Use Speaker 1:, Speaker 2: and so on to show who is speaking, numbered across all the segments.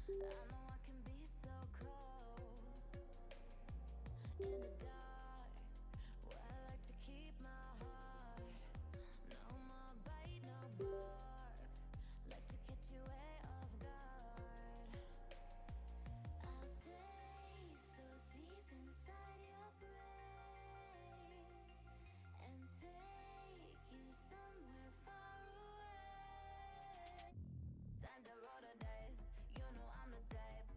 Speaker 1: I know I can be so cold in the dark. Well, I like to keep my heart. No more bite, no bark. Like to catch you way off guard. I'll stay so deep inside your brain and take you somewhere far away. Time to roll the dice. You know I'm the type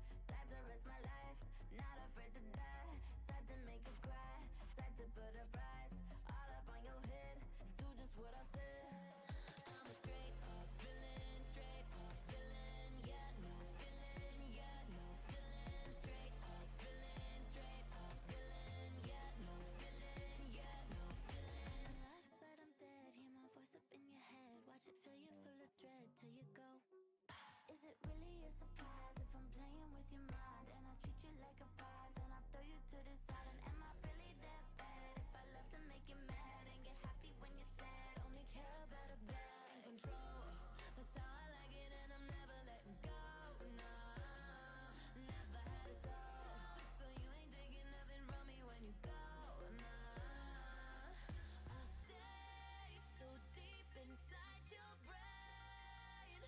Speaker 1: to risk my life, not afraid to die. Type to make you cry, type to put a price all up on your head. Do just what I said. I'm a straight up villain, yeah, no feeling, yeah, no feeling. Straight up villain, yeah, no feeling, yeah, no feeling. Life, but I'm dead. Hear my voice up in your head. Watch it fill you full of dread till you go. Is it really a surprise if I'm playing with your mind and I treat you like a prize? Then I throw you to the side, and am I really that bad? If I love to make you mad and get happy when you're sad, only care about a bad and control. That's how I like it, and I'm never letting go. Nah, never had a soul, so you ain't taking nothing from me when you go. Nah, I'll stay so deep inside your brain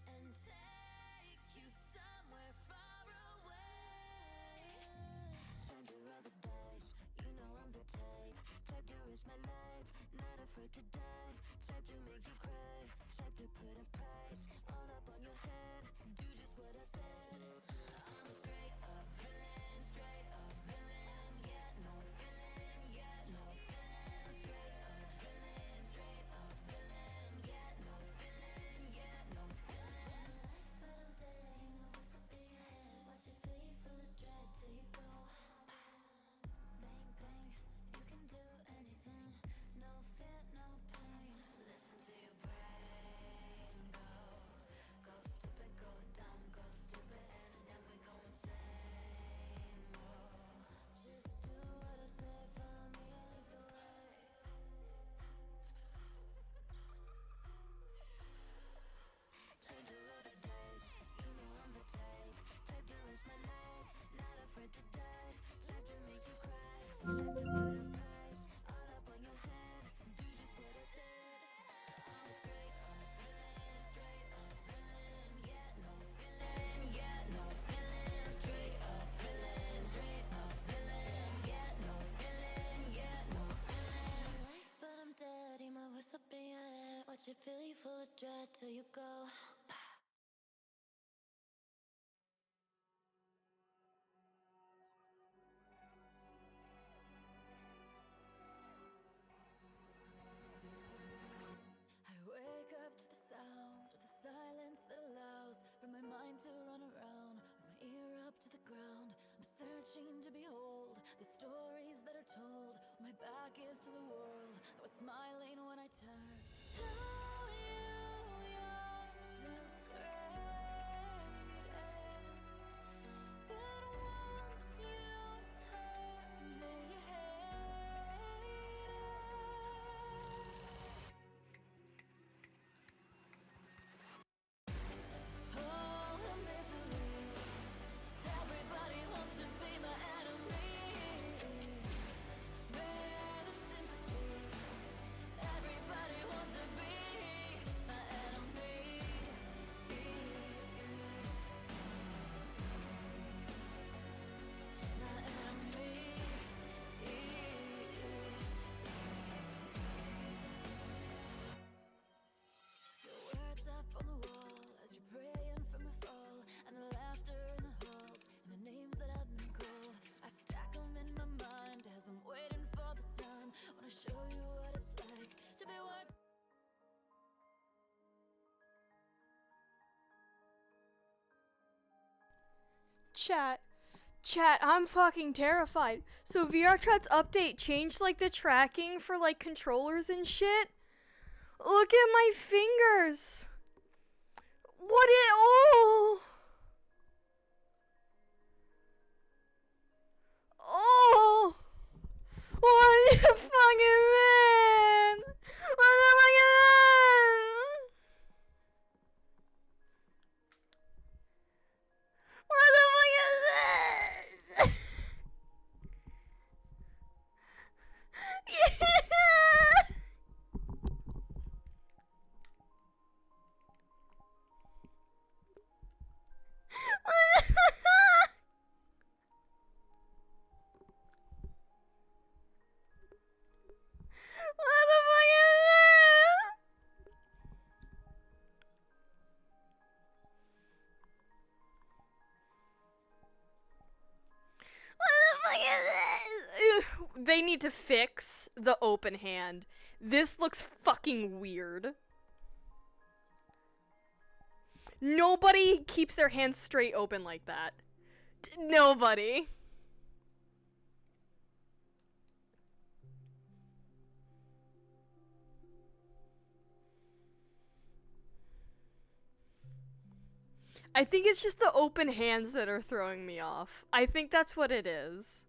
Speaker 1: and take you somewhere far away. Time to roll the dice. You know I'm the type to risk my life, not afraid to die. Type to make you cry, type to put a price all up on your head. Do just what I said. I'm a straight up villain, yeah, no feeling, yeah, no feeling. Straight up villain, yeah, no feeling, yeah, no feeling. But I'm dead, you know what's up in your head. Watch it fill you full of dread till you go. Bang, bang, you can do anything. No fear, no pain. Listen to your brain go. Go stupid, go dumb, go stupid, and then we go insane. Whoa. Just do what I say, follow me, I lead the way. Time to roll the dice. You know I'm the type to risk my life, not afraid to die. Type to make you cry, type to put a price all up on your head. Do just what I said. I'm a straight up villain, yeah, no feeling, yeah, no feeling. Straight up villain, yeah, no feeling, yeah, no feeling. Life, but I'm dead. Hear my voice up in your head. Watch it fill you full of dread till you go. I wake up to the sound of the silence that allows for my mind to run around with my ear up to the ground. I'm searching to behold the stories that are told. My back is to the world that was smiling when I turned. Tell you you're the greatest, but once you turn, they hate us. Oh, misery. Everybody wants to be my enemy. Spare the sympathy. Everybody wants to be my enemy. My enemy. Your words up on the wall as you're praying for my fall, and the laughter in the halls, and the names that I've been called. I stack them in my mind as I'm waiting for the time when I show you what it's like to be worth.
Speaker 2: Chat. Chat, I'm fucking terrified. So VRChat's update changed like the tracking for like controllers and shit? Look at my fingers. What it oh. Oh. What the fuck is that? What the fuck is that? they need to fix the open hand. This looks fucking weird. Nobody keeps their hands straight open like that. Nobody. I think it's just the open hands that are throwing me off. I think that's what it is.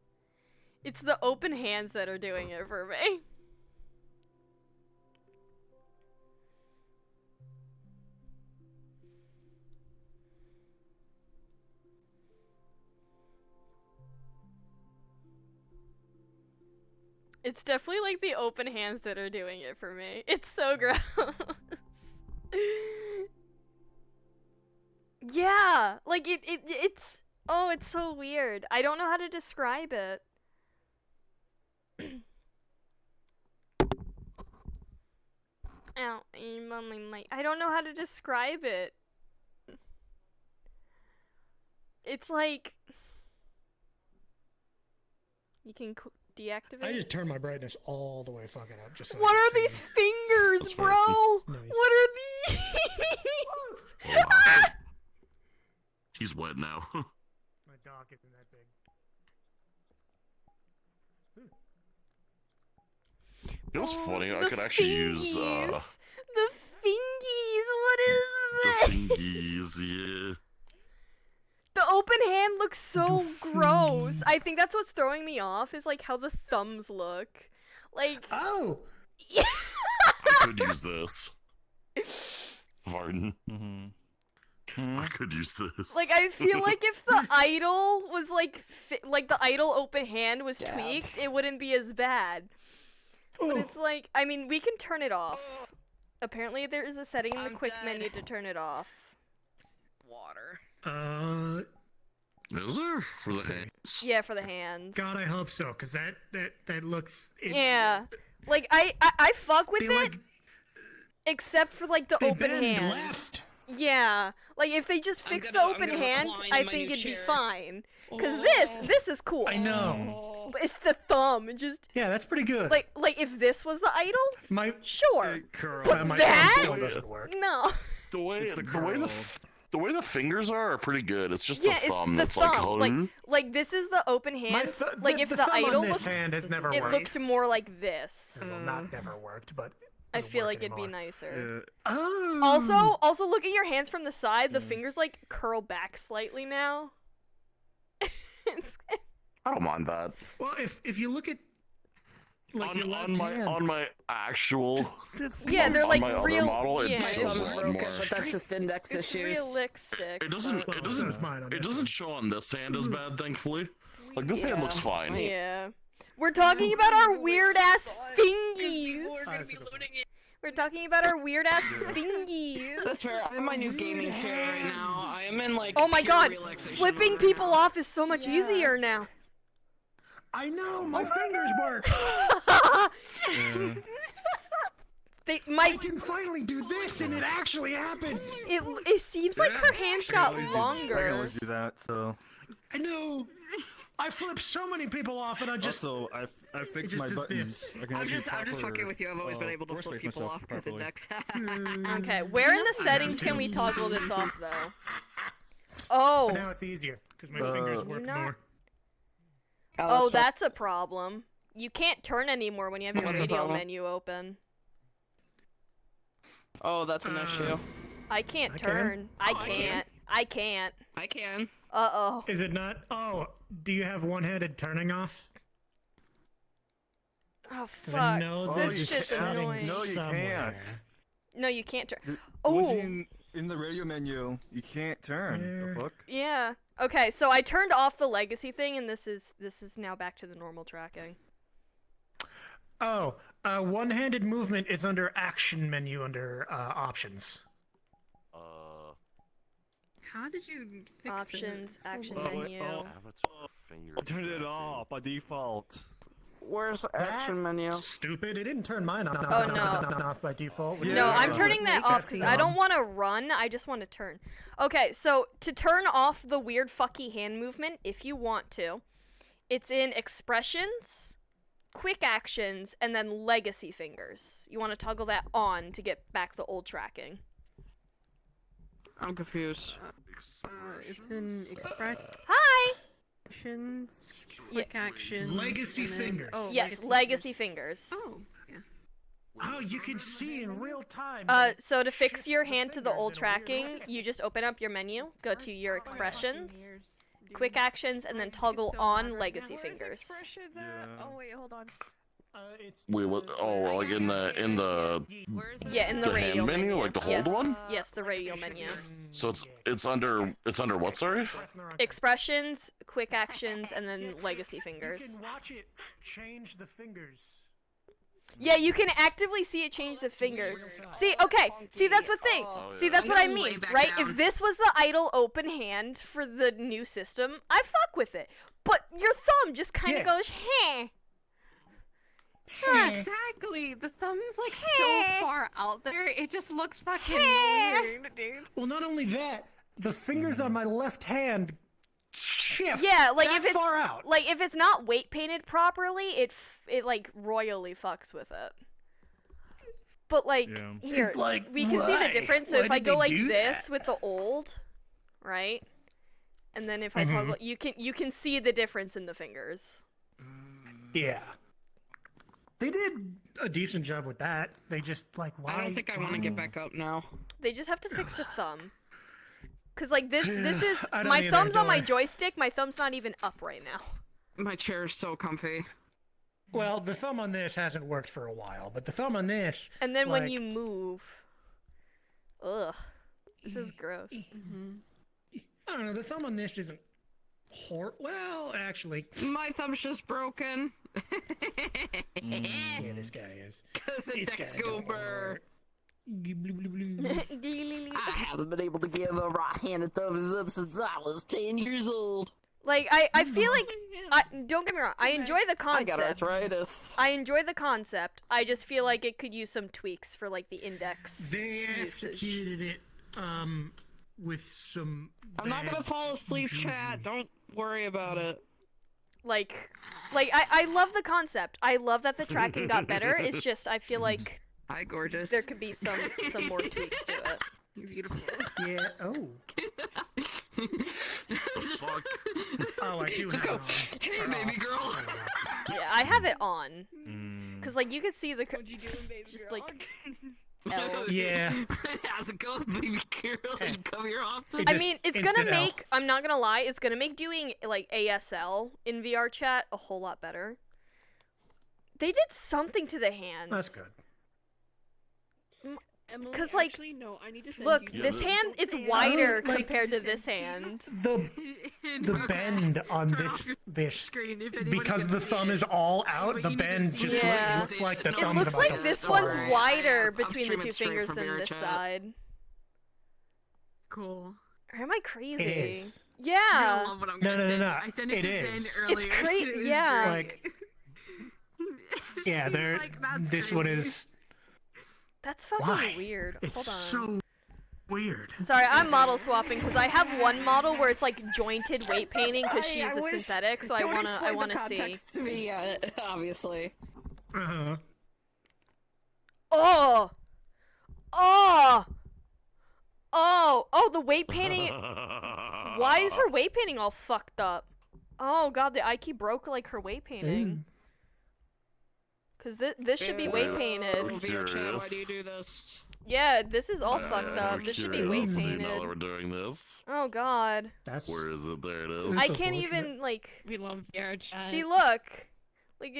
Speaker 2: It's the open hands that are doing it for me. It's definitely like the open hands that are doing it for me. It's so gross. Yeah, like it's oh, it's so weird. I don't know how to describe it. Ow, I don't know how to describe it. It's like you can deactivate.
Speaker 3: I just turned my brightness all the way fucking up. Just so
Speaker 2: What
Speaker 3: I
Speaker 2: are
Speaker 3: could
Speaker 2: these
Speaker 3: see.
Speaker 2: fingers,
Speaker 4: That's
Speaker 2: bro?
Speaker 4: right.
Speaker 3: Nice.
Speaker 2: What are these?
Speaker 4: Wow. He's wet now.
Speaker 3: My dog isn't that big.
Speaker 4: You know what's funny? I
Speaker 2: The
Speaker 4: could actually use
Speaker 2: fingies. The fingies. What is
Speaker 4: the
Speaker 2: this?
Speaker 4: thingies, yeah.
Speaker 2: The open hand looks so gross. I think that's what's throwing me off is like how the thumbs look. Like
Speaker 3: Oh!
Speaker 4: I could use this. Varden. I could use this.
Speaker 2: like I feel like if the idol was like like the idol open hand was tweaked, it wouldn't be as bad. But
Speaker 3: Oh.
Speaker 2: it's like, I mean, we can turn it off. Apparently there is a setting in the
Speaker 5: I'm
Speaker 2: quick
Speaker 5: dead.
Speaker 2: menu to turn it off.
Speaker 5: Water.
Speaker 4: Is there? For the
Speaker 3: Let's see.
Speaker 4: hands?
Speaker 2: Yeah, for the hands.
Speaker 3: God, I hope so, cause that looks.
Speaker 2: Yeah. Like I fuck with
Speaker 3: They
Speaker 2: it,
Speaker 3: like
Speaker 2: except for like the
Speaker 3: they
Speaker 2: open
Speaker 3: bend
Speaker 2: hand.
Speaker 3: left.
Speaker 2: Yeah, like if they just
Speaker 5: I'm
Speaker 2: fix
Speaker 5: gonna-
Speaker 2: the
Speaker 5: I'm
Speaker 2: open
Speaker 5: gonna
Speaker 2: hand,
Speaker 5: recline
Speaker 2: I
Speaker 5: in my
Speaker 2: think
Speaker 5: new
Speaker 2: it'd be
Speaker 5: chair.
Speaker 2: fine. Cause
Speaker 5: Oh.
Speaker 2: this is cool.
Speaker 3: I know.
Speaker 2: But it's the thumb. It just
Speaker 3: Yeah, that's pretty good.
Speaker 2: like if this was the idol,
Speaker 3: my
Speaker 2: sure.
Speaker 3: curl.
Speaker 2: But
Speaker 3: my
Speaker 2: that-
Speaker 3: thumb still doesn't work.
Speaker 2: No.
Speaker 4: The way
Speaker 3: It's the
Speaker 4: the way the fingers are pretty good. It's just
Speaker 2: Yeah,
Speaker 4: the
Speaker 2: it's
Speaker 4: thumb
Speaker 2: the
Speaker 4: that's
Speaker 2: thumb.
Speaker 4: like,
Speaker 2: Like this is the open hand. Like if the
Speaker 3: thumb on
Speaker 2: idol
Speaker 3: this
Speaker 2: looks,
Speaker 3: hand has never
Speaker 2: it
Speaker 3: worked.
Speaker 2: looked more like this.
Speaker 3: Well, not never worked, but
Speaker 2: I
Speaker 3: doesn't
Speaker 2: feel
Speaker 3: work
Speaker 2: like it'd be
Speaker 3: anymore.
Speaker 2: nicer.
Speaker 3: Oh.
Speaker 2: Also look at your hands from the side. The fingers like curl back slightly now. It's-
Speaker 4: I don't mind that.
Speaker 3: Well, if you look at like your left
Speaker 4: on my
Speaker 3: hand,
Speaker 4: on my actual
Speaker 2: yeah, they're
Speaker 4: on
Speaker 2: like
Speaker 4: my other
Speaker 2: real.
Speaker 4: model, it
Speaker 2: yeah,
Speaker 5: My
Speaker 4: shows
Speaker 5: thumb's
Speaker 4: a lot
Speaker 5: broken,
Speaker 4: more.
Speaker 5: but that's just index
Speaker 2: it's
Speaker 5: issues.
Speaker 2: realistic.
Speaker 4: It doesn't.
Speaker 2: but-
Speaker 4: It
Speaker 3: so is
Speaker 4: doesn't.
Speaker 3: mine on
Speaker 4: It
Speaker 3: this
Speaker 4: doesn't
Speaker 3: one.
Speaker 4: show on this hand as bad, thankfully. Like this hand
Speaker 5: Yeah.
Speaker 4: looks fine.
Speaker 5: Wait.
Speaker 2: Yeah. We're talking about our weird ass fingies.
Speaker 5: We're gonna be loading it.
Speaker 2: We're talking about our weird ass fingies.
Speaker 5: That's fair. I'm in my new gaming chair right now. I am in like.
Speaker 2: Oh my
Speaker 5: pure
Speaker 2: god,
Speaker 5: relaxation
Speaker 2: flipping
Speaker 5: mode
Speaker 2: people
Speaker 5: right now.
Speaker 2: off is so much easier now.
Speaker 3: I know my fingers work.
Speaker 2: They
Speaker 3: I
Speaker 2: my
Speaker 3: can finally do this, and it actually happens.
Speaker 2: it seems like her hands got
Speaker 6: I can
Speaker 2: longer.
Speaker 6: always do that, so.
Speaker 3: I know. I flip so many people off, and I just.
Speaker 6: Also, I fixed
Speaker 3: just
Speaker 6: my
Speaker 3: does
Speaker 6: buttons.
Speaker 3: this.
Speaker 6: I can
Speaker 5: I'm
Speaker 6: actually
Speaker 5: just
Speaker 6: proper,
Speaker 5: fucking with you. I've always been able to flip
Speaker 6: workspace
Speaker 5: people
Speaker 6: myself
Speaker 5: off because
Speaker 6: properly.
Speaker 5: index.
Speaker 2: Okay, where in the settings can we toggle this off though? Oh,
Speaker 3: Now it's easier because my fingers work
Speaker 2: not-
Speaker 3: more.
Speaker 2: oh, that's a problem. You can't turn anymore when you have your
Speaker 5: What's the
Speaker 2: radio
Speaker 5: problem?
Speaker 2: menu open.
Speaker 5: Oh, that's an issue.
Speaker 2: I can't
Speaker 3: I can?
Speaker 2: turn. I
Speaker 5: Oh, I can.
Speaker 2: can't. I can't.
Speaker 5: I can.
Speaker 2: Uh-oh.
Speaker 3: Is it not? Oh, do you have one-handed turning off?
Speaker 2: Oh,
Speaker 3: 'Cause I
Speaker 2: fuck.
Speaker 3: know
Speaker 6: Oh,
Speaker 2: This
Speaker 3: there's
Speaker 6: you
Speaker 2: shit's
Speaker 3: a setting
Speaker 2: annoying.
Speaker 6: No, you
Speaker 3: somewhere.
Speaker 6: can't.
Speaker 2: No, you can't turn.
Speaker 6: Once
Speaker 2: Oh,
Speaker 6: you in the radio menu, you can't turn.
Speaker 3: Where?
Speaker 6: The fuck?
Speaker 2: yeah. Okay, so I turned off the legacy thing, and this is now back to the normal tracking.
Speaker 3: Oh, one-handed movement is under action menu under options.
Speaker 5: How did you fix
Speaker 2: Options, action
Speaker 6: Oh, wait,
Speaker 2: menu.
Speaker 6: I turned it off by default.
Speaker 5: Where's action menu?
Speaker 3: Stupid! It didn't turn mine off.
Speaker 2: Oh, no.
Speaker 3: Off by default.
Speaker 6: Yeah.
Speaker 2: No, I'm
Speaker 6: Yeah.
Speaker 2: turning that off because I don't
Speaker 3: on.
Speaker 2: want to run. I just want to turn. Okay, so to turn off the weird fucky hand movement, if you want to, it's in expressions, quick actions, and then legacy fingers. You want to toggle that on to get back the old tracking.
Speaker 5: I'm confused.
Speaker 7: It's in expressions,
Speaker 2: Hi!
Speaker 7: quick action.
Speaker 3: Legacy
Speaker 7: and then-
Speaker 3: fingers.
Speaker 7: Oh,
Speaker 2: Yes, legacy fingers.
Speaker 7: Oh, yeah.
Speaker 3: Oh, you can see in real time.
Speaker 2: So to fix your hand to the old tracking, you just open up your menu, go to your expressions, quick actions, and then toggle on legacy fingers.
Speaker 8: Oh wait, hold on.
Speaker 4: Wait, what? Oh, like in the
Speaker 2: Yeah, in the
Speaker 4: The
Speaker 2: radio
Speaker 4: hand menu, like the hold
Speaker 2: yes.
Speaker 4: one?
Speaker 2: Yes, the radio menu.
Speaker 4: So it's under what? Sorry.
Speaker 2: Expressions, quick actions, and then legacy
Speaker 3: You
Speaker 2: fingers.
Speaker 3: can watch it change the fingers.
Speaker 2: Yeah, you can actively see it change the fingers. See, okay, see, that's the thing. See, that's what I mean, right? If this was the idle open hand for the new system, I fuck with it. But your thumb just kind of
Speaker 3: Yeah.
Speaker 2: goes, heh.
Speaker 7: Exactly. The thumb's like so far out there. It just looks fucking weird, dude.
Speaker 3: Well, not only that, the fingers on my left hand shift.
Speaker 2: Yeah, like
Speaker 3: that
Speaker 2: if it's
Speaker 3: far out.
Speaker 2: like if it's not weight painted properly, it like royally fucks with it. But like
Speaker 6: Yeah.
Speaker 2: here,
Speaker 3: It's like,
Speaker 2: we can see the
Speaker 3: why?
Speaker 2: difference. So
Speaker 3: Why
Speaker 2: if I
Speaker 3: did
Speaker 2: go
Speaker 3: they
Speaker 2: like
Speaker 3: do
Speaker 2: this
Speaker 3: that?
Speaker 2: with the old, right, and then if I
Speaker 3: Mhm.
Speaker 2: toggle, you can see the difference in the fingers.
Speaker 3: Yeah. They did a decent job with that. They just like why?
Speaker 5: I don't think I want to get back up now.
Speaker 2: They just have to fix the thumb. Cause like this is
Speaker 3: I don't
Speaker 2: my
Speaker 3: either,
Speaker 2: thumb's on my
Speaker 3: don't I?
Speaker 2: joystick. My thumb's not even up right now.
Speaker 5: My chair is so comfy.
Speaker 3: Well, the thumb on this hasn't worked for a while, but the thumb on this.
Speaker 2: And then when
Speaker 3: like,
Speaker 2: you move, ugh, this is gross.
Speaker 3: I don't know. The thumb on this isn't. Well, actually,
Speaker 5: My thumb's just broken.
Speaker 3: yeah, this guy is.
Speaker 5: Cause
Speaker 3: This
Speaker 5: it's
Speaker 3: guy don't
Speaker 5: Excalibur.
Speaker 3: work.
Speaker 5: I haven't been able to give a right-handed thumbs up since I was 10 years old.
Speaker 2: Like I feel like don't get me wrong, I enjoy the
Speaker 5: I
Speaker 2: concept.
Speaker 5: got arthritis.
Speaker 2: I enjoy the concept. I just feel like it could use some tweaks for like the index
Speaker 3: They
Speaker 2: usage.
Speaker 3: executed it with some.
Speaker 5: I'm not gonna
Speaker 3: bad
Speaker 5: fall asleep, chat.
Speaker 3: juju.
Speaker 5: Don't worry about it.
Speaker 2: Like I love the concept. I love that the tracking got better. It's just I feel like
Speaker 5: Hi, gorgeous.
Speaker 2: there could be some more tweaks to it.
Speaker 5: You're beautiful.
Speaker 3: Yeah. Oh.
Speaker 5: Just-
Speaker 3: Oh, I do
Speaker 5: Just
Speaker 3: have
Speaker 5: go,
Speaker 3: it on.
Speaker 5: hey,
Speaker 3: Turn
Speaker 5: baby
Speaker 3: off.
Speaker 5: girl.
Speaker 2: Yeah, I have it on
Speaker 6: Mm.
Speaker 2: cuz like you could see the
Speaker 8: What'd you do, baby
Speaker 2: just
Speaker 8: girl?
Speaker 2: like L.
Speaker 3: Yeah.
Speaker 5: How's it going, baby girl? You come here often?
Speaker 3: It
Speaker 2: I
Speaker 3: just
Speaker 2: mean, it's
Speaker 3: instant
Speaker 2: gonna
Speaker 3: L.
Speaker 2: make, I'm not gonna lie, it's gonna make doing, like, ASL in VR chat a whole lot better. They did something to the hands.
Speaker 3: That's good.
Speaker 8: Emily,
Speaker 2: 'Cause, like,
Speaker 8: actually, no, I need to send
Speaker 2: Look,
Speaker 8: you
Speaker 2: this
Speaker 8: something.
Speaker 2: hand,
Speaker 8: Don't
Speaker 2: it's
Speaker 8: say it.
Speaker 2: wider
Speaker 3: like,
Speaker 2: compared to
Speaker 8: send
Speaker 2: this
Speaker 8: to you.
Speaker 2: hand.
Speaker 3: The bend on this
Speaker 7: Screen if anyone
Speaker 3: because
Speaker 7: can
Speaker 3: the
Speaker 7: see
Speaker 3: thumb
Speaker 7: it.
Speaker 3: is all out.
Speaker 7: but
Speaker 3: The
Speaker 7: you need to
Speaker 3: bend
Speaker 7: see
Speaker 3: just
Speaker 7: it.
Speaker 2: Yeah.
Speaker 3: looks like the
Speaker 5: It
Speaker 2: It
Speaker 3: thumb's
Speaker 2: looks
Speaker 3: about
Speaker 2: like
Speaker 3: to
Speaker 2: this
Speaker 3: fall
Speaker 2: one's
Speaker 3: out.
Speaker 2: wider
Speaker 5: I'm
Speaker 2: between the
Speaker 5: streaming
Speaker 2: two
Speaker 5: straight
Speaker 2: fingers
Speaker 5: from
Speaker 2: than
Speaker 5: VR
Speaker 2: this
Speaker 5: chat.
Speaker 2: side.
Speaker 7: Cool.
Speaker 2: Or am I
Speaker 3: It
Speaker 2: crazy?
Speaker 3: is.
Speaker 7: You're gonna
Speaker 2: Yeah.
Speaker 7: love what I'm
Speaker 3: No,
Speaker 7: gonna
Speaker 3: no, no,
Speaker 7: send.
Speaker 3: no.
Speaker 7: I sent it
Speaker 3: It
Speaker 7: to
Speaker 3: is.
Speaker 7: Zen earlier.
Speaker 2: It's great,
Speaker 7: It was
Speaker 2: yeah.
Speaker 7: great.
Speaker 3: Like, yeah,
Speaker 7: She's
Speaker 3: there.
Speaker 7: like, "That's
Speaker 3: This one
Speaker 7: crazy."
Speaker 3: is.
Speaker 2: That's fucking
Speaker 3: Why?
Speaker 2: weird.
Speaker 3: It's
Speaker 2: Hold on.
Speaker 3: so weird.
Speaker 2: Sorry, I'm model swapping because I have one model where it's like jointed weight painting because she's
Speaker 5: I
Speaker 2: a
Speaker 5: wish-
Speaker 2: synthetic, so I
Speaker 5: Don't
Speaker 2: wanna
Speaker 5: explain the
Speaker 2: see.
Speaker 5: context to me yet, obviously.
Speaker 3: Uh-huh.
Speaker 2: Oh, oh, oh, the weight painting. Why is her weight painting all fucked up? Oh god, the Ike broke like her weight painting. Cause this should be weight painted.
Speaker 5: VR chat, why
Speaker 4: curious.
Speaker 5: do you do this?
Speaker 2: Yeah, this is all fucked up.
Speaker 4: I'm
Speaker 2: This should be weight
Speaker 4: curious. Now
Speaker 2: painted.
Speaker 4: that we're doing this,
Speaker 2: Oh god,
Speaker 3: That's.
Speaker 4: where is it? There it is.
Speaker 3: It's
Speaker 2: I can't
Speaker 3: unfortunate.
Speaker 2: even like
Speaker 7: We love VR chat.
Speaker 2: see. Look, like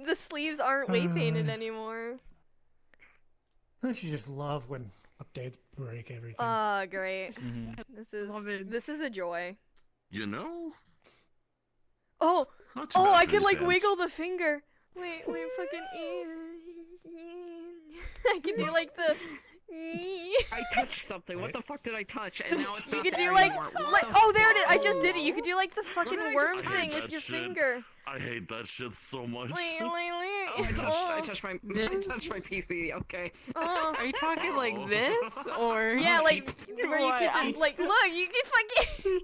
Speaker 2: the sleeves aren't weight painted anymore.
Speaker 3: Don't you just love when updates break everything?
Speaker 2: Great.
Speaker 6: Mhm.
Speaker 7: Love it.
Speaker 2: This is a joy.
Speaker 4: You know?
Speaker 2: Oh,
Speaker 4: Not too
Speaker 2: oh,
Speaker 4: bad
Speaker 2: I
Speaker 4: for
Speaker 2: can
Speaker 4: these
Speaker 2: like
Speaker 4: hands.
Speaker 2: wiggle the finger. Wait, fucking. I can do like the.
Speaker 5: I touched something. What the fuck did I touch? And now it's
Speaker 2: You
Speaker 5: not
Speaker 2: could
Speaker 5: there
Speaker 2: do like,
Speaker 5: anymore. What
Speaker 2: like
Speaker 5: the
Speaker 2: oh there it is. I
Speaker 5: fuck?
Speaker 2: just did it. You could do like the fucking
Speaker 5: did I
Speaker 2: worm
Speaker 5: just
Speaker 2: thing
Speaker 4: touch?
Speaker 2: with your
Speaker 4: That shit.
Speaker 2: finger.
Speaker 4: I hate that shit so much.
Speaker 5: Oh, I touched my PC. Okay.
Speaker 2: Oh.
Speaker 7: Are you talking like this or?
Speaker 2: Yeah, like where you could
Speaker 7: What?
Speaker 2: just like look. You can fucking.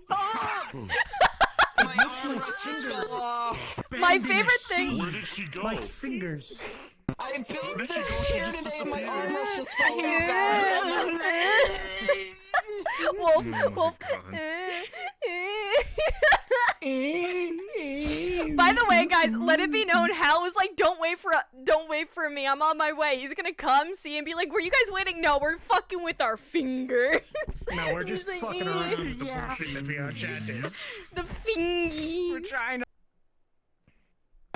Speaker 5: My arm just fell off.
Speaker 2: My My favorite thing.
Speaker 4: Where did she go?
Speaker 3: My fingers.
Speaker 5: I built
Speaker 4: Where did
Speaker 5: this
Speaker 4: she go? She
Speaker 5: chair
Speaker 4: just
Speaker 5: today and my
Speaker 4: disappeared.
Speaker 5: arm was just falling back.
Speaker 2: Wolf,
Speaker 6: Oh my
Speaker 2: Wolf.
Speaker 6: God.
Speaker 2: By the way, guys, let it be known, Hal was like, don't wait for me, I'm on my way. He's gonna come, see, and be like, were you guys waiting? No, we're fucking with our fingers.
Speaker 3: No, we're just
Speaker 2: He's like,
Speaker 3: fucking around with the
Speaker 7: Yeah.
Speaker 3: bullshit that VR chat did.
Speaker 2: The fingies.
Speaker 7: We're trying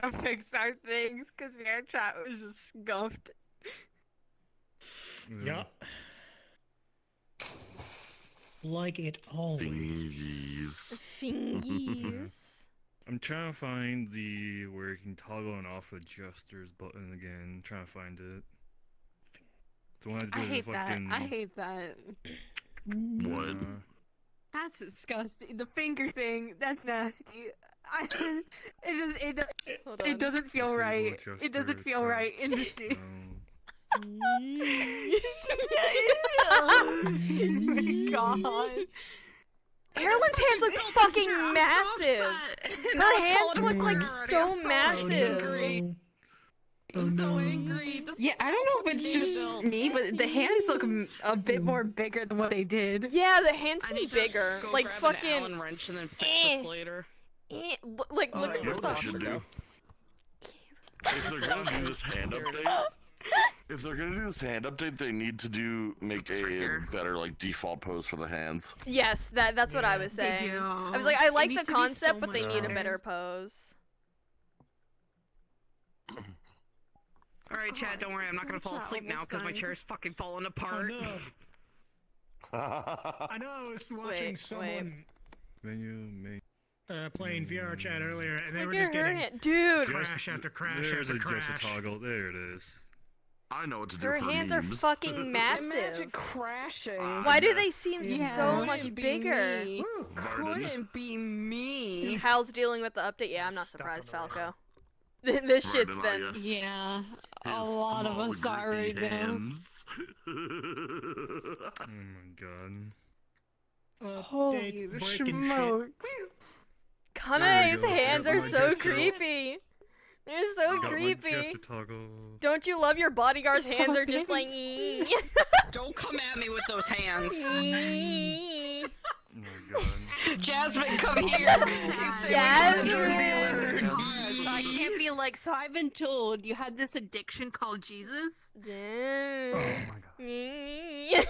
Speaker 7: to fix our things because our chat was just scuffed.
Speaker 3: Yup. Like it always.
Speaker 4: Thingies.
Speaker 2: Fingies.
Speaker 6: I'm trying to find the where you can toggle on off adjusters button again. I'm trying to find it. The one
Speaker 7: I hate that. I hate that.
Speaker 4: What?
Speaker 7: That's disgusting. The finger thing, that's nasty.
Speaker 2: Hold
Speaker 7: It
Speaker 2: on.
Speaker 7: doesn't feel
Speaker 6: Disable
Speaker 7: right.
Speaker 6: adjuster
Speaker 7: It doesn't feel right in this game. Oh my god.
Speaker 2: Carolyn's hands look fucking massive. Her hands look like so massive.
Speaker 3: Oh,
Speaker 5: so
Speaker 3: no.
Speaker 5: angry.
Speaker 7: Yeah, I don't know if it's just me, but the hands look a bit more bigger than what they did.
Speaker 2: Yeah, the hands
Speaker 5: I
Speaker 2: seem
Speaker 5: need to
Speaker 2: bigger.
Speaker 5: go
Speaker 2: Like
Speaker 5: grab an
Speaker 2: fucking.
Speaker 5: Allen wrench and then fix this later.
Speaker 2: Like,
Speaker 5: Oh,
Speaker 2: look
Speaker 5: I
Speaker 2: at
Speaker 5: know
Speaker 2: the
Speaker 4: What they should do? If they're gonna do this hand update, they need to make
Speaker 5: It's right
Speaker 4: a
Speaker 5: here.
Speaker 4: better like default pose for the hands.
Speaker 2: Yes, that's what I was
Speaker 7: They
Speaker 2: saying.
Speaker 7: do.
Speaker 2: I was like, I like the
Speaker 5: needs to be
Speaker 2: concept,
Speaker 5: so
Speaker 2: but they
Speaker 5: much
Speaker 2: need a
Speaker 5: better.
Speaker 2: better pose.
Speaker 5: Alright, Chad, don't worry, I'm not gonna fall
Speaker 8: Chat
Speaker 5: asleep now
Speaker 8: almost
Speaker 5: because my
Speaker 8: died.
Speaker 5: chair's fucking falling
Speaker 3: Oh,
Speaker 5: apart.
Speaker 3: no. I know I was watching
Speaker 2: Wait.
Speaker 3: someone
Speaker 6: Menu,
Speaker 3: playing VR chat earlier, and they
Speaker 2: Look
Speaker 3: were just
Speaker 2: at her
Speaker 3: getting
Speaker 2: hand. Dude,
Speaker 3: crash after crash
Speaker 6: there's
Speaker 3: after
Speaker 6: a just a
Speaker 3: crash.
Speaker 6: toggle. There it is.
Speaker 4: I know what to do
Speaker 2: her
Speaker 4: for
Speaker 2: hands are
Speaker 4: memes.
Speaker 2: fucking
Speaker 5: Imagine
Speaker 2: massive.
Speaker 5: crashing.
Speaker 2: Why do they
Speaker 4: Yes.
Speaker 2: seem
Speaker 7: Yeah.
Speaker 2: so
Speaker 5: Couldn't
Speaker 2: much
Speaker 5: be
Speaker 2: bigger?
Speaker 5: me.
Speaker 4: Pardon?
Speaker 5: Couldn't be me.
Speaker 2: Hal's dealing with the update. Yeah, I'm not
Speaker 3: Stuck
Speaker 2: surprised,
Speaker 3: on the
Speaker 2: Falco. This shit's
Speaker 4: Pardon, I
Speaker 2: been.
Speaker 4: guess.
Speaker 7: Yeah, a
Speaker 4: His
Speaker 7: lot of
Speaker 4: small,
Speaker 7: us are
Speaker 4: grippy
Speaker 7: right now.
Speaker 4: hands.
Speaker 6: Oh my god.
Speaker 7: Holy
Speaker 3: Update breaking shit.
Speaker 7: smokes.
Speaker 2: Kanae's
Speaker 6: go.
Speaker 2: hands
Speaker 6: Yeah,
Speaker 2: are
Speaker 6: my
Speaker 2: so
Speaker 6: gesture.
Speaker 2: creepy. They're so
Speaker 6: I got my
Speaker 2: creepy.
Speaker 6: gesture toggle.
Speaker 2: Don't you love your bodyguard's
Speaker 7: It's
Speaker 2: hands
Speaker 7: so
Speaker 2: are just
Speaker 7: big.
Speaker 2: like ee.
Speaker 5: Don't come at me with those hands.
Speaker 2: Ee.
Speaker 6: Oh my god.
Speaker 5: Jasmine, come here.
Speaker 2: Jasmine.
Speaker 7: So I can't be like, so I've been told you had this addiction called Jesus?
Speaker 2: Damn.
Speaker 3: Oh my god.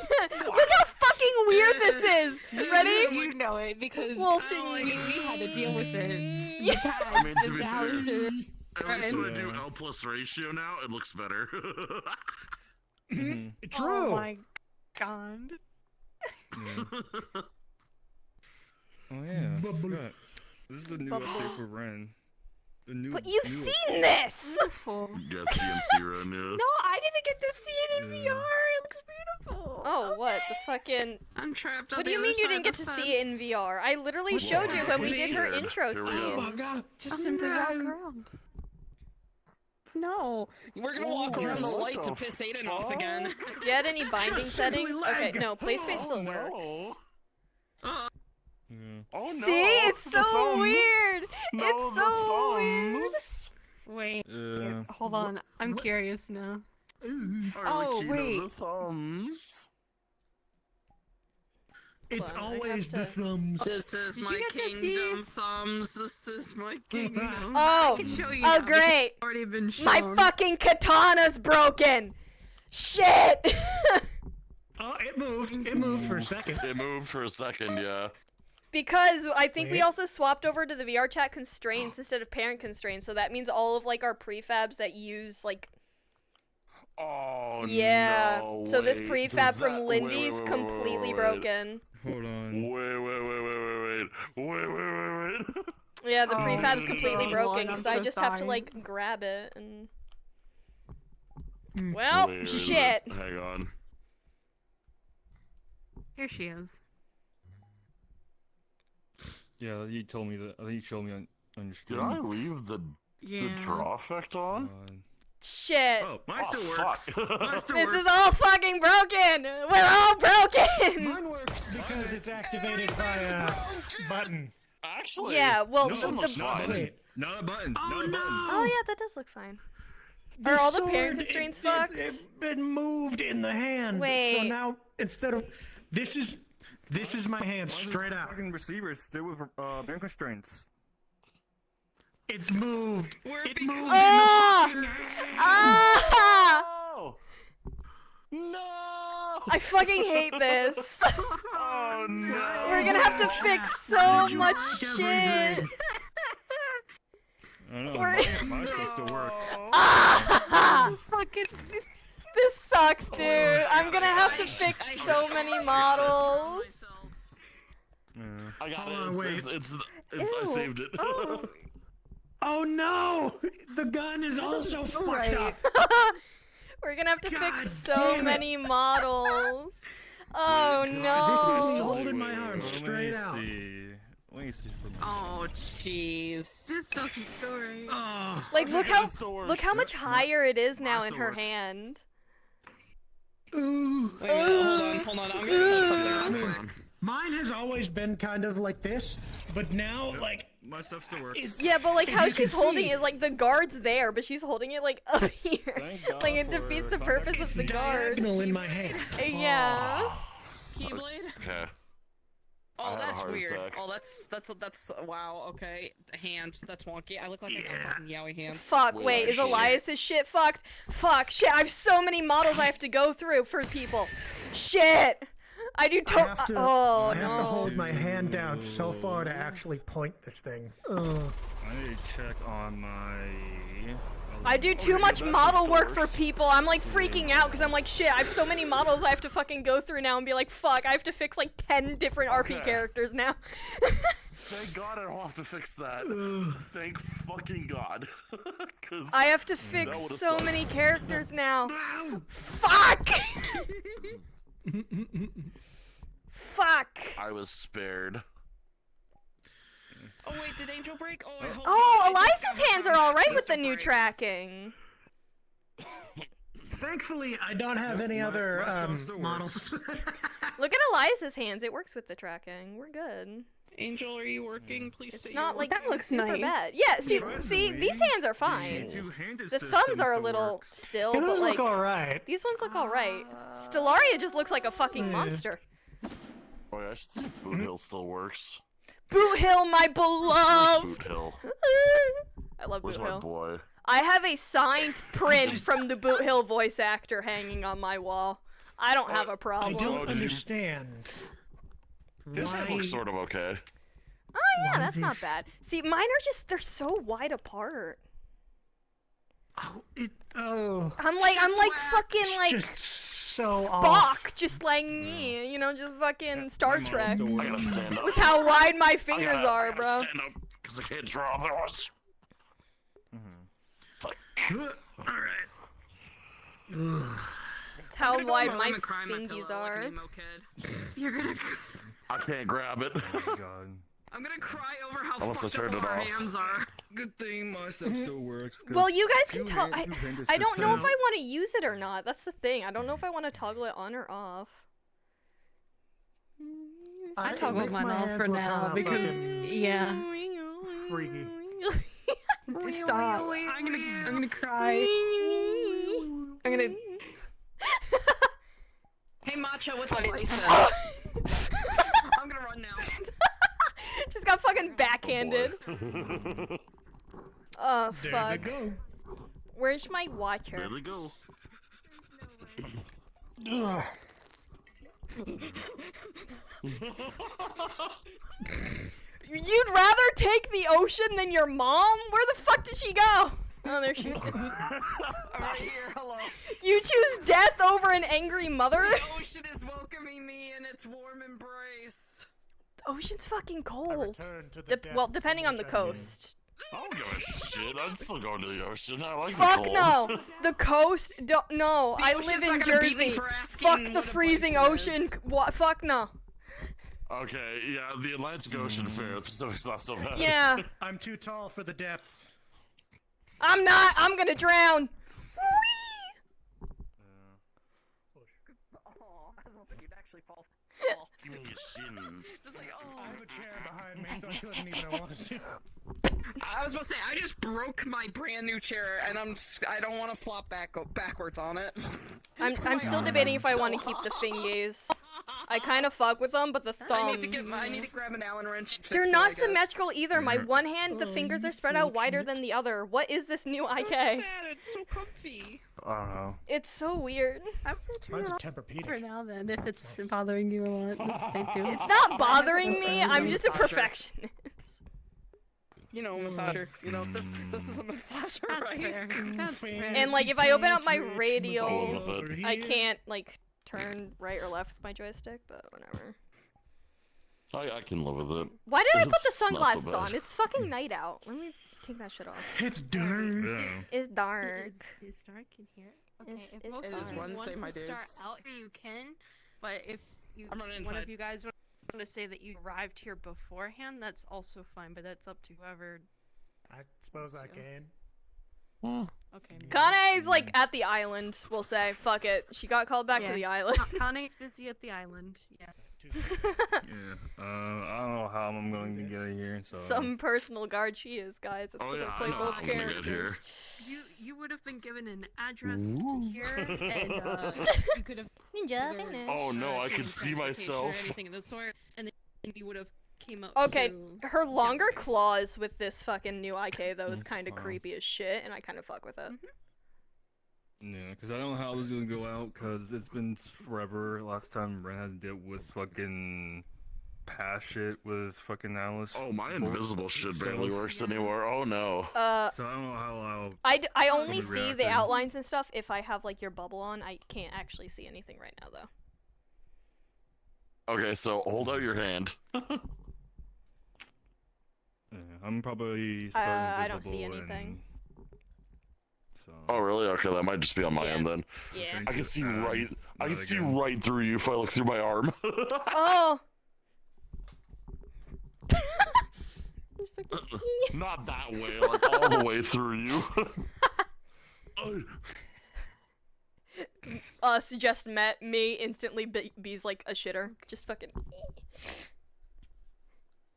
Speaker 2: Look how fucking weird this is. Ready?
Speaker 7: You know it because
Speaker 2: Wolf
Speaker 7: we had to deal with it. In
Speaker 2: Yeah.
Speaker 7: the past,
Speaker 4: I mean, to be
Speaker 7: this
Speaker 4: fair,
Speaker 7: house is-
Speaker 4: At least when I do
Speaker 6: Yeah.
Speaker 4: L plus ratio now, it looks better.
Speaker 6: Mhm.
Speaker 3: True.
Speaker 7: Oh my god.
Speaker 6: Yeah. Oh yeah. I
Speaker 3: Bubble.
Speaker 6: forgot. This is the new update for Ren. The new.
Speaker 2: But you've
Speaker 6: new-
Speaker 2: seen this.
Speaker 7: Beautiful.
Speaker 4: Yes, DMC run, yeah.
Speaker 7: No, I didn't get to see it in
Speaker 6: Yeah.
Speaker 7: VR. It looks beautiful.
Speaker 2: Oh, what the fucking?
Speaker 5: I'm trapped on
Speaker 2: What do
Speaker 5: the
Speaker 2: you
Speaker 5: other
Speaker 2: mean you
Speaker 5: side
Speaker 2: didn't
Speaker 5: of
Speaker 2: get
Speaker 5: the
Speaker 2: to see it in
Speaker 5: fence.
Speaker 2: VR? I literally
Speaker 3: What
Speaker 2: showed
Speaker 3: the
Speaker 2: you when we
Speaker 4: fuck?
Speaker 2: did her
Speaker 4: Here
Speaker 2: intro
Speaker 4: we go.
Speaker 3: Oh my
Speaker 2: scene.
Speaker 3: god.
Speaker 7: Just simply walk around. No.
Speaker 5: We're gonna walk
Speaker 4: Oh,
Speaker 5: around the
Speaker 4: what
Speaker 5: light to
Speaker 4: the
Speaker 5: piss Aiden off again.
Speaker 2: Do you had any binding
Speaker 3: Just simply
Speaker 2: settings?
Speaker 3: lag.
Speaker 2: Okay, no, play space still
Speaker 4: Oh, no.
Speaker 2: works.
Speaker 6: Yeah.
Speaker 4: Oh no!
Speaker 2: See, it's
Speaker 4: the
Speaker 2: so
Speaker 4: thumbs.
Speaker 2: weird.
Speaker 4: No,
Speaker 2: It's
Speaker 4: the
Speaker 2: so weird.
Speaker 4: thumbs.
Speaker 7: Wait.
Speaker 6: Yeah.
Speaker 7: Hold on. I'm curious now.
Speaker 4: Arlecchino,
Speaker 7: wait.
Speaker 4: the thumbs.
Speaker 3: It's
Speaker 2: Hold on, I
Speaker 3: always
Speaker 2: have
Speaker 3: the
Speaker 2: to-
Speaker 3: thumbs.
Speaker 5: This is
Speaker 7: Did
Speaker 5: my
Speaker 7: you get to see-
Speaker 5: kingdom, thumbs. This is my kingdom.
Speaker 2: Oh,
Speaker 7: can show you
Speaker 2: oh
Speaker 7: now.
Speaker 2: great.
Speaker 7: Already been shown.
Speaker 2: My fucking katana's broken. Shit.
Speaker 3: Oh, it moved. It moved for a second.
Speaker 4: It moved for a second, yeah.
Speaker 2: Because I think we
Speaker 3: Wait.
Speaker 2: also swapped over to the VR chat constraints instead of parent constraints, so that means all of like our prefabs that use like
Speaker 4: Oh
Speaker 2: yeah.
Speaker 4: no.
Speaker 2: So this
Speaker 4: wait.
Speaker 2: prefab
Speaker 4: Does
Speaker 2: from
Speaker 4: that-
Speaker 2: Lindy's
Speaker 4: wait,
Speaker 2: completely
Speaker 4: wait.
Speaker 2: broken.
Speaker 6: Hold on.
Speaker 4: Wait.
Speaker 2: Yeah, the
Speaker 7: Oh,
Speaker 2: prefab's
Speaker 7: no.
Speaker 2: completely broken
Speaker 7: I'm
Speaker 2: because
Speaker 7: so
Speaker 2: I just have to
Speaker 7: sorry.
Speaker 2: like grab it and. Well,
Speaker 4: Where is
Speaker 2: shit.
Speaker 4: it? Hang on.
Speaker 7: Here she is.
Speaker 6: Yeah, you told me that. I think you showed me on your
Speaker 4: Did
Speaker 6: screen.
Speaker 4: I leave the draw effect on?
Speaker 2: Shit.
Speaker 6: Oh, mine still
Speaker 4: Oh,
Speaker 6: works.
Speaker 4: fuck.
Speaker 6: Mine still
Speaker 2: This
Speaker 6: works.
Speaker 2: is all fucking broken. We're all broken.
Speaker 3: Mine works because it's activated by a button.
Speaker 4: Actually,
Speaker 2: Yeah, well,
Speaker 4: no,
Speaker 2: the-
Speaker 4: almost
Speaker 2: the-
Speaker 4: not.
Speaker 3: Wait.
Speaker 6: Not a button.
Speaker 3: Oh
Speaker 6: not a
Speaker 3: no!
Speaker 6: button.
Speaker 2: Oh yeah, that does look fine. Are all the parent
Speaker 3: sword,
Speaker 2: constraints
Speaker 3: it's
Speaker 2: fucked?
Speaker 3: been moved in the hand. So
Speaker 2: Wait.
Speaker 3: now instead of this is my hand
Speaker 6: Why is the
Speaker 3: straight out.
Speaker 6: fucking receiver still with bearing constraints?
Speaker 3: It's moved. It moved
Speaker 2: Ah!
Speaker 3: in the fucking hand.
Speaker 2: Ah!
Speaker 4: Oh! No!
Speaker 2: I fucking hate this.
Speaker 4: Oh no!
Speaker 2: We're gonna have to fix so
Speaker 3: Did you
Speaker 2: much
Speaker 3: break
Speaker 2: shit.
Speaker 3: everything?
Speaker 6: I don't know.
Speaker 2: We're-
Speaker 6: My stuff still works.
Speaker 2: Ah!
Speaker 7: Fucking.
Speaker 2: This sucks, dude. I'm gonna have to fix so many models.
Speaker 6: Yeah.
Speaker 4: I got
Speaker 3: Hold
Speaker 4: it.
Speaker 3: on, wait.
Speaker 4: It's I
Speaker 2: Ew.
Speaker 4: saved it.
Speaker 2: Oh.
Speaker 3: Oh no! The gun is also fucked up.
Speaker 2: We're gonna have to
Speaker 3: God
Speaker 2: fix so
Speaker 3: damn it.
Speaker 2: many models. Oh
Speaker 3: This is
Speaker 2: no.
Speaker 3: holding my arm straight out.
Speaker 6: Let me see.
Speaker 5: Oh, jeez.
Speaker 7: This doesn't feel right.
Speaker 3: Oh.
Speaker 2: Like look how
Speaker 4: still works.
Speaker 2: much higher it is now in
Speaker 6: still
Speaker 2: her
Speaker 6: works.
Speaker 2: hand.
Speaker 3: Ooh.
Speaker 5: Wait a minute, hold on. I'm gonna test something real quick.
Speaker 3: Mine has always been kind of like this, but now like
Speaker 6: My stuff still works.
Speaker 3: it's
Speaker 2: Yeah, but like
Speaker 3: If
Speaker 2: how
Speaker 3: you can
Speaker 2: she's holding
Speaker 3: see-
Speaker 2: it is like the guard's there, but she's holding it like up here.
Speaker 6: Thank God
Speaker 2: Like it
Speaker 6: for
Speaker 2: defeats the
Speaker 6: contact
Speaker 2: purpose of
Speaker 3: it's
Speaker 2: the guard.
Speaker 3: diagonal in my hand.
Speaker 2: Yeah.
Speaker 5: Keyblade?
Speaker 4: Okay. I
Speaker 5: Oh,
Speaker 4: had a
Speaker 5: that's
Speaker 4: heart
Speaker 5: weird.
Speaker 4: attack.
Speaker 5: Oh, that's wow. Okay, hand. That's wonky. I look like I
Speaker 3: Yeah.
Speaker 5: got fucking yaoi hands.
Speaker 2: Fuck,
Speaker 4: Wait,
Speaker 2: wait, is
Speaker 4: shit.
Speaker 2: Elias's shit fucked? Fuck, shit, I have so many models I have to go through for people. Shit! I do
Speaker 3: I have to,
Speaker 2: oh
Speaker 3: I have to
Speaker 2: no.
Speaker 3: hold my hand down so far to actually point this thing. Ugh.
Speaker 6: I need to check on my.
Speaker 2: I do too
Speaker 4: Okay,
Speaker 2: much
Speaker 4: that's
Speaker 2: model
Speaker 4: the
Speaker 2: work for
Speaker 4: worst.
Speaker 2: people. I'm like freaking out because I'm like, shit, I have so many models I have to fucking go through now and be like, fuck, I have to fix like 10 different RP
Speaker 4: Okay.
Speaker 2: characters now.
Speaker 4: Thank God I don't have to fix that. Thank fucking God. 'Cause
Speaker 2: I have to fix
Speaker 4: would've
Speaker 2: so
Speaker 4: sucked.
Speaker 2: many characters now. Fuck! Fuck!
Speaker 4: I was spared.
Speaker 5: Oh wait, did Angel break? Oh, I hope
Speaker 2: Oh,
Speaker 5: not. I just
Speaker 2: Elias's
Speaker 5: got
Speaker 2: hands are
Speaker 5: my
Speaker 2: alright
Speaker 5: just
Speaker 2: with the
Speaker 5: to
Speaker 2: new
Speaker 5: break.
Speaker 2: tracking.
Speaker 3: Thankfully, I don't have any
Speaker 6: my-
Speaker 3: other
Speaker 6: my stuff still
Speaker 3: models.
Speaker 2: Look at Elias's hands, it works with the tracking. We're good.
Speaker 5: Angel, are you working? Please
Speaker 2: It's
Speaker 5: say
Speaker 2: not
Speaker 5: you're
Speaker 2: like
Speaker 7: That looks
Speaker 2: super
Speaker 7: nice.
Speaker 2: bad. Yeah, see,
Speaker 6: Surprisingly,
Speaker 2: these hands are
Speaker 6: the
Speaker 2: fine.
Speaker 6: two-handed
Speaker 2: The
Speaker 6: system
Speaker 2: thumbs are a
Speaker 6: still
Speaker 2: little
Speaker 6: works.
Speaker 2: still,
Speaker 3: It
Speaker 2: but
Speaker 3: does
Speaker 2: like
Speaker 3: look alright.
Speaker 2: these ones look alright. Stellaria just looks like a fucking
Speaker 3: Yeah.
Speaker 2: monster.
Speaker 4: Oh, yeah, I should see if Boot Hill still works.
Speaker 2: Boot Hill, my
Speaker 4: Where's
Speaker 2: beloved.
Speaker 4: Boot Hill?
Speaker 2: I love
Speaker 4: Where's
Speaker 2: Boot
Speaker 4: my
Speaker 2: Hill.
Speaker 4: boy?
Speaker 2: I have a signed print from the Boot Hill voice actor hanging on my wall. I don't have a
Speaker 3: I
Speaker 2: problem.
Speaker 3: don't
Speaker 4: Oh, did you-
Speaker 3: understand.
Speaker 4: His head
Speaker 3: Why-
Speaker 4: looks sort of okay.
Speaker 2: Oh yeah,
Speaker 3: why
Speaker 2: that's not
Speaker 3: this-
Speaker 2: bad. See, mine are just they're so wide apart.
Speaker 3: Oh, oh.
Speaker 2: I'm like fucking like
Speaker 3: Just so off.
Speaker 2: Spock, just like me, you know, just fucking Star
Speaker 6: My
Speaker 2: Trek.
Speaker 6: model still
Speaker 4: I gotta
Speaker 6: works.
Speaker 4: stand up.
Speaker 2: With how wide my
Speaker 4: I
Speaker 2: fingers
Speaker 4: gotta
Speaker 2: are, bro.
Speaker 4: stand up because I can't draw those.
Speaker 3: Alright.
Speaker 2: It's how
Speaker 5: I'm gonna go
Speaker 2: wide
Speaker 5: home
Speaker 2: my
Speaker 5: and cry in my
Speaker 2: fingies
Speaker 5: pillow like
Speaker 2: are.
Speaker 5: an emo kid.
Speaker 7: You're gonna.
Speaker 4: I can't grab it.
Speaker 6: Oh my God.
Speaker 5: I'm gonna cry over how
Speaker 4: I must have
Speaker 5: fucked up
Speaker 4: turned
Speaker 5: all
Speaker 4: it
Speaker 5: our
Speaker 4: off.
Speaker 5: hands are.
Speaker 6: Good thing my stuff still works.
Speaker 2: Well,
Speaker 6: 'cause
Speaker 2: you guys can tell.
Speaker 6: two-handed
Speaker 2: I don't know if
Speaker 6: system-
Speaker 2: I want to use it or not. That's the thing. I don't know if I want to toggle it on or off.
Speaker 7: I
Speaker 3: It
Speaker 7: toggle
Speaker 3: makes
Speaker 7: mine
Speaker 3: my
Speaker 7: off
Speaker 3: hands
Speaker 7: for
Speaker 3: look
Speaker 7: now
Speaker 3: kinda
Speaker 7: because
Speaker 3: fucking
Speaker 7: yeah.
Speaker 3: freaky.
Speaker 7: Stop. I'm gonna cry. I'm gonna.
Speaker 5: Hey Macho, what's up, Lisa? I'm gonna run now.
Speaker 2: Just got fucking backhanded. Oh
Speaker 3: There
Speaker 2: fuck.
Speaker 3: they go.
Speaker 2: Where's my watcher?
Speaker 4: There they go.
Speaker 3: Ugh.
Speaker 2: You'd rather take the ocean than your mom? Where the fuck did she go? Oh, there she is.
Speaker 5: I'm right here. Hello.
Speaker 2: You choose death over an angry mother?
Speaker 5: The ocean is welcoming me in its warm embrace.
Speaker 2: The ocean's fucking cold.
Speaker 3: Return to the
Speaker 2: Well,
Speaker 3: depths
Speaker 2: depending
Speaker 3: from
Speaker 2: on the
Speaker 3: which I came.
Speaker 2: coast.
Speaker 4: I don't give a shit. I'm still going to the ocean. I like
Speaker 2: Fuck
Speaker 4: the cold.
Speaker 2: no! The coast, don't, no.
Speaker 5: The
Speaker 2: I
Speaker 5: ocean's
Speaker 2: live
Speaker 5: not
Speaker 2: in
Speaker 5: gonna beat me
Speaker 2: Jersey.
Speaker 5: for asking
Speaker 2: Fuck the
Speaker 5: what a
Speaker 2: freezing
Speaker 5: bison
Speaker 2: ocean.
Speaker 5: is.
Speaker 2: Fuck no.
Speaker 4: Okay, yeah, the Atlantic Ocean fair. The Pacific's not so bad.
Speaker 2: Yeah.
Speaker 3: I'm too tall for the depths.
Speaker 2: I'm not. I'm gonna drown.
Speaker 5: Oh, I don't think you'd actually fall.
Speaker 4: Give me your sins.
Speaker 5: Just like,
Speaker 3: I
Speaker 5: oh.
Speaker 3: have a chair behind me, so I couldn't even have wanted to.
Speaker 9: I was about to say, I just broke my brand new chair, and I don't want to flop backwards on it.
Speaker 2: I'm still debating if I want to keep the fingies. I kind of fuck with them, but the
Speaker 9: I
Speaker 2: thumbs.
Speaker 9: need to grab an Allen wrench. and
Speaker 2: They're
Speaker 9: fix
Speaker 2: not
Speaker 9: it, I guess.
Speaker 2: symmetrical either. My one hand, the fingers are spread out wider than the other. What is this new IK?
Speaker 8: Sad, it's so comfy.
Speaker 6: I don't know.
Speaker 2: It's so weird.
Speaker 7: I would say turn
Speaker 3: Mine's
Speaker 7: it
Speaker 3: a
Speaker 7: off
Speaker 3: Tempur-Pedic.
Speaker 7: for now then, if it's bothering you a lot. That's fine too.
Speaker 2: It's not bothering me. I'm just a perfectionist.
Speaker 9: You know, massager. You know, this is a massager,
Speaker 7: That's
Speaker 9: right?
Speaker 7: fair. That's fair.
Speaker 2: And like, if I open up my
Speaker 4: Over
Speaker 2: radial,
Speaker 4: here.
Speaker 2: I can't like turn right or left with my joystick. But whatever.
Speaker 4: I can live with it.
Speaker 2: Why did I put the
Speaker 4: It's not so
Speaker 2: sunglasses
Speaker 4: bad.
Speaker 2: on? It's fucking night out. Let me take that shit off.
Speaker 3: It's dark.
Speaker 6: Yeah.
Speaker 2: It's dark.
Speaker 8: It's dark in here.
Speaker 7: Okay,
Speaker 2: It's-
Speaker 7: if
Speaker 2: it's
Speaker 7: both
Speaker 2: It
Speaker 7: of
Speaker 2: is
Speaker 7: you
Speaker 9: Wednesday,
Speaker 7: want
Speaker 9: my
Speaker 7: to start
Speaker 9: dudes.
Speaker 7: out here, you can. But if you,
Speaker 9: I'm running
Speaker 7: one
Speaker 9: inside.
Speaker 7: of you guys want to say that you arrived here beforehand, that's also fine. But that's up to whoever.
Speaker 3: I suppose I
Speaker 7: So-
Speaker 3: can.
Speaker 7: Okay.
Speaker 2: Kane's like at the island. We'll say, fuck it. She got called back to
Speaker 7: Yeah.
Speaker 2: the island.
Speaker 7: Kane's busy at the island. Yeah.
Speaker 6: Yeah. I don't know how I'm going to get here. So.
Speaker 2: Some personal guard she is, guys. It's
Speaker 4: Oh,
Speaker 2: because
Speaker 4: yeah,
Speaker 2: I
Speaker 4: I
Speaker 2: play
Speaker 4: know
Speaker 2: both
Speaker 4: how I'm gonna get
Speaker 2: characters.
Speaker 7: You would have been given an address to here, and you could have.
Speaker 2: Ninja
Speaker 7: either,
Speaker 2: finish.
Speaker 4: Oh no, I
Speaker 7: chosen
Speaker 4: can see
Speaker 7: transportation
Speaker 4: myself.
Speaker 7: Or anything of the sort, and then you would have came up.
Speaker 2: Okay,
Speaker 7: through-
Speaker 2: her longer claws with this fucking new IK though is kind of
Speaker 6: Wow.
Speaker 2: creepy as shit, and I kind of fuck with it.
Speaker 6: Yeah, because I don't know how this is gonna go out. Because it's been forever. Last time Ren has dealt with fucking past shit with fucking Alice.
Speaker 4: Oh, my invisible shit
Speaker 6: So-
Speaker 4: barely works anymore. Oh no.
Speaker 6: So I don't know how I'll.
Speaker 2: I only
Speaker 6: I'm
Speaker 2: see the
Speaker 6: reacting.
Speaker 2: outlines and stuff if I have like your bubble on. I can't actually see anything right now though.
Speaker 4: Okay, so hold out your hand.
Speaker 6: Yeah, I'm probably starting
Speaker 2: I don't see
Speaker 6: invisible
Speaker 2: anything.
Speaker 6: and- So.
Speaker 4: Oh really? Okay, that might just be on my
Speaker 2: Yeah.
Speaker 4: end then.
Speaker 2: Yeah.
Speaker 6: trying
Speaker 4: I can
Speaker 6: to
Speaker 4: see
Speaker 6: add
Speaker 4: right. I
Speaker 6: that
Speaker 4: can see
Speaker 6: again.
Speaker 4: right through you if I look through my arm.
Speaker 2: Oh. Just fucking-
Speaker 4: Not that way, like all the way through you. Oh,
Speaker 2: Us just met me instantly. B's like a shitter. Just fucking.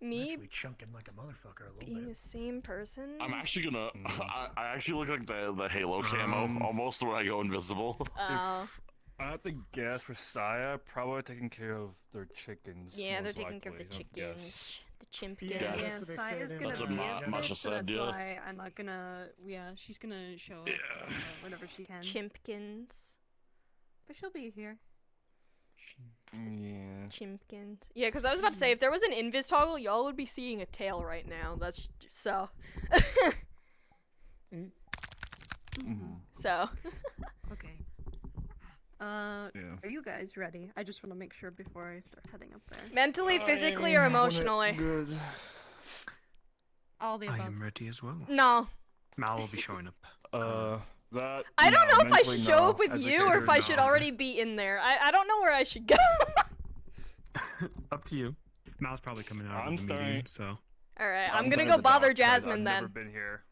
Speaker 2: Me
Speaker 3: Actually chunking like a motherfucker a little
Speaker 2: being the
Speaker 3: bit.
Speaker 2: same person.
Speaker 4: I'm actually gonna.
Speaker 6: Mm.
Speaker 4: I actually look like the Halo camo almost when I go invisible.
Speaker 2: Oh.
Speaker 6: I have to guess for Saya, probably taking care of their chickens.
Speaker 2: Yeah, they're
Speaker 6: most
Speaker 2: taking care of the
Speaker 6: likely, I'd guess.
Speaker 2: chickens. The chimpkins.
Speaker 3: Yeah,
Speaker 7: Yeah,
Speaker 3: that's what they
Speaker 7: Saya's
Speaker 3: said in
Speaker 7: gonna
Speaker 4: That's what
Speaker 7: be
Speaker 4: Ma-
Speaker 7: a
Speaker 4: Masha
Speaker 7: bit, so
Speaker 4: said,
Speaker 7: that's
Speaker 4: yeah.
Speaker 7: why I'm not gonna. Yeah, she's gonna show up whenever she can.
Speaker 2: Chimpkins.
Speaker 7: But she'll be here.
Speaker 6: Yeah.
Speaker 2: Chimpkins. Yeah, because I was about to say, if there was an invis toggle, y'all would be seeing a tail right now. That's so.
Speaker 6: Mhm.
Speaker 2: So.
Speaker 7: Okay.
Speaker 6: Yeah.
Speaker 7: Are you guys ready? I just want to make sure before I start heading up there.
Speaker 2: Mentally, physically, or emotionally?
Speaker 6: Good.
Speaker 7: All the
Speaker 10: I
Speaker 7: above.
Speaker 10: am ready as well.
Speaker 2: No.
Speaker 10: Mal will be showing up.
Speaker 6: That.
Speaker 2: I don't
Speaker 6: no,
Speaker 2: know if I
Speaker 6: mentally
Speaker 2: should show
Speaker 6: no.
Speaker 2: up with
Speaker 6: As a
Speaker 2: you or if
Speaker 6: character,
Speaker 2: I should
Speaker 6: no.
Speaker 2: already be in there. I don't know where I should go.
Speaker 10: Up to you. Mal's probably coming out
Speaker 6: I'm
Speaker 10: of the meeting,
Speaker 6: starting-
Speaker 10: so.
Speaker 2: Alright, I'm gonna
Speaker 6: going
Speaker 2: go
Speaker 6: to the
Speaker 2: bother
Speaker 6: dock 'cause
Speaker 2: Jasmine
Speaker 6: I've
Speaker 2: then.
Speaker 6: never been here.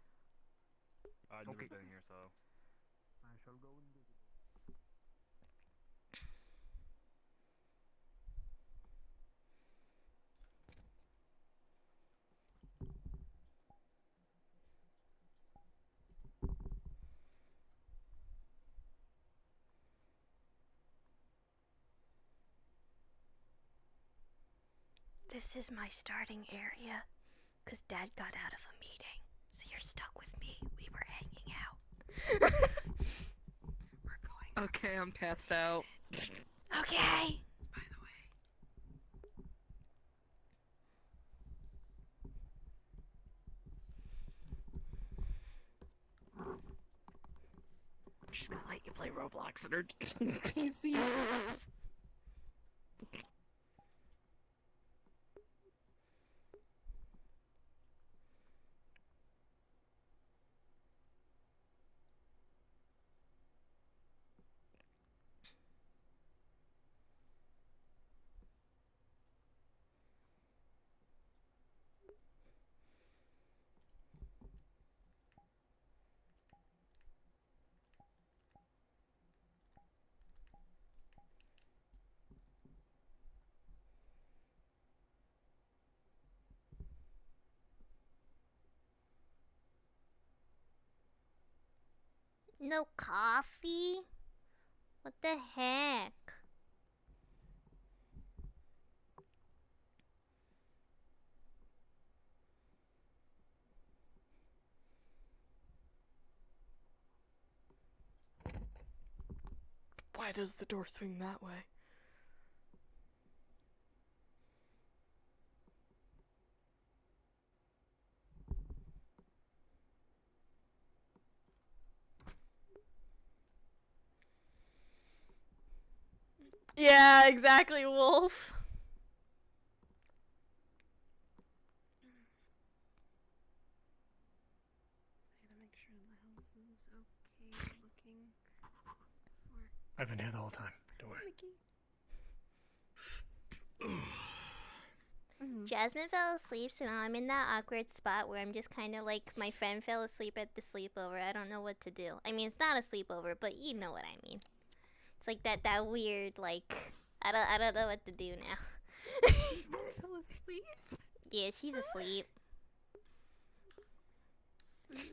Speaker 6: I've never been here, so.
Speaker 2: This is my starting area. Because Dad got out of a meeting. So you're stuck with me. We were hanging out. We're going.
Speaker 9: Okay, I'm passed out.
Speaker 2: Okay.
Speaker 7: By the way.
Speaker 9: She's gonna let you play Roblox in her PC.
Speaker 11: No coffee? What the heck?
Speaker 2: Why does the door swing that way? Yeah, exactly, Wolf.
Speaker 8: I gotta make sure the house is okay looking for
Speaker 3: I've been here the whole time. Don't worry.
Speaker 8: Mickey.
Speaker 11: Jasmine fell asleep, so now I'm in that awkward spot where I'm just kind of like my friend fell asleep at the sleepover. I don't know what to do. I mean, it's not a sleepover, but you know what I mean. It's like that weird like I don't know what to do now.
Speaker 8: Fell asleep?
Speaker 11: Yeah, she's asleep.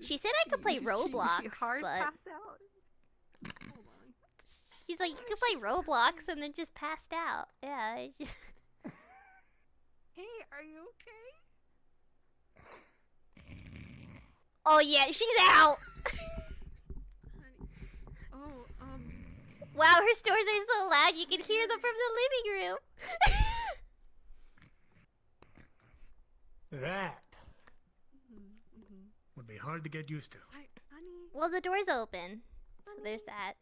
Speaker 11: She said I could play Roblox,
Speaker 8: hard
Speaker 11: but
Speaker 8: pass out? Hold on.
Speaker 11: she's like, you could play Roblox and then just passed out. Yeah. I just...
Speaker 8: Hey, are you okay?
Speaker 11: Oh yeah, she's out.
Speaker 8: Honey. Oh,
Speaker 11: Wow, her snores are so loud you can hear them from the living room.
Speaker 3: That would be hard to get used to.
Speaker 8: honey.
Speaker 11: Well, the door's open, so there's that.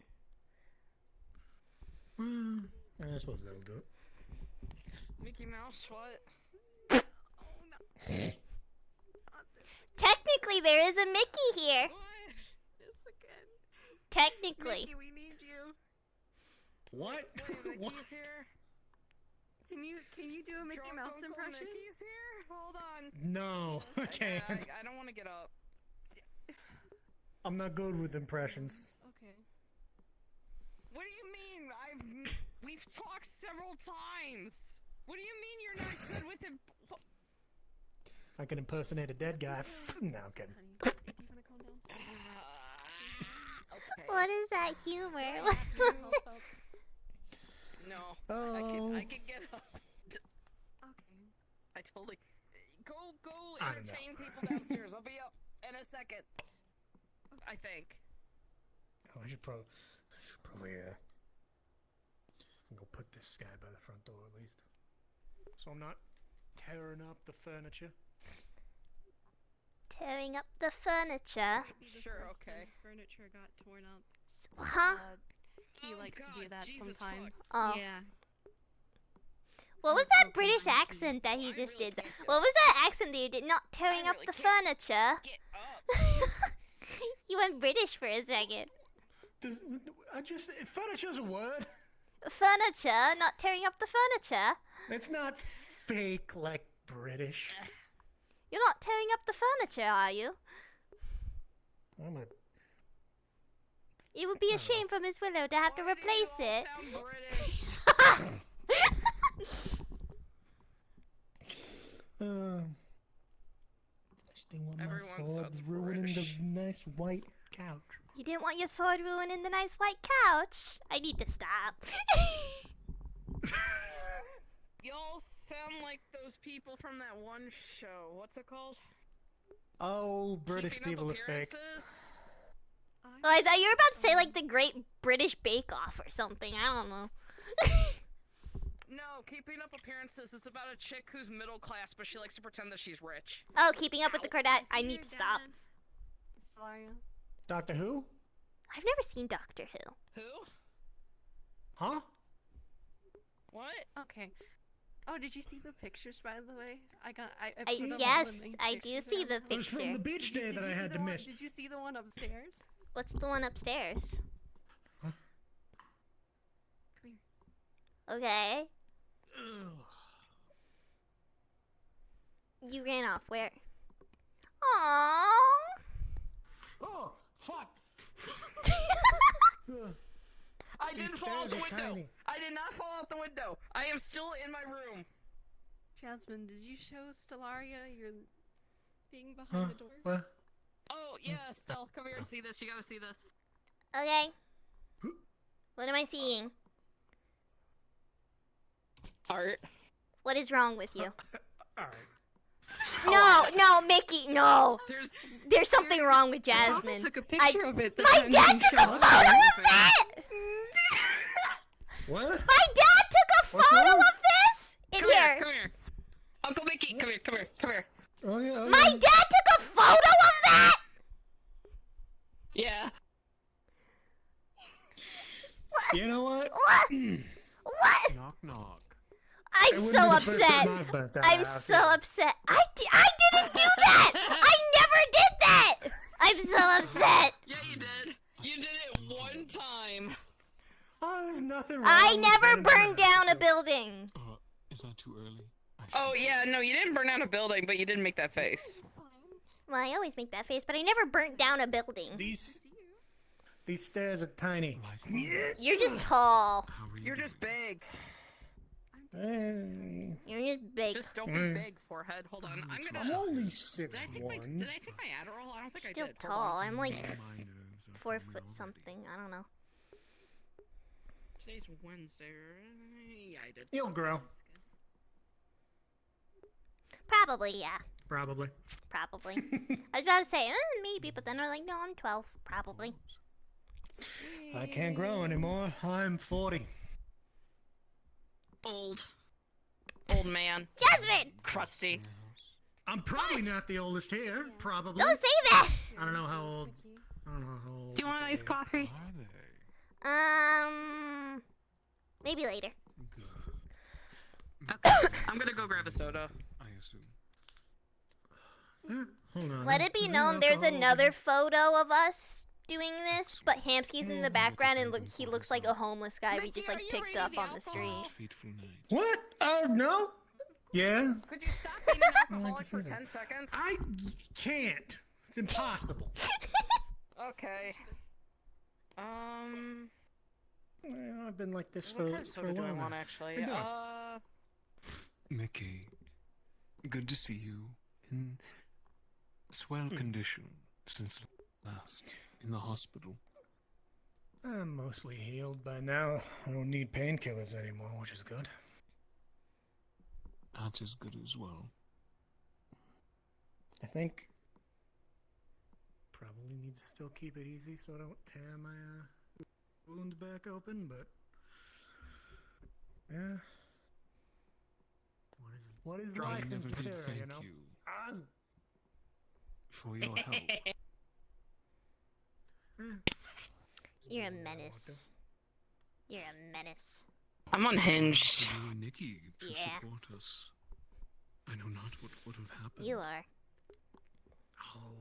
Speaker 3: I suppose that'll do it.
Speaker 9: Mickey Mouse, what?
Speaker 8: Oh no.
Speaker 11: Technically, there is a Mickey here.
Speaker 9: What?
Speaker 8: This again.
Speaker 11: Technically.
Speaker 8: Mickey, we need you.
Speaker 3: What?
Speaker 9: Wait,
Speaker 3: What?
Speaker 9: Mickey's here?
Speaker 8: Can you do a Mickey
Speaker 9: Drunk
Speaker 8: Mouse
Speaker 9: Uncle
Speaker 8: impression?
Speaker 9: Mickey's here? Hold on.
Speaker 3: No, I can't.
Speaker 9: I don't want to get up.
Speaker 3: I'm not good with impressions.
Speaker 8: Okay.
Speaker 9: What do you mean? We've talked several times. What do you mean you're not good with him?
Speaker 3: I can impersonate a dead guy. No, I'm kidding.
Speaker 8: Honey, you wanna calm down?
Speaker 9: Okay.
Speaker 11: What is that humor?
Speaker 9: No.
Speaker 3: Oh.
Speaker 9: I can get up.
Speaker 8: Okay.
Speaker 9: I totally. Go
Speaker 3: I don't know.
Speaker 9: entertain people downstairs. I'll be up in a second. I think.
Speaker 3: Oh, I should probably go put this guy by the front door at least, so I'm not tearing up the furniture.
Speaker 11: Tearing up the furniture.
Speaker 8: Be the
Speaker 9: Sure,
Speaker 8: first
Speaker 9: okay.
Speaker 8: when Furniture got torn up.
Speaker 11: Huh?
Speaker 8: He
Speaker 9: Oh,
Speaker 8: likes to do
Speaker 9: God,
Speaker 8: that
Speaker 9: Jesus
Speaker 8: sometimes.
Speaker 9: fuck.
Speaker 11: Oh.
Speaker 8: Yeah.
Speaker 11: What was that British accent that he
Speaker 9: I
Speaker 11: just
Speaker 9: really
Speaker 11: did?
Speaker 9: can't get
Speaker 11: What was that accent that you did? Not tearing
Speaker 9: I
Speaker 11: up
Speaker 9: really
Speaker 11: the
Speaker 9: can't
Speaker 11: furniture.
Speaker 9: Get up.
Speaker 11: You went British for a second.
Speaker 3: Furniture's a word.
Speaker 11: Furniture, not tearing up the furniture.
Speaker 3: It's not fake like British.
Speaker 11: You're not tearing up the furniture, are you?
Speaker 3: I'm a
Speaker 11: It would be a shame for Miss Willow to have to
Speaker 9: Why do you
Speaker 11: replace
Speaker 9: all
Speaker 11: it.
Speaker 9: sound British?
Speaker 3: Just didn't want my
Speaker 9: Everyone
Speaker 3: sword
Speaker 9: sounds
Speaker 3: ruining the
Speaker 9: British.
Speaker 3: nice white couch.
Speaker 11: You didn't want your sword ruining the nice white couch. I need to stop.
Speaker 9: Y'all sound like those people from that one show. What's it called?
Speaker 3: Oh, British
Speaker 9: Keeping
Speaker 3: people
Speaker 9: Up
Speaker 3: are fake.
Speaker 9: Appearances?
Speaker 11: Oh, I thought you were about to say like the Great British Bake Off or something. I don't know.
Speaker 9: No, Keeping Up Appearances is about a chick who's middle class, but she likes to pretend that she's rich.
Speaker 11: Oh, keeping up with the Kardashians. I need to stop.
Speaker 8: Stellaria.
Speaker 3: Doctor Who?
Speaker 11: I've never seen Doctor Who.
Speaker 9: Who?
Speaker 3: Huh?
Speaker 9: What?
Speaker 8: Okay. Oh, did you see the pictures, by the way? I put up all the
Speaker 11: Yes,
Speaker 8: linked
Speaker 11: I do
Speaker 8: pictures
Speaker 11: see the
Speaker 8: around.
Speaker 3: It was from
Speaker 11: picture.
Speaker 3: the beach day that I
Speaker 8: you see
Speaker 3: had
Speaker 8: the
Speaker 3: to
Speaker 8: one-
Speaker 3: miss.
Speaker 8: Did you see the one upstairs?
Speaker 11: What's the one upstairs?
Speaker 3: Huh?
Speaker 8: Come here.
Speaker 11: Okay.
Speaker 3: Ugh.
Speaker 11: You ran off. Where? Aww.
Speaker 3: Oh, fuck! Ugh.
Speaker 9: I
Speaker 3: These
Speaker 9: didn't fall out
Speaker 3: stairs
Speaker 9: the
Speaker 3: are
Speaker 9: window.
Speaker 3: tiny.
Speaker 9: I did not fall out the window. I am still in my room.
Speaker 8: Jasmine, did you show Stellaria your thing behind
Speaker 3: Huh?
Speaker 8: the door?
Speaker 3: What?
Speaker 9: Oh, yeah, Stell, come here and see this. You gotta see this.
Speaker 11: Okay. What am I seeing?
Speaker 9: Art.
Speaker 11: What is wrong with you?
Speaker 3: Alright.
Speaker 11: No, Mickey, no. There's something wrong with
Speaker 7: Papa
Speaker 11: Jasmine.
Speaker 7: took a picture of it.
Speaker 11: My dad took a photo of that!
Speaker 3: What?
Speaker 11: My dad took a photo of this! In
Speaker 9: Come
Speaker 11: here.
Speaker 9: here, come here. Uncle Mickey, come here, come here, come here.
Speaker 3: Oh, yeah, oh,
Speaker 11: My
Speaker 3: yeah.
Speaker 11: dad took a photo of that!
Speaker 9: Yeah.
Speaker 3: You know what?
Speaker 11: What? What?
Speaker 10: Knock knock.
Speaker 11: I'm
Speaker 3: It wouldn't
Speaker 11: so
Speaker 3: be the first time
Speaker 11: upset.
Speaker 3: I've burnt that
Speaker 11: I'm
Speaker 3: house
Speaker 11: so
Speaker 3: either.
Speaker 11: upset. I didn't do that! I never did that! I'm so upset.
Speaker 9: Yeah, you did. You did it one time.
Speaker 3: Oh, there's nothing wrong
Speaker 11: I
Speaker 3: with
Speaker 11: never
Speaker 3: burning
Speaker 11: burned
Speaker 3: house.
Speaker 11: down a building.
Speaker 10: Is that too early?
Speaker 9: Oh, yeah, no, you didn't burn down a building, but you did make that face.
Speaker 11: Well, I always make that face, but I never burnt down a building.
Speaker 3: These stairs are tiny.
Speaker 11: You're just tall.
Speaker 9: You're just big.
Speaker 3: Hey.
Speaker 11: You're just big.
Speaker 9: Just don't be
Speaker 3: Mm.
Speaker 9: big, forehead. Hold on, I'm
Speaker 3: I'm
Speaker 9: gonna...
Speaker 3: only
Speaker 9: Did
Speaker 3: 6'1".
Speaker 9: I take my Adderall? I don't think I
Speaker 11: Still
Speaker 9: did. Hold
Speaker 11: tall.
Speaker 9: on.
Speaker 11: I'm like
Speaker 10: My nerves are
Speaker 11: 4
Speaker 10: coming
Speaker 11: foot
Speaker 10: already.
Speaker 11: something. I don't know.
Speaker 9: Today's Wednesday, right? Yeah, I did.
Speaker 3: You'll grow.
Speaker 11: Probably, yeah.
Speaker 3: Probably.
Speaker 11: Probably. I was about to say, maybe, but then I'm like, no, I'm 12. Probably.
Speaker 3: I can't grow anymore. I'm 40.
Speaker 9: Old. Old man.
Speaker 11: Jasmine!
Speaker 9: Crusty.
Speaker 3: I'm probably not the oldest here. Probably.
Speaker 11: Don't say that!
Speaker 3: I don't know how old. I don't know how old.
Speaker 9: Do you want iced coffee?
Speaker 10: Are they?
Speaker 11: Maybe later.
Speaker 9: Okay, I'm gonna go grab a soda.
Speaker 10: I assume.
Speaker 3: Hold on.
Speaker 11: Let it be
Speaker 3: Is there
Speaker 11: known there's
Speaker 3: alcohol
Speaker 11: another
Speaker 3: over
Speaker 11: photo of us doing this, but Hamsky's in the background and he looks like a homeless guy we just like picked up on the street.
Speaker 10: Fateful night.
Speaker 3: here? What? Oh no. Yeah.
Speaker 9: Could you stop being an alcoholic for 10 seconds?
Speaker 3: I can't. It's impossible.
Speaker 9: Okay.
Speaker 3: Well, I've been like this
Speaker 9: What
Speaker 3: for,
Speaker 9: kind of
Speaker 3: for
Speaker 9: soda
Speaker 3: a
Speaker 9: do I
Speaker 3: while
Speaker 9: want
Speaker 3: now.
Speaker 9: actually?
Speaker 3: Hey, Doc.
Speaker 10: Mickey, good to see you in swell condition since last in the hospital.
Speaker 3: I'm mostly healed by now. I don't need painkillers anymore, which is good.
Speaker 10: That's as good as well.
Speaker 3: I think probably need to still keep it easy so I don't tear my wounds back open, but yeah. What is
Speaker 10: I
Speaker 3: life in
Speaker 10: never did
Speaker 3: Stellaria,
Speaker 10: thank
Speaker 3: you know?
Speaker 10: you for your help.
Speaker 11: You're a menace. You're a menace.
Speaker 9: I'm unhinged.
Speaker 10: For you and Nikki to
Speaker 11: Yeah.
Speaker 10: support us. I know not what would have happened.
Speaker 11: You are.
Speaker 3: Oh,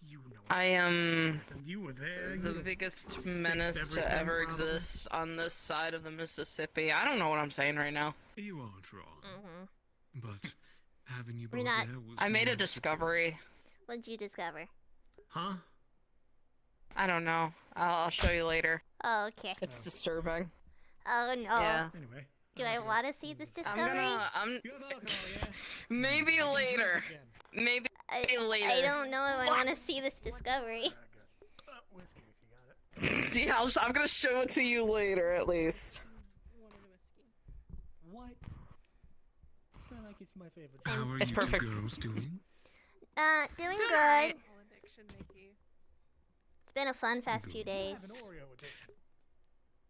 Speaker 3: you know.
Speaker 9: I am
Speaker 3: You were there.
Speaker 9: the
Speaker 3: you
Speaker 9: biggest menace to
Speaker 3: everything,
Speaker 9: ever
Speaker 3: probably.
Speaker 9: exist on this side of the Mississippi. I don't know what I'm saying right now.
Speaker 10: You aren't wrong,
Speaker 11: Mm-hmm.
Speaker 10: but having you
Speaker 11: We're
Speaker 10: both
Speaker 11: not-
Speaker 10: there was
Speaker 9: I made a
Speaker 10: more
Speaker 9: discovery.
Speaker 11: What'd you discover?
Speaker 3: Huh?
Speaker 9: I don't know. I'll show you later.
Speaker 11: Oh, okay.
Speaker 9: It's disturbing.
Speaker 11: Oh no.
Speaker 9: Yeah.
Speaker 3: Anyway.
Speaker 11: Do I want to see this
Speaker 9: I'm
Speaker 11: discovery?
Speaker 9: gonna.
Speaker 3: You have alcohol, yeah?
Speaker 9: Maybe later. Maybe later.
Speaker 11: I don't know if I want to see this discovery.
Speaker 3: Whiskey if you got it.
Speaker 9: See, I'm gonna show it to you later, at least.
Speaker 3: What? It's not like it's my favorite.
Speaker 10: How are
Speaker 9: It's
Speaker 10: you
Speaker 9: perfect.
Speaker 10: two girls doing?
Speaker 11: Doing good.
Speaker 9: alright.
Speaker 11: It's been a fun past few
Speaker 3: I have an
Speaker 11: days.
Speaker 3: Oreo addiction.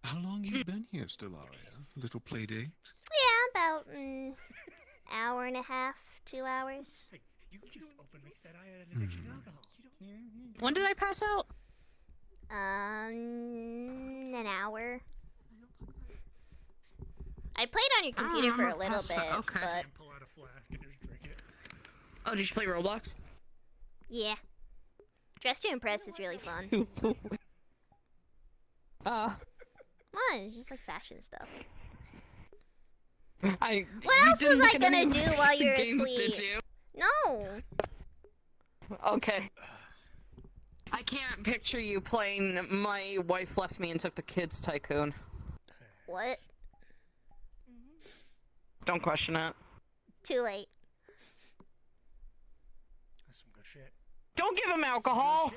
Speaker 10: How long you been here, Stellaria? Little play date?
Speaker 11: Yeah, about hour and a half, 2 hours.
Speaker 3: Hey, you just openly said I had an addiction to alcohol.
Speaker 9: When did I pass out?
Speaker 11: An hour. I played on your computer for a
Speaker 9: remember
Speaker 11: little
Speaker 9: past
Speaker 11: bit,
Speaker 9: that, okay.
Speaker 11: but
Speaker 3: And pull out a flask and just drink it.
Speaker 9: Oh, did you play Roblox?
Speaker 11: yeah. Dress to Impress is really fun. What? It's just like fashion stuff. What else was I gonna do while you're asleep?
Speaker 9: Did you?
Speaker 11: No.
Speaker 9: Okay. I can't picture you playing My Wife Left Me and Took the Kids Tycoon.
Speaker 11: What?
Speaker 9: Don't question it.
Speaker 11: Too late.
Speaker 3: That's some good shit.
Speaker 9: Don't give him alcohol!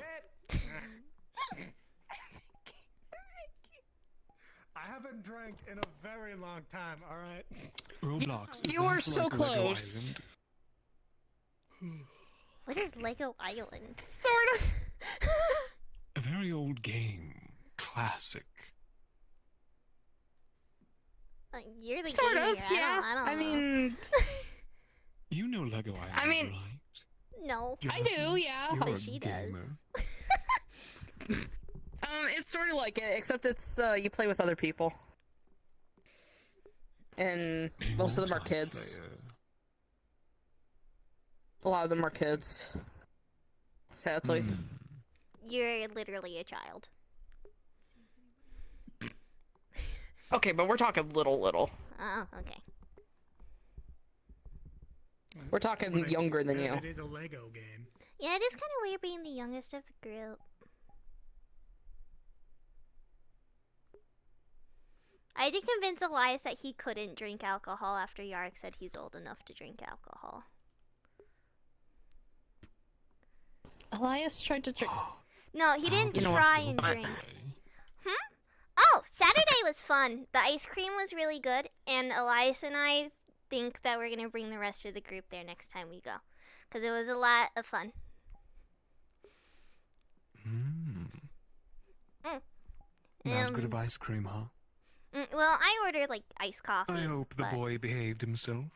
Speaker 3: I haven't drank in a very long time. All right.
Speaker 10: Roblox. Is
Speaker 7: You are
Speaker 10: that
Speaker 7: so
Speaker 10: like Lego
Speaker 7: close.
Speaker 10: Island?
Speaker 11: What is Lego Island?
Speaker 7: Sort of.
Speaker 10: A very old game. Classic.
Speaker 11: You're the
Speaker 7: Sort
Speaker 11: gamer.
Speaker 7: of,
Speaker 11: I
Speaker 7: yeah.
Speaker 11: don't know.
Speaker 7: I mean,
Speaker 10: You know Lego Island,
Speaker 7: I mean-
Speaker 10: right?
Speaker 11: no.
Speaker 7: I do, yeah.
Speaker 10: You're
Speaker 11: But
Speaker 10: a
Speaker 11: she
Speaker 10: gamer.
Speaker 11: does.
Speaker 7: It's sort of like it, except it's you play with other people, and most of them are kids.
Speaker 10: Multiplayer.
Speaker 7: A lot of them are kids. Sadly.
Speaker 10: Hmm.
Speaker 11: You're literally a child.
Speaker 7: Okay, but we're talking little.
Speaker 11: Oh, okay.
Speaker 7: We're talking
Speaker 3: But
Speaker 7: younger than
Speaker 3: yeah,
Speaker 7: you.
Speaker 3: It is a Lego game.
Speaker 11: Yeah, it is kind of weird being the youngest of the group. I did convince Elias that he couldn't drink alcohol after Yarek said he's old enough to drink alcohol.
Speaker 7: Elias tried to drink.
Speaker 11: No, he didn't
Speaker 10: You know what?
Speaker 11: try and drink. Oh, Saturday was fun. The ice cream was really good, and Elias and I think that we're gonna bring the rest of the group there next time we go, because it was a lot of fun.
Speaker 10: Not good of ice cream, huh?
Speaker 11: Well, I ordered like iced coffee.
Speaker 10: I hope the
Speaker 11: but-
Speaker 10: boy behaved himself.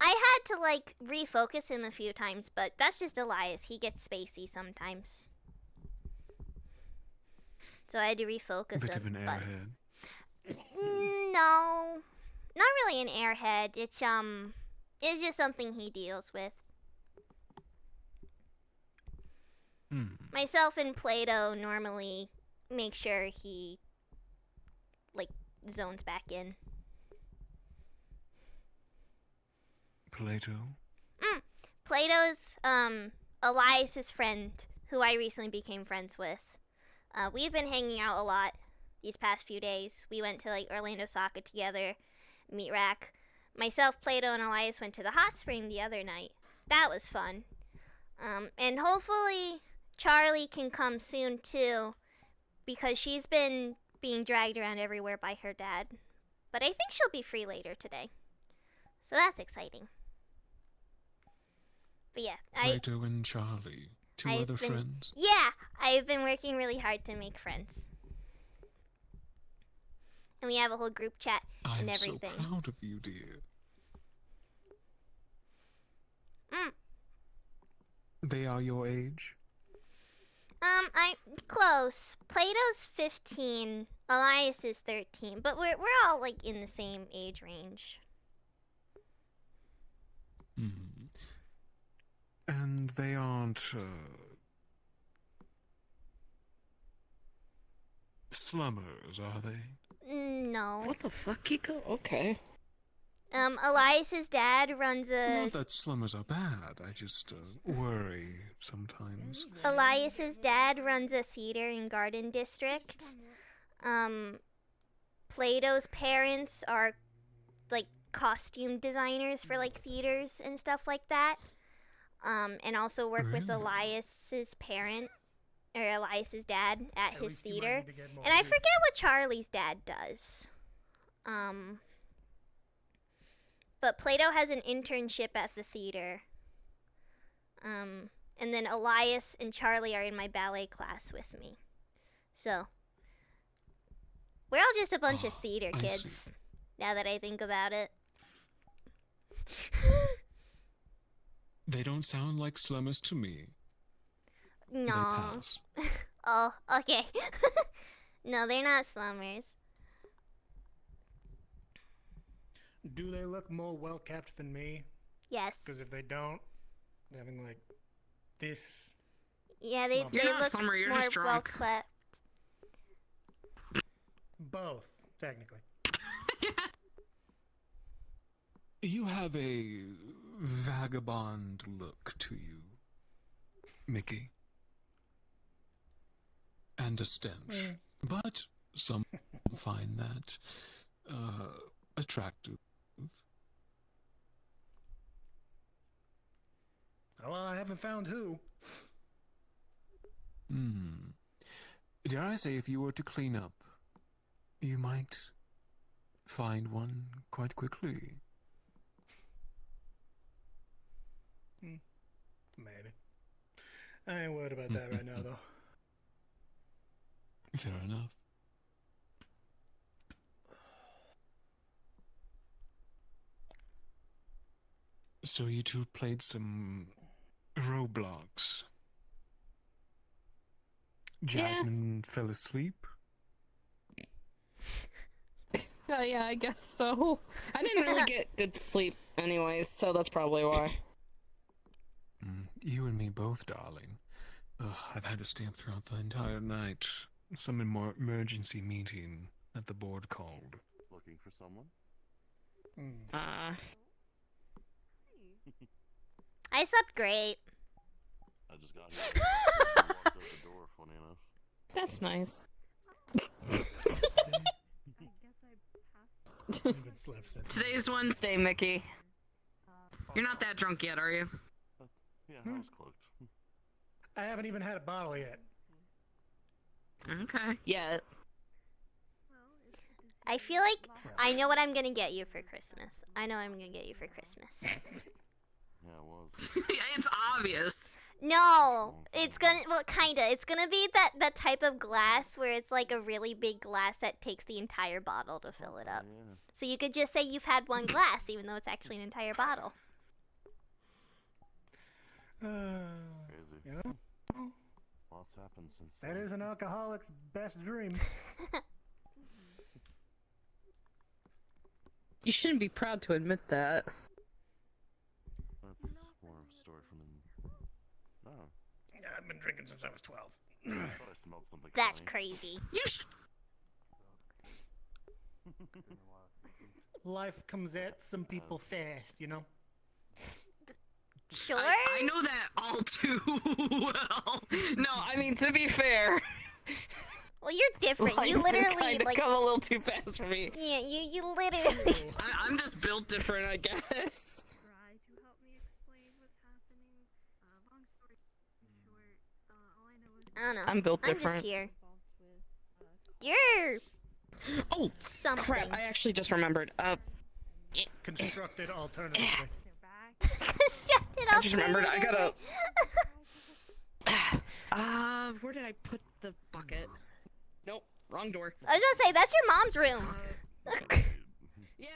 Speaker 11: I had to like refocus him a few times, but that's just Elias. He gets spacey sometimes. So I had to refocus
Speaker 10: Bit
Speaker 11: him.
Speaker 10: of an
Speaker 11: but-
Speaker 10: airhead.
Speaker 11: No, not really an airhead. It's just something he deals with. Myself and Plato normally make sure he like zones back in.
Speaker 10: Plato.
Speaker 11: Plato's Elias's friend, who I recently became friends with. We've been hanging out a lot these past few days. We went to like Orlando Soccer together, Meat Rack. Myself, Plato, and Elias went to the hot spring the other night. That was fun. And hopefully Charlie can come soon too, because she's been being dragged around everywhere by her dad. But I think she'll be free later today. So that's exciting. But yeah,
Speaker 10: Plato and Charlie. 2
Speaker 11: I've
Speaker 10: other
Speaker 11: been-
Speaker 10: friends.
Speaker 11: Yeah, I've been working really hard to make friends. And we have a whole group chat and
Speaker 10: I'm so
Speaker 11: everything.
Speaker 10: proud of you, dear. They are your age?
Speaker 11: I'm close. Plato's 15, Elias is 13, but we're all like in the same age range.
Speaker 10: And they aren't, slummers, are they?
Speaker 11: No.
Speaker 7: What the fuck, Kiko? Okay.
Speaker 11: Elias's dad runs a
Speaker 10: Not that slummers are bad, I just, worry sometimes.
Speaker 11: Elias's dad runs a theater in Garden District. Plato's parents are like costume designers for like theaters and stuff like that. And also work with
Speaker 10: Really?
Speaker 11: Elias's parent or Elias's dad at his
Speaker 3: least you might
Speaker 11: theater.
Speaker 3: need to get more
Speaker 11: And I
Speaker 3: sleep.
Speaker 11: forget what Charlie's dad does. But Plato has an internship at the theater. And then Elias and Charlie are in my ballet class with me. So, we're all just a bunch of theater
Speaker 10: I see.
Speaker 11: kids, now that I think about it.
Speaker 10: They don't sound like slummers to me. They
Speaker 11: No.
Speaker 10: pass.
Speaker 11: Oh, okay. No, they're not slummers.
Speaker 3: Do they look more well kept than me?
Speaker 11: Yes.
Speaker 3: Because if they don't, having like this.
Speaker 11: Yeah, they
Speaker 3: You're
Speaker 11: they
Speaker 7: not a
Speaker 11: look
Speaker 7: slumber, you're
Speaker 11: more
Speaker 7: just
Speaker 11: well
Speaker 7: drunk.
Speaker 11: kept.
Speaker 3: Both, technically.
Speaker 10: You have a vagabond look to you, Mickey. And a stench. But some find that attractive.
Speaker 3: Well, I haven't found who.
Speaker 10: Dare I say, if you were to clean up you might find one quite quickly.
Speaker 3: Maybe. I ain't worried about that right now, though.
Speaker 10: Fair enough. So you two played some Roblox. Jasmine fell asleep.
Speaker 9: Yeah, I guess so. I didn't really get good sleep anyways, so that's probably why.
Speaker 10: You and me both, darling. Ugh, I've had to stay up throughout the entire night. Some emergency meeting that the board called.
Speaker 4: Looking for someone?
Speaker 11: I slept great.
Speaker 4: I just got here. Walked out the door, funny enough.
Speaker 9: That's nice. Today's Wednesday, Mickey. You're not that drunk yet, are you?
Speaker 4: Yeah, I was cloaked.
Speaker 3: I haven't even had a bottle yet.
Speaker 9: Okay. Yeah.
Speaker 11: I feel like I know what I'm gonna get you for Christmas. I know what I'm gonna get you for Christmas.
Speaker 4: Yeah, it was.
Speaker 9: It's obvious.
Speaker 11: No, it's gonna, well, kinda. It's gonna be that type of glass where it's like a really big glass that takes the entire bottle to fill it up.
Speaker 4: Yeah.
Speaker 11: So you could just say you've had one glass, even though it's actually an entire bottle.
Speaker 4: Crazy.
Speaker 3: You know?
Speaker 4: Lots happened since
Speaker 3: That is an alcoholic's best dream.
Speaker 9: You shouldn't be proud to admit that.
Speaker 4: That's more of a story from Oh.
Speaker 3: I've been drinking since I was 12.
Speaker 4: I thought I smelled something
Speaker 11: That's
Speaker 4: funny.
Speaker 11: crazy.
Speaker 9: You should.
Speaker 3: Life comes at some people fast, you know?
Speaker 11: Sure?
Speaker 9: I know that all too well. No, I mean, to be fair.
Speaker 11: Well, you're different. You
Speaker 9: life did
Speaker 11: literally,
Speaker 9: kinda
Speaker 11: like...
Speaker 9: come a little too fast for me.
Speaker 11: Yeah, you literally...
Speaker 9: I'm just built different, I guess.
Speaker 8: Try to help me explain what's happening. Long story short, all I know is
Speaker 11: I don't know.
Speaker 9: I'm built
Speaker 11: I'm
Speaker 9: different.
Speaker 11: just here. You're...
Speaker 9: Oh,
Speaker 11: something.
Speaker 9: crap, I actually just remembered.
Speaker 3: Constructed alternatively.
Speaker 11: Constructed
Speaker 9: I just remembered, I
Speaker 11: alternatively.
Speaker 9: gotta... where did I put the bucket? Nope, wrong door.
Speaker 11: I was gonna say, that's your mom's room.
Speaker 9: Yeah,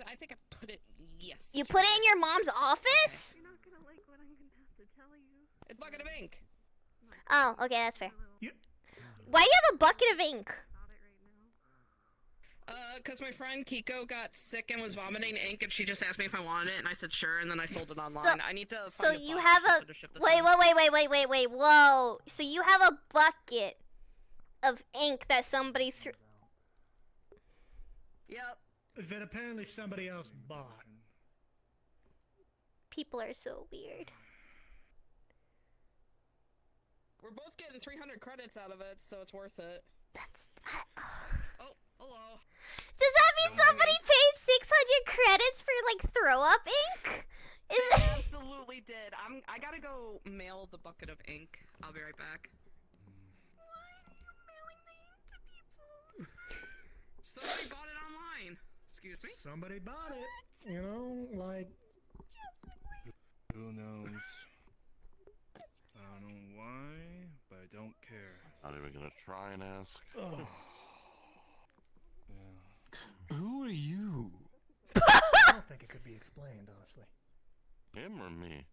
Speaker 9: I think I put it, yes.
Speaker 11: You put it in your mom's office?
Speaker 8: you're not gonna like what I'm gonna have to tell you.
Speaker 9: It's bucket of ink.
Speaker 11: Oh, okay, that's fair.
Speaker 3: Yeah.
Speaker 11: Why do you have a bucket of ink?
Speaker 9: Cause my friend Kiko got sick and was vomiting ink, and she just asked me if I wanted it, and I said sure, and then I sold it online. I need to find
Speaker 11: So
Speaker 9: a
Speaker 11: you
Speaker 9: box
Speaker 11: have
Speaker 9: just
Speaker 11: a...
Speaker 9: to ship this
Speaker 11: Wait,
Speaker 9: in.
Speaker 11: whoa. So you have a bucket of ink that somebody threw...
Speaker 9: Yep.
Speaker 3: That apparently somebody else bought.
Speaker 11: People are so weird.
Speaker 9: We're both getting 300 credits out of it, so it's worth it.
Speaker 11: That's...
Speaker 9: Oh, hello.
Speaker 11: Does that mean somebody paid 600 credits for, like, throw-up ink? Is it...
Speaker 9: Absolutely did. I gotta go mail the bucket of ink. I'll be right back. Why are you mailing the ink to people? Somebody bought it online. Excuse me?
Speaker 3: Somebody bought it. You know, like...
Speaker 6: Who knows? I don't know why, but I don't care.
Speaker 4: Not even gonna try and ask.
Speaker 3: Oh.
Speaker 6: Yeah.
Speaker 10: Who are you?
Speaker 3: I don't think it could be explained, honestly.
Speaker 4: Him or me?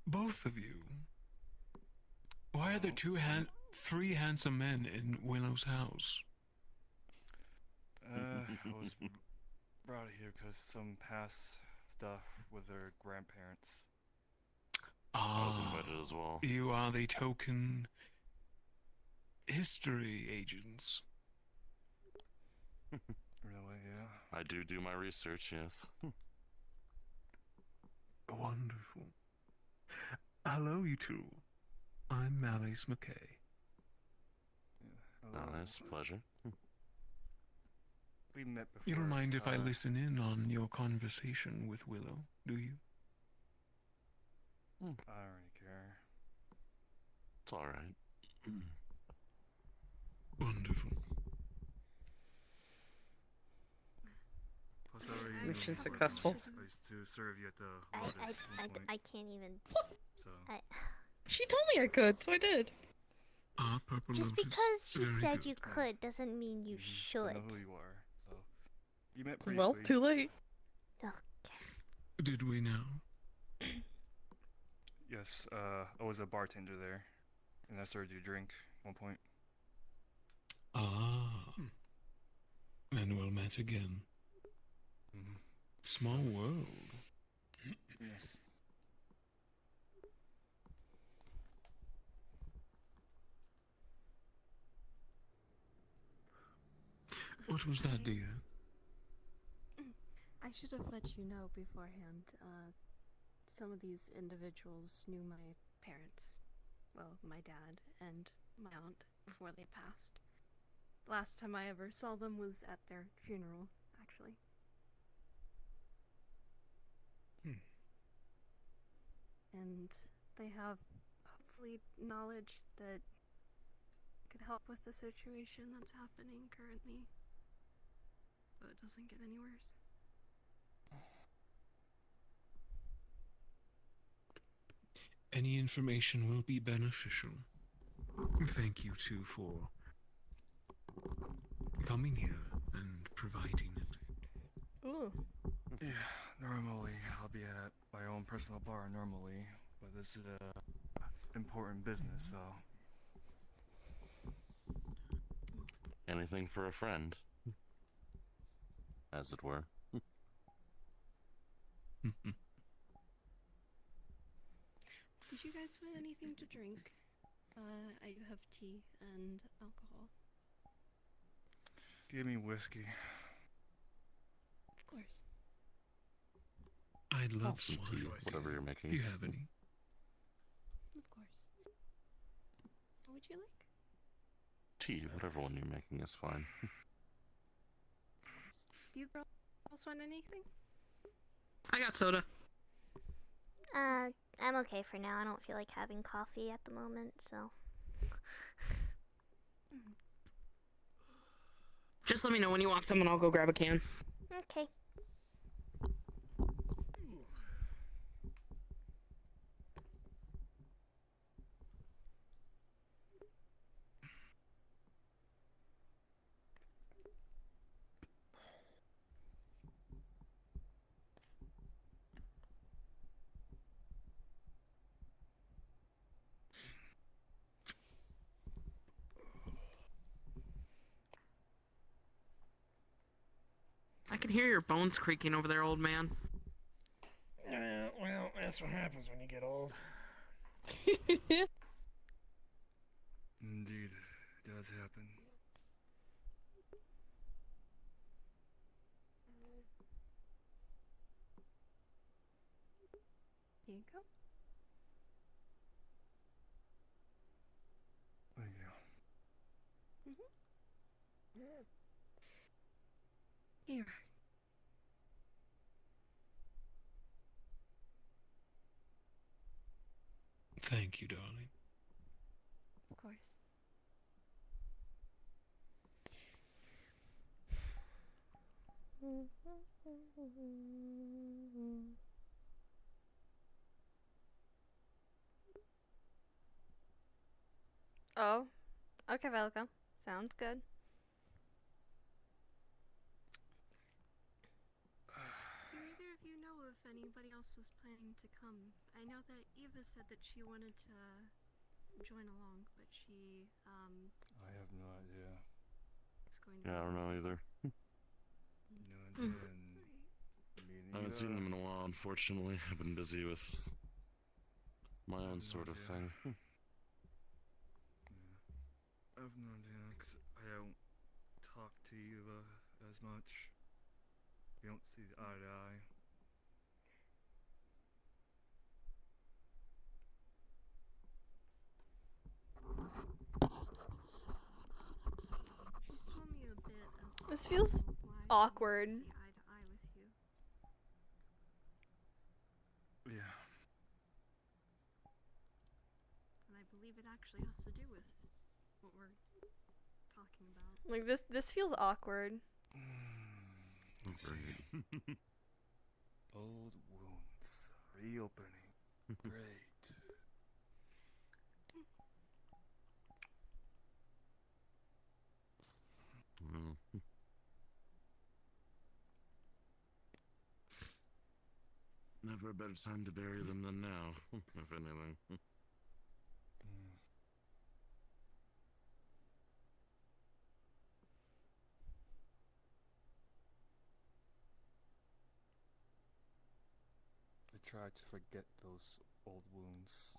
Speaker 10: Both of you. Why are there three handsome men in Willow's house?
Speaker 6: I was brought here because some past stuff with their grandparents.
Speaker 4: I was invited as well.
Speaker 10: You are the token history agents.
Speaker 6: Really, yeah.
Speaker 4: I do my research, yes.
Speaker 10: Wonderful. Hello, you two. I'm Malice McKay.
Speaker 6: Hello.
Speaker 4: Nice, pleasure.
Speaker 6: We met before.
Speaker 10: You don't mind if I listen in on your conversation with Willow, do you?
Speaker 6: I don't really care.
Speaker 4: It's alright.
Speaker 10: Wonderful.
Speaker 6: That's already
Speaker 8: I
Speaker 7: Mission
Speaker 8: probably
Speaker 7: successful.
Speaker 8: should've-
Speaker 6: I used to serve you at the
Speaker 11: I,
Speaker 6: Lotus
Speaker 11: I,
Speaker 6: at
Speaker 11: I,
Speaker 6: one point,
Speaker 11: I can't even.
Speaker 6: so
Speaker 11: I,
Speaker 7: She told me I could, so I did.
Speaker 10: Ah, Purple
Speaker 11: just
Speaker 10: Lotus.
Speaker 11: because she
Speaker 10: Very
Speaker 11: said
Speaker 10: good.
Speaker 11: you could doesn't mean you
Speaker 6: I
Speaker 11: should.
Speaker 6: know who you are. So you met briefly.
Speaker 7: Well, too late.
Speaker 10: Did we now?
Speaker 6: Yes, I was a bartender there, and I served you a drink at one point.
Speaker 10: Ah. And we'll met again.
Speaker 6: Mm-hmm.
Speaker 10: Small world.
Speaker 6: Yes.
Speaker 10: What was that, dear?
Speaker 8: I should have let you know beforehand. Some of these individuals knew my parents. Well, my dad and my aunt before they passed. Last time I ever saw them was at their funeral, actually. And they have, hopefully, knowledge that could help with the situation that's happening currently. So it doesn't get any worse.
Speaker 10: Any information will be beneficial. Thank you, too, for coming here and providing it.
Speaker 2: Ooh.
Speaker 6: Yeah, normally I'll be at my own personal bar normally, but this is a important business, so.
Speaker 4: Anything for a friend, as it were.
Speaker 8: Did you guys want anything to drink? I do have tea and alcohol.
Speaker 6: Give me whiskey.
Speaker 8: Of course.
Speaker 10: I'd love
Speaker 4: Some
Speaker 10: some
Speaker 4: tea,
Speaker 10: wine,
Speaker 4: whatever you're
Speaker 10: if
Speaker 4: making.
Speaker 10: you have any.
Speaker 8: Of course. What would you like?
Speaker 4: Tea, whatever one you're making is fine.
Speaker 8: Of course. Do you girls want anything?
Speaker 9: I got soda.
Speaker 11: I'm okay for now. I don't feel like having coffee at the moment, so.
Speaker 9: Just let me know when you want some and I'll go grab a can.
Speaker 11: Okay.
Speaker 9: I can hear your bones creaking over there, old man.
Speaker 3: Well, that's what happens when you get old.
Speaker 6: Indeed, it does happen.
Speaker 8: Here you go.
Speaker 6: Thank you.
Speaker 8: Here.
Speaker 10: Thank you, darling.
Speaker 8: Of course.
Speaker 2: Oh. Okay, Velica. Sounds good.
Speaker 8: Do either of you know if anybody else was planning to come? I know that Eva said that she wanted to join along, but she
Speaker 6: I have no idea.
Speaker 8: was going to.
Speaker 4: Yeah, I don't know either.
Speaker 6: No idea, and me
Speaker 4: I haven't seen
Speaker 6: neither.
Speaker 4: them in a while, unfortunately. I've been busy with my own sort of thing.
Speaker 6: I have no idea, because I don't talk to Eva as much. We don't see eye to eye.
Speaker 8: She swung me a bit as
Speaker 2: This feels
Speaker 8: to why she
Speaker 2: awkward.
Speaker 8: didn't see eye to eye with you.
Speaker 6: Yeah.
Speaker 8: And I believe it actually has to do with what we're talking about.
Speaker 2: Like this feels awkward.
Speaker 4: Agreed.
Speaker 6: Old wounds reopening. Great.
Speaker 4: Mm. Never a better time to bury them than now, if anything.
Speaker 6: I tried to forget those old wounds.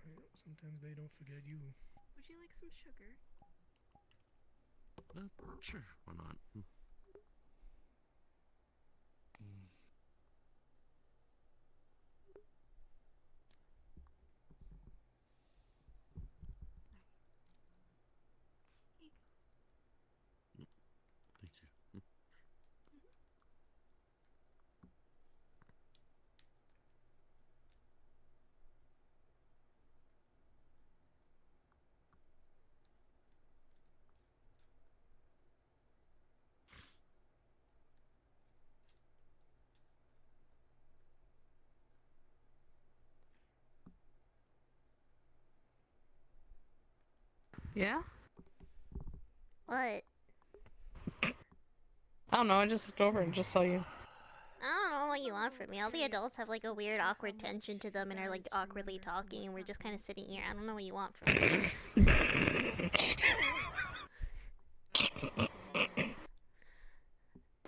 Speaker 3: Well, sometimes they don't forget you.
Speaker 8: Would you like some sugar?
Speaker 4: Sure, why not? Thank you.
Speaker 9: Yeah?
Speaker 11: What?
Speaker 9: I don't know, I just looked over and just saw you.
Speaker 11: I don't know what you want from me. All the adults have like a weird, awkward tension to them and are like awkwardly talking, and we're just kind of sitting here. I don't know what you want from me.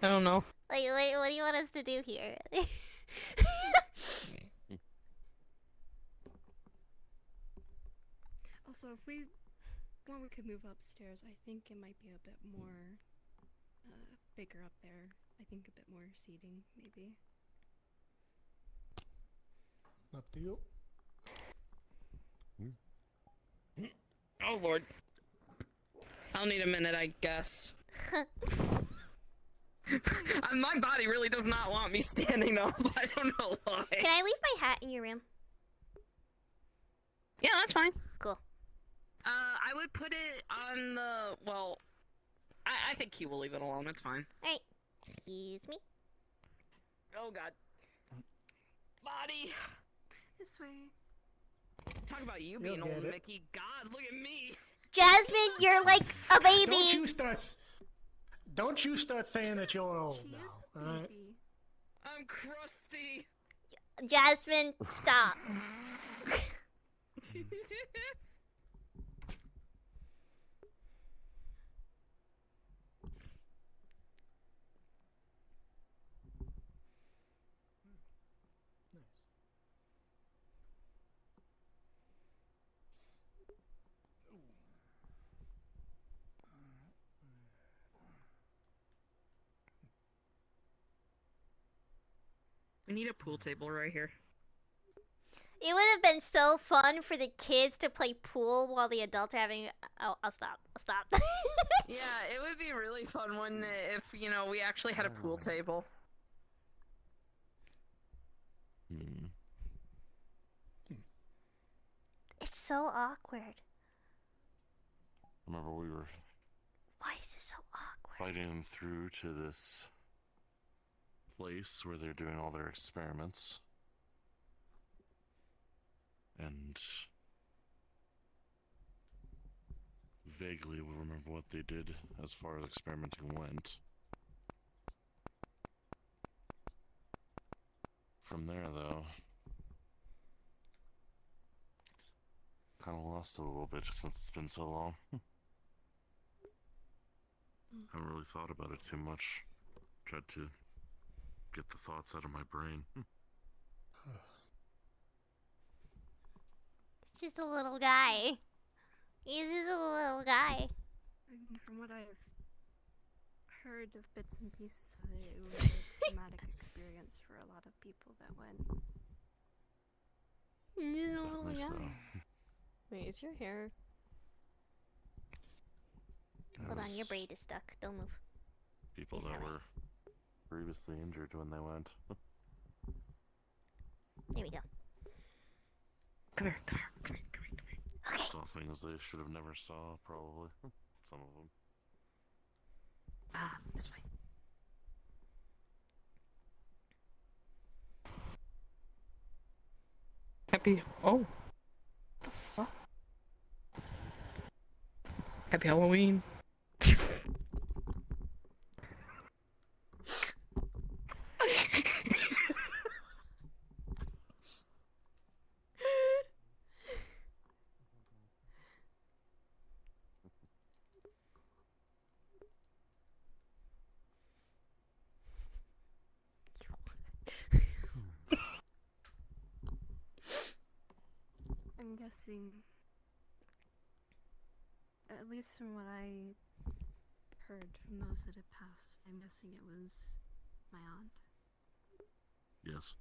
Speaker 9: I don't know.
Speaker 11: Like, what do you want us to do here?
Speaker 8: Also, if we could move upstairs, I think it might be a bit more bigger up there. I think a bit more seating, maybe.
Speaker 3: Up to you.
Speaker 9: Oh lord. I'll need a minute, I guess. My body really does not want me standing up. I don't know why.
Speaker 11: Can I leave my hat in your room?
Speaker 9: Yeah, that's fine.
Speaker 11: Cool.
Speaker 9: I would put it on the, well, I think he will leave it alone, it's fine.
Speaker 11: Alright. Excuse me.
Speaker 9: Oh god. Body!
Speaker 8: This way.
Speaker 9: Talk about you
Speaker 3: You'll
Speaker 9: being old,
Speaker 3: get it.
Speaker 9: Mickey. God, look at me!
Speaker 11: Jasmine, you're like a baby!
Speaker 3: Don't you start saying that you're old
Speaker 8: She
Speaker 3: now,
Speaker 8: is a
Speaker 3: alright?
Speaker 8: baby.
Speaker 9: I'm crusty!
Speaker 11: Jasmine, stop.
Speaker 9: We need a pool table right here.
Speaker 11: It would have been so fun for the kids to play pool while the adults are having. Oh, I'll stop. I'll stop.
Speaker 9: Yeah, it would be really fun, wouldn't it, if, you know, we actually had a pool table.
Speaker 11: It's so awkward.
Speaker 4: Remember we were
Speaker 11: Why is it so awkward?
Speaker 4: fighting them through to this place where they're doing all their experiments. And vaguely we remember what they did as far as experimenting went. From there, though, kind of lost it a little bit since it's been so long. Haven't really thought about it too much. Tried to get the thoughts out of my brain.
Speaker 11: It's just a little guy. He's just a little guy.
Speaker 8: From what I've heard of bits and pieces of it, it was a traumatic experience for a lot of people that went.
Speaker 11: He's a little
Speaker 4: Definitely
Speaker 11: guy.
Speaker 4: so.
Speaker 2: Wait, is your hair?
Speaker 11: Hold on, your braid is stuck. Don't move.
Speaker 4: People
Speaker 11: Face
Speaker 4: that
Speaker 11: that way.
Speaker 4: were previously injured when they went.
Speaker 11: There we go.
Speaker 9: Come here, come here, come here, come here.
Speaker 11: Okay.
Speaker 4: Saw things they should have never saw, probably. Some of them.
Speaker 7: This way. Happy. Oh. The fuck? Happy Halloween.
Speaker 8: I'm guessing, at least from what I heard from those that had passed, I'm guessing it was my aunt.
Speaker 4: Yes.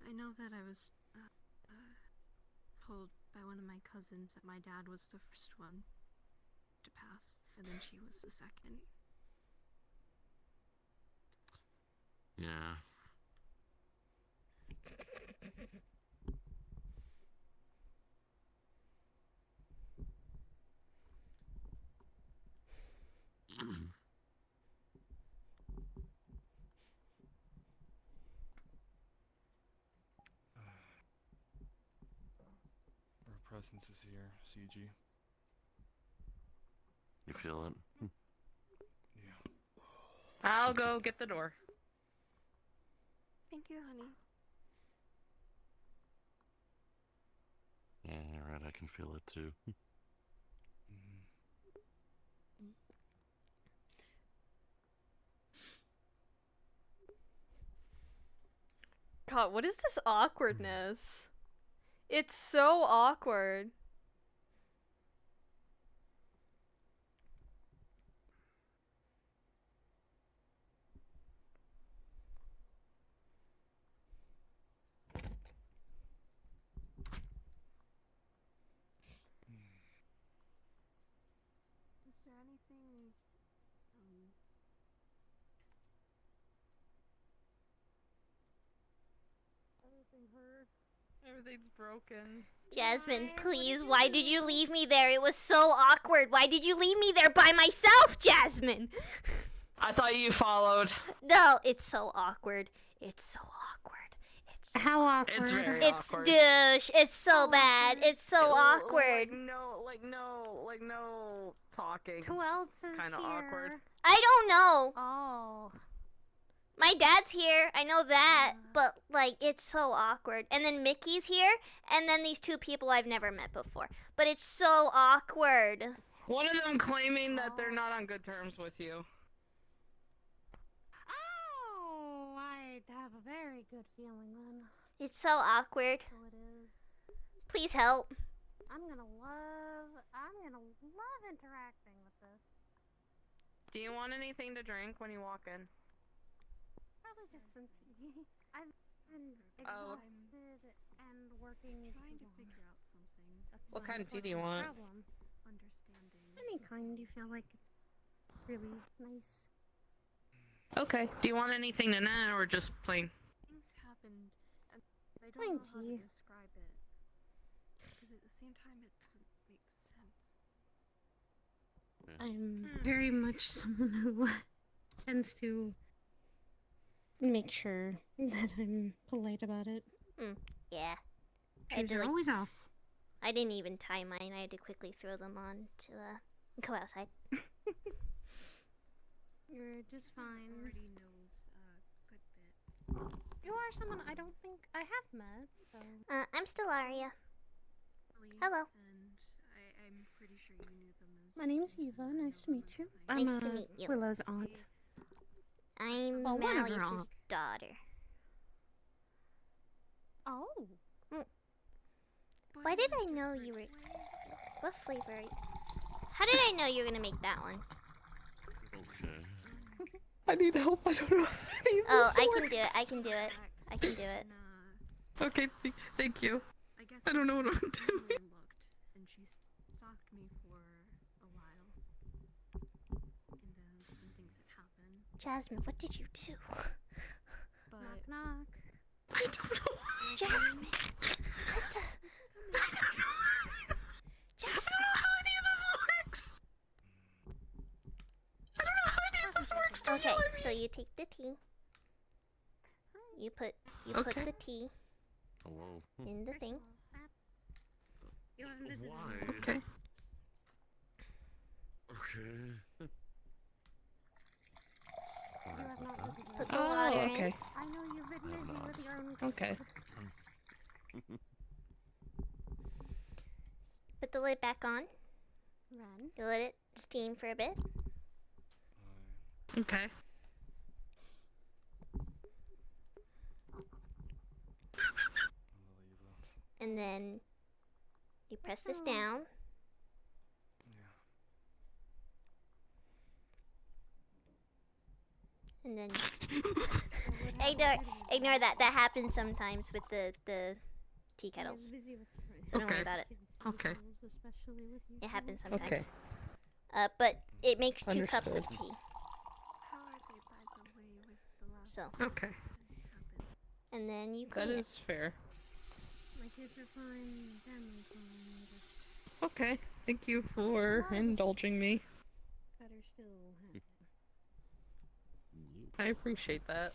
Speaker 8: I know that I was told by one of my cousins that my dad was the first one to pass, and then she was the second.
Speaker 4: Yeah.
Speaker 6: Our presence is here, CG.
Speaker 4: You feel it?
Speaker 6: Yeah.
Speaker 9: I'll go get the door.
Speaker 8: Thank you, honey.
Speaker 4: Yeah, you're right. I can feel it too.
Speaker 2: God, what is this awkwardness? It's so awkward.
Speaker 8: Is there anything,
Speaker 7: Everything hurts. Everything's broken.
Speaker 11: Jasmine,
Speaker 7: Why?
Speaker 11: please,
Speaker 7: What
Speaker 11: why did you leave me there? It was so awkward. Why did you leave me there by myself, Jasmine?
Speaker 9: I thought you followed.
Speaker 11: No, it's so awkward. It's so awkward. It's so
Speaker 7: How awkward?
Speaker 9: It's very
Speaker 11: It's
Speaker 9: awkward.
Speaker 11: douche. It's so bad. It's so awkward.
Speaker 9: Like no talking.
Speaker 7: Who else is
Speaker 9: Kinda
Speaker 7: here?
Speaker 9: awkward.
Speaker 11: I don't know.
Speaker 7: Oh.
Speaker 11: My dad's here. I know that. But, like, it's so awkward. And then Mickey's here. And then these two people I've never met before. But it's so awkward.
Speaker 9: One of them claiming that they're not on good terms with you.
Speaker 7: Oh, I have a very good feeling then.
Speaker 11: It's so awkward.
Speaker 7: So it is.
Speaker 11: Please help.
Speaker 7: I'm gonna love interacting with this.
Speaker 9: Do you want anything to drink when you walk in?
Speaker 7: Probably just some tea. I've been
Speaker 9: Oh.
Speaker 7: exhausted and working.
Speaker 8: trying to figure out something.
Speaker 7: That's
Speaker 9: What
Speaker 7: my
Speaker 9: kind of tea do you
Speaker 7: unfortunate
Speaker 9: want?
Speaker 7: Problem.
Speaker 8: Understanding.
Speaker 7: Any kind you feel like really nice.
Speaker 9: Okay. Do you want anything in it or just plain?
Speaker 8: Things happened, and I don't
Speaker 7: Plain
Speaker 8: know how
Speaker 7: tea.
Speaker 8: to describe it. Because at the same time, it doesn't make sense.
Speaker 7: I'm very much someone who tends to make sure that I'm polite about it.
Speaker 11: Yeah. I had
Speaker 7: Shoes
Speaker 11: to,
Speaker 7: are
Speaker 11: like,
Speaker 7: always off.
Speaker 11: I didn't even tie mine. I had to quickly throw them on to go outside.
Speaker 7: You're just fine.
Speaker 8: Already knows a good bit.
Speaker 7: You are someone I don't think I have met, so.
Speaker 11: I'm Stellaria.
Speaker 8: Really,
Speaker 11: Hello.
Speaker 8: And I'm pretty sure you knew them as.
Speaker 7: My name's
Speaker 8: close as
Speaker 7: Eva.
Speaker 8: I
Speaker 7: Nice
Speaker 8: know
Speaker 7: to meet
Speaker 8: them
Speaker 7: you.
Speaker 8: as I-
Speaker 11: Nice to meet you.
Speaker 7: Willow's aunt.
Speaker 11: I'm
Speaker 7: Well, one of her
Speaker 11: Malleus's
Speaker 7: aunts.
Speaker 11: daughter.
Speaker 7: Oh.
Speaker 8: But
Speaker 11: Why
Speaker 8: in
Speaker 11: did
Speaker 8: a
Speaker 11: I know you were...
Speaker 8: different way.
Speaker 11: What flavor are you... How did I know you were gonna make that one?
Speaker 4: Okay.
Speaker 7: I need help. I don't know.
Speaker 11: Oh, I can do it. I can do it. I can do it.
Speaker 8: And,
Speaker 9: Okay. Thank you.
Speaker 8: I guess
Speaker 9: I don't know what I'm
Speaker 8: she
Speaker 9: doing.
Speaker 8: really looked, and she stalked me for a while. And then some things had happened,
Speaker 11: Jasmine, what did you do?
Speaker 8: but
Speaker 7: Knock knock.
Speaker 9: I don't know.
Speaker 11: Jasmine, what the...
Speaker 9: I don't know. works. I don't know how any of this works. Don't
Speaker 11: Okay,
Speaker 9: yell at me.
Speaker 11: so you take the tea. You put
Speaker 9: Okay.
Speaker 11: the tea
Speaker 4: Whoa.
Speaker 11: in the thing.
Speaker 4: Why?
Speaker 9: Okay.
Speaker 4: Okay.
Speaker 11: Put the water in.
Speaker 9: okay.
Speaker 7: I know you've been
Speaker 4: I'm
Speaker 7: busy
Speaker 4: not.
Speaker 7: with your own.
Speaker 9: Okay.
Speaker 11: Put the lid back on.
Speaker 7: Run.
Speaker 11: You let it steam for a bit.
Speaker 9: Okay.
Speaker 11: And then you press this down. And then ignore that. That happens sometimes with the tea kettles. So don't worry about it.
Speaker 9: Okay.
Speaker 7: Especially with you.
Speaker 11: It happens sometimes.
Speaker 9: Okay.
Speaker 11: But it makes 2 cups of
Speaker 9: Understood.
Speaker 11: tea.
Speaker 8: How are they, by the way, with the last
Speaker 11: So,
Speaker 9: Okay.
Speaker 11: and then you
Speaker 9: That
Speaker 11: clean
Speaker 9: is fair.
Speaker 7: My kids are fine. My family's fine. Just
Speaker 9: Okay. Thank you for indulging me.
Speaker 7: better still.
Speaker 9: I appreciate that.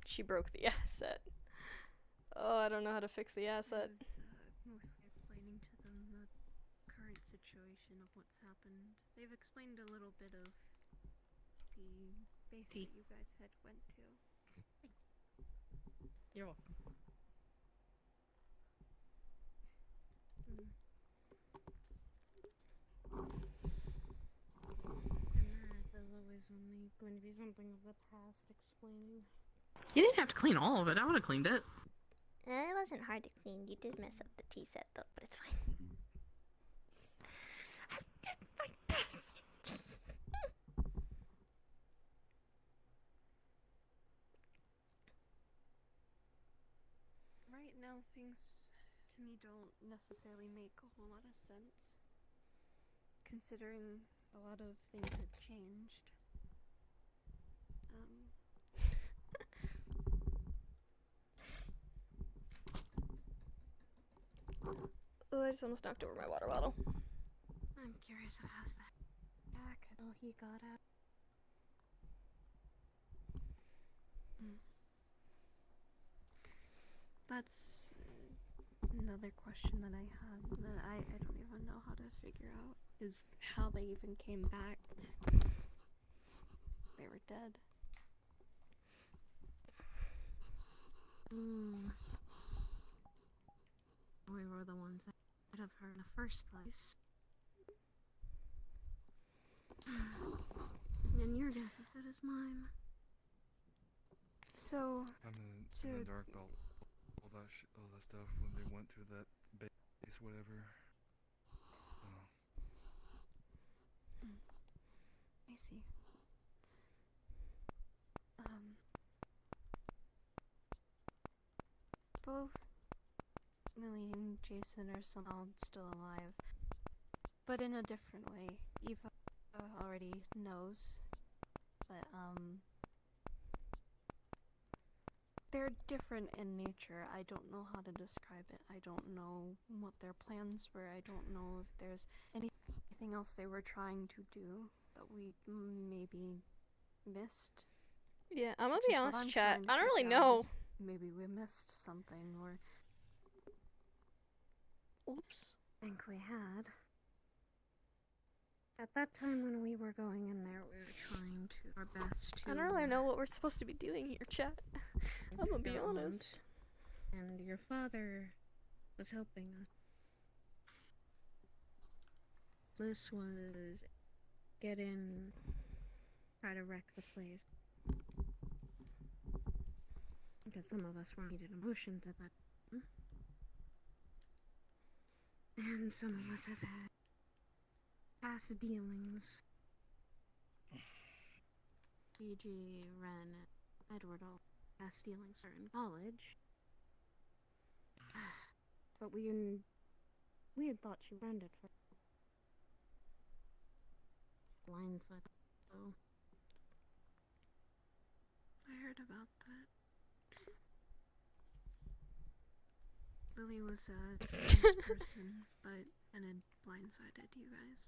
Speaker 2: She broke the asset. Oh, I don't know how to fix the asset.
Speaker 8: I was mostly explaining to them the current situation of what's happened. They've explained a little bit of the base that you guys had went to.
Speaker 9: You're welcome.
Speaker 7: And that is always only going to be something of the past explaining.
Speaker 9: You didn't have to clean all of it. I would have cleaned it.
Speaker 11: It wasn't hard to clean. You did mess up the tea set though, but it's fine.
Speaker 9: I did my best.
Speaker 8: Right now, things to me don't necessarily make a whole lot of sense, considering a lot of things have changed.
Speaker 2: Oh, I just almost knocked over my water bottle.
Speaker 7: I'm curious of how that back and all he got at.
Speaker 8: That's another question that I had that I don't even know how to figure out is how they even came back. They were dead.
Speaker 7: We were the ones that should have her in the first place. And your guess is as good as mine.
Speaker 8: So,
Speaker 6: I'm in the dark about all that stuff when they went to that base, whatever.
Speaker 8: I see. Both Lily and Jason are somehow still alive, but in a different way. Eva already knows, but they're different in nature. I don't know how to describe it. I don't know what their plans were. I don't know if there's anything else they were trying to do that we maybe missed.
Speaker 2: Yeah, I'm gonna
Speaker 8: Which
Speaker 2: be
Speaker 8: is what
Speaker 2: honest,
Speaker 8: I'm
Speaker 2: chat.
Speaker 8: trying to
Speaker 2: I don't really
Speaker 8: figure out,
Speaker 2: know.
Speaker 8: is maybe we missed something, or
Speaker 2: Oops.
Speaker 7: I think we had. At that time when we were going in there, we were trying to our best to.
Speaker 2: I don't really know what we're supposed to be doing here, chat. I'm gonna be
Speaker 7: around,
Speaker 2: honest.
Speaker 7: And your father was helping us. This was get in, try to wreck the place. Because some of us were needed emotions at that time. And some of us have had past dealings. Gigi, Ren, Edward, all past dealings are in college. But we had thought she branded for blindside, so
Speaker 8: I heard about that. Lily was a nice person, but it blindsided you guys.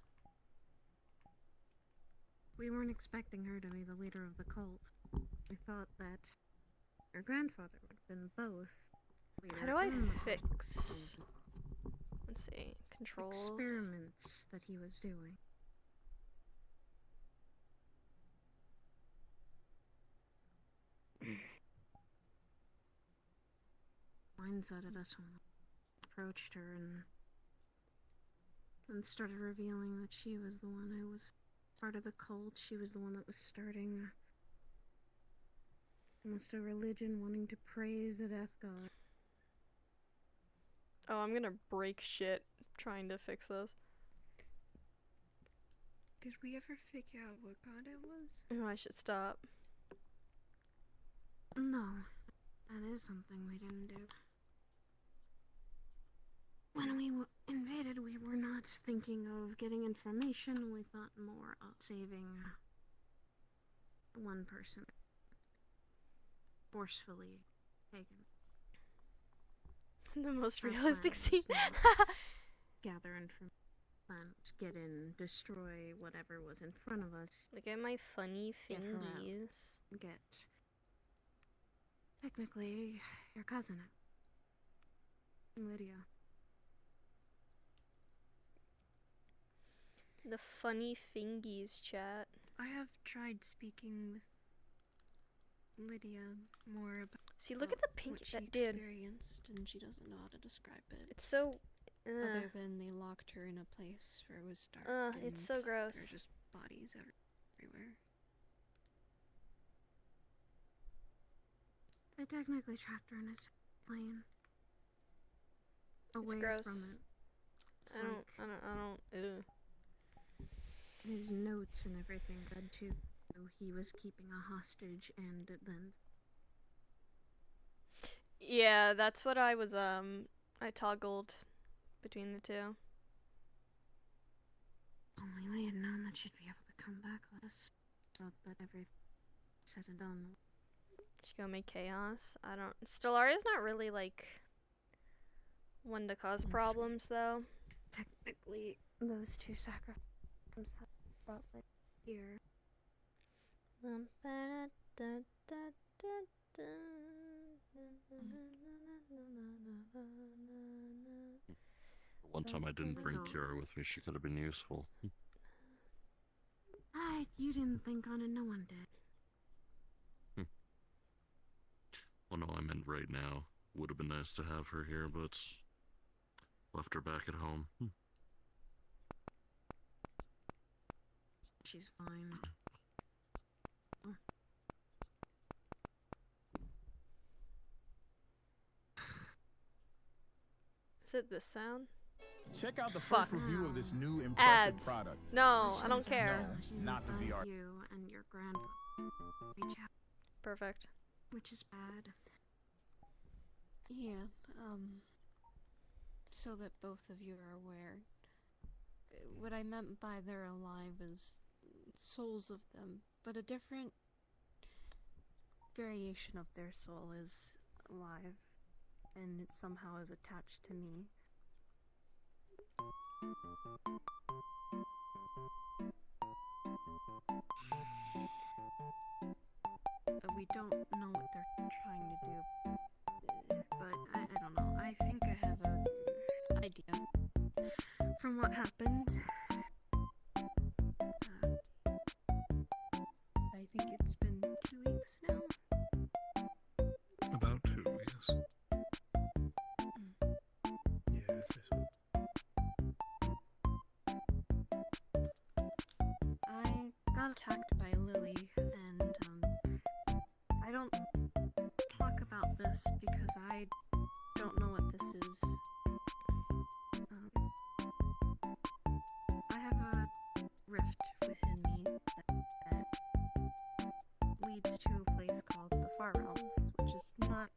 Speaker 7: We weren't expecting her to be the leader of the cult. We thought that her grandfather would have been both.
Speaker 2: How do I
Speaker 7: leader and
Speaker 2: fix? Let's see. Controls.
Speaker 7: experiments that he was doing. Blindsided us when we approached her and started revealing that she was the one who was part of the cult. She was the one that was starting almost a religion wanting to praise the death god.
Speaker 2: Oh, I'm gonna break shit trying to fix this.
Speaker 8: Did we ever figure out what god it was?
Speaker 2: Oh, I should stop.
Speaker 7: No, that is something we didn't do. When we invaded, we were not thinking of getting information. We thought more of saving one person forcefully taken.
Speaker 2: The most
Speaker 7: Our
Speaker 2: realistic
Speaker 7: plan
Speaker 2: scene.
Speaker 7: was not gather information, get in, destroy whatever was in front of us.
Speaker 2: Look at my funny
Speaker 7: Get her out.
Speaker 2: fingies.
Speaker 7: Get technically your cousin out. Lydia.
Speaker 2: The funny fingies, chat.
Speaker 8: I have tried speaking with Lydia more about
Speaker 2: See, look at the pink,
Speaker 8: what she
Speaker 2: dude.
Speaker 8: experienced, and she doesn't know how to describe it.
Speaker 2: It's so.
Speaker 8: Other than they locked her in a place where it was dark.
Speaker 2: It's so
Speaker 8: and
Speaker 2: gross.
Speaker 8: There were just bodies everywhere.
Speaker 7: They technically trapped her in a plane.
Speaker 2: It's
Speaker 7: Away
Speaker 2: gross.
Speaker 7: from it. It's
Speaker 2: I don't. Ew.
Speaker 7: his notes and everything led to he was keeping a hostage, and then
Speaker 2: Yeah, that's what I was. I toggled between the two.
Speaker 7: only we had known that she'd be able to come back. Less thought that everything said and done.
Speaker 2: She gonna make chaos. I don't. Stellaria's not really like one to cause problems, though.
Speaker 7: Technically, those two sacrifices brought like here.
Speaker 4: One time I didn't bring Kira with me, she could have been useful.
Speaker 7: You didn't think on it, no one did.
Speaker 4: Well, no, I meant right now. Would have been nice to have her here, but left her back at home.
Speaker 7: She's fine.
Speaker 2: Is it this sound?
Speaker 12: Check out the
Speaker 2: Fuck.
Speaker 12: first review of this new impressive
Speaker 2: Ads.
Speaker 12: product.
Speaker 2: No, I don't care.
Speaker 12: No, not the VR.
Speaker 7: You and your grandfather reach out,
Speaker 2: Perfect.
Speaker 7: which is bad.
Speaker 8: Yeah, so that both of you are aware. What I meant by they're alive is souls of them, but a different variation of their soul is alive, and it somehow is attached to me. We don't know what they're trying to do, but I don't know. I think I have an idea from what happened. I think it's been 2 weeks now.
Speaker 10: About 2, yes.
Speaker 3: Yeah, it's this one.
Speaker 8: I got attacked by Lily, and I don't talk about this because I don't know what this is. I have a rift within me that leads to a place called the Far Realms, which is not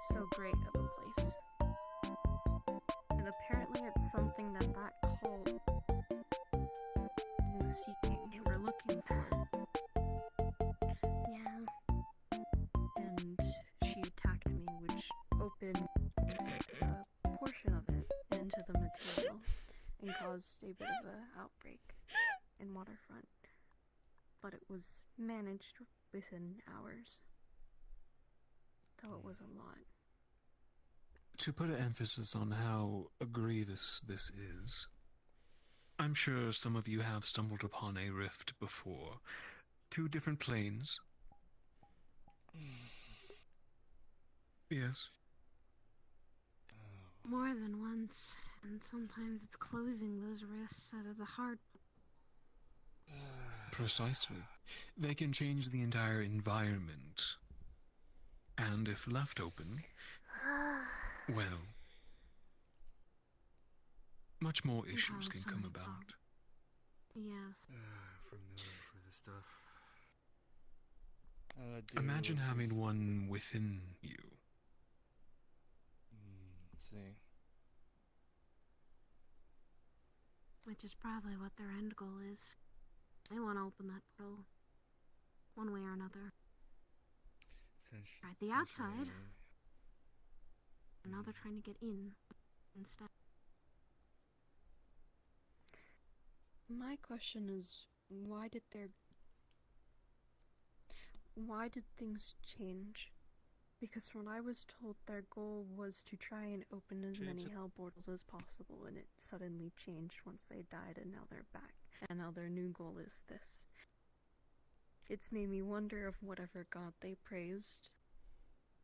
Speaker 8: so great of a place. And apparently it's something that cult was seeking. They were looking for it.
Speaker 7: Yeah.
Speaker 8: And she attacked me, which opened and caused a bit of an outbreak in Waterfront. But it was managed within hours. Though it was a lot.
Speaker 10: To put an emphasis on how grievous this is, I'm sure some of you have stumbled upon a rift before. 2 different planes. Yes.
Speaker 7: More than once, and sometimes it's closing those rifts that are the hard.
Speaker 10: Precisely. They can change the entire environment. And if left open, well, much more issues can come about.
Speaker 7: Yes.
Speaker 6: Familiar for this stuff.
Speaker 10: Imagine having one within you.
Speaker 6: Let's see.
Speaker 7: Which is probably what their end goal is. They want to open that portal. One way or another. Right, the outside. And now they're trying to get in instead.
Speaker 8: My question is, why did things change? Because when I was told their goal was to try and open as many hell portals as possible, and it suddenly changed once they died, and now they're back. And now their new goal is this. It's made me wonder if whatever god they praised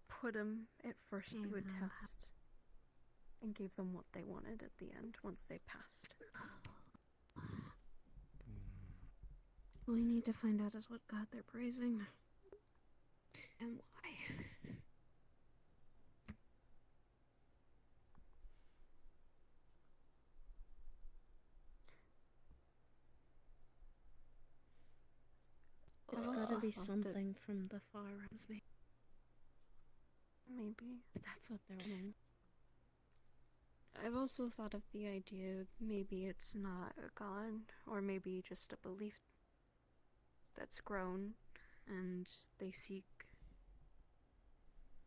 Speaker 8: put them at first through a test and gave them what they wanted at the end once they passed.
Speaker 7: All we need to find out is what god they're praising. And why. It's gotta be something from the far realms,
Speaker 8: Maybe.
Speaker 7: That's what they're wanting.
Speaker 8: I've also thought of the idea maybe it's not a god, or maybe just a belief that's grown, and they seek,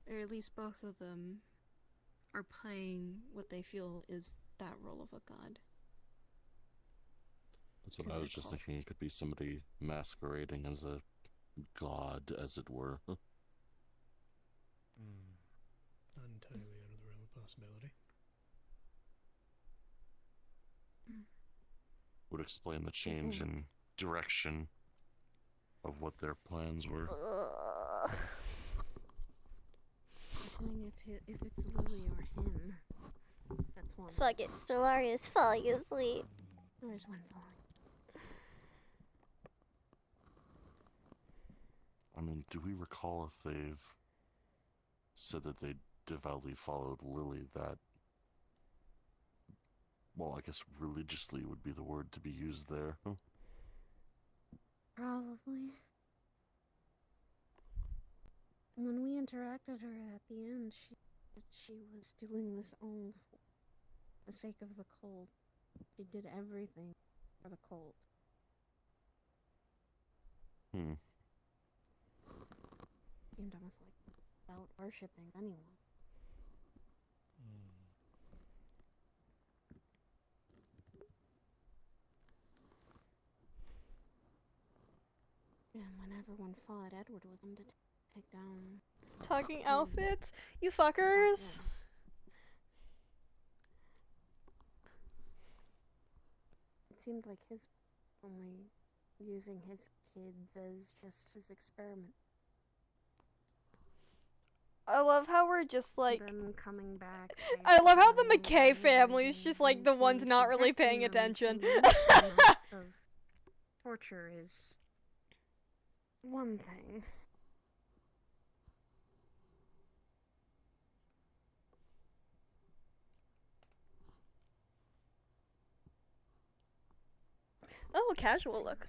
Speaker 8: or at least both of them are playing what they feel is that role of a god.
Speaker 4: That's what I was just thinking. It could be somebody masquerading as a god, as it were.
Speaker 3: Entirely out of the realm of possibility.
Speaker 4: Would explain the change in direction of what their plans were.
Speaker 7: If it's Lily or him, that's one.
Speaker 11: Fuck it, Stellaria's falling asleep.
Speaker 7: There's one falling.
Speaker 4: I mean, do we recall if they've said that they devoutly followed Lily, that, well, I guess religiously would be the word to be used there? Huh?
Speaker 7: Probably. When we interacted her at the end, she was doing this all for the sake of the cult. She did everything for the cult. Seemed almost like without worshipping anyone. And when everyone fought, Edward was them to take down.
Speaker 2: Talking outfits? You fuckers!
Speaker 7: It seemed like his only using his kids as just his experiment.
Speaker 2: I love how we're just like.
Speaker 7: Them coming back.
Speaker 2: I love how the McKay family is just like the ones not really paying attention.
Speaker 7: Of torture is one thing.
Speaker 2: Oh, casual look.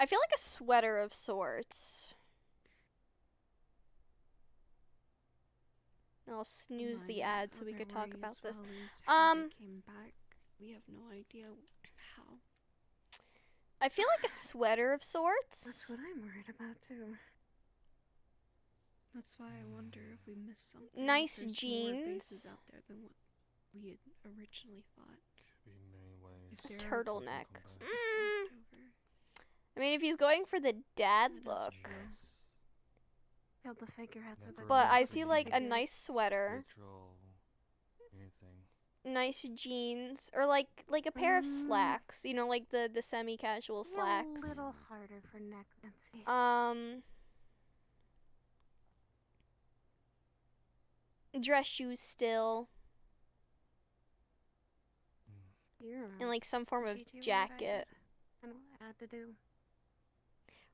Speaker 2: I feel like a sweater of sorts. I'll snooze the ad so we could talk about this.
Speaker 8: They came back. We have no idea how.
Speaker 2: I feel like a sweater of sorts.
Speaker 7: That's what I'm worried about too.
Speaker 8: That's why I wonder if we missed something. if
Speaker 2: Nice
Speaker 8: there's more
Speaker 2: jeans.
Speaker 8: bases out there than what we had originally thought.
Speaker 6: Could be many ways.
Speaker 8: If there are
Speaker 2: Turtleneck.
Speaker 8: just left over.
Speaker 2: I mean, if he's going for the dad
Speaker 8: That is
Speaker 2: look.
Speaker 8: true.
Speaker 7: Yeah, the figureheads are the
Speaker 2: But I
Speaker 7: best
Speaker 2: see like a
Speaker 7: figure.
Speaker 2: nice sweater,
Speaker 6: Literal, anything.
Speaker 2: nice jeans, or like a pair of slacks. You know, like the semi-casual
Speaker 7: Yeah,
Speaker 2: slacks.
Speaker 7: a little harder for neck density.
Speaker 2: Dress shoes still,
Speaker 7: You remember
Speaker 2: and like some form of
Speaker 7: GT what I did?
Speaker 2: jacket.
Speaker 7: And what I had to do.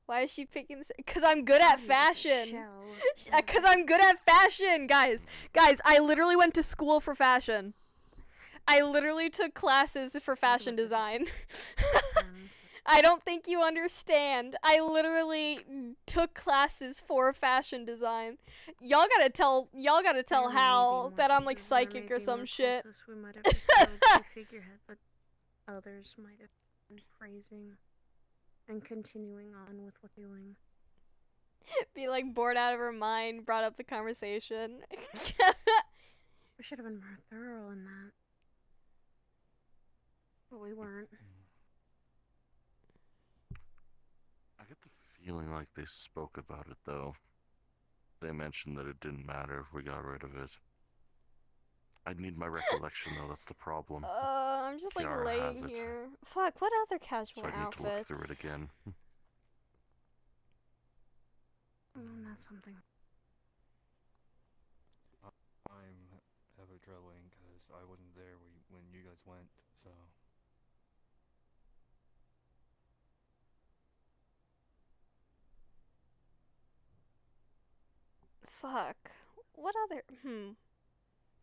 Speaker 2: Why is she picking this? Cause I'm good at
Speaker 7: Body
Speaker 2: fashion.
Speaker 7: shell.
Speaker 2: Cause I'm good at fashion, guys. Guys, I literally went to school for fashion. I literally took classes for fashion design. I don't think you understand. I literally took classes for fashion design. Y'all gotta tell Hal that I'm like psychic or some shit.
Speaker 7: We might have destroyed the figurehead, but others might have been praising and continuing on with what they're doing.
Speaker 2: Be like bored out of her mind, brought up the conversation.
Speaker 7: We should have been more thorough in that. But we weren't.
Speaker 4: I get the feeling like they spoke about it, though. They mentioned that it didn't matter if we got rid of it. I'd need my recollection, though, that's the problem.
Speaker 2: I'm just like
Speaker 4: Kiara has
Speaker 2: laying
Speaker 4: it.
Speaker 2: here. Fuck, what other casual
Speaker 4: So I need to look
Speaker 2: outfits?
Speaker 4: through it again.
Speaker 7: That's something.
Speaker 6: I'm ever traveling because I wasn't there when you guys went, so.
Speaker 2: Fuck. What other?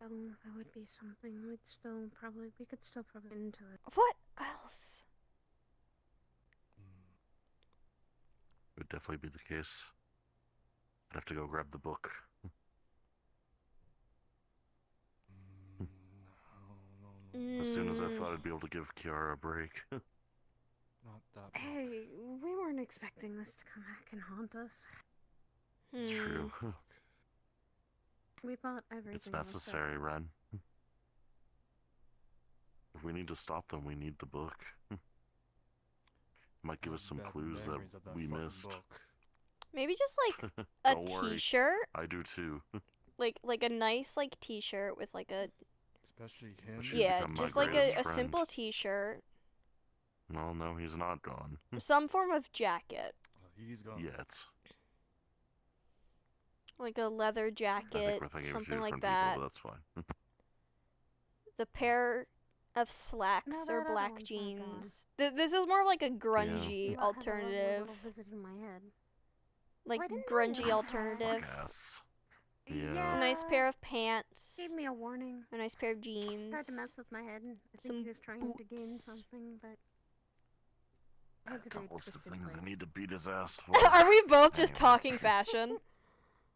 Speaker 7: That would be something. We could still probably get into it.
Speaker 2: What else?
Speaker 4: It would definitely be the case. I'd have to go grab the book. As soon as I thought I'd be able to give Kiara a break.
Speaker 6: Not that.
Speaker 7: Hey, we weren't expecting this to come back and haunt us.
Speaker 4: It's true.
Speaker 7: We thought everything
Speaker 4: It's
Speaker 7: was
Speaker 4: necessary, Ren. If we need to stop them, we need the book. Might give us some
Speaker 6: Bad
Speaker 4: clues
Speaker 6: memories of
Speaker 4: that
Speaker 6: that
Speaker 4: we
Speaker 6: fucking
Speaker 4: missed.
Speaker 6: book.
Speaker 2: Maybe just like a
Speaker 4: Don't worry.
Speaker 2: t-shirt,
Speaker 4: I do too.
Speaker 2: like a nice like t-shirt with like a
Speaker 6: Especially him.
Speaker 4: She's
Speaker 2: yeah,
Speaker 4: become my
Speaker 2: just like
Speaker 4: greatest
Speaker 2: a
Speaker 4: friend.
Speaker 2: simple t-shirt,
Speaker 4: No, he's not gone.
Speaker 2: some form of jacket,
Speaker 6: He's gone.
Speaker 4: Yet.
Speaker 2: like a leather
Speaker 4: I
Speaker 2: jacket,
Speaker 4: think we're thinking of
Speaker 2: something
Speaker 4: two
Speaker 2: like
Speaker 4: different
Speaker 2: that.
Speaker 4: people, but that's fine.
Speaker 2: The pair of slacks
Speaker 7: No,
Speaker 2: or
Speaker 7: that other
Speaker 2: black
Speaker 7: one's not gone.
Speaker 2: jeans. This is more of like a grungy
Speaker 7: But I had a lovely
Speaker 2: alternative,
Speaker 7: little visit in my head.
Speaker 2: like
Speaker 7: I didn't know
Speaker 2: grungy
Speaker 7: that.
Speaker 2: alternative.
Speaker 4: I guess.
Speaker 2: A
Speaker 4: Yeah.
Speaker 2: nice pair of pants,
Speaker 7: Gave me a warning.
Speaker 2: a nice pair of jeans.
Speaker 7: Tried to mess with my head. And I
Speaker 2: Some
Speaker 7: think he was trying to gain
Speaker 2: boots.
Speaker 7: something, but
Speaker 4: A
Speaker 7: had to do
Speaker 4: couple
Speaker 7: it
Speaker 4: of
Speaker 7: just in
Speaker 4: things I
Speaker 7: place.
Speaker 4: need to beat his ass for.
Speaker 2: Are we both just
Speaker 4: Anyway.
Speaker 2: talking fashion?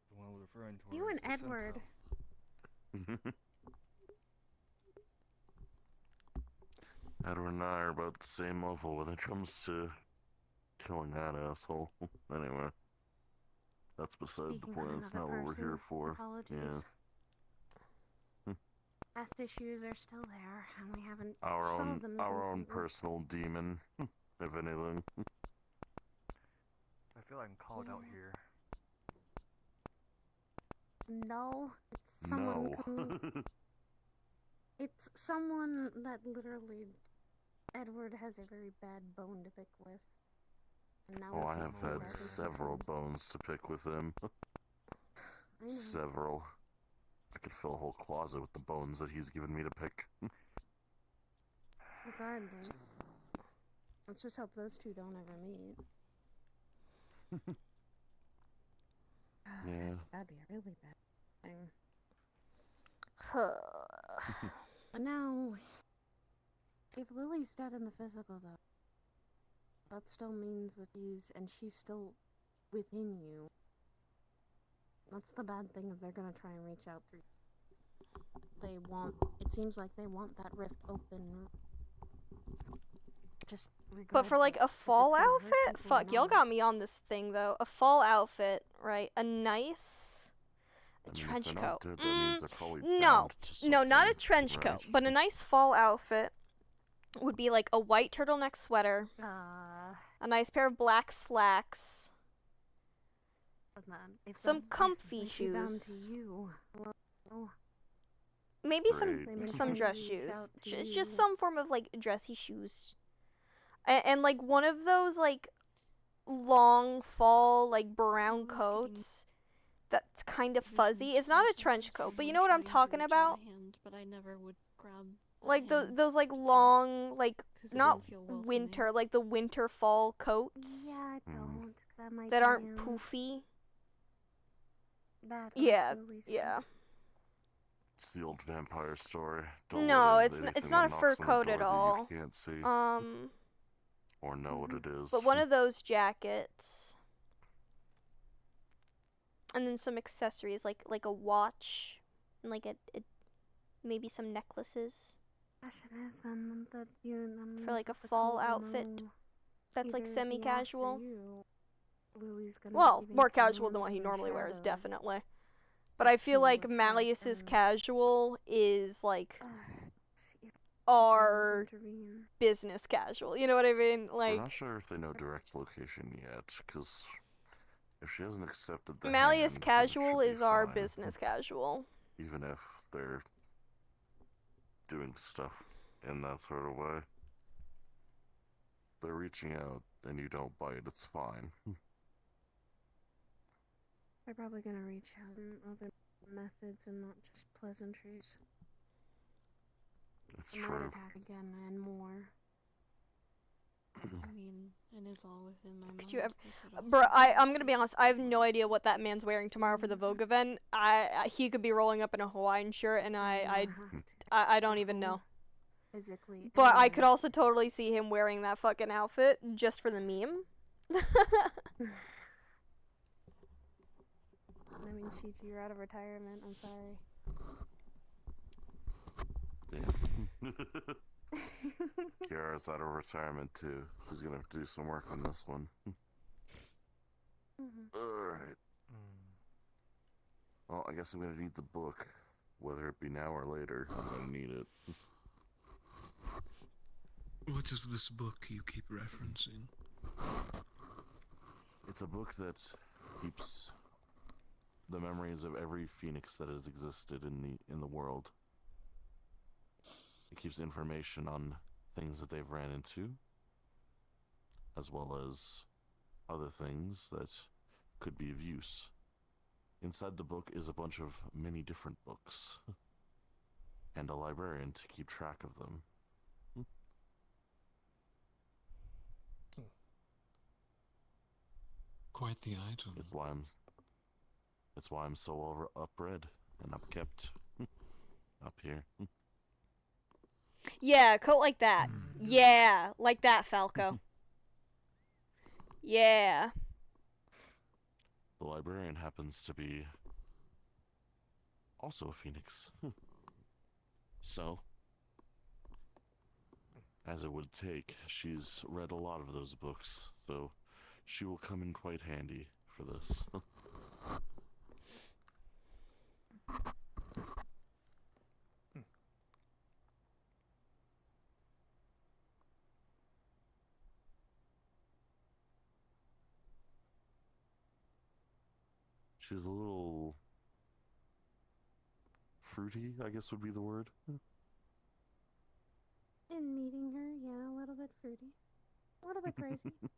Speaker 6: The one we're referring to.
Speaker 7: You and Edward.
Speaker 4: Edward and I are about the same level when it comes to killing that asshole. Anyway. That's beside
Speaker 7: Speaking
Speaker 4: the
Speaker 7: of
Speaker 4: point. It's
Speaker 7: another
Speaker 4: not what we're here
Speaker 7: person,
Speaker 4: for.
Speaker 7: apologies.
Speaker 4: Yeah.
Speaker 7: Past issues are still there, and we haven't
Speaker 4: Our
Speaker 7: solved them
Speaker 4: own
Speaker 7: completely.
Speaker 4: personal demon, if anything.
Speaker 13: I feel I'm called out here.
Speaker 7: No, it's someone.
Speaker 4: No.
Speaker 7: It's someone that literally Edward has a very bad bone to pick with. And now
Speaker 4: Oh, I
Speaker 7: it's
Speaker 4: have
Speaker 7: all
Speaker 4: had
Speaker 7: about his
Speaker 4: several
Speaker 7: husband.
Speaker 4: bones to pick with him.
Speaker 7: I know.
Speaker 4: Several. I could fill a whole closet with the bones that he's given me to pick.
Speaker 7: Regardless, let's just hope those two don't ever meet.
Speaker 4: Yeah.
Speaker 7: That'd be a really bad thing. But now, if Lily's dead in the physical, though, that still means that she's still within you. That's the bad thing if they're gonna try and reach out through. It seems like they want that rift open. Just
Speaker 2: But for like a
Speaker 7: regardless, if it's
Speaker 2: fall
Speaker 7: gonna hurt
Speaker 2: outfit?
Speaker 7: people or
Speaker 2: Fuck, y'all
Speaker 7: not.
Speaker 2: got me on this thing though. A fall outfit, right? A nice
Speaker 4: I mean, if
Speaker 2: Trench
Speaker 4: they're not
Speaker 2: coat.
Speaker 4: dead, that means they're probably
Speaker 2: No,
Speaker 4: bound to
Speaker 2: no, not a
Speaker 4: something,
Speaker 2: trench
Speaker 4: right?
Speaker 2: coat, but a nice fall outfit would be like a white turtleneck sweater, a nice pair of black slacks, some comfy shoes, maybe some dress shoes, just some form of like dressy shoes, and like one of those like long fall like brown coats that's kind of fuzzy. It's not a trench coat, but you know what I'm talking about?
Speaker 8: But I never would grab
Speaker 2: Like those like long like not winter, like the winter fall coats.
Speaker 7: Yeah, I don't. That might
Speaker 2: That
Speaker 7: be
Speaker 2: aren't
Speaker 7: him.
Speaker 2: poofy.
Speaker 7: Yeah.
Speaker 2: Yeah.
Speaker 4: It's the old vampire story. Don't
Speaker 2: No,
Speaker 4: let
Speaker 2: it's
Speaker 4: anything
Speaker 2: not a
Speaker 4: that
Speaker 2: fur
Speaker 4: knocks on the
Speaker 2: coat
Speaker 4: door
Speaker 2: at
Speaker 4: that
Speaker 2: all.
Speaker 4: You can't see or know what it is.
Speaker 2: But one of those jackets. And then some accessories like a watch and like a maybe some necklaces for like a fall outfit that's like semi-casual. Well, more casual than what he normally wears, definitely. But I feel like Malleus's casual is like our business casual. You know what I mean?
Speaker 4: We're
Speaker 2: Like
Speaker 4: not sure if they know direct location yet, because if she hasn't accepted the
Speaker 2: Malleus
Speaker 4: hand, then it
Speaker 2: casual
Speaker 4: should be
Speaker 2: is our
Speaker 4: fine.
Speaker 2: business casual.
Speaker 4: Even if they're doing stuff in that sort of way. They're reaching out and you don't bite, it's fine.
Speaker 7: They're probably gonna reach out in other methods and not just pleasantries.
Speaker 4: It's
Speaker 7: I might
Speaker 4: true.
Speaker 7: attack again and more.
Speaker 8: I mean, it is all within my
Speaker 2: Could you
Speaker 8: mind.
Speaker 2: ever, bro? I'm gonna be honest. I have no idea what that man's wearing tomorrow for the Vogue event. He could be rolling up in a Hawaiian shirt, and I don't even know.
Speaker 7: Physically.
Speaker 2: But I could also totally see him wearing that fucking outfit just for the meme.
Speaker 7: I mean, Chi-Chi, you're out of retirement. I'm sorry.
Speaker 4: Yeah. Kiara's out of retirement too. She's gonna have to do some work on this one. Alright. Well, I guess I'm gonna need the book. Whether it be now or later, I'm gonna need it.
Speaker 10: What is this book you keep referencing?
Speaker 4: It's a book that keeps the memories of every phoenix that has existed in the world. It keeps information on things that they've ran into, as well as other things that could be of use. Inside the book is a bunch of many different books, and a librarian to keep track of them.
Speaker 10: Quite the item.
Speaker 4: It's why I'm so well upbred and upkept up here.
Speaker 2: Yeah, a coat like that. Yeah, like that, Falco. Yeah.
Speaker 4: The librarian happens to be also a phoenix. So, as it would take, she's read a lot of those books, so she will come in quite handy for this. She's a little fruity, I guess would be the word.
Speaker 7: In meeting her, yeah, a little bit fruity. A little bit crazy.
Speaker 4: A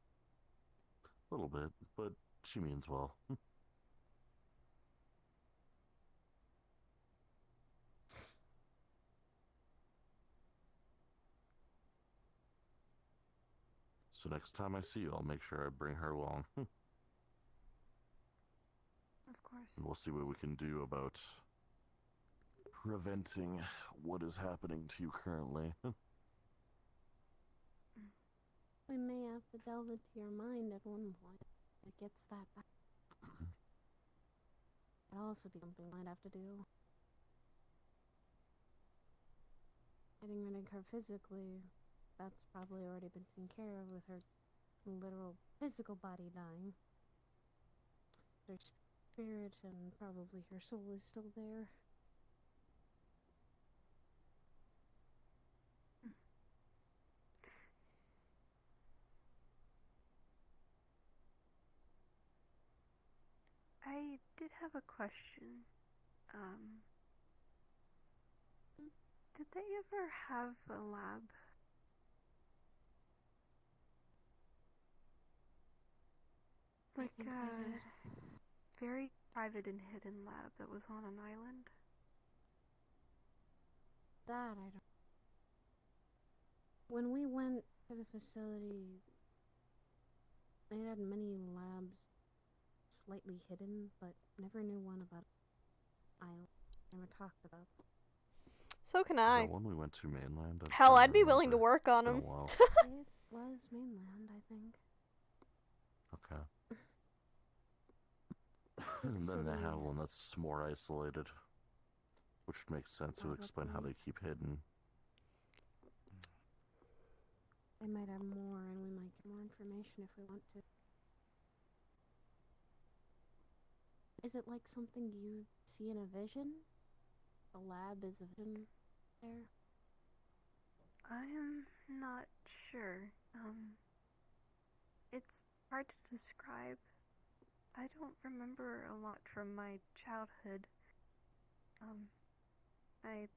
Speaker 4: little bit, but she means well. So next time I see you, I'll make sure I bring her along.
Speaker 7: Of course.
Speaker 4: And we'll see what we can do about preventing what is happening to you currently.
Speaker 7: We may have to delve into your mind at one point. It gets that back. That'll also be something we might have to do. Getting rid of her physically, that's probably already been taken care of with her literal physical body dying. Her spirit and probably her soul is still there.
Speaker 8: I did have a question. Did they ever have a lab? Like
Speaker 7: think they
Speaker 8: a very private and hidden lab that was on an island?
Speaker 7: That I don't. When we went to the facility, they had many labs slightly hidden, but never knew one about island. Never talked about them.
Speaker 2: So can
Speaker 4: Is
Speaker 2: I.
Speaker 4: that one we went to mainland? I'm
Speaker 2: Hell,
Speaker 4: trying
Speaker 2: I'd be willing to
Speaker 4: remember.
Speaker 2: work on
Speaker 4: It's been
Speaker 2: them.
Speaker 4: a while.
Speaker 7: It was mainland, I think.
Speaker 4: Okay. And then they have one that's more isolated, which makes sense to explain how they keep hidden.
Speaker 7: They might have more, and we might get more information if we want to. Is it like something you see in a vision? The lab is a vision there?
Speaker 8: I am not sure. It's hard to describe. I don't remember a lot from my childhood. I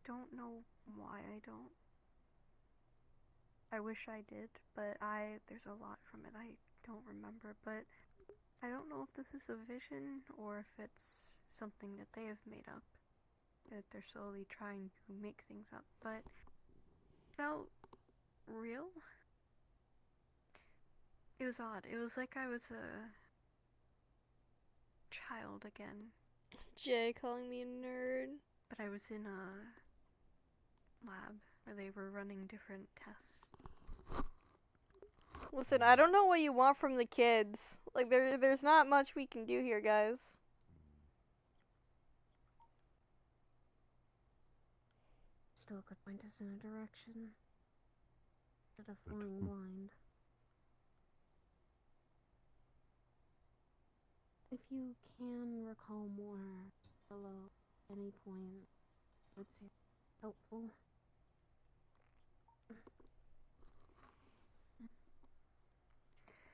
Speaker 8: don't know why I don't. I wish I did, but there's a lot from it I don't remember, but I don't know if this is a vision or if it's something that they have made up. That they're slowly trying to make things up, but it felt real. It was odd. It was like I was a child again.
Speaker 2: Jay calling me a nerd.
Speaker 8: But I was in a lab where they were running different tests.
Speaker 2: Listen, I don't know what you want from the kids. Like, there's not much we can do here, guys.
Speaker 7: Still could point us in a direction. Instead of flying blind. If you can recall more below any point, I would say helpful.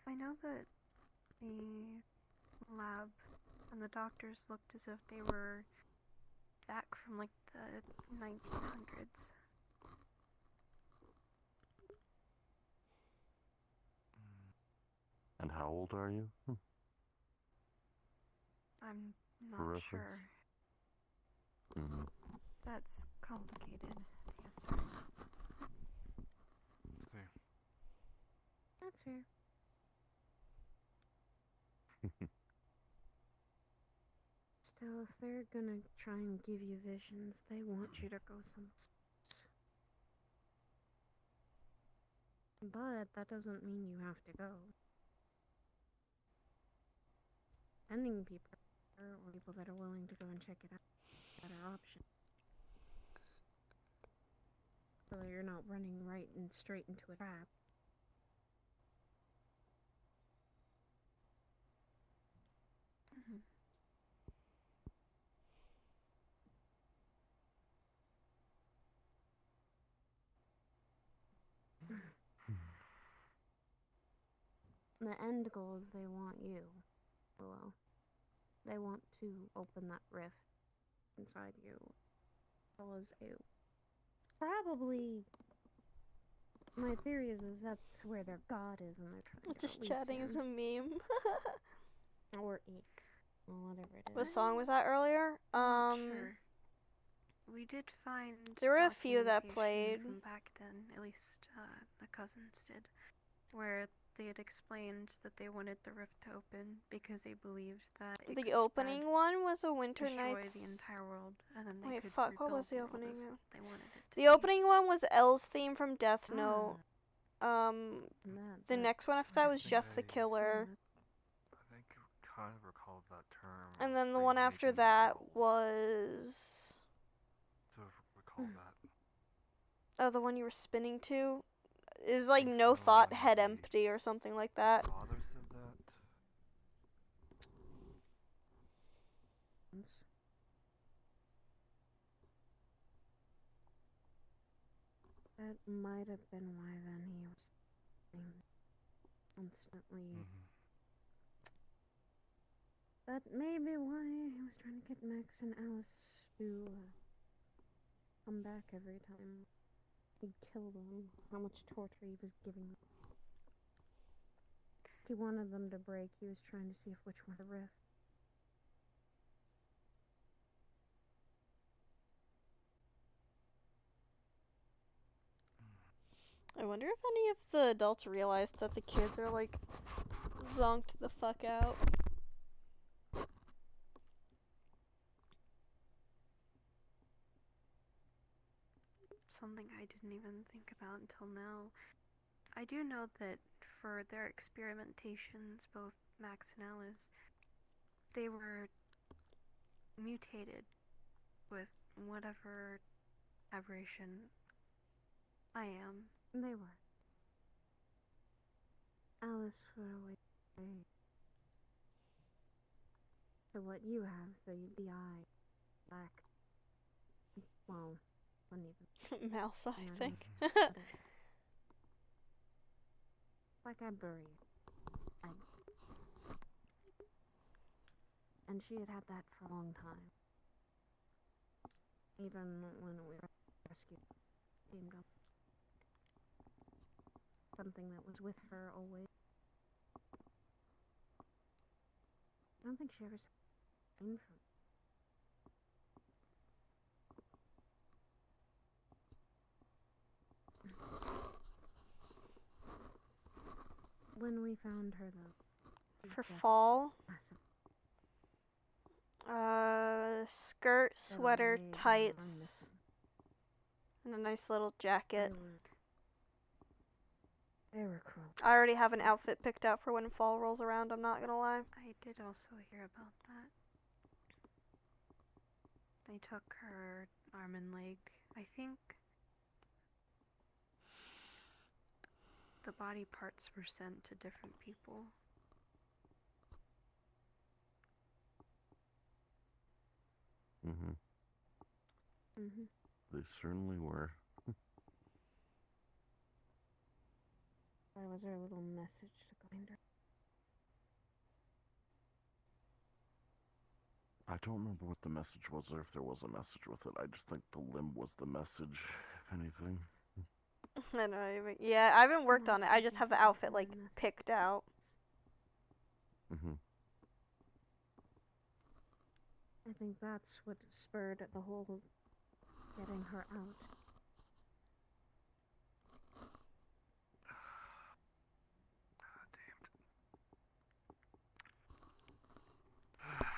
Speaker 8: I know that the lab and the doctors looked as if they were back from like the 1900s.
Speaker 4: And how old are you?
Speaker 8: I'm
Speaker 4: For
Speaker 8: not
Speaker 4: reference?
Speaker 8: sure.
Speaker 4: Mm-hmm.
Speaker 8: That's complicated to answer.
Speaker 6: Let's see.
Speaker 7: That's fair. Still, if they're gonna try and give you visions, they want you to go some. But that doesn't mean you have to go. Sending people or people that are willing to go and check it out, better option. So you're not running right and straight into a trap.
Speaker 8: Mm-hmm.
Speaker 7: The end goal is they want you. Well, they want to open that rift inside you. As well as you. Probably, my theory is that's where their god is, and they're trying to
Speaker 2: Just
Speaker 7: release
Speaker 2: chatting is a
Speaker 7: him.
Speaker 2: meme.
Speaker 7: Or Eek. Or whatever it is.
Speaker 2: What song was that earlier?
Speaker 8: Sure. We did find
Speaker 2: There were a few that
Speaker 8: documentation
Speaker 2: played.
Speaker 8: from back then, at least the cousins did, where they had explained that they wanted the rift to open because they believed that it
Speaker 2: The
Speaker 8: could
Speaker 2: opening
Speaker 8: spread,
Speaker 2: one was a Winter
Speaker 8: destroy
Speaker 2: Nights.
Speaker 8: the entire world, and then they
Speaker 2: Wait,
Speaker 8: could
Speaker 2: fuck, what
Speaker 8: rebuild
Speaker 2: was the
Speaker 8: world
Speaker 2: opening
Speaker 8: as
Speaker 2: now?
Speaker 8: they wanted it to
Speaker 2: The
Speaker 8: be.
Speaker 2: opening one was Elle's theme from Death Note. The
Speaker 7: That-
Speaker 2: next one after that was Jeff the Killer.
Speaker 6: I think I kind of recalled that term.
Speaker 2: And then the one after that was...
Speaker 6: To recall that.
Speaker 2: Oh, the one you were spinning to? It was like
Speaker 6: think
Speaker 2: no
Speaker 6: so,
Speaker 2: thought,
Speaker 6: might
Speaker 2: head
Speaker 6: be.
Speaker 2: empty or something like that.
Speaker 6: Father said that.
Speaker 7: That might have been why then he was constantly. That may be why he was trying to get Max and Alice to come back every time he'd kill them. How much torture he was giving them. He wanted them to break. He was trying to see if which one to rift.
Speaker 2: I wonder if any of the adults realized that the kids are like zonked the fuck out.
Speaker 8: Something I didn't even think about until now. I do know that for their experimentations, both Max and Alice, they were mutated with whatever aberration I am.
Speaker 7: They were. Alice for a way to what you have, the eye, black. Well, uneven.
Speaker 2: Mouse, I
Speaker 7: Yeah,
Speaker 2: think.
Speaker 7: Like I bury it. And she had had that for a long time. Even when we rescued Kingdom. Something that was with her always. I don't think she ever said anything from when we found her though.
Speaker 2: For fall, skirt, sweater, tights, and a nice little jacket.
Speaker 7: They were cruel.
Speaker 2: I already have an outfit picked out for when fall rolls around, I'm not gonna lie.
Speaker 8: I did also hear about that. They took her arm and leg. I think the body parts were sent to different people.
Speaker 4: They certainly were.
Speaker 7: That was her little message to Grinder.
Speaker 4: I don't remember what the message was or if there was a message with it. I just think the limb was the message, if anything.
Speaker 2: I don't even. Yeah, I haven't worked on it. I just have the outfit like picked out.
Speaker 7: I think that's what spurred the whole getting her out.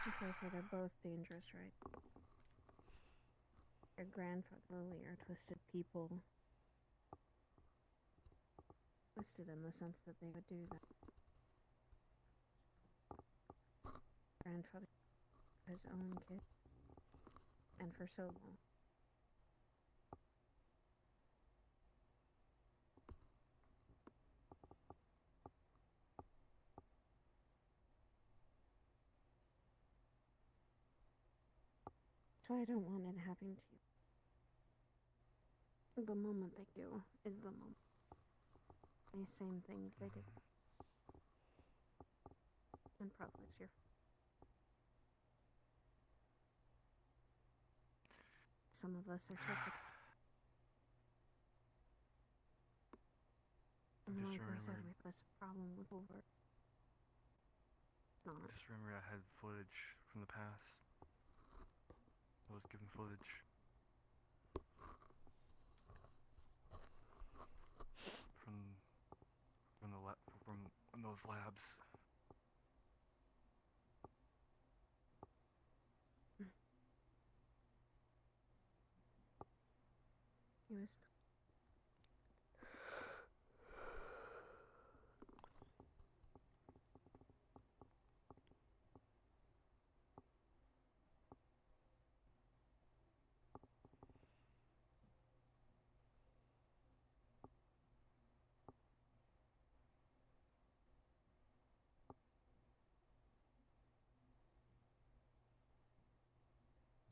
Speaker 7: Okay, so they're both dangerous, right? Your grandfather Lily are twisted people. Twisted in the sense that they would do that. Grandfather his own kid. And for so long. So I don't want it happening to you. The moment they do is the moment. The same things they did. And probably it's your some of us are separate. And
Speaker 6: Just
Speaker 7: like I said,
Speaker 6: remembered.
Speaker 7: we have this problem with over. Not.
Speaker 6: Just remember I had footage from the past. I was given footage. From those labs.
Speaker 7: He was.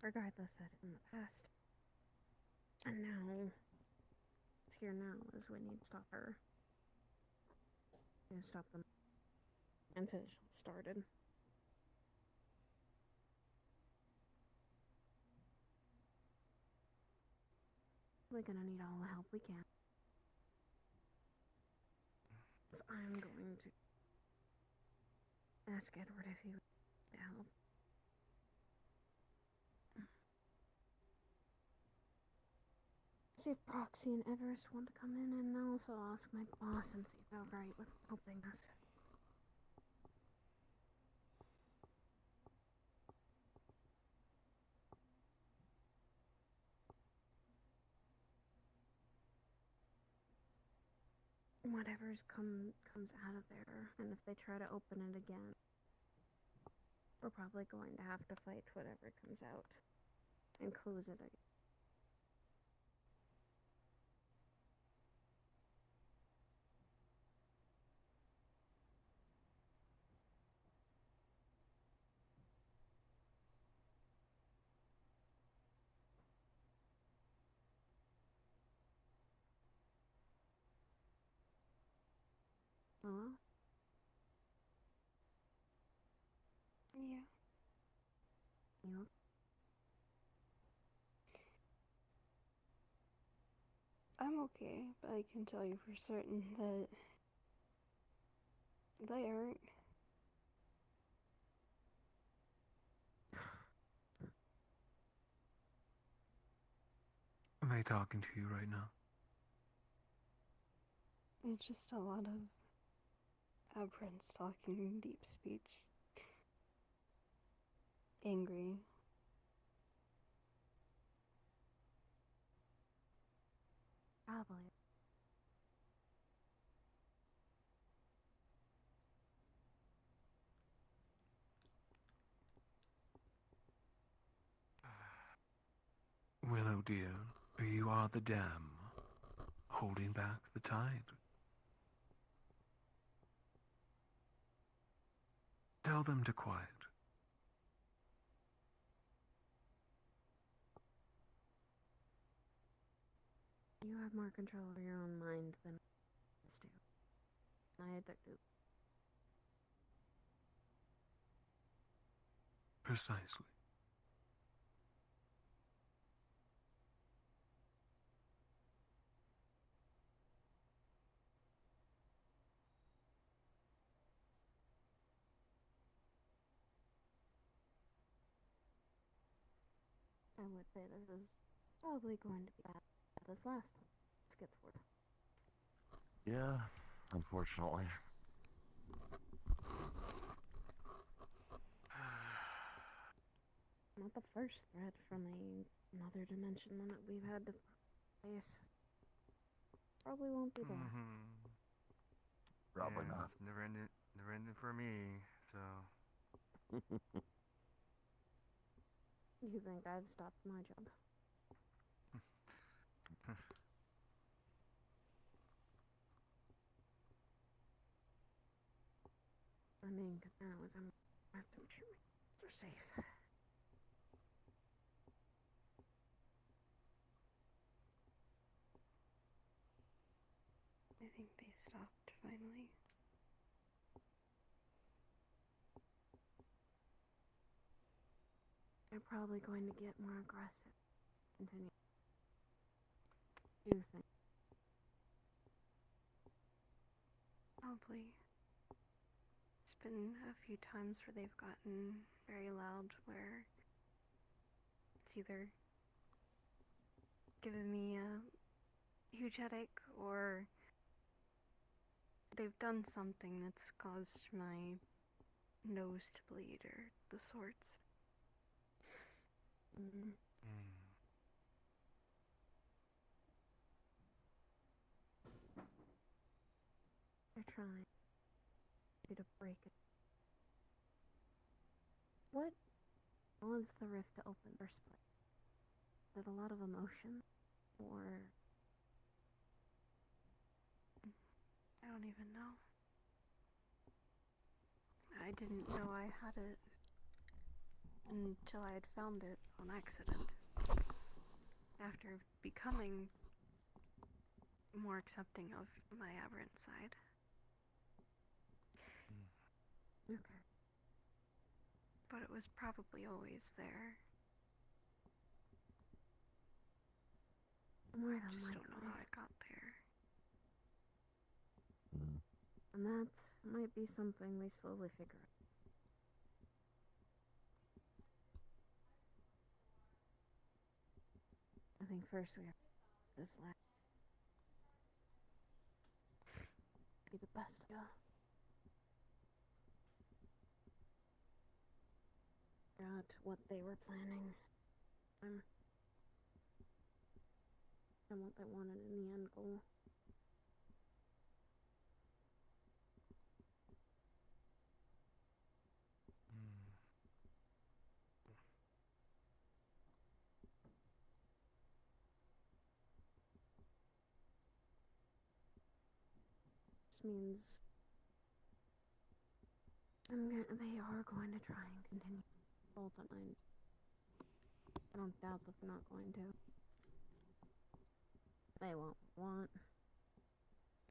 Speaker 7: regardless that in the past. And now, it's here now is we need to stop her. We need to stop them and finish what started. We're gonna need all the help we can. So I'm going to ask Edward if he would like to help. See if Proxy and Everest want to come in, and also ask my boss and see if they're alright with helping us. Whatever's comes out of there, and if they try to open it again, we're probably going to have to fight whatever comes out and close it again. Hello?
Speaker 8: Yeah.
Speaker 7: You
Speaker 8: I'm okay, but I can tell you for certain that they aren't.
Speaker 10: Are they talking to you right now?
Speaker 8: It's just a lot of Prince talking deep speech. Angry.
Speaker 7: probably.
Speaker 10: Willow, dear, you are the dam, holding back the tide. Tell them to quiet.
Speaker 7: You have more control over your own mind than us do. I do.
Speaker 10: Precisely.
Speaker 7: I would say this is probably going to be bad. This last one. Let's get forward.
Speaker 4: Yeah, unfortunately.
Speaker 7: Not the first threat from another dimension that we've had to face. Probably won't be the last.
Speaker 4: Probably
Speaker 13: Yeah,
Speaker 4: not.
Speaker 13: It's never ending for me. So
Speaker 7: You think I've stopped my job? I mean, now is I have to make sure my kids are safe.
Speaker 8: I think they stopped finally.
Speaker 7: They're probably going to get more aggressive. Continue. You think?
Speaker 8: Probably. There's been a few times where they've gotten very loud, where it's either given me a huge headache or they've done something that's caused my nose to bleed or the sorts.
Speaker 7: They're trying to break it. What was the rift to open first place? Is it a lot of emotion? Or
Speaker 8: I don't even know. I didn't know I had it. until I had found it on accident. After becoming more accepting of my aberrant side.
Speaker 7: Okay.
Speaker 8: But it was probably always there.
Speaker 7: More than
Speaker 8: Just
Speaker 7: likely.
Speaker 8: don't know how it got there.
Speaker 7: And that might be something we slowly figure out. I think first we have this lab. Be the best, yeah. Figure out what they were planning. And what they wanted in the end goal. This means they are going to try and continue ultimately. I don't doubt that they're not going to. They won't want.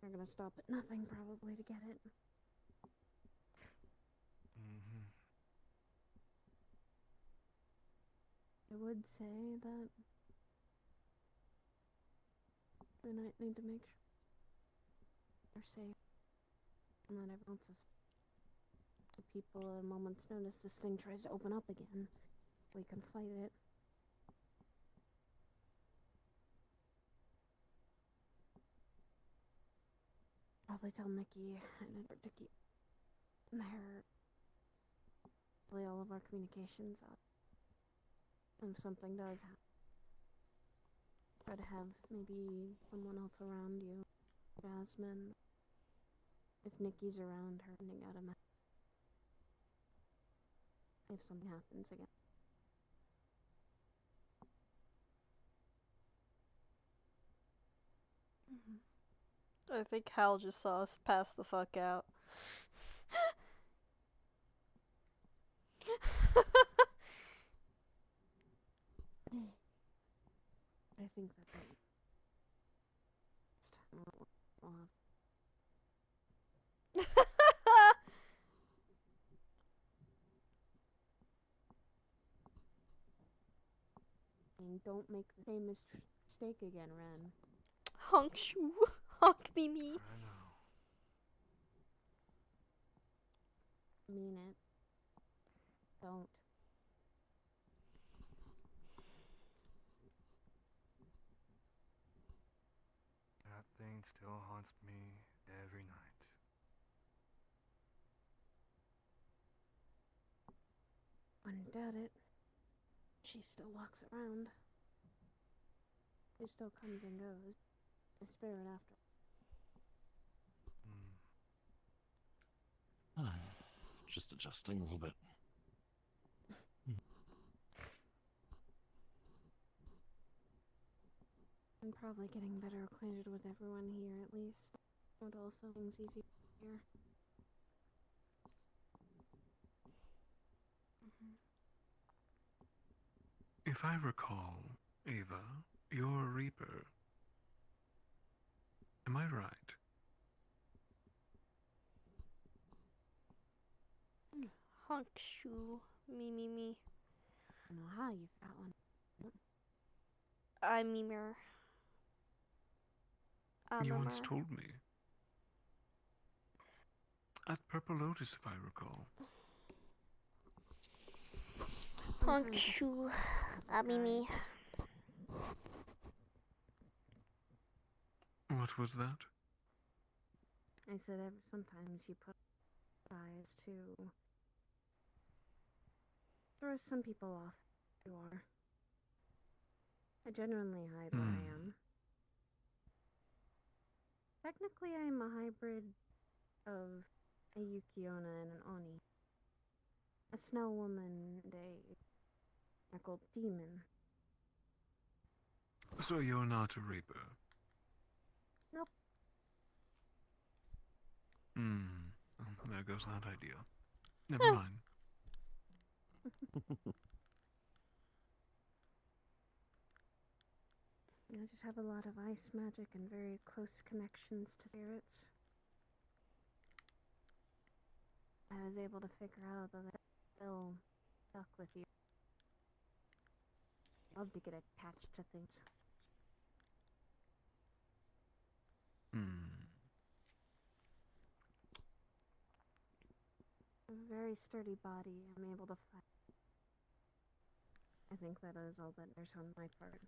Speaker 7: They're gonna stop at nothing probably to get it. I would say that we might need to make sure they're safe and that everyone else is. The people at a moment's notice this thing tries to open up again, we can fight it. Probably tell Nikki and Edward to keep probably all of our communications up. If something does happen, try to have maybe someone else around you. Jasmine. If Nikki's around, her sending out a message. If something happens again.
Speaker 2: I think Hal just saw us pass the fuck out.
Speaker 7: I think that don't make the same mistake again, Ren.
Speaker 2: Honk shoo. Honk me me.
Speaker 13: I know.
Speaker 7: Mean it. Don't.
Speaker 13: That thing still haunts me every night.
Speaker 7: Wouldn't doubt it. She still walks around. She still comes and goes. The spirit after.
Speaker 4: Just adjusting a little bit.
Speaker 7: I'm probably getting better acquainted with everyone here at least. But also things easier here.
Speaker 10: If I recall, Ava, you're a Reaper. Am I right?
Speaker 2: Honk shoo. Me me me.
Speaker 7: I don't know how you've got one.
Speaker 2: I memer.
Speaker 10: You once told me. At Purple Lotus, if I recall.
Speaker 2: Honk shoo. Me.
Speaker 10: What was that?
Speaker 7: I said sometimes you put eyes to throw some people off. You are. I genuinely hide what I am. Technically, I am a hybrid of a Yukiona and an Oni. A snow woman and a speckled demon.
Speaker 10: So you're not a Reaper?
Speaker 7: Nope.
Speaker 10: There goes that idea. Never mind.
Speaker 7: I just have a lot of ice magic and very close connections to spirits. I was able to figure out that they're still stuck with you. Love to get attached to things. A very sturdy body. I'm able to fight. I think that is all that there's on my part.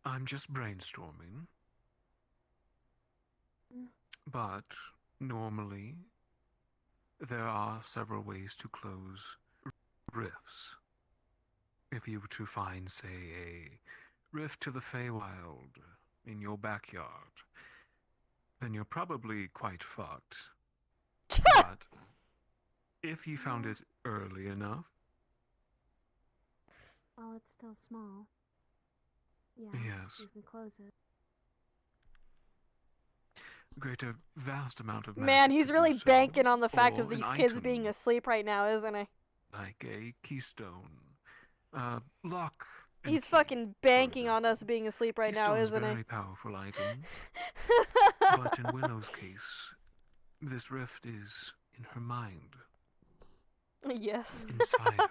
Speaker 10: I'm just brainstorming. But normally, there are several ways to close rifts. If you were to find, say, a rift to the Feywild in your backyard, then you're probably quite fucked. But if you found it early enough,
Speaker 7: While it's still small. Yeah,
Speaker 10: Yes.
Speaker 7: you can close it.
Speaker 10: create a vast amount of
Speaker 2: Man,
Speaker 10: magic
Speaker 2: he's
Speaker 10: to
Speaker 2: really
Speaker 10: do so,
Speaker 2: banking on the fact
Speaker 10: or
Speaker 2: of
Speaker 10: an
Speaker 2: these kids
Speaker 10: item
Speaker 2: being asleep right now, isn't he?
Speaker 10: like a keystone, lock. and
Speaker 2: He's
Speaker 10: key.
Speaker 2: fucking banking on us being asleep right now,
Speaker 10: Keystone's
Speaker 2: isn't
Speaker 10: very
Speaker 2: he?
Speaker 10: powerful item. But in Willow's case, this rift is in her mind,
Speaker 2: Yes.
Speaker 10: inside her.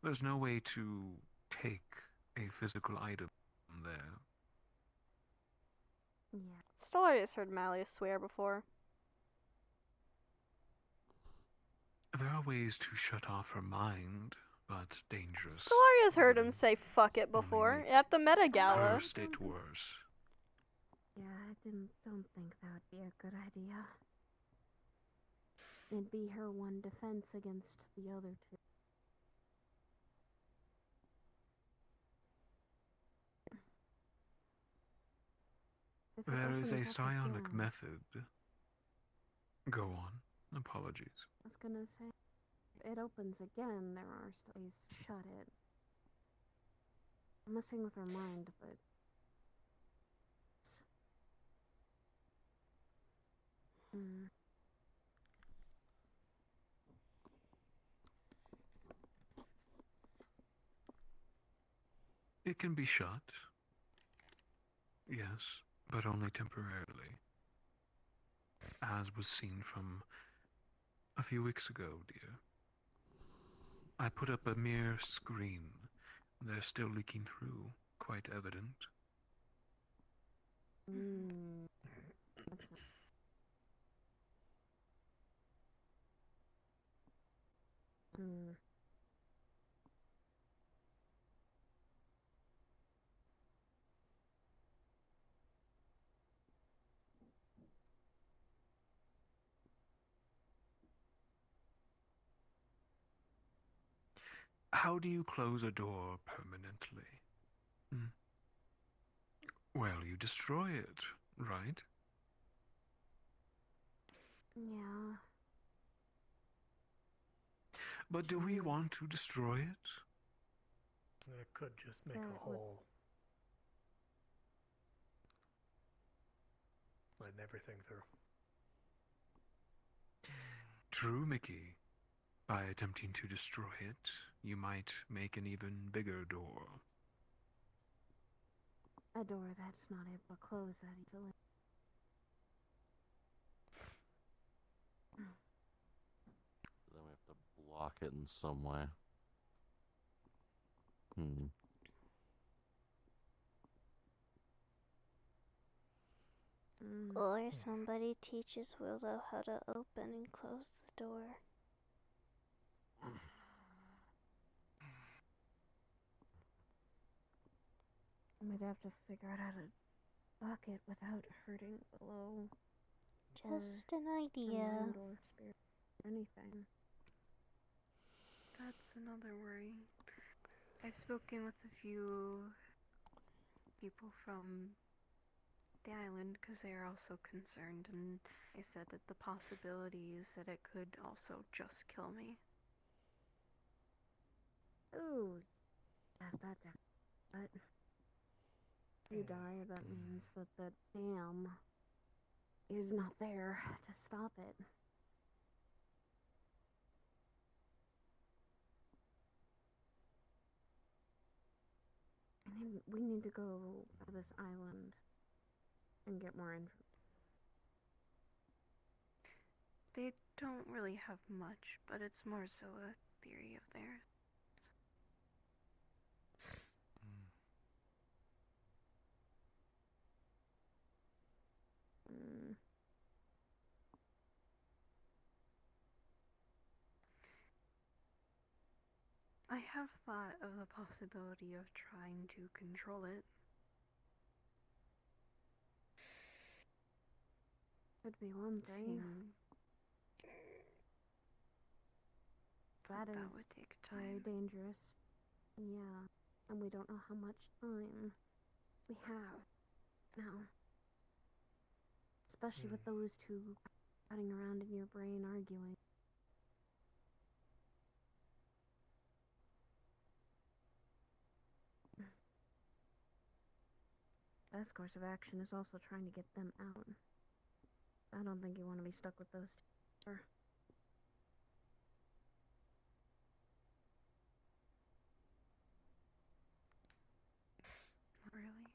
Speaker 10: There's no way to take a physical item from there.
Speaker 7: Yeah.
Speaker 2: Stellaria's heard Malleus swear before.
Speaker 10: There are ways to shut off her mind, but dangerous.
Speaker 2: Stellaria's heard him say fuck it before at the Meta
Speaker 10: Her
Speaker 2: Gala.
Speaker 10: state worse.
Speaker 7: Yeah, I don't think that would be a good idea. It'd be her one defense against the other two. If it
Speaker 10: There is a
Speaker 7: opens up
Speaker 10: psionic
Speaker 7: again-
Speaker 10: method. Go on. Apologies.
Speaker 7: I was gonna say, if it opens again, there are still ways to shut it. I'm messing with her mind, but
Speaker 10: It can be shut. Yes, but only temporarily. As was seen from a few weeks ago, dear. I put up a mere screen. They're still leaking through, quite evident.
Speaker 7: that's not.
Speaker 10: How do you close a door permanently? Well, you destroy it, right?
Speaker 7: Yeah.
Speaker 10: But do we want to destroy it?
Speaker 3: It could just make
Speaker 7: That
Speaker 3: a
Speaker 7: would-
Speaker 3: hole. Letting everything through.
Speaker 10: True, Mickey. By attempting to destroy it, you might make an even bigger door.
Speaker 7: A door that's not able to close that easily.
Speaker 4: Then we have to block it in some way.
Speaker 11: Or somebody teaches Willow how to open and close the door.
Speaker 7: I might have to figure out how to block it without hurting Willow.
Speaker 11: Just an
Speaker 7: or
Speaker 11: idea.
Speaker 7: mind or spirit or anything.
Speaker 8: That's another worry. I've spoken with a few people from the island because they are also concerned, and they said that the possibility is that it could also just kill me.
Speaker 7: Ooh, that's a. But if you die, that means that the dam is not there to stop it. We need to go to this island and get more information.
Speaker 8: They don't really have much, but it's more so a theory of theirs.
Speaker 7: Mm.
Speaker 8: I have thought of the possibility of trying to control it.
Speaker 7: Could be one thing. That
Speaker 8: would take
Speaker 7: very
Speaker 8: time.
Speaker 7: dangerous. Yeah, and we don't know how much time we have now. Especially with those two running around in your brain arguing. Best course of action is also trying to get them out. I don't think you want to be stuck with those two.
Speaker 8: Not really.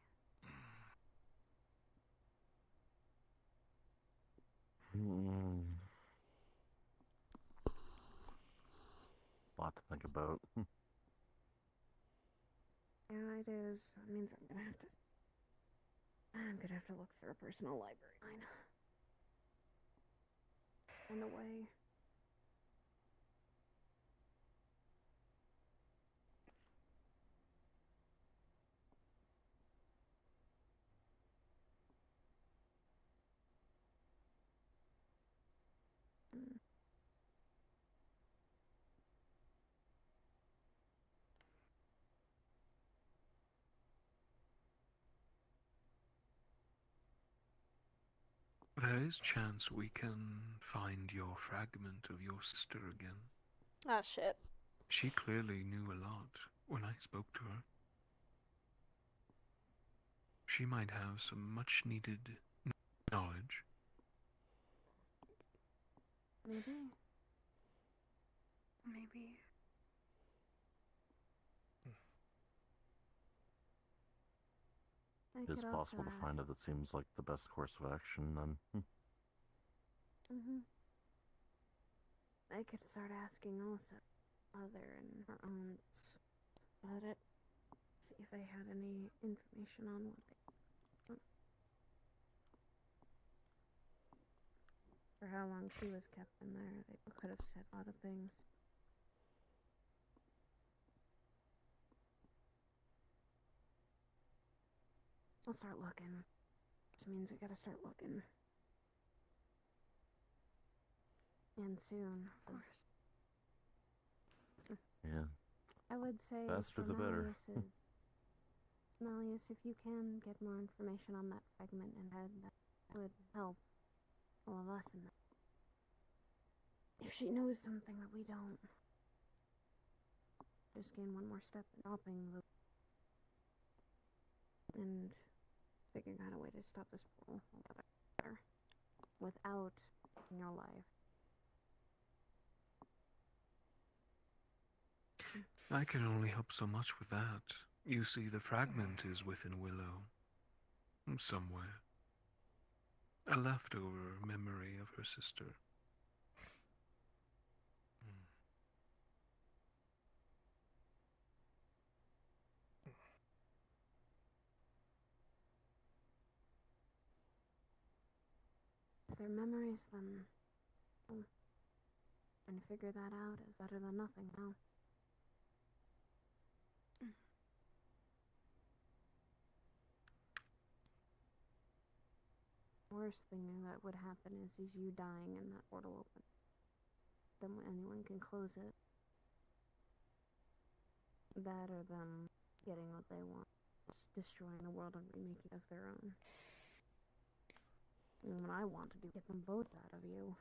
Speaker 4: Lot to think about.
Speaker 7: Yeah, it is. That means I'm gonna have to look through a personal library line. In a way.
Speaker 10: There is chance we can find your fragment of your sister again.
Speaker 2: Ah, shit.
Speaker 10: She clearly knew a lot when I spoke to her. She might have some much needed knowledge.
Speaker 7: Maybe.
Speaker 8: Maybe.
Speaker 4: It is possible to find it. That seems like the best course of action, then.
Speaker 7: I could start asking also Mother and her aunts about it. See if they had any information on what they... For how long she was kept in there. They could have said a lot of things. I'll start looking. Which means I gotta start looking. And soon.
Speaker 4: Yeah.
Speaker 7: I would say
Speaker 4: Faster
Speaker 7: for
Speaker 4: the better.
Speaker 7: Malleus, if you can get more information on that fragment and head, that would help all of us in that. If she knows something that we don't, just gain one more step in stopping the and figuring out a way to stop this portal altogether without taking your life.
Speaker 10: I can only help so much with that. You see, the fragment is within Willow. Somewhere. A leftover memory of her sister.
Speaker 7: If they're memories, then trying to figure that out is better than nothing now. Worst thing that would happen is you dying and that portal open. Then anyone can close it. That or them getting what they want. Just destroying the world and remaking it as their own. And what I want to do, get them both out of you.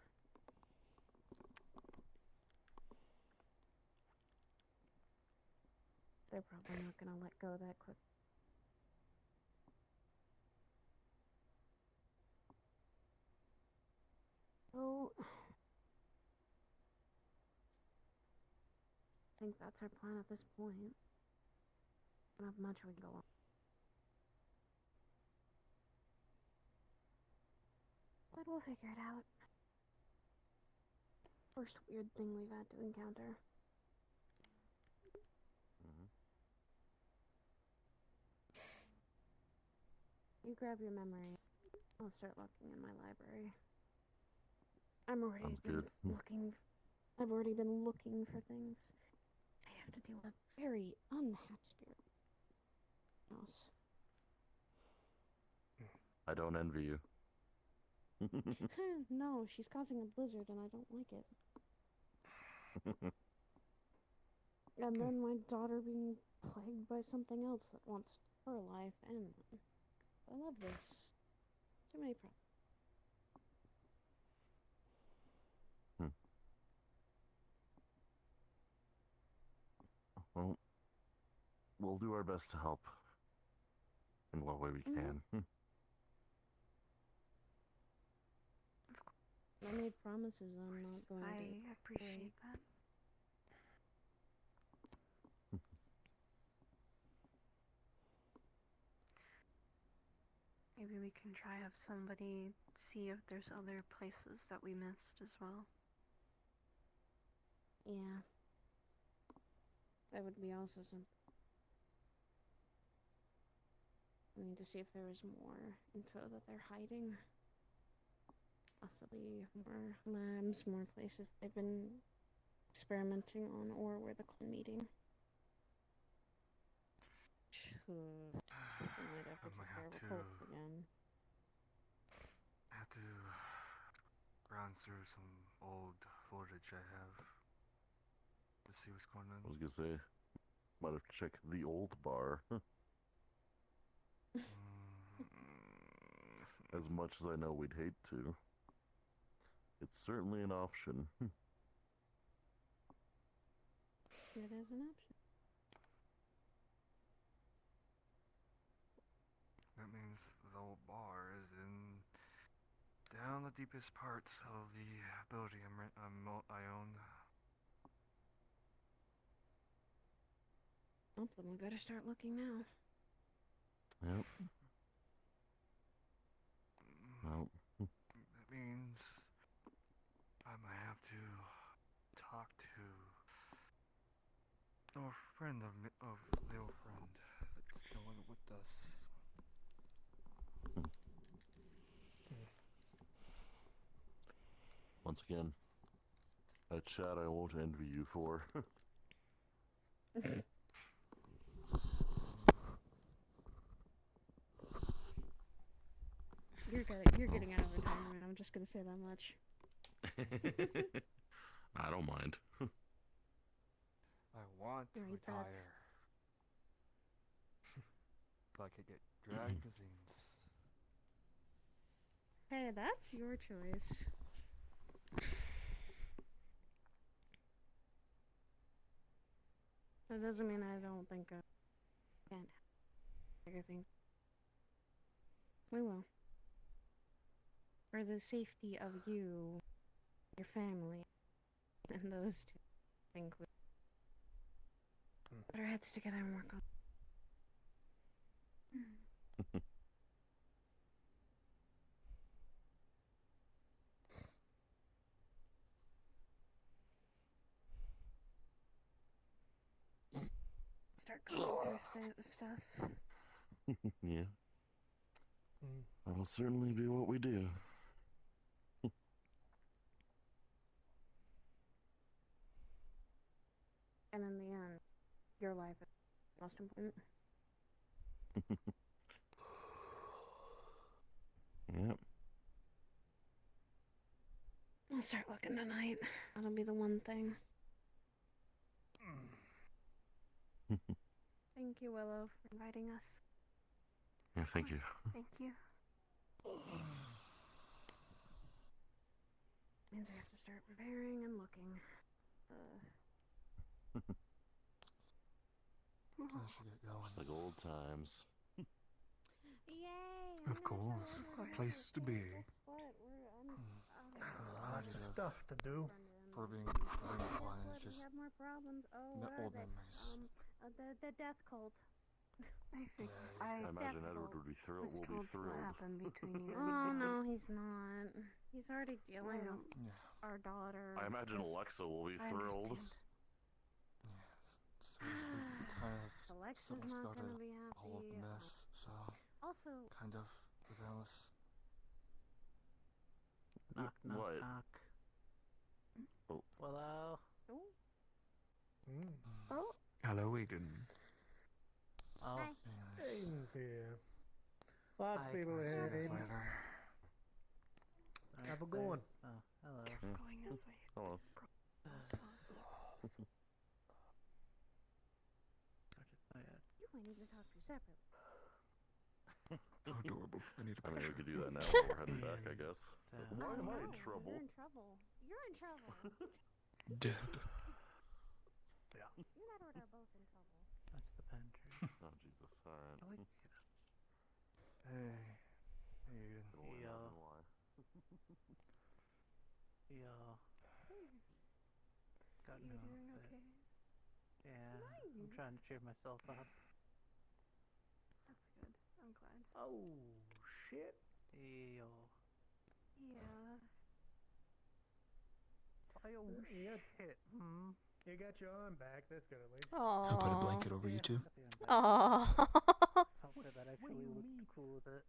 Speaker 7: They're probably not gonna let go that quick. Well, I think that's our plan at this point. Don't have much we can go on. But we'll figure it out. First weird thing we've had to encounter. You grab your memory. I'll start looking in my library. I've already been looking for things. I have to deal with a very unhappy spirit. House.
Speaker 4: I don't envy you.
Speaker 7: No, she's causing a blizzard and I don't like it. And then my daughter being plagued by something else that wants her life and mine. I love this. Too many problems.
Speaker 4: Well, we'll do our best to help in what way we can.
Speaker 7: I made promises I'm not going to.
Speaker 8: I appreciate that. Maybe we can try have somebody see if there's other places that we missed as well.
Speaker 7: Yeah. That would be also something. I need to see if there is more info that they're hiding. Possibly more labs, more places they've been experimenting on, or where the clan meeting. I might have to take care of a cult again.
Speaker 13: I have to run through some old footage I have to see what's going on.
Speaker 4: I was gonna say, might have to check the old bar. As much as I know we'd hate to, it's certainly an option.
Speaker 7: It is an option.
Speaker 13: That means the old bar is in down the deepest parts of the building I own.
Speaker 7: Oh, then we better start looking now.
Speaker 4: Yep. Well.
Speaker 13: That means I might have to talk to a friend of the old friend that's no longer with us.
Speaker 4: Once again, a chat I won't envy you for.
Speaker 7: You're getting out of retirement. I'm just gonna say that much.
Speaker 4: I don't mind.
Speaker 13: I want to
Speaker 7: Right,
Speaker 13: retire. But I could get magazines.
Speaker 7: Hey, that's your choice. That doesn't mean I don't think I can't have bigger things. We will. For the safety of you, your family, and those two, I think we put our heads together and work on. Start going through stuff.
Speaker 4: Yeah. That'll certainly be what we do.
Speaker 7: And in the end, your life is most important.
Speaker 4: Yep.
Speaker 7: I'll start looking tonight. That'll be the one thing. Thank you, Willow, for inviting us.
Speaker 4: Yeah, thank you.
Speaker 8: Thank you.
Speaker 7: Means I have to start preparing and looking.
Speaker 13: I should get going.
Speaker 4: Just like old times.
Speaker 7: Yay!
Speaker 10: Of course. Place to be.
Speaker 7: But we're
Speaker 3: Lots of stuff to do.
Speaker 13: For being
Speaker 7: Guess
Speaker 13: blind,
Speaker 7: what?
Speaker 13: it's
Speaker 7: We
Speaker 13: just
Speaker 7: have more problems. Oh,
Speaker 13: no
Speaker 7: what are
Speaker 13: old
Speaker 7: they?
Speaker 13: memories.
Speaker 7: The death cult.
Speaker 8: I think
Speaker 4: I imagine
Speaker 7: Death
Speaker 4: Edward
Speaker 7: cult
Speaker 4: would be thrilled.
Speaker 8: was
Speaker 4: Will be
Speaker 8: told what
Speaker 4: thrilled.
Speaker 8: happened between you.
Speaker 7: Oh no, he's not. He's already dealing
Speaker 8: I
Speaker 7: with
Speaker 13: Yeah.
Speaker 7: our daughter.
Speaker 4: I imagine Alexa will be
Speaker 8: I
Speaker 4: thrilled.
Speaker 8: understand.
Speaker 13: So it's been kind of
Speaker 7: Alexa's
Speaker 13: something
Speaker 7: not
Speaker 13: started
Speaker 7: gonna be
Speaker 13: a whole
Speaker 7: happy.
Speaker 13: mess, so
Speaker 7: Also,
Speaker 13: kind of regardless.
Speaker 14: Knock, knock,
Speaker 4: What?
Speaker 14: knock.
Speaker 4: Oh.
Speaker 14: Hello?
Speaker 7: oh,
Speaker 10: Hello, Eden.
Speaker 14: Oh,
Speaker 7: hi.
Speaker 3: Aiden's here. Lots of
Speaker 14: Hi.
Speaker 3: people
Speaker 13: See you
Speaker 3: here.
Speaker 13: guys
Speaker 3: Aiden.
Speaker 13: later.
Speaker 3: Have a good one.
Speaker 14: Oh, hello.
Speaker 4: Yeah.
Speaker 8: Going this way.
Speaker 4: Hello.
Speaker 8: Let's fall asleep.
Speaker 7: You might need to talk to separately.
Speaker 10: How adorable. I need a
Speaker 4: I mean, we
Speaker 10: picture.
Speaker 4: could do that now while we're heading back, I guess. Why
Speaker 7: Oh,
Speaker 4: am I in
Speaker 7: no,
Speaker 4: trouble?
Speaker 7: You're in trouble. You're in trouble.
Speaker 10: Dead.
Speaker 3: Yeah.
Speaker 7: You and Edward are both in trouble.
Speaker 14: That's the pantry.
Speaker 4: Oh, Jesus. Alright.
Speaker 13: Hey. Hey.
Speaker 4: Can only
Speaker 14: Yo.
Speaker 4: imagine why.
Speaker 14: Yo. Got
Speaker 8: You
Speaker 14: no
Speaker 8: doing
Speaker 14: outfit.
Speaker 8: okay?
Speaker 14: Yeah, I'm trying to cheer myself up.
Speaker 8: That's good. I'm glad.
Speaker 3: Oh, shit.
Speaker 14: Yo.
Speaker 8: Yeah.
Speaker 14: Oh,
Speaker 3: You got,
Speaker 14: shit.
Speaker 3: you got your arm back. That's good at least.
Speaker 10: I'll put a
Speaker 2: Aww.
Speaker 10: blanket over you two.
Speaker 2: Aww.
Speaker 14: Hopefully that actually looks cool with it.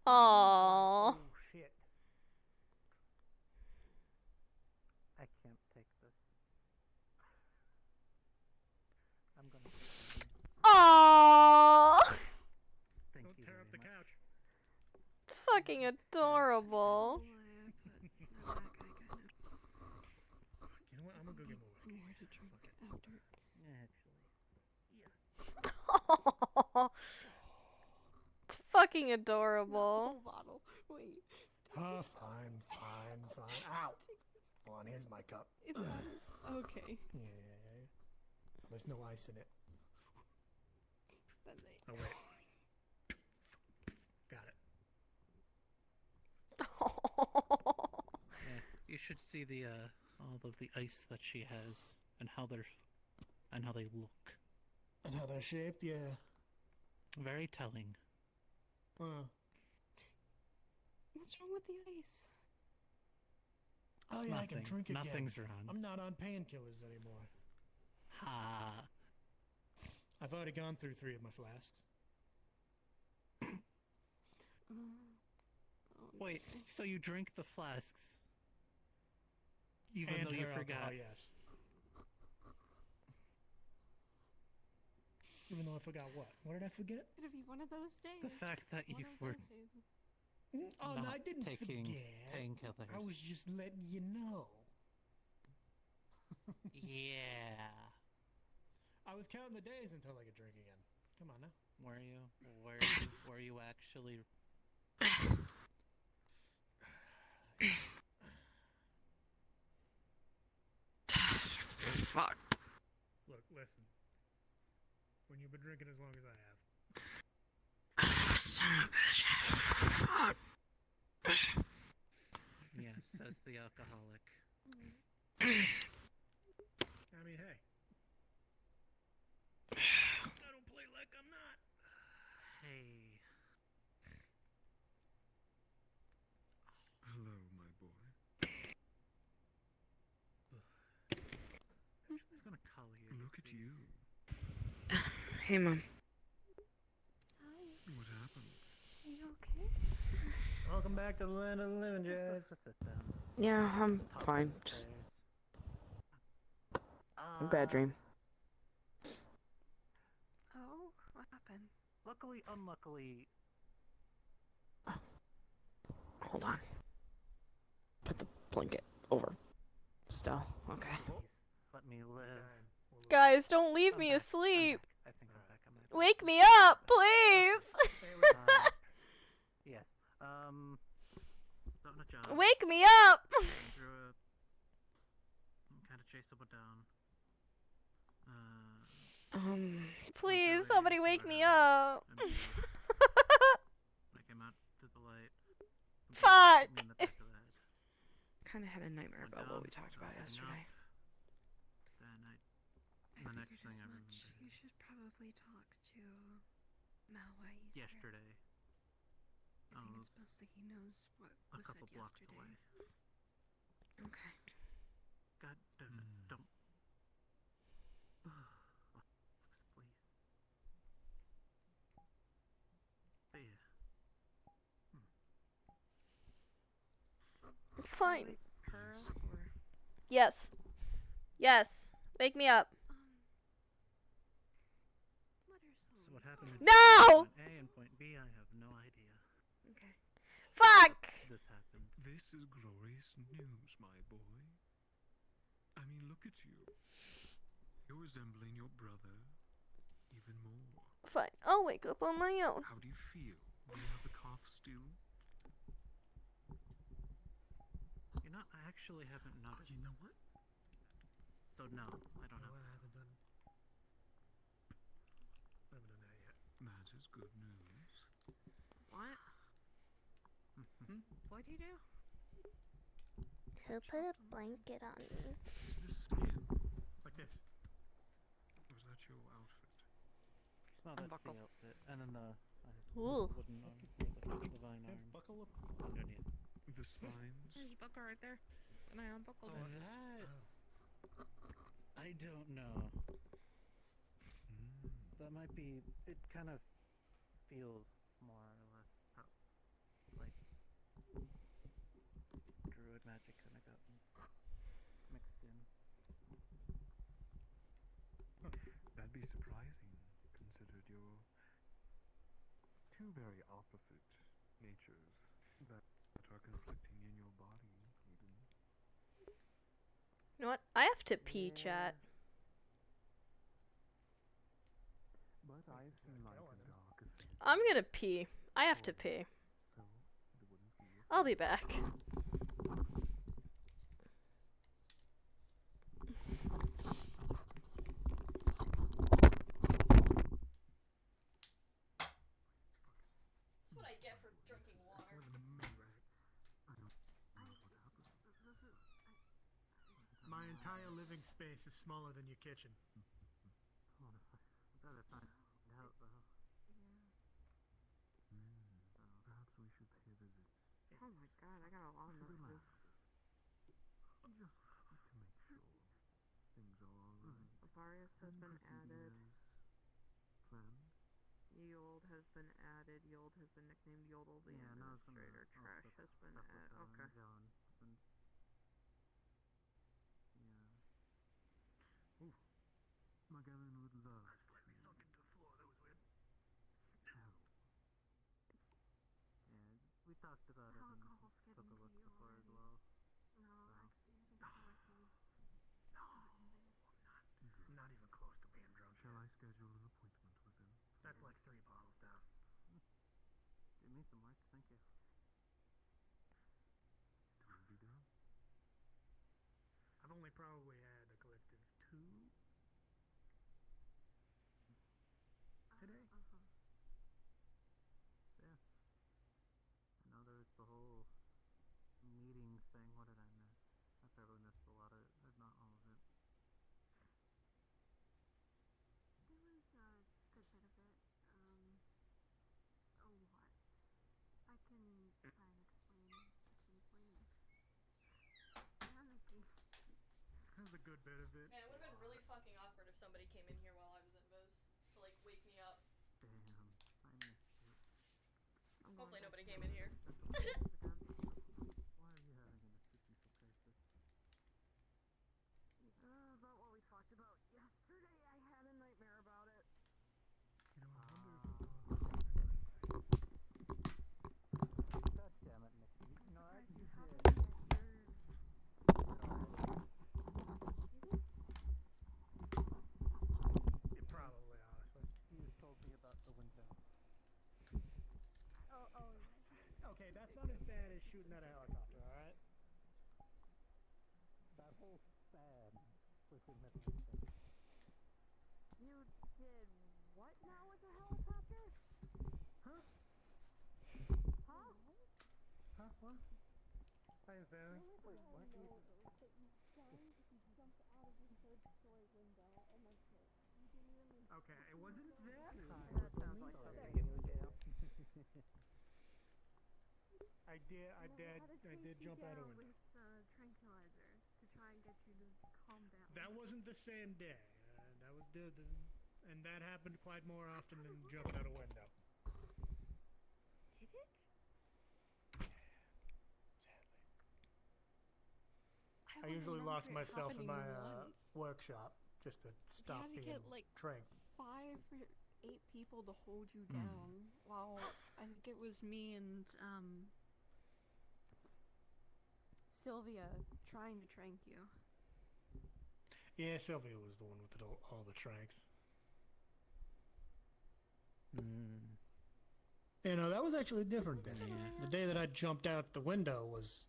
Speaker 2: Aww.
Speaker 3: Oh, shit.
Speaker 14: I can't take this. I'm gonna.
Speaker 2: Aww.
Speaker 14: Thank
Speaker 3: Don't
Speaker 14: you
Speaker 3: tear
Speaker 14: very
Speaker 3: up the
Speaker 14: much.
Speaker 3: couch.
Speaker 2: It's fucking adorable.
Speaker 3: You know what? I'm gonna go get more whiskey.
Speaker 8: More to drink after.
Speaker 14: Yeah, actually.
Speaker 2: It's fucking adorable.
Speaker 8: Bottle. Wait.
Speaker 3: Oh, fine. Ow. Hold on, here's my cup.
Speaker 8: It's honest. Okay.
Speaker 3: Yeah. There's no ice in it.
Speaker 8: That's nice.
Speaker 3: Oh, wait. Got it.
Speaker 14: Yeah, you should see the all of the ice that she has and how they look.
Speaker 3: And how they're shaped, yeah.
Speaker 14: Very telling.
Speaker 8: What's wrong with the ice?
Speaker 3: Oh, yeah, I can
Speaker 14: Nothing.
Speaker 3: drink again.
Speaker 14: Nothing's wrong.
Speaker 3: I'm not on painkillers anymore.
Speaker 14: Ha.
Speaker 3: I've already gone through 3 of my flasks.
Speaker 14: Wait, so you drink the flasks? Even
Speaker 3: And
Speaker 14: though you
Speaker 3: her
Speaker 14: forgot.
Speaker 3: alcohol, yes. Even though I forgot what? What did I forget?
Speaker 8: It's gonna be one of those days.
Speaker 14: The fact that
Speaker 8: One
Speaker 14: you
Speaker 8: of
Speaker 14: were
Speaker 8: those days.
Speaker 3: Oh, no,
Speaker 14: not
Speaker 3: I didn't
Speaker 14: taking
Speaker 3: forget.
Speaker 14: painkillers.
Speaker 3: I was just letting you know.
Speaker 14: Yeah.
Speaker 3: I was counting the days until I could drink again. Come on now.
Speaker 14: Were you? Were you actually?
Speaker 8: Fuck.
Speaker 3: Look, listen. When you've been drinking as long as I have.
Speaker 8: Son of a bitch. Fuck.
Speaker 14: Yes, says the alcoholic.
Speaker 3: I mean, hey. I don't play like I'm not.
Speaker 14: Hey.
Speaker 10: Hello, my boy.
Speaker 14: Who's gonna call you?
Speaker 10: Look at you.
Speaker 8: Hey, Mom.
Speaker 10: What happened?
Speaker 7: Are you okay?
Speaker 3: Welcome back to the land of the living, Jazz.
Speaker 5: Yeah, I'm fine. Just a bad dream.
Speaker 8: Oh, what happened?
Speaker 14: Luckily, unluckily.
Speaker 5: Hold on. Put the blanket over. Still, okay.
Speaker 14: Let me live.
Speaker 2: Guys, don't leave me asleep.
Speaker 14: I think I'm back.
Speaker 2: Wake me up, please.
Speaker 14: Yes. Starting a job.
Speaker 2: Wake me up.
Speaker 14: Through a kind of chaseable down.
Speaker 2: Please, somebody wake me up.
Speaker 14: I came out to the light.
Speaker 2: Fuck.
Speaker 14: Me in the back of the head.
Speaker 9: kind of had a nightmare about what we talked about yesterday.
Speaker 13: Then the next
Speaker 8: Figured
Speaker 13: thing
Speaker 8: as
Speaker 13: I
Speaker 8: much.
Speaker 13: remember
Speaker 8: You should probably talk to Mal while he's here.
Speaker 13: yesterday.
Speaker 8: I think it's best that he knows what
Speaker 13: A
Speaker 8: was
Speaker 13: couple
Speaker 8: said
Speaker 13: blocks
Speaker 8: yesterday.
Speaker 13: away.
Speaker 9: Okay.
Speaker 13: God damn it! Don't. Please. But yeah.
Speaker 2: Fine.
Speaker 9: Her or
Speaker 2: Yes. Yes. Wake me up.
Speaker 13: So what happened?
Speaker 2: No!
Speaker 13: Point A and point B, I have no idea.
Speaker 9: Okay.
Speaker 2: Fuck!
Speaker 13: This happened.
Speaker 10: This is glorious news, my boy. I mean, look at you. You're resembling your brother even more.
Speaker 2: Fine. I'll wake up on my own.
Speaker 10: How do you feel? Do you have the cough still?
Speaker 13: You know, I actually haven't noticed.
Speaker 3: You know what?
Speaker 13: So no, I don't have.
Speaker 3: I haven't done that yet.
Speaker 10: That is good news.
Speaker 9: what? What'd you do?
Speaker 11: Who put a blanket on me?
Speaker 10: Is this skin?
Speaker 3: Like this.
Speaker 10: Or is that your outfit?
Speaker 13: No, that's
Speaker 9: Unbuckle.
Speaker 13: the outfit, and then the
Speaker 2: Ooh.
Speaker 13: wooden arm, or the divine arm
Speaker 3: Buckle up.
Speaker 13: underneath.
Speaker 10: The spines?
Speaker 9: There's a buckle right there. And I unbuckled
Speaker 13: Oh,
Speaker 9: it.
Speaker 13: that. I don't know. That might be. It kind of feels more or less like druid magic kind of got mixed in.
Speaker 10: That'd be surprising, considered your two very opposite natures that are conflicting in your body, Eden.
Speaker 2: You know what? I have to pee, chat.
Speaker 13: But I've seen light and dark.
Speaker 2: I'm gonna pee. I have to pee.
Speaker 13: So it wouldn't be.
Speaker 2: I'll be back. That's what I get for drinking water.
Speaker 3: My entire living space is smaller than your kitchen.
Speaker 13: Oh, I gotta find out though. Perhaps we should pay a visit.
Speaker 9: Oh my god, I got a lot of
Speaker 13: To the
Speaker 9: notices.
Speaker 13: lab. Just to make sure things are alright.
Speaker 9: Aparius has been added.
Speaker 13: Planned?
Speaker 9: Yold has been added. Yold has been nicknamed Yodel the
Speaker 13: Yeah, no, it's
Speaker 9: Administrator. Trash has been added. Okay.
Speaker 13: Yeah. Ooh. Magellan would love.
Speaker 3: Let me sunk into the floor. That was weird.
Speaker 13: No. Yeah, we talked about it and took a look before as well.
Speaker 8: No, actually, I think it's worth me.
Speaker 3: I'm not even close to being drunk.
Speaker 13: Shall I schedule an appointment with him?
Speaker 3: That's like 3 bottles down.
Speaker 13: Give me some work, thank you. It will be done.
Speaker 3: I've only probably had a collective 2 today.
Speaker 13: Yeah. I know there was the whole meeting thing. What did I miss? I probably missed a lot of it, not all of it.
Speaker 7: There was a good bit of it. A lot. I can try and explain succinctly next.
Speaker 3: That was a good bit of it.
Speaker 2: Man, it would have been really fucking awkward if somebody came in here while I was in Viz to like wake me up.
Speaker 13: Damn, I missed it.
Speaker 2: Hopefully nobody came in here.
Speaker 13: Why are you having an existential crisis?
Speaker 9: About what we talked about yesterday. I had a nightmare about it.
Speaker 3: You know, I wonder
Speaker 13: God damn it, Nikki. No, I you did.
Speaker 3: probably, honestly.
Speaker 13: You told me about the window.
Speaker 3: Okay, that's not as bad as shooting at a helicopter, alright?
Speaker 13: That whole fan was in the picture.
Speaker 9: You did what now with the helicopter?
Speaker 3: Huh?
Speaker 9: Huh?
Speaker 3: Huh? What? Hi, Fanny. Okay, it wasn't that high.
Speaker 7: That sounds like something you would do.
Speaker 3: I did jump out a window.
Speaker 8: Tranquilizer to try and get you to calm down.
Speaker 3: That wasn't the same day. That was and that happened quite more often than jumping out a window.
Speaker 8: Did it?
Speaker 3: I usually lock myself in my workshop just to stop
Speaker 8: you had to
Speaker 3: being
Speaker 8: get like
Speaker 3: tranked.
Speaker 8: 5 or 8 people to hold you
Speaker 3: Hmm.
Speaker 8: down while I think it was me and Sylvia trying to trank you.
Speaker 3: Yeah, Sylvia was the one with all the tranks. You know, that was actually a different day. The day that I jumped out the window was.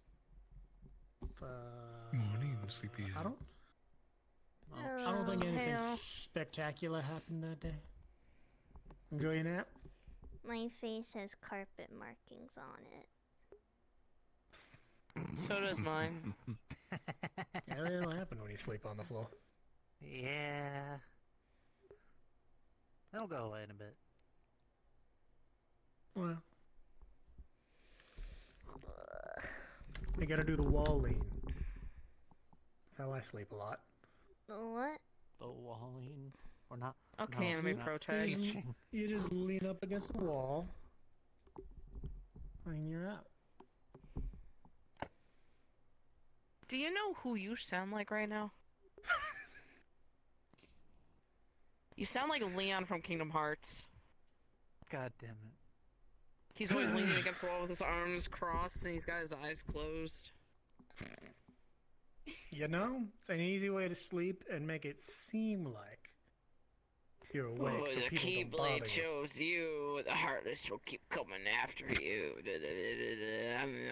Speaker 10: Morning, sleepyhead.
Speaker 3: I don't think anything spectacular happened that day. Enjoy your nap?
Speaker 11: My face has carpet markings on it.
Speaker 15: So does mine.
Speaker 3: Yeah, that'll happen when you sleep on the floor.
Speaker 15: Yeah. It'll go away in a bit.
Speaker 3: Well, you gotta do the wall lean. That's how I sleep a lot.
Speaker 11: What?
Speaker 15: The walling. Or not.
Speaker 9: Okay,
Speaker 15: no,
Speaker 9: Anime
Speaker 15: not
Speaker 9: Pro Tag.
Speaker 15: teaching.
Speaker 3: You just lean up against the wall, and you're out.
Speaker 9: Do you know who you sound like right now? You sound like Leon from Kingdom Hearts.
Speaker 15: God damn it.
Speaker 9: He's always leaning against the wall with his arms crossed and he's got his eyes closed.
Speaker 3: You know, it's an easy way to sleep and make it seem like you're awake,
Speaker 9: Oh,
Speaker 3: so
Speaker 9: the
Speaker 3: people don't
Speaker 9: Keyblade
Speaker 3: bother you.
Speaker 9: chose you. The Heartless will keep coming after you.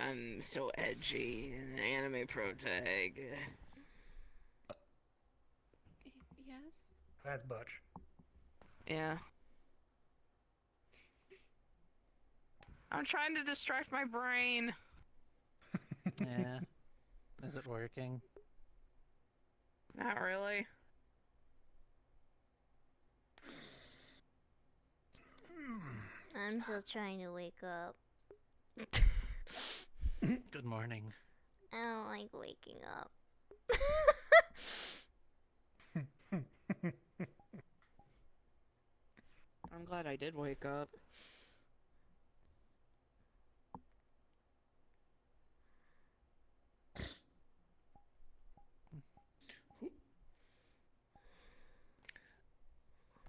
Speaker 9: I'm so edgy. An Anime Pro Tag.
Speaker 8: Yes?
Speaker 3: That's Butch.
Speaker 9: Yeah. I'm trying to distract my brain.
Speaker 15: Yeah. Is it working?
Speaker 9: Not really.
Speaker 11: I'm still trying to wake up.
Speaker 15: Good morning.
Speaker 11: I don't like waking up.
Speaker 9: I'm glad I did wake up.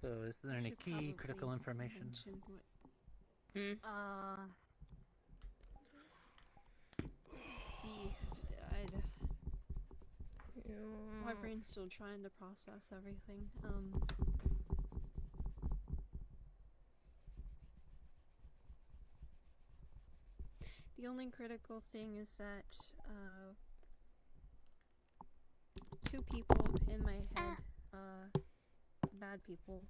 Speaker 15: So, is there any
Speaker 8: Should
Speaker 15: key
Speaker 8: probably
Speaker 15: critical information?
Speaker 8: mention what- my brain's still trying to process everything. The only critical thing is that, 2 people in my head, bad people.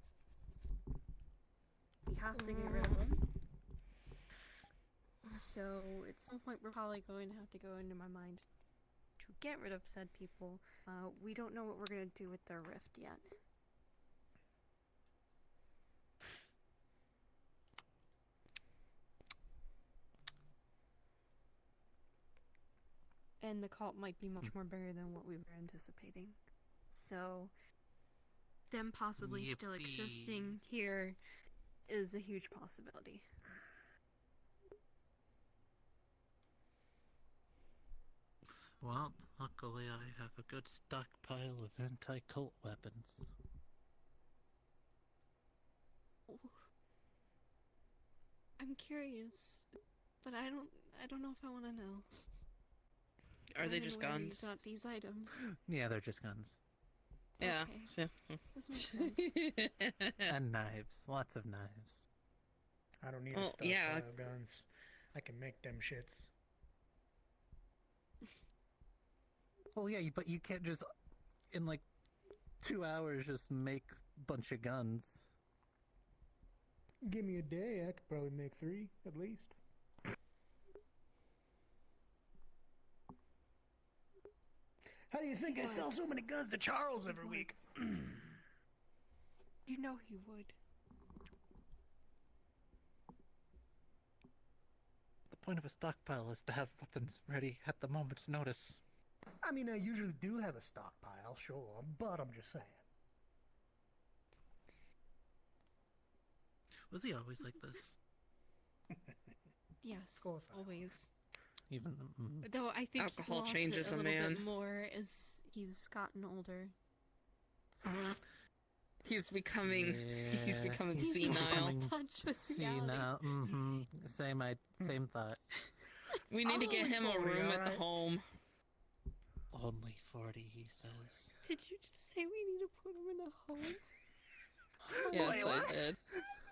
Speaker 8: We have to get rid of them. So, at some point we're probably going to have to go into my mind to get rid of said people. We don't know what we're going to do with their rift yet. And the cult might be much more bigger than what we were anticipating. So, them possibly still existing here is a huge possibility.
Speaker 15: Well, luckily I have a good stockpile of anti-cult weapons.
Speaker 8: I'm curious, but I don't know if I want to know.
Speaker 9: Are they
Speaker 8: Right
Speaker 9: just
Speaker 8: away,
Speaker 9: guns?
Speaker 8: You got these items.
Speaker 15: Yeah, they're just guns.
Speaker 9: Yeah.
Speaker 8: Okay. This makes sense.
Speaker 15: And knives. Lots of knives.
Speaker 3: I don't need
Speaker 9: Well,
Speaker 3: a stockpile
Speaker 9: yeah.
Speaker 3: of guns. I can make them shits.
Speaker 15: Well, yeah, but you can't just, in like 2 hours, just make a bunch of guns.
Speaker 3: Give me a day, I could probably make 3 at least. How do you think I sell so many guns to Charles every week?
Speaker 8: You know he would.
Speaker 15: The point of a stockpile is to have weapons ready at the moment's notice.
Speaker 3: I mean, I usually do have a stockpile, sure, but I'm just saying.
Speaker 14: Was he always like this?
Speaker 8: Yes,
Speaker 3: Of course I
Speaker 8: always.
Speaker 15: Even
Speaker 8: Though I think
Speaker 9: Alcohol
Speaker 8: he's lost
Speaker 9: changes
Speaker 8: it a
Speaker 9: a
Speaker 8: little
Speaker 9: man.
Speaker 8: bit more as he's gotten older.
Speaker 9: He's becoming
Speaker 15: He's
Speaker 9: senile.
Speaker 8: lost touch with reality.
Speaker 15: senile. Same thought.
Speaker 9: We need to get
Speaker 3: only
Speaker 9: him a
Speaker 3: 40,
Speaker 9: room at the
Speaker 3: alright?
Speaker 9: home.
Speaker 14: Only 40, he says.
Speaker 8: Did you just say we need to put him in a home?
Speaker 9: Yes,
Speaker 3: Wait,
Speaker 9: I
Speaker 3: what?
Speaker 9: did.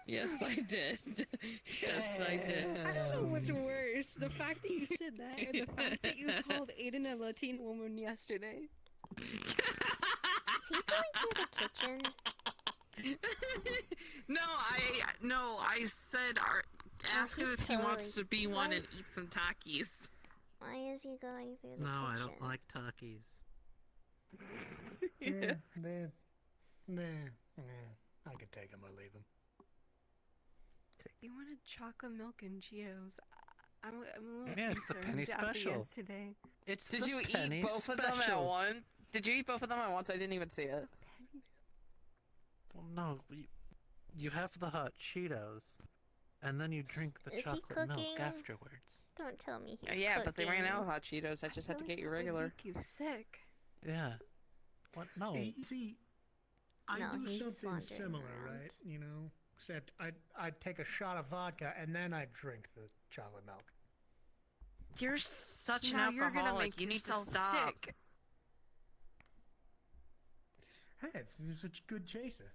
Speaker 9: Yes, I did. Yes, I did.
Speaker 8: I don't know what's worse, the fact that you said that or the fact that you called Aiden a Latina woman yesterday.
Speaker 11: Is he going through the kitchen?
Speaker 9: No, I said ask him
Speaker 11: he's
Speaker 9: if he wants to
Speaker 11: totally-
Speaker 9: be one
Speaker 11: Why-
Speaker 9: and eat some Takis.
Speaker 11: Why is he going through the
Speaker 14: No,
Speaker 11: kitchen?
Speaker 14: I don't like Takis.
Speaker 3: I could take him or leave him.
Speaker 8: You wanted chocolate milk and Cheetos. I'm a little
Speaker 15: Yeah, it's the
Speaker 8: concerned
Speaker 15: penny
Speaker 8: after
Speaker 15: special.
Speaker 8: yesterday.
Speaker 15: It's
Speaker 9: Did
Speaker 15: the
Speaker 9: you
Speaker 15: penny
Speaker 9: eat both of them at
Speaker 15: special.
Speaker 9: once? Did you eat both of them at once? I didn't even see it.
Speaker 15: Well, no, you have the hot Cheetos, and then you drink the
Speaker 11: Is he
Speaker 15: chocolate milk
Speaker 11: cooking?
Speaker 15: afterwards.
Speaker 11: Don't tell me he's
Speaker 9: Yeah, but they ran
Speaker 11: cooking.
Speaker 9: out of hot Cheetos. I just had to get you regular.
Speaker 8: Make you sick.
Speaker 15: Yeah. What? No.
Speaker 3: Hey, see, I
Speaker 11: No,
Speaker 3: do
Speaker 11: he's just
Speaker 3: something
Speaker 11: wandering
Speaker 3: similar,
Speaker 11: around.
Speaker 3: right? You know, except I'd take a shot of vodka and then I'd drink the chocolate milk.
Speaker 9: You're such an
Speaker 8: Now you're gonna
Speaker 9: alcoholic.
Speaker 8: make
Speaker 9: You need to
Speaker 8: yourself
Speaker 9: stop.
Speaker 8: sick.
Speaker 3: Hey, it's such a good chaser.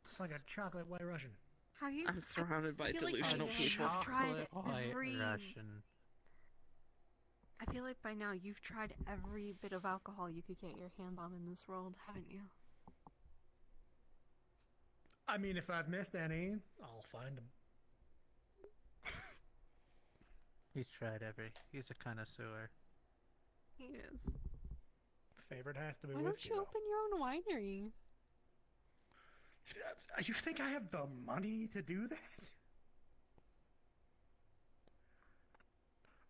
Speaker 3: It's like a chocolate white Russian.
Speaker 8: How you?
Speaker 9: I'm surrounded by
Speaker 8: I feel like
Speaker 9: delusional
Speaker 8: by now
Speaker 9: people.
Speaker 8: You've tried
Speaker 15: White
Speaker 8: every.
Speaker 15: Russian.
Speaker 8: I feel like by now you've tried every bit of alcohol you could get your hand on in this world, haven't you?
Speaker 3: I mean, if I've missed any, I'll find them.
Speaker 15: He's tried every. He's a connoisseur.
Speaker 8: He is.
Speaker 3: Favorite has to be
Speaker 8: Why don't
Speaker 3: whiskey.
Speaker 8: you open your own winery?
Speaker 3: You think I have the money to do that?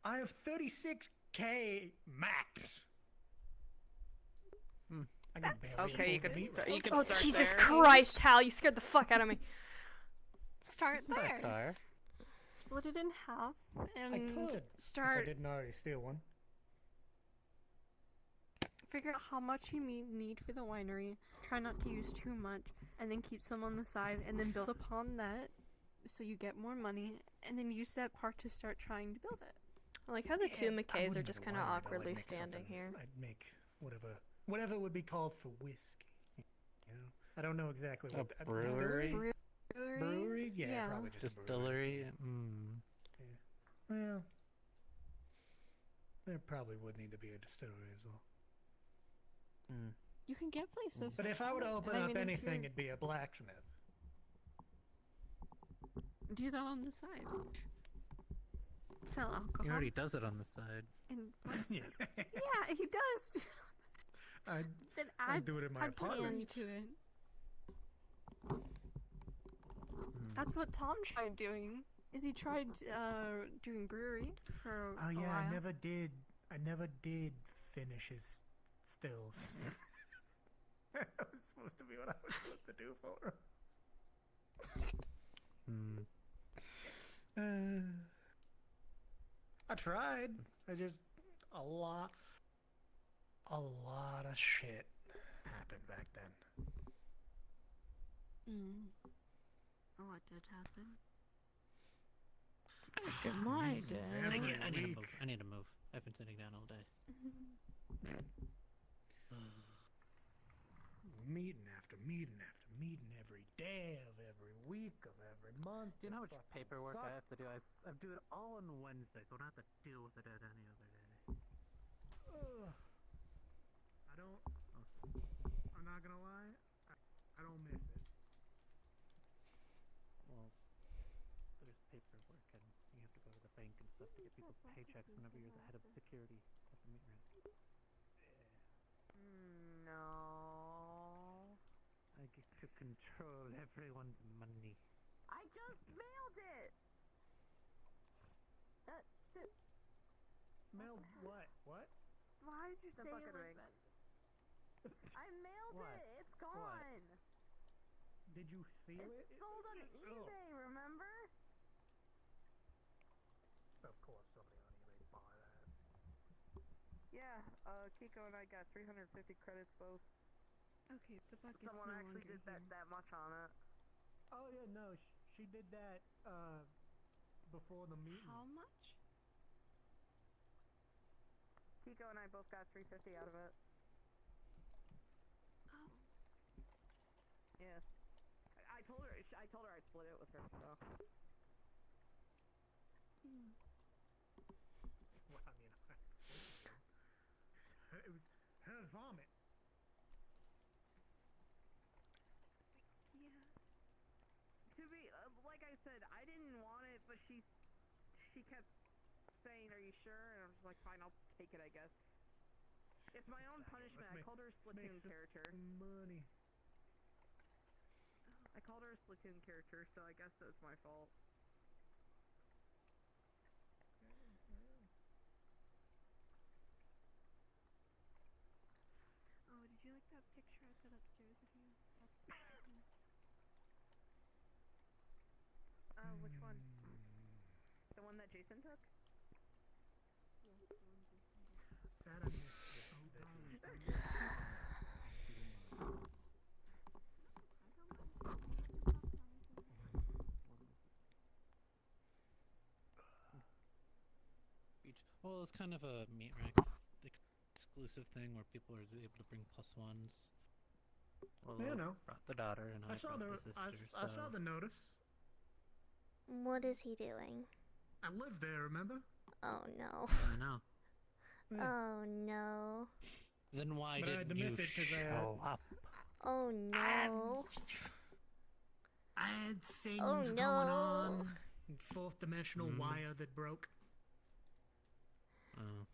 Speaker 3: I have 36K max. I can barely
Speaker 9: Okay, you
Speaker 3: afford
Speaker 9: could
Speaker 3: meat.
Speaker 9: you could
Speaker 2: Oh,
Speaker 9: start
Speaker 2: Jesus
Speaker 9: there.
Speaker 2: Christ, Hal, you scared the fuck out of me.
Speaker 8: Start
Speaker 15: Buy
Speaker 8: there.
Speaker 15: a car.
Speaker 8: Split it in half and
Speaker 3: I could. If I
Speaker 8: start.
Speaker 3: didn't already steal one.
Speaker 8: Figure out how much you need for the winery. Try not to use too much, and then keep some on the side, and then build upon that, so you get more money, and then use that part to start trying to build it.
Speaker 2: I like how the two
Speaker 3: I
Speaker 2: McKays are
Speaker 3: wouldn't
Speaker 2: just
Speaker 3: make a
Speaker 2: kind of
Speaker 3: winery, though. I'd
Speaker 2: awkwardly
Speaker 3: make
Speaker 2: standing
Speaker 3: something-
Speaker 2: here.
Speaker 3: I'd make whatever would be called for whiskey. You know, I don't know exactly
Speaker 15: A
Speaker 3: what.
Speaker 15: brewery?
Speaker 3: Brewery? Yeah, probably just a brewery.
Speaker 15: Distillery? Mm.
Speaker 3: Well, there probably would need to be a distillery as well.
Speaker 15: Mm.
Speaker 8: You can get places.
Speaker 3: But if I were to open
Speaker 8: And I
Speaker 3: up
Speaker 8: mean, if
Speaker 3: anything,
Speaker 8: you're-
Speaker 3: it'd be a blacksmith.
Speaker 8: do that on the side. Sell alcohol.
Speaker 15: He already does it on the side.
Speaker 8: And
Speaker 3: Yeah.
Speaker 8: yeah, he does. Then
Speaker 3: I'd do it in my
Speaker 8: add
Speaker 3: apartment.
Speaker 8: candy to it. That's what Tom tried doing. Is he tried doing brewery for
Speaker 3: Oh
Speaker 8: a
Speaker 3: yeah,
Speaker 8: while.
Speaker 3: I never did finish his stills. That was supposed to be what I was supposed to do for him. I tried. I just a lot of shit happened back then.
Speaker 8: Oh, what did happen?
Speaker 9: Good morning.
Speaker 14: I need to move. I've been sitting down all day.
Speaker 3: Meeting after meeting after meeting every day of every week of every month.
Speaker 15: Do you know how much paperwork I have to do? I'm doing it all on Wednesday, so I don't have to deal with it at any other day.
Speaker 3: I'm not gonna lie, I don't miss it.
Speaker 15: Well, there's paperwork and you have to go to the bank and stuff to
Speaker 14: get people's paychecks whenever you're the head of security at the meat rack.
Speaker 15: No.
Speaker 14: I get to control everyone's money.
Speaker 15: I just mailed it!
Speaker 3: Mailed what? What?
Speaker 15: Why did you
Speaker 5: The
Speaker 15: say
Speaker 5: bucket
Speaker 15: it
Speaker 5: ring.
Speaker 15: I mailed
Speaker 3: What?
Speaker 15: it! It's gone!
Speaker 3: Did you seal it?
Speaker 15: It's sold on eBay, remember?
Speaker 3: Of course, somebody on eBay buy that.
Speaker 5: Yeah, Kiko and I got 350 credits both.
Speaker 8: Okay, the bucket's
Speaker 5: Someone
Speaker 8: no
Speaker 5: actually
Speaker 8: longer
Speaker 5: did that much on it.
Speaker 3: Oh yeah, no, she did that before the meeting.
Speaker 8: How much?
Speaker 5: Kiko and I both got 350 out of it.
Speaker 8: Oh.
Speaker 5: Yeah. I told her I'd split it with her, so.
Speaker 3: Well, I mean, it was her vomit.
Speaker 8: Yeah.
Speaker 5: To be, like I said, I didn't want it, but she kept saying, "Are you sure?" And I was like, "Fine, I'll take it, I guess." It's my own punishment. I called her a Splatoon character.
Speaker 3: Money.
Speaker 5: I called her a Splatoon character, so I guess it was my fault.
Speaker 8: Oh, did you like that picture I put upstairs of you?
Speaker 5: Which one? The one that Jason took?
Speaker 8: Yes, the one Jason did.
Speaker 3: That I missed.
Speaker 14: Well, it's kind of a meat rack exclusive thing where people are able to bring +1s. Well,
Speaker 3: Yeah, no.
Speaker 14: brought the daughter and I
Speaker 3: saw
Speaker 14: brought
Speaker 3: the
Speaker 14: the sister.
Speaker 3: I saw the notice.
Speaker 11: What is he doing?
Speaker 3: I live there, remember?
Speaker 11: Oh no.
Speaker 14: I know.
Speaker 11: Oh no.
Speaker 14: Then why
Speaker 3: But I had to
Speaker 14: didn't
Speaker 3: miss
Speaker 14: you
Speaker 3: it 'cause,
Speaker 14: show up?
Speaker 11: Oh no.
Speaker 3: I had things
Speaker 11: Oh,
Speaker 3: going
Speaker 11: no.
Speaker 3: on. Fourth dimensional
Speaker 14: Mhm.
Speaker 3: wire that broke.
Speaker 14: Oh.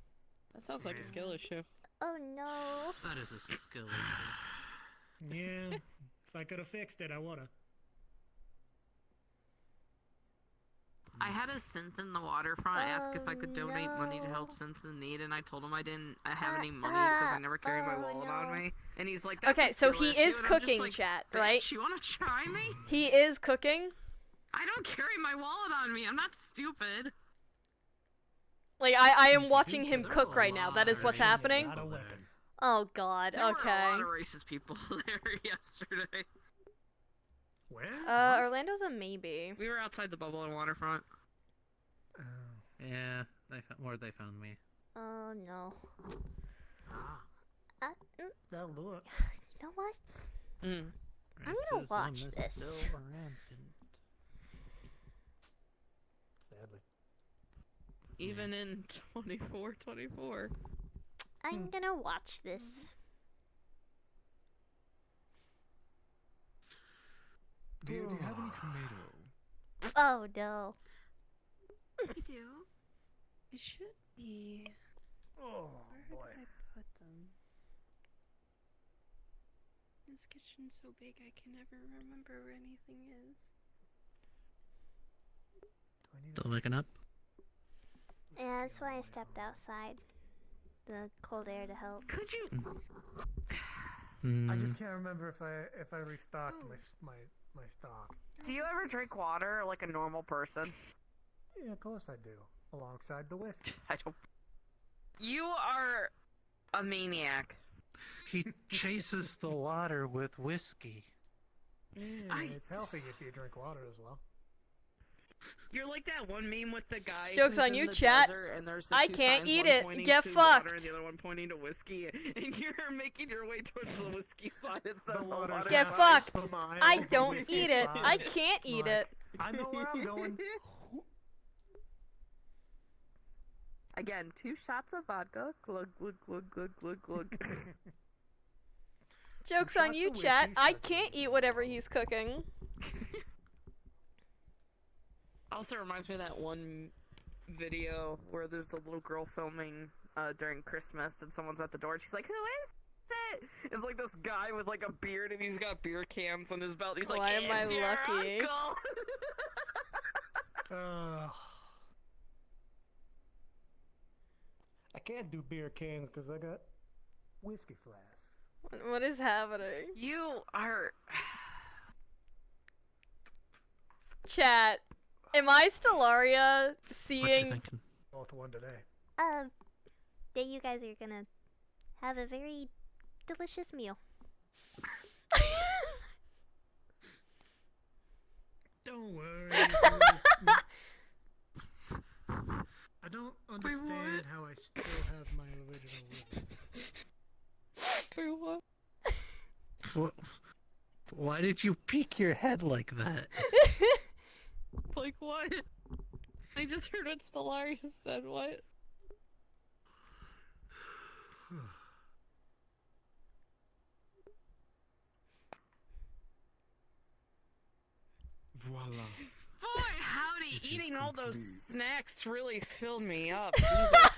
Speaker 5: That sounds like a skill issue.
Speaker 11: Oh no.
Speaker 14: That is a skill issue.
Speaker 3: Yeah. If I could have fixed it, I would have.
Speaker 5: I had a synth in the waterfront ask if I could donate money to help
Speaker 11: no.
Speaker 5: synths in need, and I told him I didn't have any money because I never carry my
Speaker 11: oh,
Speaker 5: wallet
Speaker 11: no.
Speaker 5: on me. And he's like, "That's
Speaker 2: Okay,
Speaker 5: a
Speaker 2: so
Speaker 5: skill
Speaker 2: he
Speaker 5: issue,"
Speaker 2: is
Speaker 5: and I'm just
Speaker 2: cooking,
Speaker 5: like,
Speaker 2: chat,
Speaker 5: "Bitch,
Speaker 2: right?
Speaker 5: you wanna try me?
Speaker 2: He is cooking.
Speaker 5: I don't carry my wallet on me. I'm not stupid."
Speaker 2: Like, I am watching him cook right now. That is what's happening.
Speaker 3: Not a weapon.
Speaker 2: Oh god,
Speaker 5: There were a
Speaker 2: okay.
Speaker 5: lot of racist people there yesterday.
Speaker 3: Where?
Speaker 2: Orlando's a maybe.
Speaker 5: We were outside the bubble and waterfront.
Speaker 14: Yeah, where they found me.
Speaker 11: Oh no.
Speaker 3: Ah, that'll do it.
Speaker 11: You know what?
Speaker 5: Mm.
Speaker 11: I'm gonna
Speaker 14: Racism
Speaker 11: watch
Speaker 14: is
Speaker 11: this.
Speaker 14: still rampant.
Speaker 3: Sadly.
Speaker 5: Even in 24.
Speaker 11: I'm gonna watch this.
Speaker 10: Dear, do you have any tomato?
Speaker 11: Oh no.
Speaker 8: I do. It should be.
Speaker 3: Oh,
Speaker 8: Where
Speaker 3: boy.
Speaker 8: did I put them? This kitchen's so big I can never remember where anything is.
Speaker 3: Do I need
Speaker 14: Still waking up?
Speaker 11: Yeah, that's why I stepped outside. The cold air to help.
Speaker 5: Could you?
Speaker 3: I just can't remember if I restocked my stock.
Speaker 5: Do you ever drink water like a normal person?
Speaker 3: Yeah, of course I do. Alongside the whiskey.
Speaker 5: I don't. You are a maniac.
Speaker 14: He chases the water with whiskey.
Speaker 3: Yeah, it's healthy if you drink water as well.
Speaker 5: You're like that one meme with the guy.
Speaker 2: Joke's
Speaker 5: who's
Speaker 2: on
Speaker 5: in
Speaker 2: you,
Speaker 5: the
Speaker 2: chat.
Speaker 5: desert, and there's the
Speaker 2: I
Speaker 5: two
Speaker 2: can't
Speaker 5: signs,
Speaker 2: eat
Speaker 5: one
Speaker 2: it.
Speaker 5: pointing
Speaker 2: Get
Speaker 5: to water
Speaker 2: fucked.
Speaker 5: and the other one pointing to whiskey, and you're making your way towards the whiskey side instead of the
Speaker 3: water's
Speaker 5: water
Speaker 2: Get
Speaker 5: side.
Speaker 2: fucked. I don't eat it. I can't eat it.
Speaker 3: I know where I'm going.
Speaker 5: Again, 2 shots of vodka. Glug, glug, glug, glug, glug, glug.
Speaker 2: Joke's on you, chat. I can't eat whatever he's cooking.
Speaker 5: Also reminds me of that one video where there's a little girl filming during Christmas and someone's at the door and she's like, "Who is it?" It's like this guy with like a beard and he's got beer cans on his belt. He's like,
Speaker 2: Why am I
Speaker 5: "It's your
Speaker 2: lucky?"
Speaker 5: uncle."
Speaker 3: I can't do beer cans because I got whiskey flasks.
Speaker 2: What is happening?
Speaker 5: You are.
Speaker 2: Chat. Am I Stellaria seeing?
Speaker 3: Both one today.
Speaker 11: That you guys are gonna have a very delicious meal.
Speaker 3: Don't worry. I don't understand how I still have my original rhythm.
Speaker 15: What? Why did you peek your head like that?
Speaker 9: Like what? I just heard what Stellaria said. What?
Speaker 10: Voila.
Speaker 5: Boy, howdy!
Speaker 10: It is
Speaker 5: Eating all those
Speaker 10: complete.
Speaker 5: snacks really filled me up.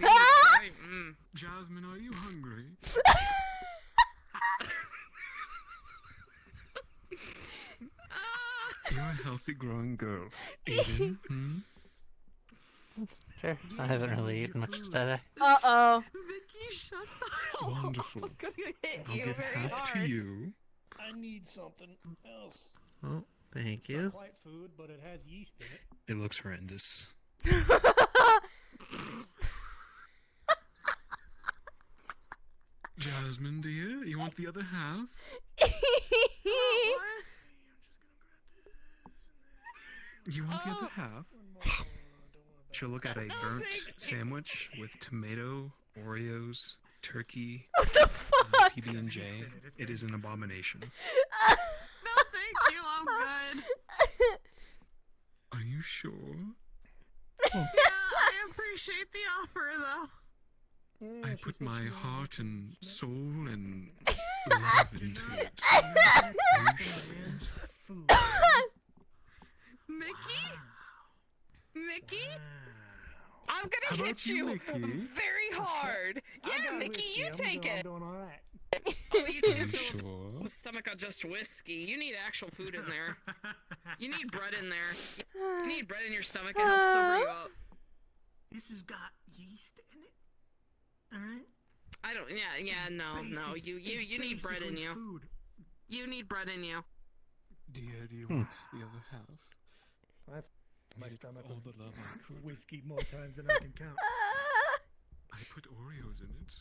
Speaker 5: Mm.
Speaker 10: Jasmine, are you hungry? You're a healthy growing girl. Aiden,
Speaker 15: Sure. I haven't really eaten much today.
Speaker 2: Uh-oh.
Speaker 5: Vicky, shut the hell
Speaker 10: Wonderful.
Speaker 5: up. I'm gonna hit
Speaker 10: I'll
Speaker 5: you
Speaker 10: give
Speaker 5: very
Speaker 10: half
Speaker 5: hard.
Speaker 10: to you.
Speaker 3: I need something else.
Speaker 15: Oh, thank
Speaker 3: It's
Speaker 15: you.
Speaker 3: not quite food, but it has yeast in it.
Speaker 10: It looks horrendous. Jasmine, dear, you want the other half? You want the other half? She'll look at a burnt sandwich with tomato, Oreos, turkey, PB&J. It is an abomination.
Speaker 9: No, thank you. I'm good.
Speaker 10: Are you sure?
Speaker 9: Yeah, I appreciate the offer, though.
Speaker 10: I put my heart and soul and love into it. Are you sure?
Speaker 9: Mickey? Mickey? I'm
Speaker 10: How
Speaker 9: gonna hit
Speaker 10: about you,
Speaker 9: you
Speaker 10: Mickey?
Speaker 9: very hard. Yeah, Mickey, you take it.
Speaker 3: I'm doing all right.
Speaker 9: Oh, you
Speaker 10: Are
Speaker 9: can't
Speaker 10: you
Speaker 9: fill
Speaker 10: sure?
Speaker 9: a stomach on just whiskey. You need actual food in there. You need bread in there. You need bread in your stomach. It helps sober you up.
Speaker 3: This has got yeast in it. Alright?
Speaker 9: I don't. Yeah. No. You need bread in you.
Speaker 3: Food.
Speaker 9: You need bread in you.
Speaker 10: Dear, do you want the other half?
Speaker 3: I've my stomach
Speaker 10: all
Speaker 3: with
Speaker 10: the love I could.
Speaker 3: whiskey more times than I can count.
Speaker 10: I put Oreos in it.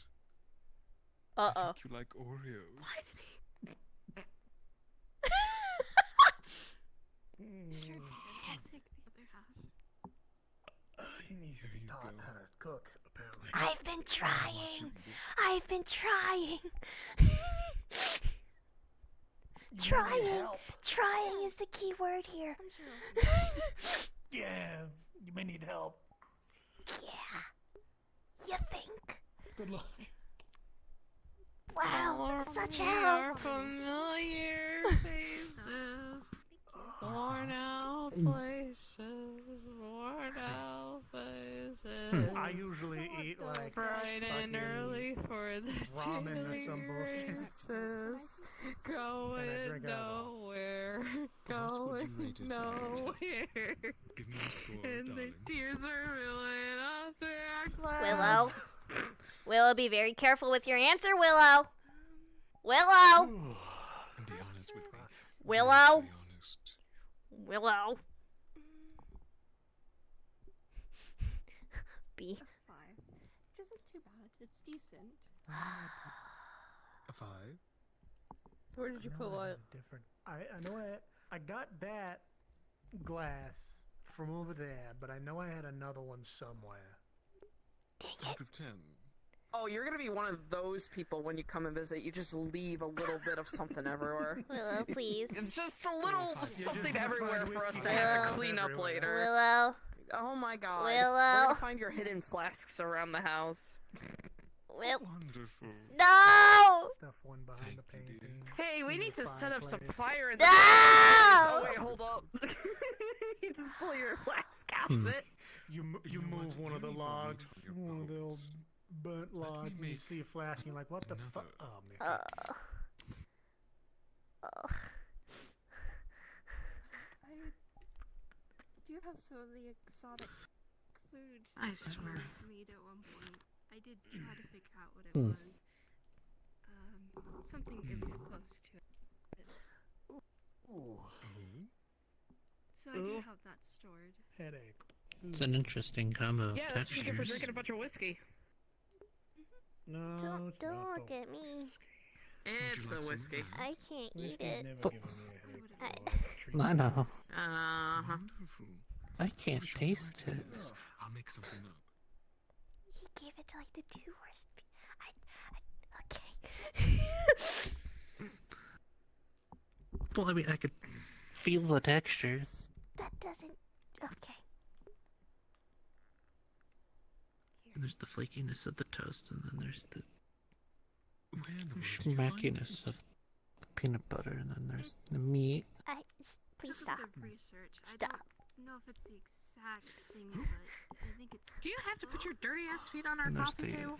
Speaker 2: Uh-oh.
Speaker 10: I think you like Oreos.
Speaker 9: Why did he?
Speaker 3: Mm.
Speaker 9: Take the other half.
Speaker 3: He needs to be taught how to cook, apparently.
Speaker 11: I've been trying. I've been trying. Trying is the key word here.
Speaker 3: Yeah, you may need help.
Speaker 11: Yeah. You think?
Speaker 3: Good luck.
Speaker 11: Wow, such
Speaker 9: Our
Speaker 11: help.
Speaker 9: familiar faces, worn out places, worn out faces.
Speaker 3: I usually eat like
Speaker 9: bright and
Speaker 3: fucking
Speaker 9: early for the
Speaker 3: ramen or
Speaker 9: daily
Speaker 3: some bullshit.
Speaker 9: races.
Speaker 3: And I
Speaker 9: Going
Speaker 3: drink alcohol.
Speaker 9: nowhere,
Speaker 10: What would you
Speaker 9: going
Speaker 10: rate it at?
Speaker 9: nowhere.
Speaker 10: Give me a score,
Speaker 9: And the
Speaker 10: darling.
Speaker 9: tears are filling up their glass.
Speaker 11: Willow. Willow, be very careful with your answer, Willow. Willow.
Speaker 10: And be honest with me.
Speaker 11: Willow.
Speaker 10: Be honest.
Speaker 11: Willow. Be.
Speaker 8: 5. Which isn't too bad. It's decent.
Speaker 10: A 5?
Speaker 5: Where did you put what?
Speaker 3: Different. I know I got that glass from over there, but I know I had another one somewhere.
Speaker 10: Out of 10.
Speaker 5: Oh, you're gonna be one of those people when you come and visit. You just leave a little bit of something everywhere.
Speaker 11: Willow, please.
Speaker 5: It's just a little
Speaker 3: just
Speaker 5: something
Speaker 3: gonna
Speaker 5: everywhere
Speaker 3: find
Speaker 5: for us to
Speaker 3: whiskey
Speaker 5: have to
Speaker 3: bottles
Speaker 5: clean up
Speaker 3: everywhere.
Speaker 5: later.
Speaker 11: Willow.
Speaker 5: Oh my god.
Speaker 11: Willow.
Speaker 5: We're gonna find your hidden flasks around the house.
Speaker 10: Wonderful.
Speaker 11: No!
Speaker 3: Stuff one behind the painting.
Speaker 5: Hey, we
Speaker 3: in
Speaker 5: need
Speaker 3: the
Speaker 5: to set up some
Speaker 3: fireplace.
Speaker 5: fire in the
Speaker 11: No!
Speaker 5: Oh wait, hold up. You just pull your flask out of it.
Speaker 3: You
Speaker 10: You know
Speaker 3: move
Speaker 10: what?
Speaker 3: one of the
Speaker 10: You need to
Speaker 3: logs,
Speaker 10: read your
Speaker 3: one of the old
Speaker 10: books.
Speaker 3: burnt
Speaker 10: Let me
Speaker 3: logs, and you
Speaker 10: make
Speaker 3: see a flash, and you're like, "What the fuck?"
Speaker 10: another.
Speaker 3: Oh, Mickey.
Speaker 8: I do have some of the exotic food
Speaker 9: I
Speaker 8: that
Speaker 9: swear.
Speaker 8: were made at one point. I did try to figure out what it
Speaker 15: Hmm.
Speaker 8: was. Something it was close to it.
Speaker 3: Ooh.
Speaker 8: So I do
Speaker 3: Ooh.
Speaker 8: have that stored.
Speaker 3: Headache.
Speaker 15: It's an interesting combo of
Speaker 9: Yeah, that's what you get for
Speaker 15: textures.
Speaker 9: drinking a bunch of whiskey.
Speaker 3: No, it's
Speaker 11: Don't
Speaker 3: not
Speaker 11: look
Speaker 3: the
Speaker 11: at me.
Speaker 9: It's
Speaker 10: you
Speaker 9: the
Speaker 10: like some
Speaker 9: whiskey.
Speaker 11: I can't eat
Speaker 3: whiskey's
Speaker 11: it.
Speaker 3: never given me a headache before. Treat
Speaker 15: I know.
Speaker 9: Uh-huh.
Speaker 10: Wonderful.
Speaker 15: I can't
Speaker 10: Show me
Speaker 15: taste
Speaker 10: where
Speaker 15: it.
Speaker 10: to is. I'll make something up.
Speaker 11: He gave it to like the two worst. Okay.
Speaker 15: Well, I mean, I could feel the textures.
Speaker 11: That doesn't. Okay.
Speaker 15: And there's the flakiness of the toast, and then there's the
Speaker 10: Where in the world did you find
Speaker 15: schmackiness of the peanut butter, and then there's the meat.
Speaker 11: Please
Speaker 8: Took a
Speaker 11: stop.
Speaker 8: bit of research.
Speaker 11: Stop.
Speaker 8: I don't know if it's the exact thing, but I think it's.
Speaker 9: Do you have to put your dirty ass feet on our
Speaker 15: And there's
Speaker 9: coffee
Speaker 15: the
Speaker 9: table?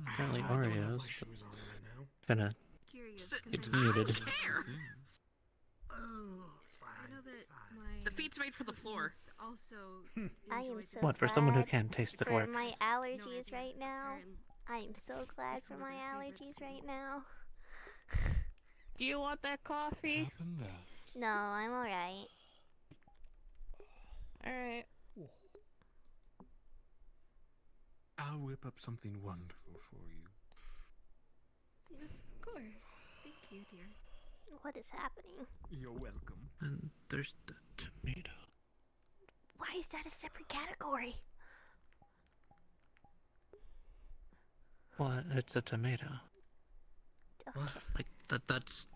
Speaker 15: apparently
Speaker 3: I don't have my
Speaker 15: Oreos.
Speaker 3: shoes on right now.
Speaker 15: Kinda.
Speaker 8: Curious.
Speaker 15: It's
Speaker 8: I
Speaker 15: muted.
Speaker 9: don't care.
Speaker 3: Oh, it's fine.
Speaker 8: I know that
Speaker 3: it's fine.
Speaker 8: my
Speaker 9: The feet's made for the floor.
Speaker 8: cousins also.
Speaker 11: I am
Speaker 8: enjoyed
Speaker 11: so
Speaker 8: this
Speaker 15: What, for someone who
Speaker 11: glad
Speaker 15: can't taste at
Speaker 11: for
Speaker 15: work?
Speaker 11: my
Speaker 8: No
Speaker 11: allergies
Speaker 8: idea.
Speaker 11: right now.
Speaker 8: Apparently-
Speaker 11: I am so glad
Speaker 8: It's
Speaker 11: for
Speaker 8: one of
Speaker 11: my
Speaker 8: their favorites.
Speaker 11: allergies right now.
Speaker 9: Do you want that coffee?
Speaker 10: Happened there.
Speaker 11: No, I'm alright.
Speaker 9: Alright.
Speaker 10: I'll whip up something wonderful for you.
Speaker 8: Of course. Thank you, dear.
Speaker 11: What is happening?
Speaker 10: You're welcome.
Speaker 15: And there's the tomato.
Speaker 11: Why is that a separate category?
Speaker 15: What? It's a tomato.
Speaker 11: Okay.
Speaker 15: Like, that's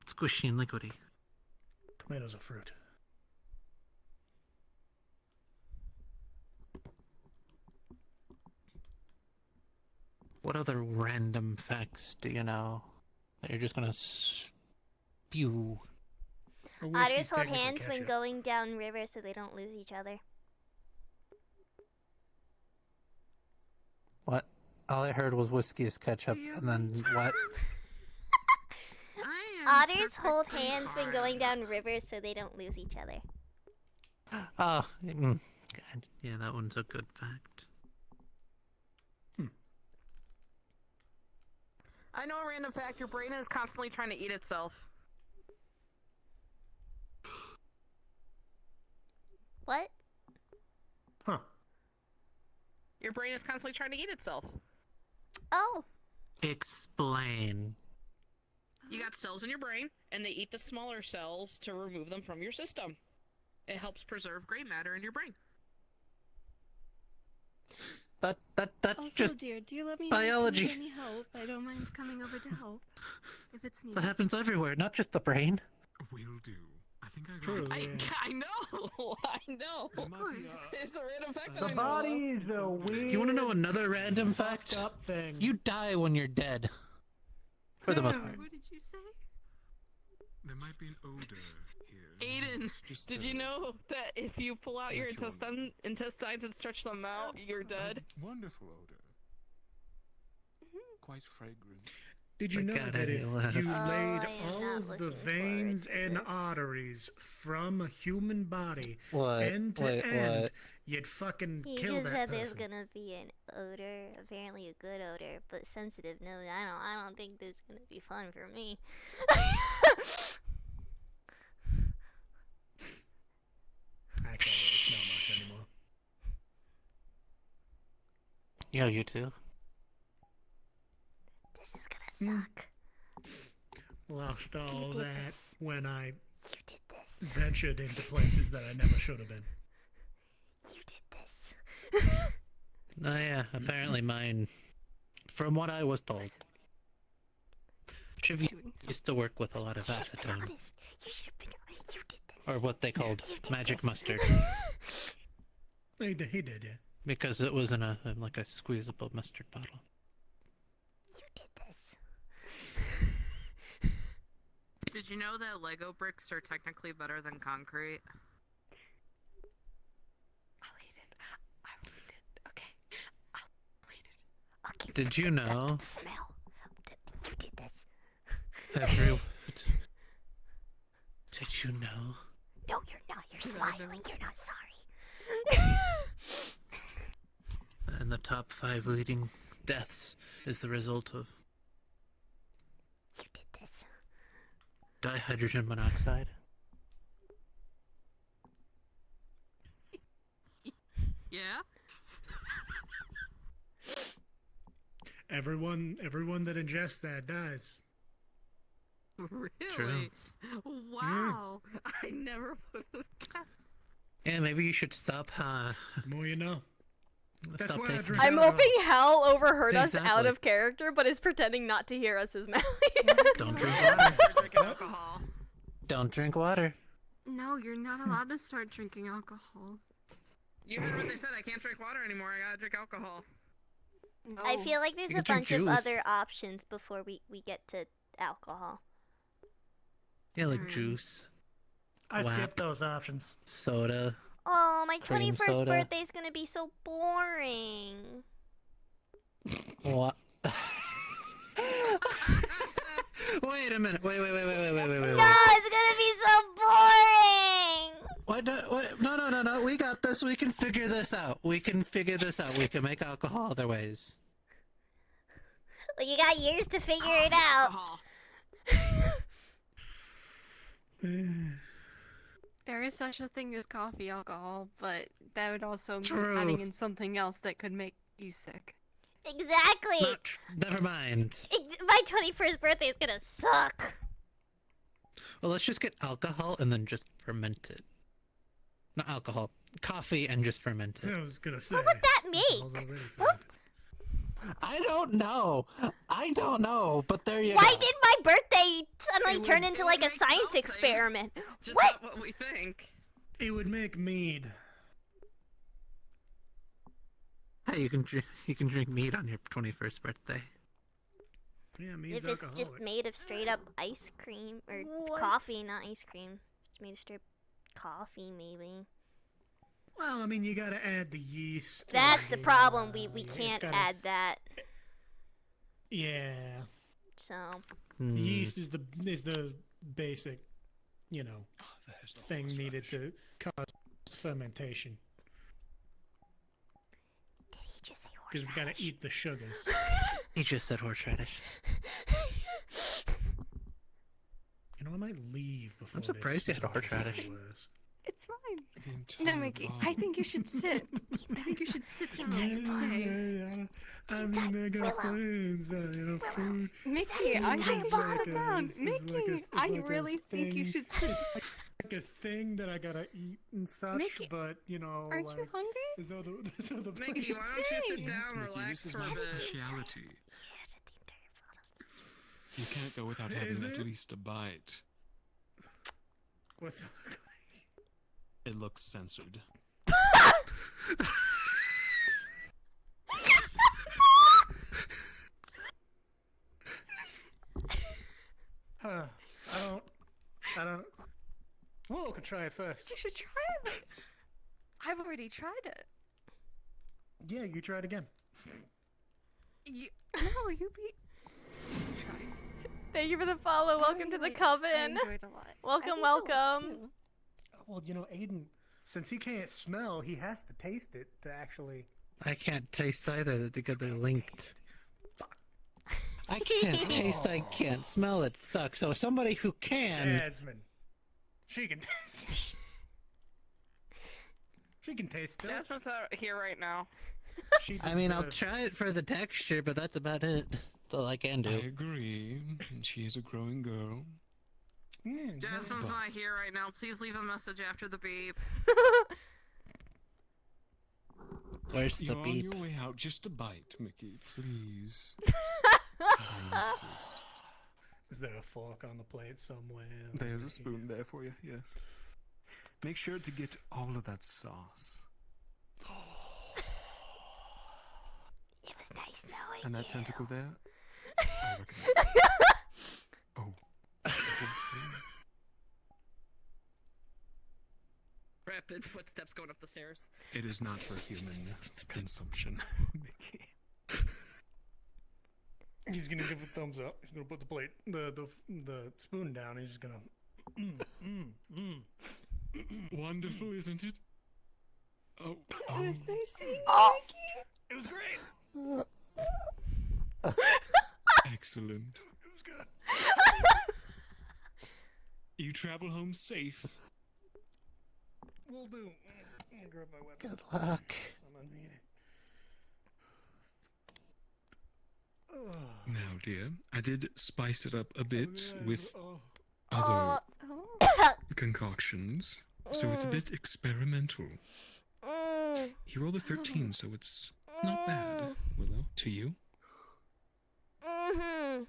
Speaker 15: squishy and liquidy.
Speaker 3: Tomatoes are fruit.
Speaker 15: What other random facts do you know that you're just gonna spew?
Speaker 11: Otters hold hands when going down river so they don't lose each other.
Speaker 15: What? All I heard was whiskey is ketchup, and then what?
Speaker 11: Otters hold hands when going down rivers so they don't lose each other.
Speaker 15: Oh, God. Yeah, that one's a good fact.
Speaker 9: I know a random fact. Your brain is constantly trying to eat itself.
Speaker 11: What?
Speaker 3: Huh.
Speaker 9: Your brain is constantly trying to eat itself.
Speaker 11: Oh.
Speaker 15: Explain.
Speaker 9: You got cells in your brain, and they eat the smaller cells to remove them from your system. It helps preserve gray matter in your brain.
Speaker 15: That's
Speaker 8: Also,
Speaker 15: just
Speaker 8: dear, do you let me
Speaker 15: biology.
Speaker 8: know if you need any help? I don't mind coming over to help if it's needed.
Speaker 15: that happens everywhere, not just the brain.
Speaker 10: Will do. I think I got
Speaker 3: True,
Speaker 10: it.
Speaker 3: yeah.
Speaker 9: I know! I know!
Speaker 10: It might be,
Speaker 9: It's a random fact
Speaker 3: The
Speaker 9: that I know
Speaker 3: body
Speaker 9: of.
Speaker 3: is a weird.
Speaker 15: You want to know another random fact?
Speaker 3: Up thing.
Speaker 15: You die when you're dead. For the most part.
Speaker 8: What did you say?
Speaker 10: There might be an odor here.
Speaker 9: Aiden,
Speaker 10: Just
Speaker 9: did you know that if you pull out your
Speaker 10: Natural.
Speaker 9: intestines and stretch them out, you're dead?
Speaker 10: Wonderful odor. Quite fragrant.
Speaker 3: Did you
Speaker 15: My
Speaker 3: know
Speaker 15: God,
Speaker 3: that
Speaker 15: Eddie
Speaker 3: if
Speaker 15: left.
Speaker 3: you
Speaker 11: Oh,
Speaker 3: laid
Speaker 11: I am
Speaker 3: all
Speaker 11: not
Speaker 3: of the
Speaker 11: looking
Speaker 3: veins
Speaker 11: forward to
Speaker 3: and
Speaker 11: this.
Speaker 3: arteries from a human body
Speaker 15: What?
Speaker 3: end to
Speaker 15: Wait,
Speaker 3: end,
Speaker 15: what?
Speaker 3: you'd fucking
Speaker 11: He
Speaker 3: kill
Speaker 11: just
Speaker 3: that
Speaker 11: said there's
Speaker 3: person.
Speaker 11: gonna be an odor, apparently a good odor, but sensitive. No, I don't think this is gonna be fun for me.
Speaker 3: I can't really smell much anymore.
Speaker 15: Yeah, you too.
Speaker 11: This is gonna suck.
Speaker 3: Lost all
Speaker 11: did
Speaker 3: that
Speaker 11: this.
Speaker 3: when I
Speaker 11: You did this.
Speaker 3: ventured into places that I never should have been.
Speaker 11: You did this.
Speaker 15: Oh yeah, apparently mine. From what I was told, Shiv used to work with a lot of
Speaker 11: You should have been
Speaker 15: acetone,
Speaker 11: honest. You should have been. You did this.
Speaker 15: or what they called
Speaker 11: You did
Speaker 15: magic
Speaker 11: this.
Speaker 15: mustard,
Speaker 3: He did, yeah.
Speaker 15: because it was in a like a squeezable mustard bottle.
Speaker 11: You did this.
Speaker 9: Did you know that Lego bricks are technically better than concrete?
Speaker 11: Are we
Speaker 15: Did you know?
Speaker 11: The smell. You did this.
Speaker 15: Every. Did you know?
Speaker 11: No, you're not. You're smiling. You're not sorry.
Speaker 15: And the top 5 leading deaths is the result of.
Speaker 11: You did this.
Speaker 15: Dihydrogen monoxide.
Speaker 9: Yeah?
Speaker 3: Everyone that ingests that dies.
Speaker 9: Really?
Speaker 15: True.
Speaker 9: Wow. I never would have guessed.
Speaker 15: Yeah, maybe you should stop.
Speaker 3: The more you know. That's
Speaker 15: Stop
Speaker 3: why I
Speaker 15: taking.
Speaker 3: drink
Speaker 2: I'm
Speaker 3: alcohol.
Speaker 2: hoping Hal overheard us out
Speaker 15: Exactly.
Speaker 2: of character, but is pretending not to hear us as Melly.
Speaker 15: Don't drink water.
Speaker 9: Drinking alcohol.
Speaker 15: Don't drink water.
Speaker 8: No, you're not allowed to start drinking alcohol.
Speaker 9: You heard what they said. I can't drink water anymore. I gotta drink alcohol.
Speaker 8: No.
Speaker 11: I feel like there's
Speaker 15: You
Speaker 11: a
Speaker 15: can drink
Speaker 11: bunch of
Speaker 15: juice.
Speaker 11: other options before we get to alcohol.
Speaker 15: Yeah, like juice,
Speaker 3: I
Speaker 15: Wap.
Speaker 3: skipped those options.
Speaker 15: soda.
Speaker 11: Oh, my
Speaker 15: Cream
Speaker 11: 21st
Speaker 15: soda.
Speaker 11: birthday's gonna be so boring.
Speaker 15: What? Wait a minute. Wait.
Speaker 11: No, it's gonna be so boring.
Speaker 15: What? No. We got this. We can figure this out. We can make alcohol other ways.
Speaker 11: Well, you got years to figure it out.
Speaker 9: Alcohol.
Speaker 8: There is such a thing as coffee alcohol, but that would also mean
Speaker 15: True.
Speaker 8: adding in something else that could make you sick.
Speaker 11: Exactly.
Speaker 15: Never mind.
Speaker 11: My 21st birthday is gonna suck.
Speaker 15: Well, let's just get alcohol and then just ferment it. Not alcohol, coffee and just ferment it.
Speaker 3: I was gonna say.
Speaker 11: What would that
Speaker 3: alcohol's
Speaker 11: make?
Speaker 3: already fermented.
Speaker 15: I don't know, but there you
Speaker 11: Why
Speaker 15: go.
Speaker 11: did my birthday suddenly
Speaker 9: It
Speaker 11: turn
Speaker 9: would-
Speaker 11: into
Speaker 9: it
Speaker 11: like
Speaker 9: would
Speaker 11: a
Speaker 9: make
Speaker 11: science
Speaker 9: something.
Speaker 11: experiment?
Speaker 9: Just
Speaker 11: What?
Speaker 9: not what we think.
Speaker 3: It would make mead.
Speaker 15: Hey, you can drink mead on your 21st birthday.
Speaker 3: Yeah, mead's
Speaker 11: If it's
Speaker 3: alcoholic.
Speaker 11: just made of straight up ice cream or
Speaker 8: What?
Speaker 11: coffee, not ice cream. It's made of straight up coffee, maybe.
Speaker 3: Well, I mean, you gotta add the yeast.
Speaker 11: That's
Speaker 3: and
Speaker 11: the problem. We
Speaker 3: it's
Speaker 11: can't
Speaker 3: gotta-
Speaker 11: add that.
Speaker 3: Yeah,
Speaker 11: So
Speaker 15: Hmm.
Speaker 3: yeast is the basic, thing needed to cause fermentation.
Speaker 11: did he just say
Speaker 3: Because it's gotta eat the sugars.
Speaker 15: He just said horseradish.
Speaker 3: You know, I might leave before.
Speaker 15: I'm surprised you had a
Speaker 3: this
Speaker 15: horseradish.
Speaker 3: gets worse.
Speaker 8: It's fine.
Speaker 10: The
Speaker 8: No,
Speaker 10: entire
Speaker 8: Mickey,
Speaker 10: bar.
Speaker 8: I think you should sit. I think you should sit down and stay.
Speaker 3: I mean, I got plans, food.
Speaker 8: Mickey, I'm
Speaker 3: It's
Speaker 8: gonna
Speaker 3: like
Speaker 8: sit
Speaker 3: a-
Speaker 8: down.
Speaker 3: this is like a-
Speaker 8: Mickey,
Speaker 3: it's
Speaker 8: I
Speaker 3: like a
Speaker 8: really think you
Speaker 3: thing.
Speaker 8: should sit.
Speaker 3: Like a thing that I gotta eat and such,
Speaker 8: Mickey,
Speaker 3: but
Speaker 8: Aren't
Speaker 3: like
Speaker 8: you hungry?
Speaker 3: there's other
Speaker 9: Mickey, why don't you sit
Speaker 10: Yes,
Speaker 9: down,
Speaker 10: Mickey,
Speaker 9: relax
Speaker 10: this is
Speaker 9: for
Speaker 10: my
Speaker 9: a bit?
Speaker 10: speciality. You can't go without having
Speaker 3: Is
Speaker 10: at
Speaker 3: it?
Speaker 10: least a bite.
Speaker 3: What's it look
Speaker 10: It looks censored.
Speaker 3: Huh. I don't. Well, can try it first.
Speaker 8: You should try it. I've already tried it.
Speaker 3: Yeah, you try it again.
Speaker 8: No, you be.
Speaker 2: Thank you for the follow. Welcome to the coven.
Speaker 8: I enjoyed a lot.
Speaker 2: Welcome,
Speaker 8: I think so,
Speaker 2: welcome.
Speaker 8: too.
Speaker 3: Well, Aiden, since he can't smell, he has to taste it to actually.
Speaker 15: I can't taste either because they're linked. I can't taste, I can't smell, it sucks. So somebody who can.
Speaker 3: Jasmine. She can taste. She can taste it.
Speaker 9: Jasmine's not here right now.
Speaker 3: She
Speaker 15: I mean, I'll try it for the texture, but that's about it. That's all I can
Speaker 10: I
Speaker 15: do.
Speaker 10: agree. She is a growing girl.
Speaker 9: Jasmine's not here right now. Please leave a message after the beep.
Speaker 15: Where's the
Speaker 10: You're on
Speaker 15: beep?
Speaker 10: your way out. Just a bite, Mickey, please. I insist.
Speaker 3: Is there a fork on the plate somewhere?
Speaker 10: There's a spoon there for you, yes. Make sure to get all of that sauce.
Speaker 11: it was nice knowing
Speaker 10: And that
Speaker 11: you.
Speaker 10: tentacle there? I recognize. Oh. the whole thing.
Speaker 9: Rapid footsteps going up the stairs.
Speaker 10: It is not for human consumption, Mickey.
Speaker 3: He's gonna give a thumbs up. He's gonna put the plate, the spoon down. He's just gonna.
Speaker 10: Wonderful, isn't it? Oh,
Speaker 16: It was nice seeing you,
Speaker 2: Oh.
Speaker 3: It was great.
Speaker 10: excellent.
Speaker 3: It was good.
Speaker 10: You travel home safe.
Speaker 3: Will do. I'm gonna grab my weapon.
Speaker 15: Good luck.
Speaker 3: I'm unmuted.
Speaker 10: Now, dear, I did spice it up a bit with
Speaker 3: Oh.
Speaker 10: other
Speaker 11: Oh.
Speaker 10: concoctions, so it's a bit experimental. You rolled a 13, so it's not bad, Willow. To you?
Speaker 11: Mm-hmm.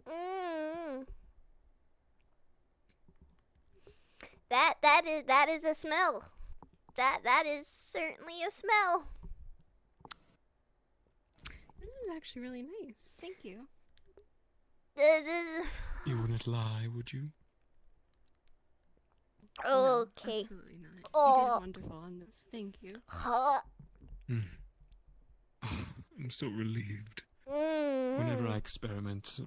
Speaker 11: Mm. That is a smell. That is certainly a smell.
Speaker 8: This is actually really nice. Thank you.
Speaker 10: You wouldn't lie, would you?
Speaker 11: Okay.
Speaker 8: Absolutely not. You
Speaker 11: Oh.
Speaker 8: did wonderful on this. Thank you.
Speaker 10: Mm. Oh, I'm so relieved. Whenever I experiment,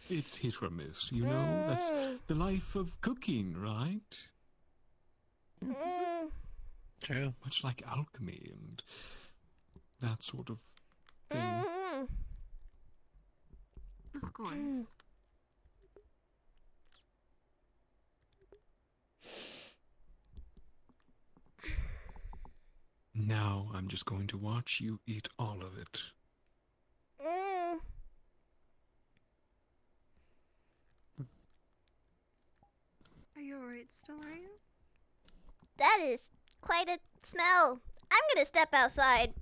Speaker 10: it's hit or miss, you know? That's the life of cooking, right?
Speaker 15: True.
Speaker 10: Much like alchemy and that sort of thing.
Speaker 8: Of course.
Speaker 10: Now I'm just going to watch you eat all of it.
Speaker 8: Are you alright, Stellaria?
Speaker 11: That is quite a smell. I'm gonna step outside.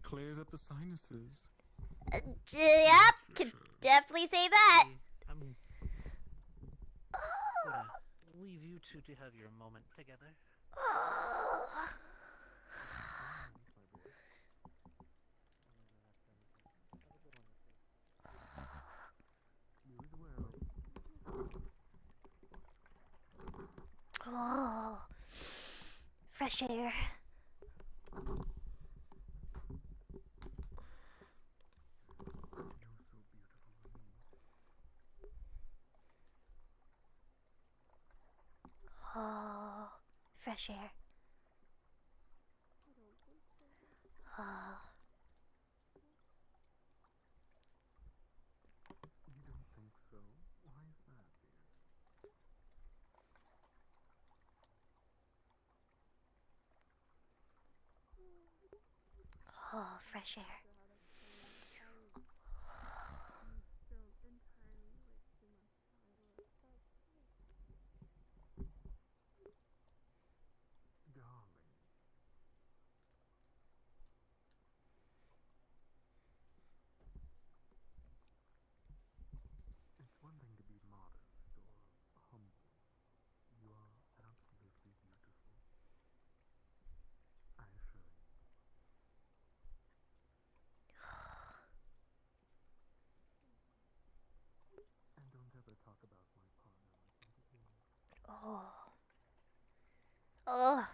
Speaker 10: Clears up the sinuses.
Speaker 11: Yep, could definitely say that.
Speaker 14: I'm gonna leave you two to have your moment together.
Speaker 11: Oh, fresh air. Oh, fresh air. Oh.
Speaker 13: You don't think so? Why is that, dear?
Speaker 11: Oh, fresh air.
Speaker 13: Darling. It's one thing to be modest or humble. You are absolutely beautiful. I assure you. And don't ever talk about my partner like that again.
Speaker 11: Oh. Oh.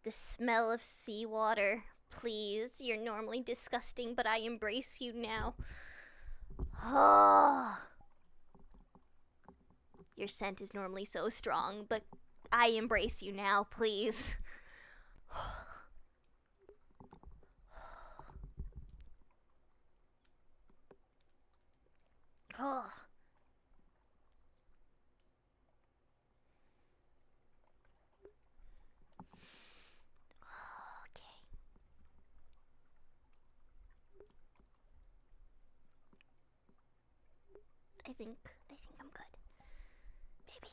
Speaker 11: The smell of seawater. Please, you're normally disgusting, but I embrace you now. Oh. Your scent is normally so strong, but I embrace you now, please. Oh. Okay. I think I'm good. Maybe.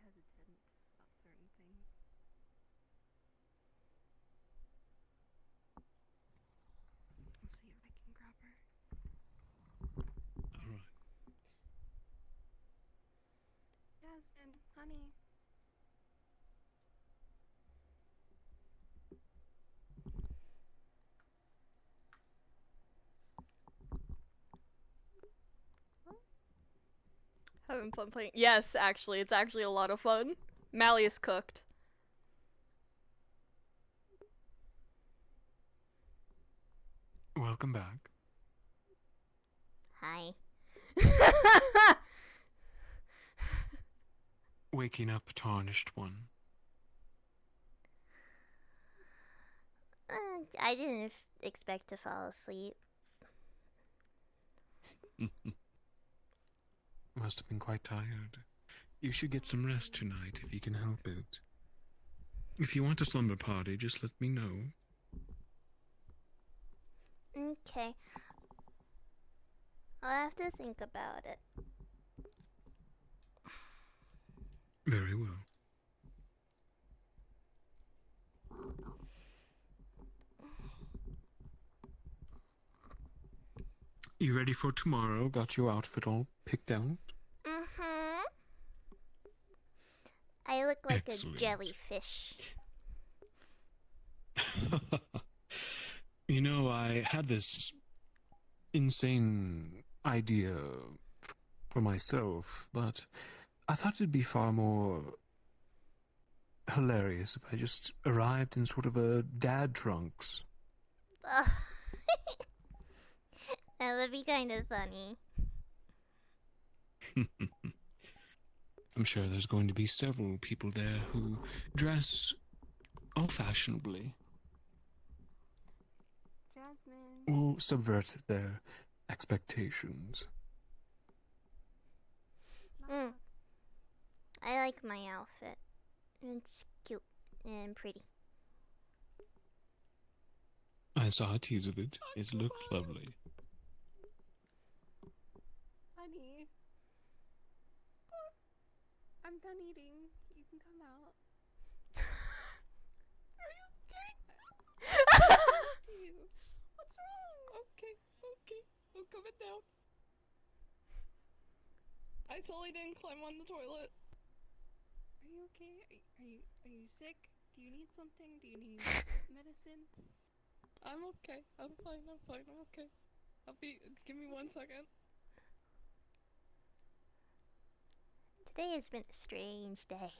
Speaker 8: Hesitant about certain things. I'll see if I can grab Honey.
Speaker 2: Having fun playing. Yes, actually, it's actually a lot of fun. Malleus cooked.
Speaker 10: Welcome back.
Speaker 11: Hi.
Speaker 10: Waking up, tarnished one.
Speaker 11: I didn't expect to fall asleep.
Speaker 10: Must have been quite tired. You should get some rest tonight if you can help it. If you want a slumber party, just let me know.
Speaker 11: Okay. I'll have to think about it.
Speaker 10: Very well. You ready for tomorrow? Got your outfit all picked out?
Speaker 11: Mm-hmm. I look like
Speaker 10: Excellent.
Speaker 11: a jellyfish.
Speaker 10: You know, I had this insane idea for myself, but I thought it'd be far more hilarious if I just arrived in sort of a dad trunks.
Speaker 11: That would be kind of funny.
Speaker 10: I'm sure there's going to be several people there who dress all fashionably.
Speaker 8: Jasmine.
Speaker 10: Will subvert their expectations.
Speaker 11: I like my outfit. It's cute and pretty.
Speaker 10: I saw a tease of it. It looked lovely.
Speaker 8: Honey. I'm done eating. You can come out. Are you okay? What's wrong? Okay. I'm coming down. I totally didn't climb on the toilet. Are you okay? Are you sick? Do you need something? Do you need medicine? I'm okay. I'm fine. I'm okay. Give me 1 second.
Speaker 11: Today has been a strange day.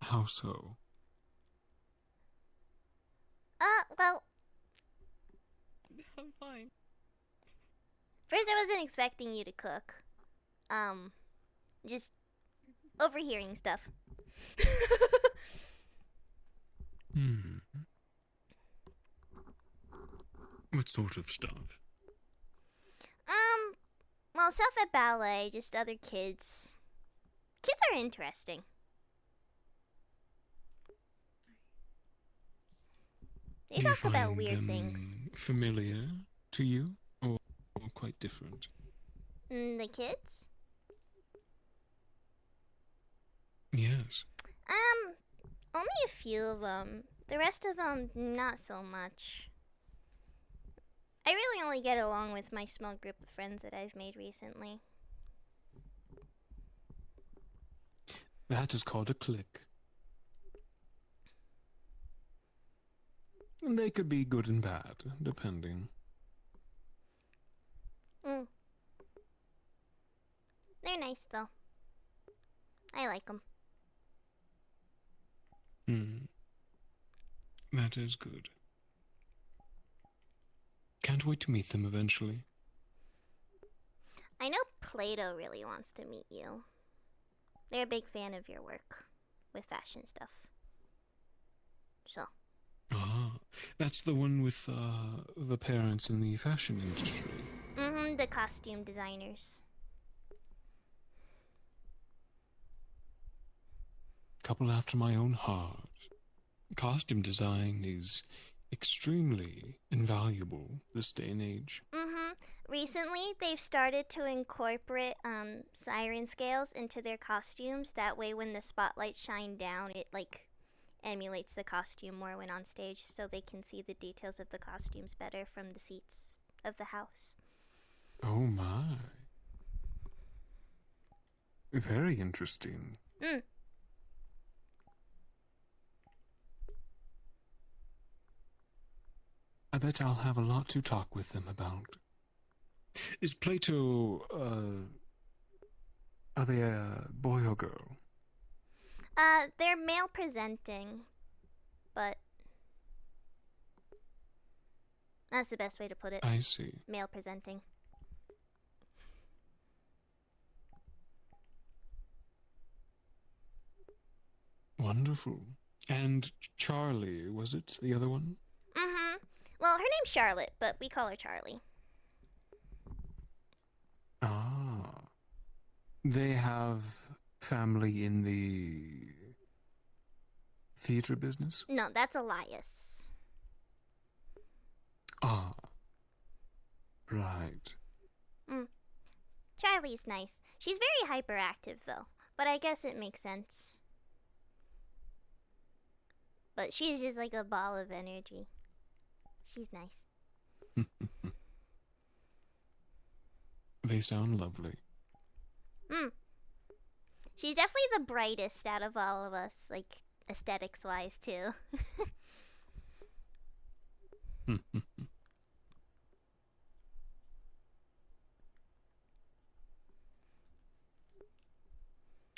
Speaker 10: How so?
Speaker 11: Well,
Speaker 8: I'm fine.
Speaker 11: first I wasn't expecting you to cook. Just overhearing stuff.
Speaker 10: What sort of stuff?
Speaker 11: Well, stuff at ballet, just other kids. Kids are interesting. They
Speaker 10: Do you
Speaker 11: talk about
Speaker 10: find
Speaker 11: weird
Speaker 10: them
Speaker 11: things.
Speaker 10: familiar to you, or quite different?
Speaker 11: The kids?
Speaker 10: Yes.
Speaker 11: Only a few of them. The rest of them, not so much. I really only get along with my small group of friends that I've made recently.
Speaker 10: That is called a clique. And they could be good and bad, depending.
Speaker 11: They're nice, though. I like them.
Speaker 10: That is good. Can't wait to meet them eventually.
Speaker 11: I know Plato really wants to meet you. They're a big fan of your work with fashion stuff. So.
Speaker 10: Ah, that's the one with the parents in the fashion industry.
Speaker 11: The costume designers.
Speaker 10: Couple after my own heart. Costume design is extremely invaluable this day and age.
Speaker 11: Recently, they've started to incorporate siren scales into their costumes. That way, when the spotlights shine down, it emulates the costume more when on stage, so they can see the details of the costumes better from the seats of the house.
Speaker 10: Oh my. Very interesting.
Speaker 11: Mm.
Speaker 10: I bet I'll have a lot to talk with them about. Is Plato, are they a boy or girl?
Speaker 11: They're male presenting, but that's the best way to put it.
Speaker 10: I see.
Speaker 11: Male presenting.
Speaker 10: Wonderful. And Charlie, was it the other one?
Speaker 11: Mm-hmm. Well, her name's Charlotte, but we call her Charlie.
Speaker 10: Ah. They have family in the theater business?
Speaker 11: No, that's Elias.
Speaker 10: Ah. Right.
Speaker 11: Charlie's nice. She's very hyperactive, though, but I guess it makes sense. But she's just like a ball of energy. She's nice.
Speaker 10: They sound lovely.
Speaker 11: She's definitely the brightest out of all of us, like, aesthetics-wise, too.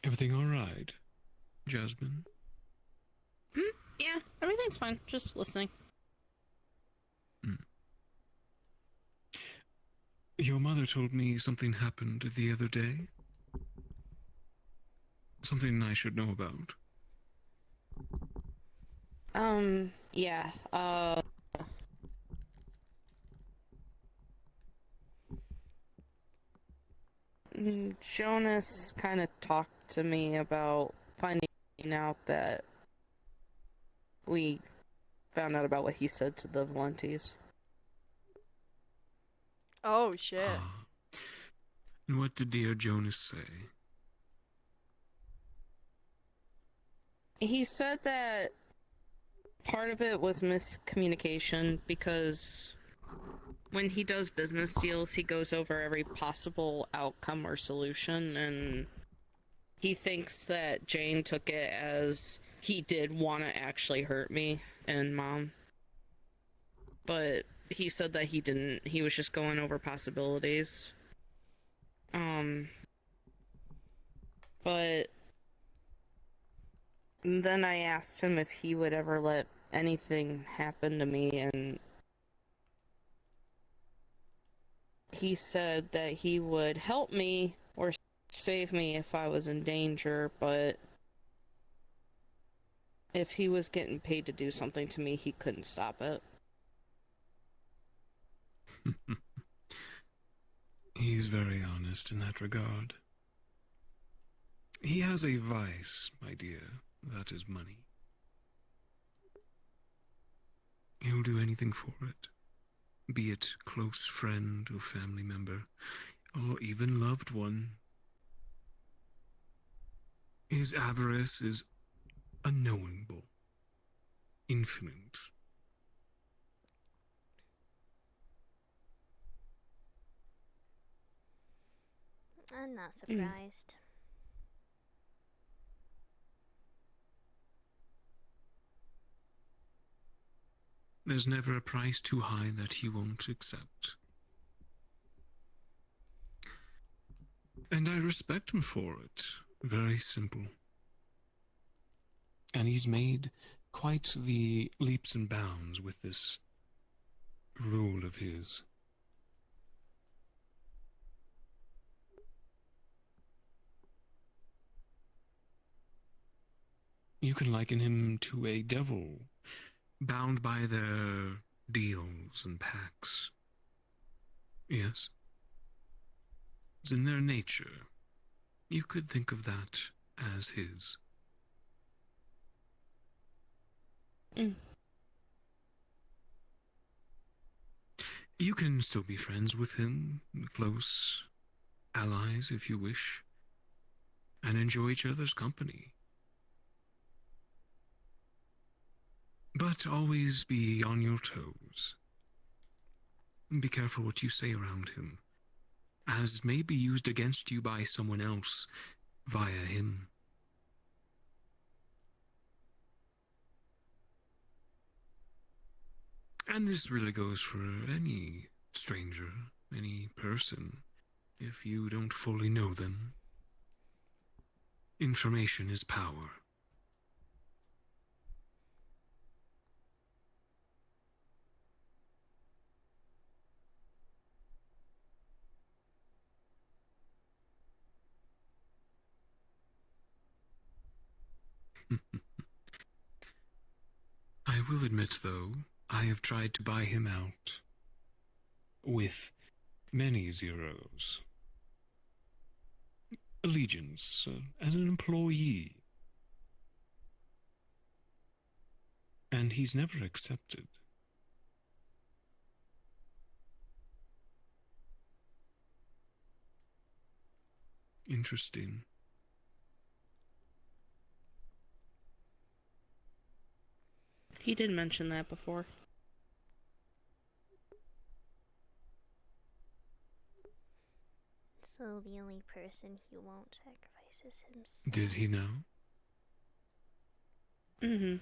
Speaker 10: Everything all right, Jasmine?
Speaker 5: Yeah, everything's fine. Just listening.
Speaker 10: Your mother told me something happened the other day. Something I should know about.
Speaker 5: Yeah, Jonas kind of talked to me about finding out that we found out about what he said to the Valentes.
Speaker 2: Oh, shit.
Speaker 10: And what did dear Jonas say?
Speaker 5: He said that part of it was miscommunication because when he does business deals, he goes over every possible outcome or solution, and he thinks that Jane took it as he did want to actually hurt me and Mom. But he said that he didn't. He was just going over possibilities. But then I asked him if he would ever let anything happen to me, and he said that he would help me or save me if I was in danger, but if he was getting paid to do something to me, he couldn't stop it.
Speaker 10: He's very honest in that regard. He has a vice, my dear. That is money. He'll do anything for it. Be it close friend or family member, or even loved one. His avarice is unknowable, infinite.
Speaker 11: I'm not surprised.
Speaker 10: There's never a price too high that he won't accept. And I respect him for it. Very simple. And he's made quite the leaps and bounds with this rule of his. You can liken him to a devil, bound by their deals and pacts. Yes. It's in their nature. You could think of that as his. You can still be friends with him, close allies if you wish, and enjoy each other's company. But always be on your toes. Be careful what you say around him, as it may be used against you by someone else via him. And this really goes for any stranger, any person. If you don't fully know them, information is power. I will admit, though, I have tried to buy him out. With many zeros. Allegiance as an employee. And he's never accepted. Interesting.
Speaker 16: He did mention that before.
Speaker 11: So the only person he won't sacrifice is himself.
Speaker 10: Did he know?
Speaker 16: Mm-hmm.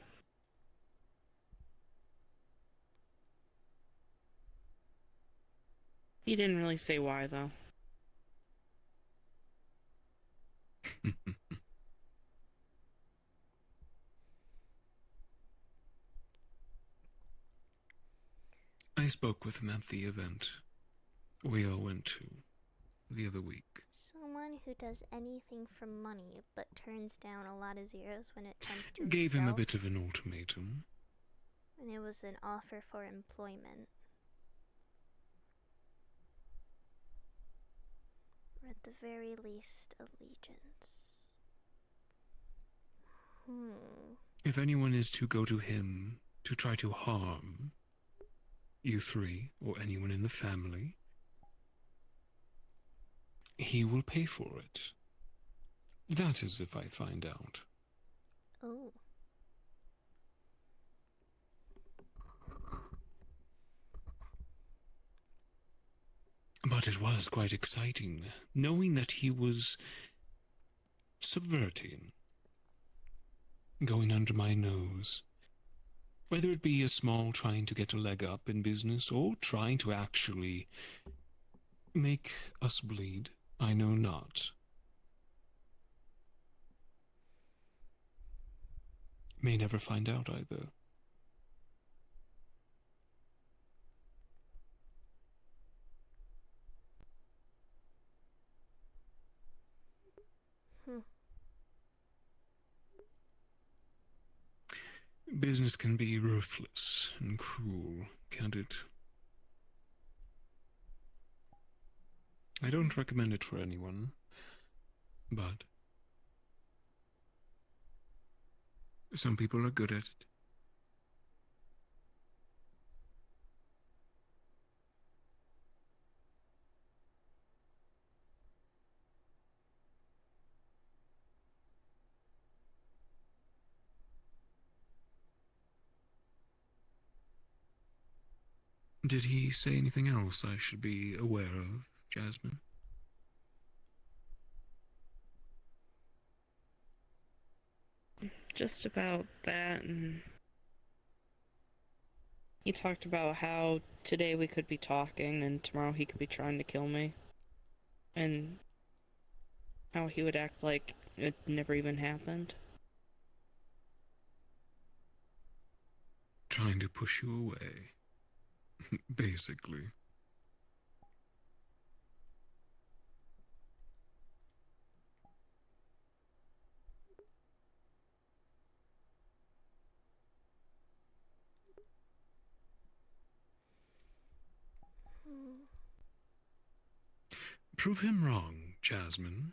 Speaker 16: He didn't really say why, though.
Speaker 10: I spoke with him at the event we all went to the other week.
Speaker 11: Someone who does anything for money but turns down a lot of zeros when it comes to
Speaker 10: Gave him a
Speaker 11: himself.
Speaker 10: bit of an ultimatum.
Speaker 11: And it was an offer for employment. Or at the very least, allegiance.
Speaker 10: If anyone is to go to him to try to harm you three or anyone in the family, he will pay for it. That is if I find out.
Speaker 11: Oh.
Speaker 10: But it was quite exciting, knowing that he was subverting, going under my nose. Whether it be a small trying to get a leg up in business or trying to actually make us bleed, I know not. May never find out either. Business can be ruthless and cruel, can't it? I don't recommend it for anyone, but some people are good at it. Did he say anything else I should be aware of, Jasmine?
Speaker 16: Just about that, and he talked about how today we could be talking and tomorrow he could be trying to kill me. And how he would act like it never even happened.
Speaker 10: Trying to push you away. Basically. Prove him wrong, Jasmine.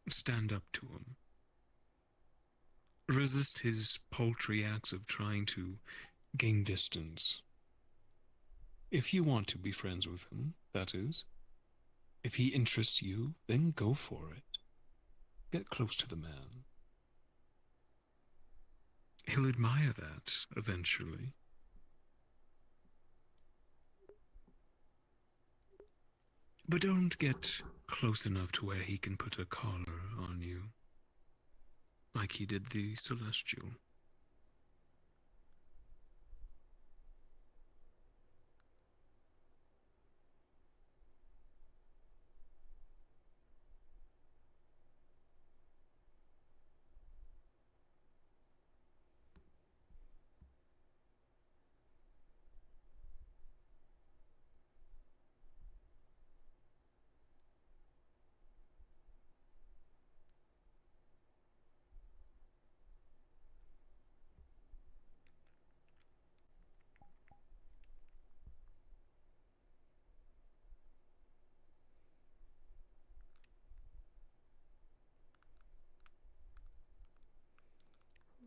Speaker 10: Stand up to him. Resist his paltry acts of trying to gain distance. If you want to be friends with him, that is. If he interests you, then go for it. Get close to the man. He'll admire that, eventually. But don't get close enough to where he can put a collar on you. Like he did the Celestial.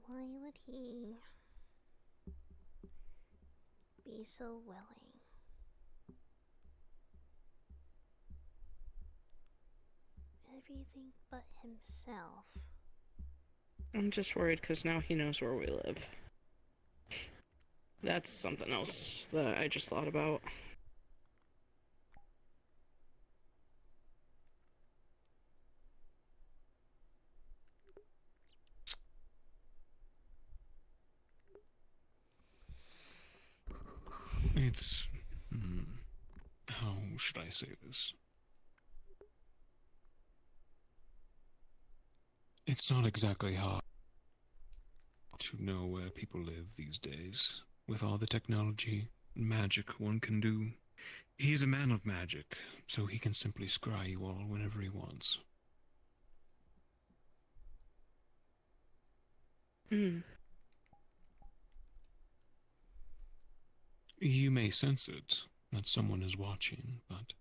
Speaker 11: Why would he be so willing? Everything but himself.
Speaker 16: I'm just worried because now he knows where we live. That's something else that I just thought about.
Speaker 10: It's... how should I say this? It's not exactly hard to know where people live these days, with all the technology and magic one can do. He's a man of magic, so he can simply scry you all whenever he wants. You may sense it, that someone is watching, but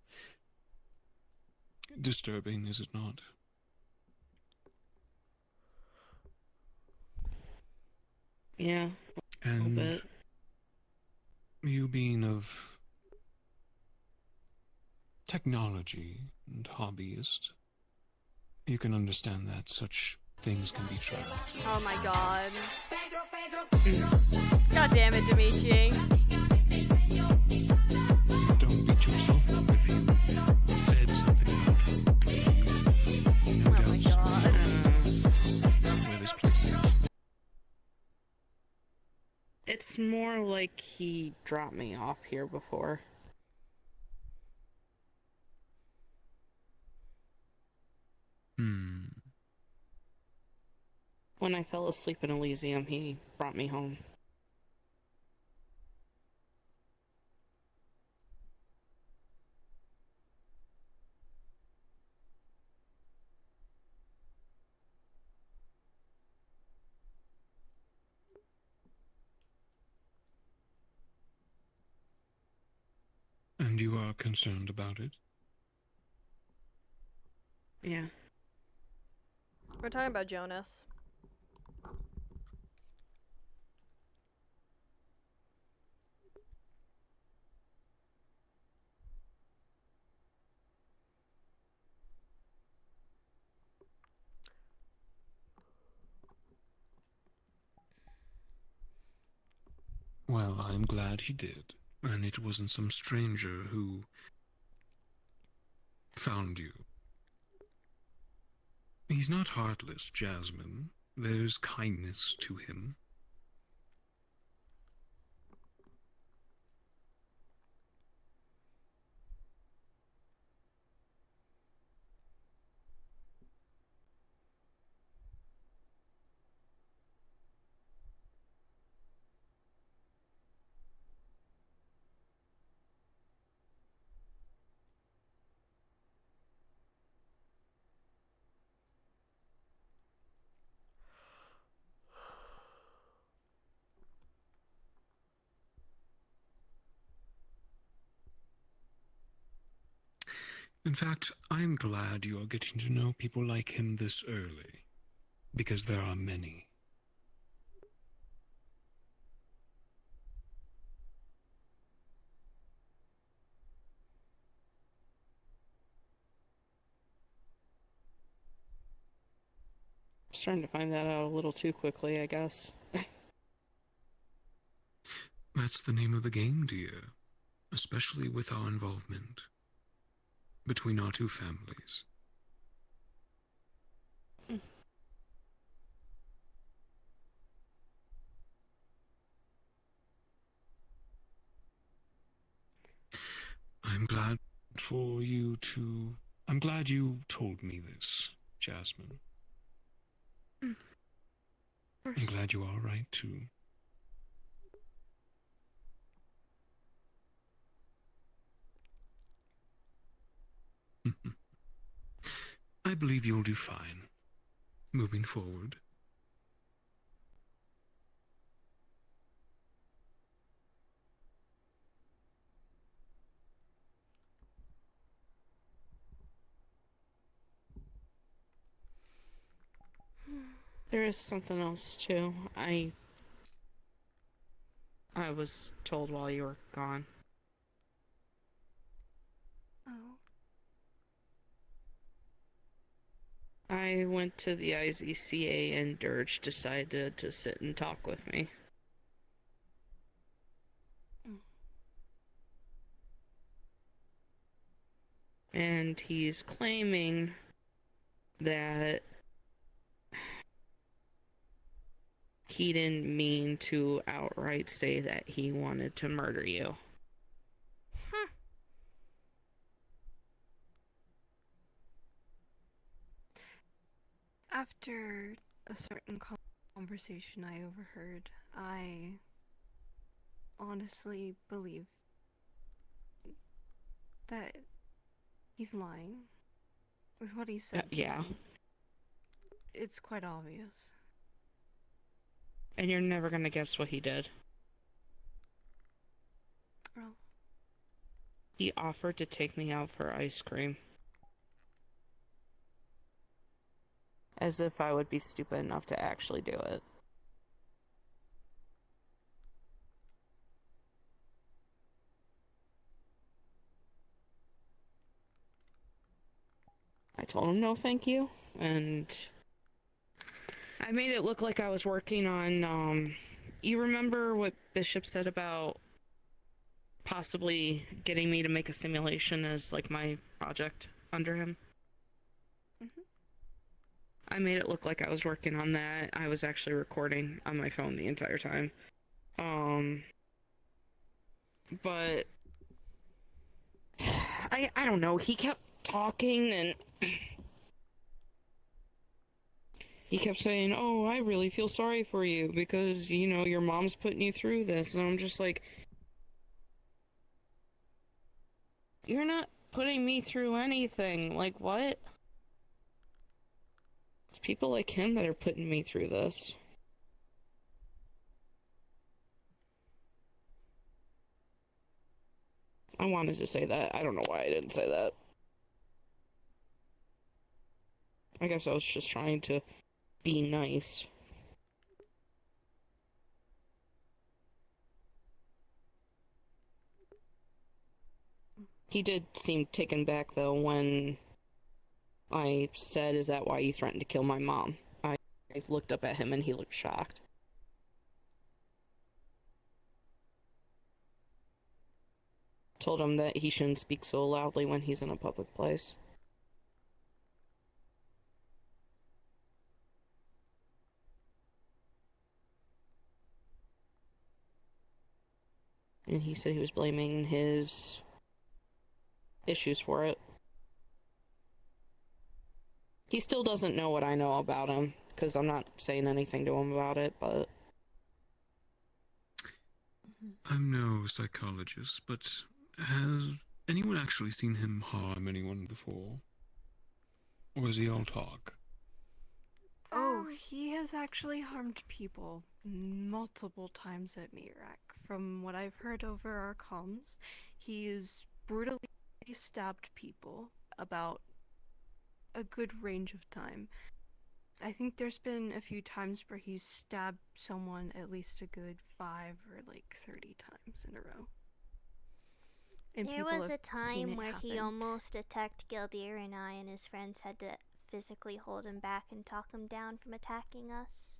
Speaker 10: disturbing, is it not?
Speaker 16: Yeah, a
Speaker 10: And
Speaker 16: little bit.
Speaker 10: you being of technology and hobbyist, you can understand that such things can be tracked.
Speaker 2: Oh my god. God damn it, Dimitri.
Speaker 10: Don't beat yourself up if you said something about no doubts where this place is.
Speaker 16: It's more like he dropped me off here before. When I fell asleep in Elysium, he brought me home.
Speaker 10: And you are concerned about it?
Speaker 16: Yeah.
Speaker 2: We're talking about Jonas.
Speaker 10: Well, I'm glad he did. And it wasn't some stranger who found you. He's not heartless, Jasmine. There's kindness to him. In fact, I'm glad you are getting to know people like him this early, because there are many.
Speaker 16: I'm starting to find that out a little too quickly, I guess.
Speaker 10: That's the name of the game, dear. Especially with our involvement. between our two families. I'm glad I'm glad you told me this, Jasmine. I'm glad you are all right, too. I believe you'll do fine, moving forward.
Speaker 16: There is something else too. I was told while you were gone.
Speaker 8: Oh.
Speaker 16: I went to the IZCA and Dirge decided to sit and talk with me. And he's claiming that he didn't mean to outright say that he wanted to murder you.
Speaker 8: After a certain conversation I overheard, I honestly believe that he's lying with what he said.
Speaker 16: Yeah.
Speaker 8: It's quite obvious.
Speaker 16: And you're never gonna guess what he did.
Speaker 8: Oh.
Speaker 16: He offered to take me out for ice cream. As if I would be stupid enough to actually do it. I told him no thank you, and I made it look like I was working on, you remember what Bishop said about possibly getting me to make a simulation as, like, my project under him?
Speaker 8: Mm-hmm.
Speaker 16: I made it look like I was working on that. I was actually recording on my phone the entire time. But I don't know, he kept talking and he kept saying, oh, I really feel sorry for you because, you know, your mom's putting you through this. And I'm just like, you're not putting me through anything. Like, what? It's people like him that are putting me through this. I wanted to say that. I don't know why I didn't say that. I guess I was just trying to be nice. He did seem taken back, though, when I said, is that why you threatened to kill my mom? I looked up at him and he looked shocked. Told him that he shouldn't speak so loudly when he's in a public place. And he said he was blaming his issues for it. He still doesn't know what I know about him, because I'm not saying anything to him about it, but...
Speaker 10: I'm no psychologist, but has anyone actually seen him harm anyone before? Or is he all talk?
Speaker 8: Oh, he has actually harmed people multiple times at Mirak. From what I've heard over our comms, he's brutally stabbed people about a good range of time. I think there's been a few times where he's stabbed someone at least a good 5 or like 30 times in a row. And
Speaker 11: There
Speaker 8: people
Speaker 11: was
Speaker 8: have
Speaker 11: a
Speaker 8: seen
Speaker 11: time
Speaker 8: it
Speaker 11: where he
Speaker 8: happen.
Speaker 11: almost attacked Gildir and I, and his friends had to physically hold him back and talk him down from attacking us.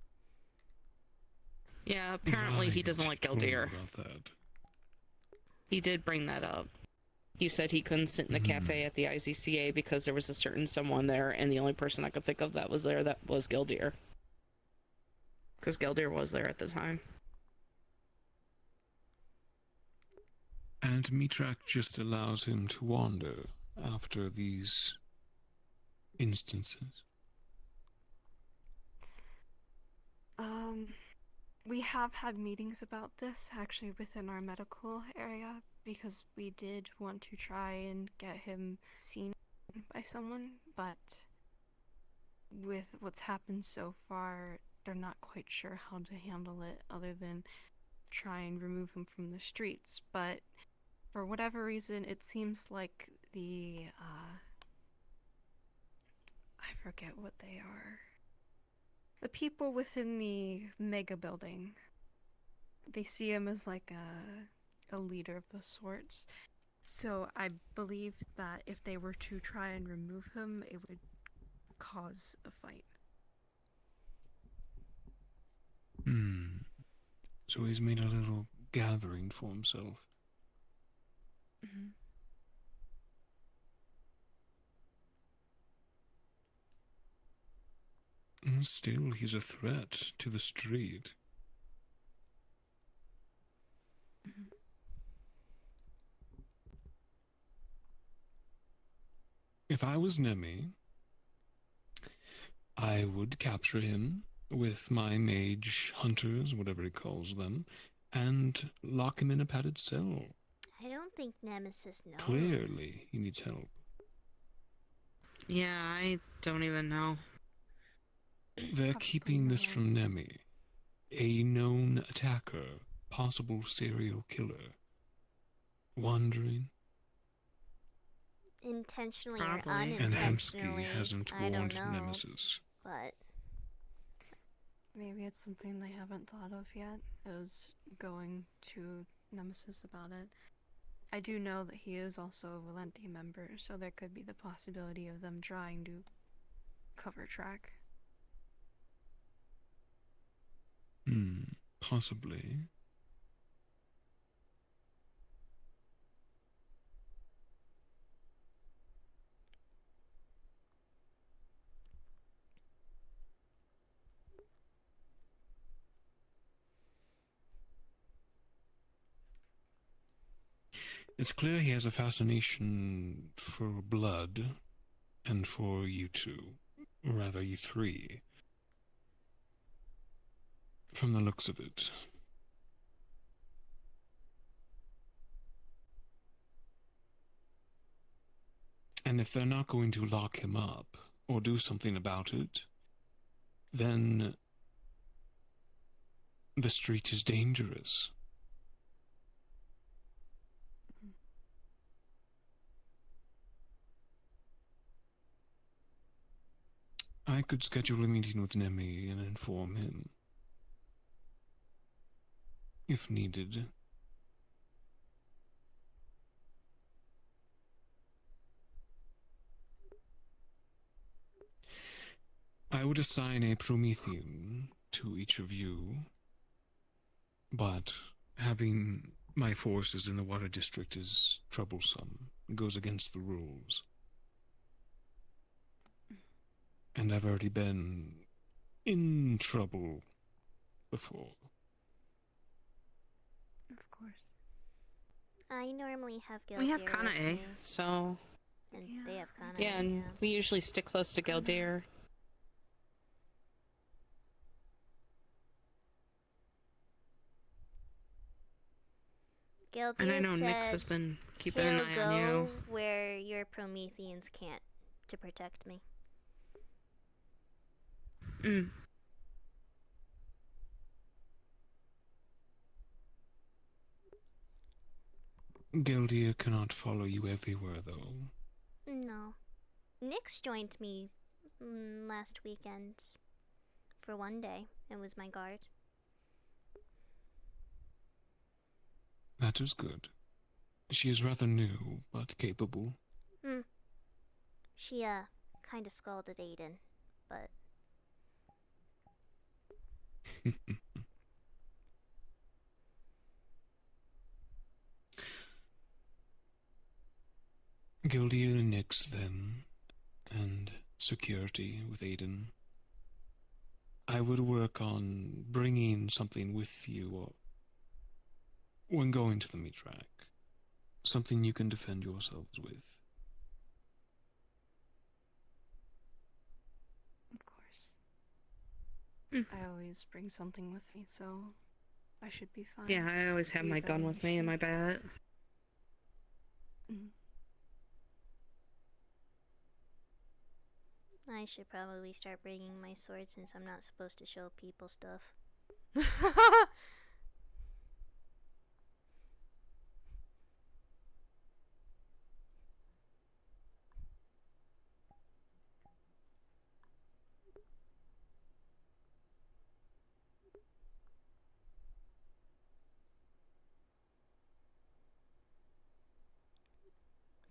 Speaker 16: Yeah, apparently he doesn't like
Speaker 10: told me
Speaker 16: Gildir.
Speaker 10: about that.
Speaker 16: He did bring that up. he said he couldn't sit in the cafe at the IZCA because there was a certain someone there, and the only person I could think of that was there that was Gildir. Because Gildir was there at the time.
Speaker 10: And Mitrak just allows him to wander after these instances.
Speaker 8: We have had meetings about this actually within our medical area because we did want to try and get him seen by someone, but with what's happened so far, they're not quite sure how to handle it other than try and remove him from the streets. But for whatever reason, it seems like I forget what they are. The people within the mega building, they see him as like a leader of the sorts. So I believe that if they were to try and remove him, it would cause a fight.
Speaker 10: So he's made a little gathering for himself.
Speaker 8: Mm-hmm.
Speaker 10: Still, he's a threat to the street. If I was Nemi, I would capture him with my mage hunters, whatever he calls them, and lock him in a padded cell.
Speaker 11: I don't think Nemesis knows.
Speaker 10: Clearly, he needs help.
Speaker 16: Yeah, I don't even know.
Speaker 10: They're keeping this from Nemi, a known attacker, possible serial killer. Wandering.
Speaker 11: Intentionally or
Speaker 10: And
Speaker 11: unintentionally,
Speaker 10: Hemsky hasn't
Speaker 11: I don't
Speaker 10: warned
Speaker 11: know.
Speaker 10: Nemesis.
Speaker 11: But
Speaker 8: maybe it's something they haven't thought of yet, is going to Nemesis about it. I do know that he is also a Valenti member, so there could be the possibility of them trying to cover track.
Speaker 10: Possibly. It's clear he has a fascination for blood and for you two, or rather you three. From the looks of it. And if they're not going to lock him up or do something about it, then the street is dangerous. I could schedule a meeting with Nemi and inform him. If needed. I would assign a Promethean to each of you, but having my forces in the Water District is troublesome. It goes against the rules. And I've already been in trouble before.
Speaker 8: Of course.
Speaker 11: I normally have Gildir.
Speaker 16: We have
Speaker 11: with
Speaker 16: Kana,
Speaker 11: me,
Speaker 16: so...
Speaker 11: and they have Kana.
Speaker 16: Yeah, and we usually stick close to Gildir.
Speaker 11: Gildir
Speaker 16: And I know
Speaker 11: said
Speaker 16: Nyx has been keeping an
Speaker 11: he'll
Speaker 16: eye
Speaker 11: go
Speaker 16: on you.
Speaker 11: where your Prometheans can't to protect me.
Speaker 10: Gildir cannot follow you everywhere, though.
Speaker 11: No. Nyx joined me last weekend for one day and was my guard.
Speaker 10: That is good. She is rather new, but capable.
Speaker 11: She, kinda scolded Aiden, but...
Speaker 10: Gildier Nix, then, and security with Aiden. I would work on bringing something with you when going to the meat rack. Something you can defend yourselves with.
Speaker 8: Of course. I always bring something with me, so I should be fine.
Speaker 16: Yeah, I always have my gun with me and my bat.
Speaker 11: I should probably start bringing my sword since I'm not supposed to show people stuff.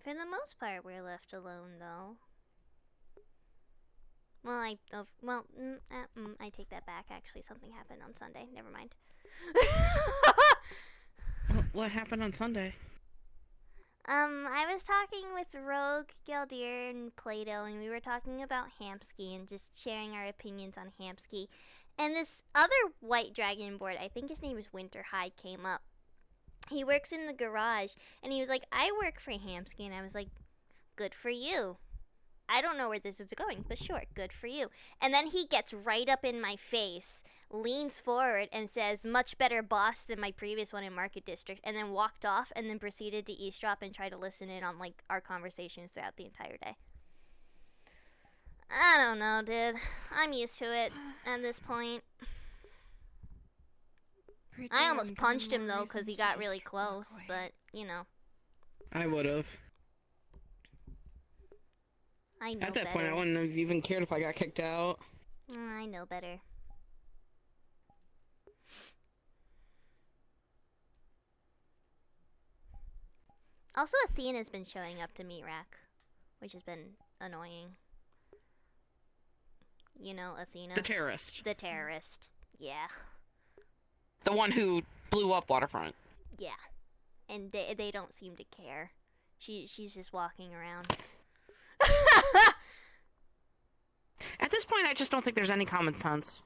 Speaker 11: For the most part, we're left alone, though. Well, I take that back. Actually, something happened on Sunday. Never mind.
Speaker 16: What happened on Sunday?
Speaker 11: I was talking with Rogue, Galdier, and Plato, and we were talking about Hamsky and just sharing our opinions on Hamsky. And this other white dragon board, I think his name is Winterhide, came up. He works in the garage, and he was like, I work for Hamsky, and I was like, good for you. I don't know where this is going, but sure, good for you. And then he gets right up in my face, leans forward, and says, much better boss than my previous one in Market District, and then walked off, and then proceeded to eavesdrop and try to listen in on, like, our conversations throughout the entire day. I don't know, dude. I'm used to it at this point. I almost punched him, though, because he got really close, but, you know.
Speaker 16: I would've.
Speaker 11: I know
Speaker 16: At that
Speaker 11: better.
Speaker 16: point, I wouldn't have even cared if I got kicked out.
Speaker 11: I know better. Also, Athena's been showing up to Meat Rack, which has been annoying. You know, Athena?
Speaker 16: The terrorist.
Speaker 11: The terrorist, yeah.
Speaker 16: The one who blew up Waterfront.
Speaker 11: Yeah. And they don't seem to care. She's just walking around.
Speaker 16: At this point, I just don't think there's any common sense.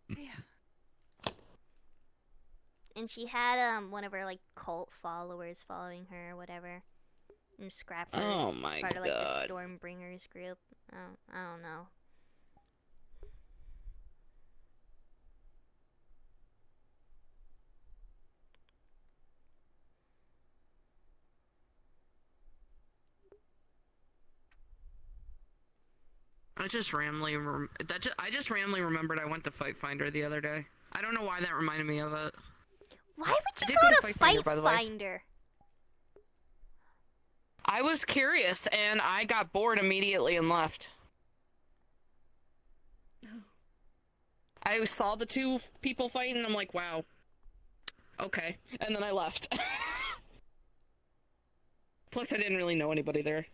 Speaker 8: Yeah.
Speaker 11: And she had one of her like cult followers following her or whatever. And Scrappers.
Speaker 16: Oh my
Speaker 11: part of like
Speaker 16: God.
Speaker 11: the Stormbringers group. I don't know.
Speaker 16: I just randomly remembered I went to Fight Finder the other day. I don't know why that reminded me of it.
Speaker 11: Why would you
Speaker 16: did
Speaker 11: go to
Speaker 16: Fight
Speaker 11: Fight
Speaker 16: Finder, by the way.
Speaker 11: Finder?
Speaker 16: I was curious and I got bored immediately and left. I saw the two people fighting and I'm like, wow. Okay. And then I left. Plus I didn't really know anybody there.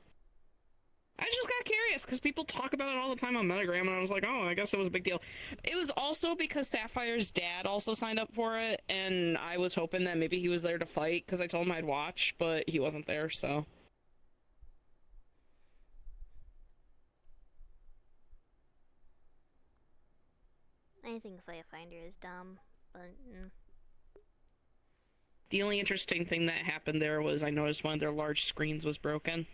Speaker 16: I just got curious because people talk about it all the time on Metagram and I was like, oh, I guess it was a big deal. It was also because Sapphire's dad also signed up for it and I was hoping that maybe he was there to fight because I told him I'd watch, but he wasn't there, so.
Speaker 11: I think Fight Finder is dumb, but
Speaker 16: The only interesting thing that happened there was I noticed one of their large screens was broken.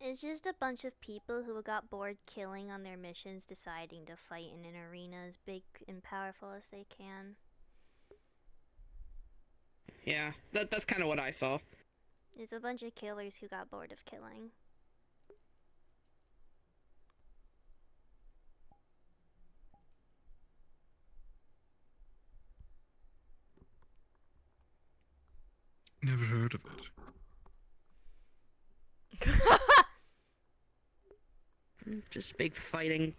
Speaker 11: it's just a bunch of people who got bored killing on their missions deciding to fight in an arena as big and powerful as they can.
Speaker 16: Yeah, that's kind of what I saw.
Speaker 11: It's a bunch of killers who got bored of killing.
Speaker 10: Never heard of it.
Speaker 16: Just big fighting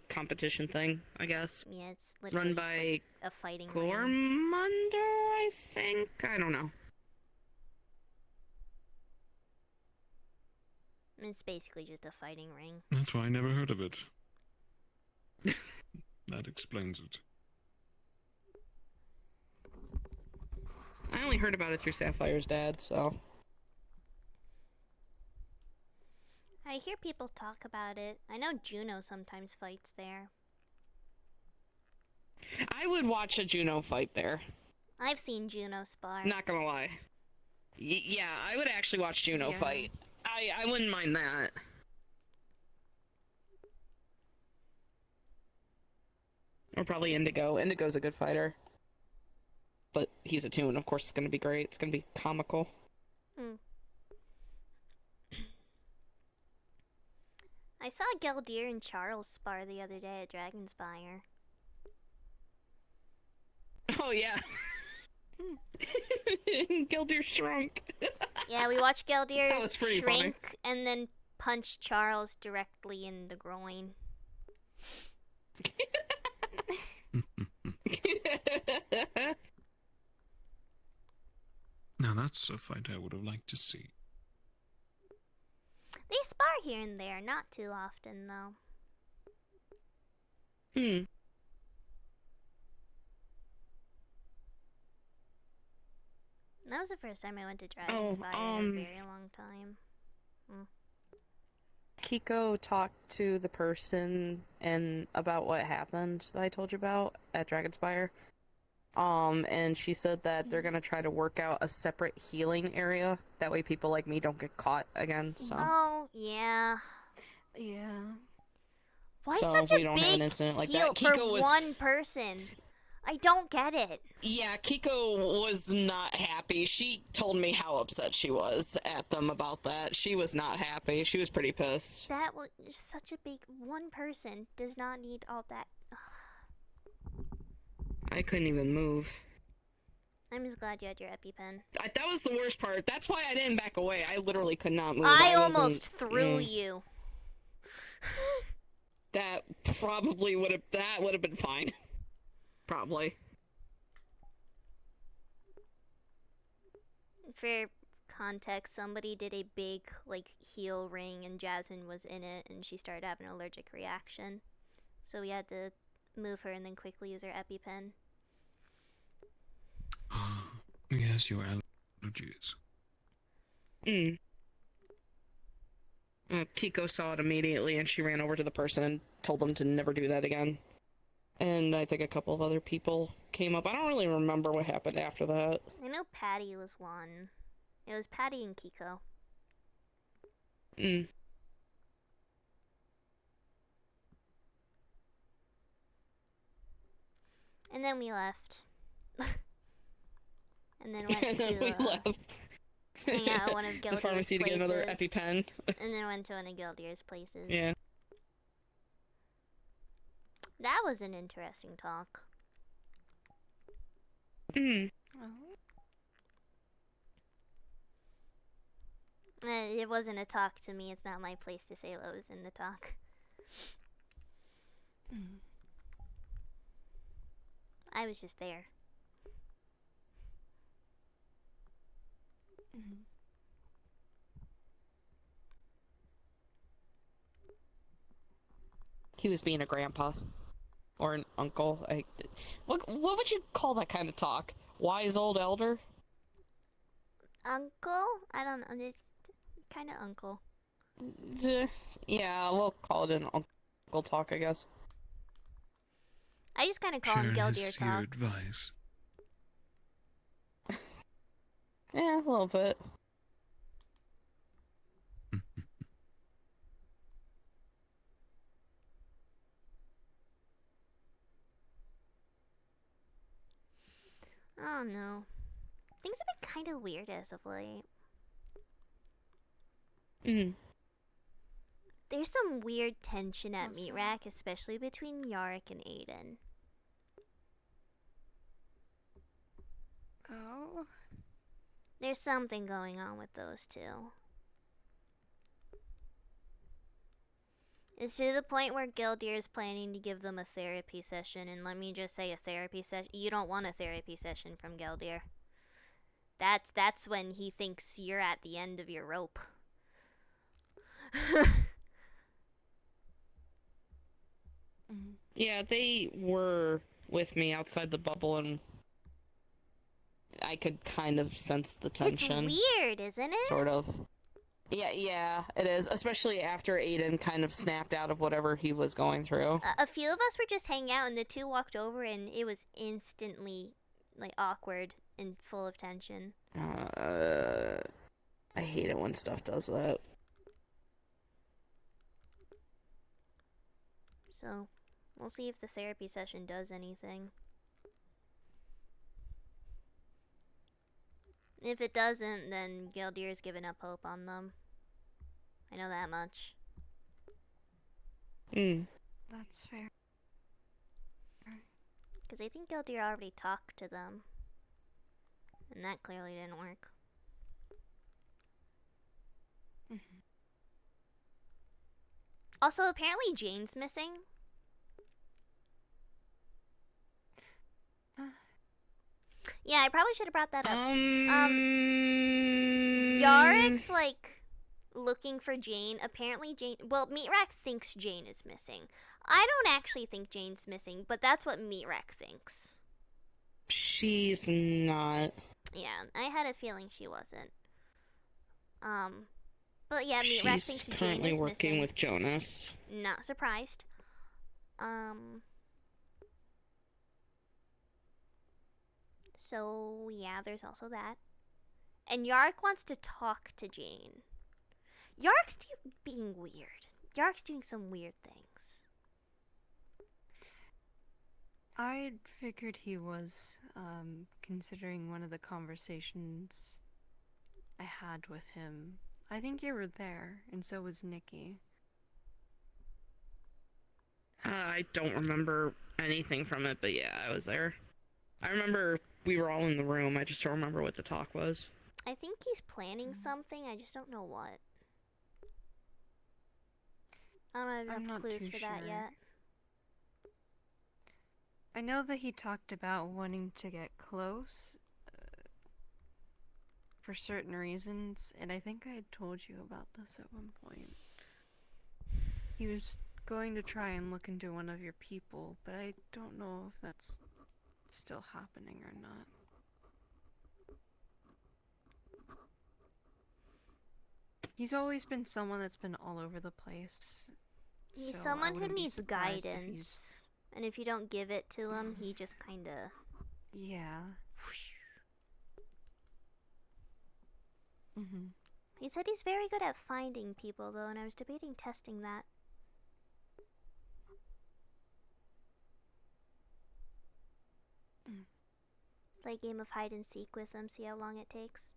Speaker 16: competition thing, I guess.
Speaker 11: Yeah, it's literally
Speaker 16: Run by
Speaker 11: like a fighting ring.
Speaker 16: Gormunder, I think? I don't know.
Speaker 11: It's basically just a fighting ring.
Speaker 10: That's why I never heard of it. That explains it.
Speaker 16: I only heard about it through Sapphire's dad, so.
Speaker 11: I hear people talk about it. I know Juno sometimes fights there.
Speaker 16: I would watch a Juno fight there.
Speaker 11: I've seen Juno spar.
Speaker 16: Not gonna lie. Yeah, I would actually watch Juno
Speaker 11: Yeah.
Speaker 16: fight. I wouldn't mind that. Or probably Indigo. Indigo's a good fighter. But he's a toon, of course it's gonna be great. It's gonna be comical.
Speaker 11: Hmm. I saw Geldir and Charles spar the other day at Dragonspire.
Speaker 16: Oh yeah. Geldir shrunk.
Speaker 11: Yeah, we watched Geldir
Speaker 16: That was pretty funny.
Speaker 11: shrink and then punch Charles directly in the groin.
Speaker 10: Now that's a fight I would have liked to see.
Speaker 11: They spar here and there, not too often though.
Speaker 16: Hmm.
Speaker 11: That was the first time I went to Dragonspire in a very long time.
Speaker 16: Kiko talked to the person and about what happened that I told you about at Dragonspire. And she said that they're gonna try to work out a separate healing area. That way people like me don't get caught again, so.
Speaker 11: Oh, yeah.
Speaker 8: Yeah.
Speaker 11: Why
Speaker 16: So
Speaker 11: such
Speaker 16: we
Speaker 11: a
Speaker 16: don't have an
Speaker 11: big
Speaker 16: incident like
Speaker 11: heal
Speaker 16: that.
Speaker 11: for
Speaker 16: Kiko was-
Speaker 11: one person? I don't get it.
Speaker 16: Yeah, Kiko was not happy. She told me how upset she was at them about that. She was not happy. She was pretty pissed.
Speaker 11: That was such a big one person does not need all that.
Speaker 16: I couldn't even move.
Speaker 11: I'm just glad you had your EpiPen.
Speaker 16: That was the worst part. That's why I didn't back away. I literally could not move.
Speaker 11: I
Speaker 16: wasn't-
Speaker 11: almost threw you.
Speaker 16: That probably would have been fine. Probably.
Speaker 11: For context, somebody did a big like heal ring and Jasmine was in it and she started having an allergic reaction. So we had to move her and then quickly use her EpiPen.
Speaker 10: Yes, your allergies.
Speaker 16: Kiko saw it immediately and she ran over to the person and told them to never do that again. And I think a couple of other people came up. I don't really remember what happened after that.
Speaker 11: I know Patty was one. It was Patty and Kiko. And then we left. And then went
Speaker 16: And then we
Speaker 11: to
Speaker 16: left.
Speaker 11: hang out at one of Gildir's
Speaker 16: The pharmacy to get another
Speaker 11: places.
Speaker 16: EpiPen.
Speaker 11: And then went to one of Gildir's places.
Speaker 16: Yeah.
Speaker 11: That was an interesting talk. It wasn't a talk to me. It's not my place to say what was in the talk. I was just there.
Speaker 16: He was being a grandpa. Or an uncle. What would you call that kind of talk? Wise old elder?
Speaker 11: Uncle? I don't know. It's kind of uncle.
Speaker 16: Yeah, we'll call it an uncle talk, I guess.
Speaker 11: I just kind of call him
Speaker 10: Share
Speaker 11: Gildir
Speaker 10: his your
Speaker 11: talks.
Speaker 10: advice.
Speaker 16: Yeah, a little bit.
Speaker 11: Oh no. Things have been kind of weird as of late. There's some weird tension at Meat Rack, especially between Yarick and Aiden.
Speaker 8: Oh.
Speaker 11: There's something going on with those two. It's to the point where Gildir is planning to give them a therapy session, and let me just say a therapy session. You don't want a therapy session from Gildir. That's when he thinks you're at the end of your rope.
Speaker 16: Yeah, they were with me outside the bubble, and I could kind of sense the tension.
Speaker 11: It's weird, isn't it?
Speaker 16: Sort of. Yeah, it is. Especially after Aiden kind of snapped out of whatever he was going through.
Speaker 11: A few of us were just hanging out, and the two walked over, and it was instantly like awkward and full of tension.
Speaker 16: I hate it when stuff does that.
Speaker 11: So, we'll see if the therapy session does anything. If it doesn't, then Gildir's given up hope on them. I know that much.
Speaker 8: That's fair.
Speaker 11: Because I think Gildir already talked to them. And that clearly didn't work. Also, apparently Jane's missing. Yeah, I probably should have brought that up. Yarick's like looking for Jane. Apparently Jane, well, Meatrack thinks Jane is missing. I don't actually think Jane's missing, but that's what Meatrack thinks.
Speaker 16: She's not.
Speaker 11: Yeah, I had a feeling she wasn't. But yeah, Meatrack thinks
Speaker 16: She's
Speaker 11: Jane
Speaker 16: currently
Speaker 11: is
Speaker 16: working
Speaker 11: missing.
Speaker 16: with Jonas.
Speaker 11: Not surprised. So yeah, there's also that. And Yarrick wants to talk to Jane. Yarrick's being weird. Yarrick's doing some weird things.
Speaker 8: I figured he was, considering one of the conversations I had with him. I think you were there, and so was Nikki.
Speaker 16: I don't remember anything from it, but yeah, I was there. I remember we were all in the room. I just don't remember what the talk was.
Speaker 11: I think he's planning something, I just don't know what. I don't have enough clues for that yet.
Speaker 8: I know that he talked about wanting to get close for certain reasons, and I think I had told you about this at one point. He was going to try and look into one of your people, but I don't know if that's still happening or not. He's always been someone that's been all over the place.
Speaker 11: He's
Speaker 8: so
Speaker 11: someone
Speaker 8: I
Speaker 11: who
Speaker 8: wouldn't be
Speaker 11: needs
Speaker 8: surprised if
Speaker 11: guidance.
Speaker 8: he's-
Speaker 11: And if you don't give it to him, he just kinda...
Speaker 8: Yeah.
Speaker 11: He said he's very good at finding people, though, and I was debating testing that. Play a game of hide and seek with him, see how long it takes.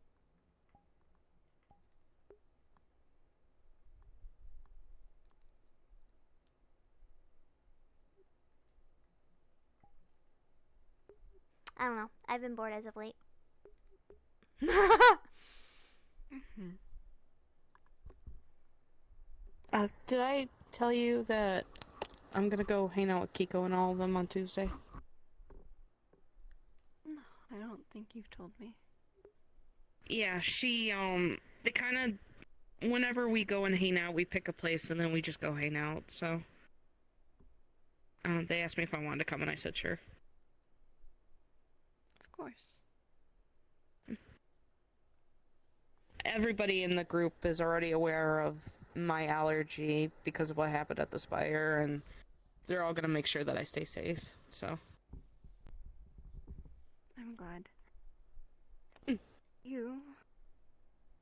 Speaker 11: I don't know. I've been bored as of late.
Speaker 16: Did I tell you that I'm gonna go hang out with Kiko and all of them on Tuesday?
Speaker 8: No, I don't think you've told me.
Speaker 16: Yeah, she, they kind of, whenever we go and hang out, we pick a place and then we just go hang out, so. They asked me if I wanted to come and I said sure.
Speaker 8: Of course.
Speaker 16: Everybody in the group is already aware of my allergy because of what happened at the Spire, and they're all gonna make sure that I stay safe, so.
Speaker 8: I'm glad. You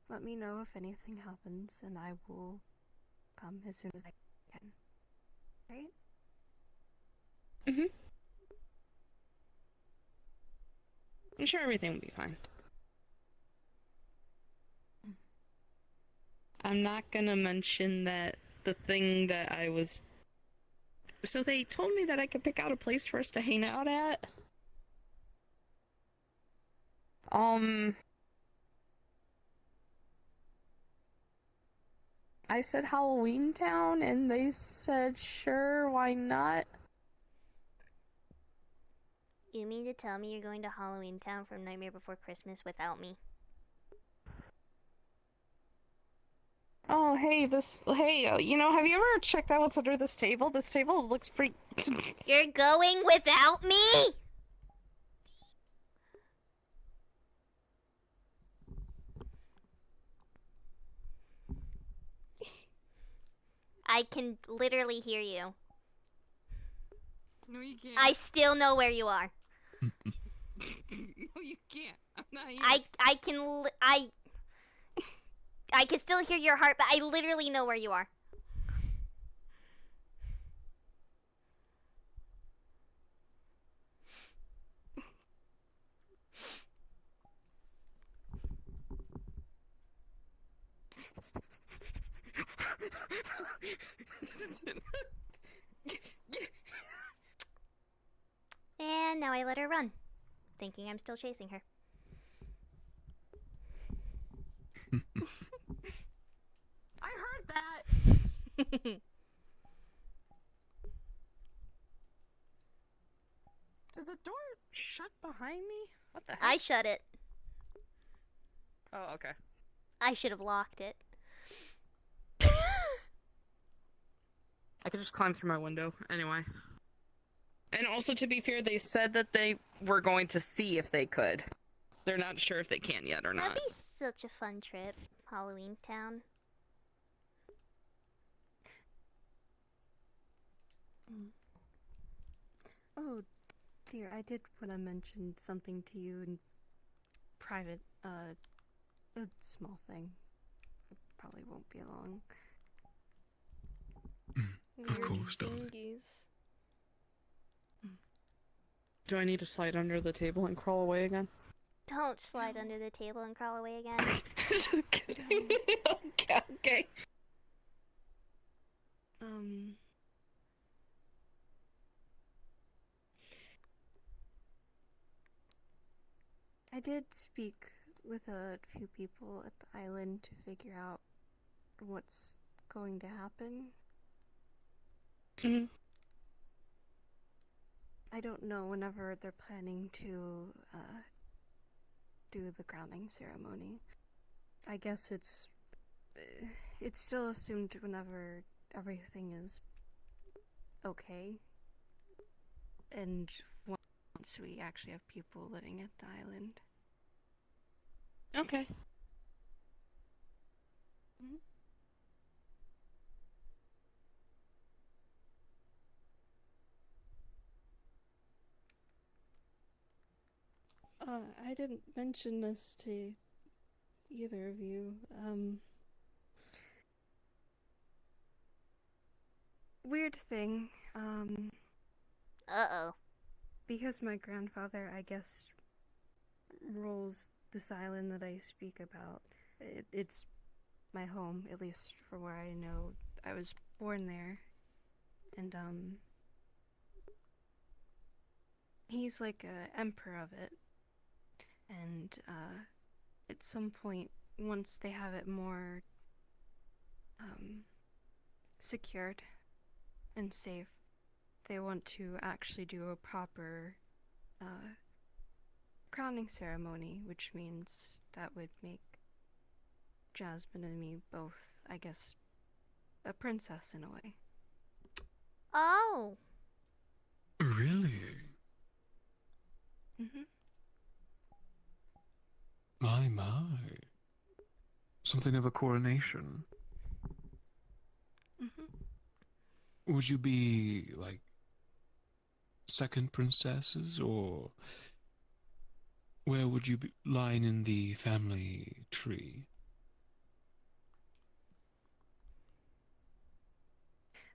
Speaker 8: let me know if anything happens, and I will come as soon as I can. Right?
Speaker 16: I'm sure everything will be fine. I'm not gonna mention that the thing that I was... So they told me that I could pick out a place for us to hang out at. I said Halloween Town, and they said sure, why not?
Speaker 11: You mean to tell me you're going to Halloween Town from Nightmare Before Christmas without me?
Speaker 16: Oh, hey, you know, have you ever checked out what's under this table? This table looks pretty...
Speaker 11: You're going without me? I can literally hear you.
Speaker 9: No, you can't.
Speaker 11: I still know where you are.
Speaker 9: No, you can't. I'm not here.
Speaker 11: I can still hear your heart, but I literally know where you are. And now I let her run, thinking I'm still chasing her.
Speaker 9: I heard that. Did the door shut behind me? What the heck?
Speaker 11: I shut it.
Speaker 9: Oh, okay.
Speaker 11: I should have locked it.
Speaker 16: I could just climb through my window anyway. And also, to be fair, they said that they were going to see if they could. They're not sure if they can yet or not.
Speaker 11: That'd be such a fun trip, Halloween Town.
Speaker 8: Oh, dear, I did want to mention something to you in private. A small thing. It probably won't be long.
Speaker 10: Of course, darling.
Speaker 16: Do I need to slide under the table and crawl away again?
Speaker 11: Don't slide under the table and crawl away again.
Speaker 16: Okay.
Speaker 8: I did speak with a few people at the island to figure out what's going to happen. I don't know whenever they're planning to do the crowning ceremony. I guess it's still assumed whenever everything is okay, and once we actually have people living at the island.
Speaker 16: Okay.
Speaker 8: I didn't mention this to either of you. Weird thing.
Speaker 11: Uh-oh.
Speaker 8: Because my grandfather, I guess, rules this island that I speak about. It's my home, at least for where I know. I was born there. And, he's like a emperor of it. And, at some point, once they have it more, secured and safe, they want to actually do a proper, crowning ceremony, which means that would make Jasmine and me both, I guess, a princess in a way.
Speaker 11: Oh.
Speaker 10: Really?
Speaker 8: Mm-hmm.
Speaker 10: My. Something of a coronation.
Speaker 8: Mm-hmm.
Speaker 10: Would you be, like, second princesses, or where would you line in the family tree?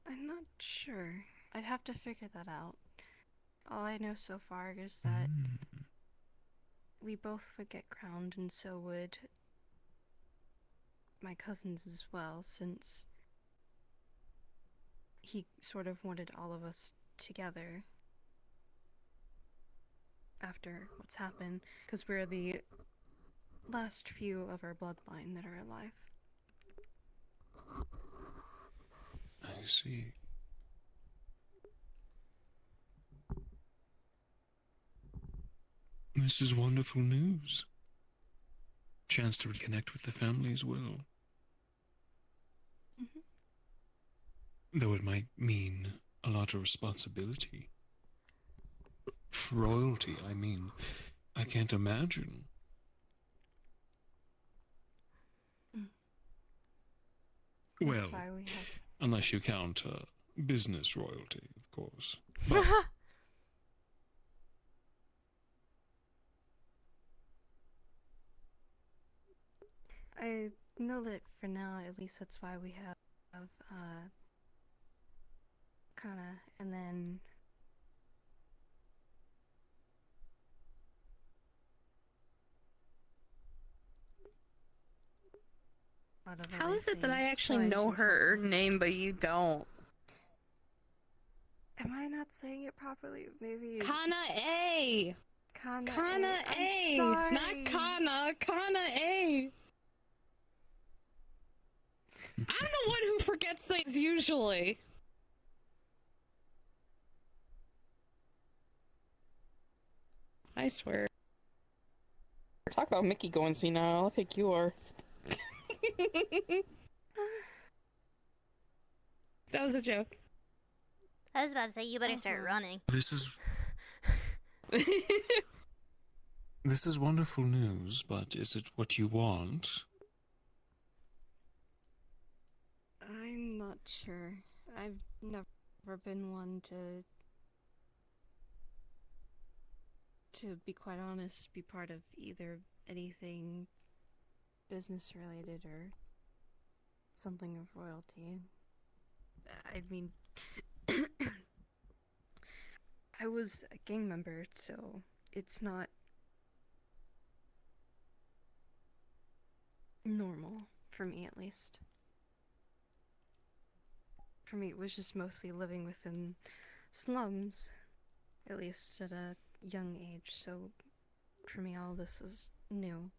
Speaker 8: I'm not sure. I'd have to figure that out. All I know so far is that we both would get crowned, and so would my cousins as well, since he sort of wanted all of us together after what's happened, because we're the last few of our bloodline that are alive.
Speaker 10: I see. This is wonderful news. Chance to reconnect with the family as well. Though it might mean a lot of responsibility. For royalty, I mean. I can't imagine.
Speaker 8: That's
Speaker 10: Well,
Speaker 8: why we have
Speaker 10: Unless you count business royalty, of course. But
Speaker 8: I know that for now, at least that's why we have Kana, and then a lot of
Speaker 16: How
Speaker 8: other
Speaker 16: is it that I
Speaker 8: things
Speaker 16: actually
Speaker 8: trying
Speaker 16: know
Speaker 8: to
Speaker 16: her
Speaker 8: help us.
Speaker 16: name, but you don't?
Speaker 8: Am I not saying it properly? Maybe.
Speaker 16: Kana A.
Speaker 8: Kana
Speaker 16: Kana
Speaker 8: I'm
Speaker 16: A.
Speaker 8: sorry.
Speaker 16: Not Kana. Kana A. I'm the one who forgets things usually. I swear. Talk about Mickey going senile. I think you are. That was a joke.
Speaker 11: I was about to say, you better start running.
Speaker 10: this is wonderful news, but is it what you want?
Speaker 8: I'm not sure. I've never been one to be quite honest, be part of either anything business related or something of royalty. I mean, I was a gang member, so it's not normal for me, at least. For me, it was just mostly living within slums, at least at a young age, so for me all this is new.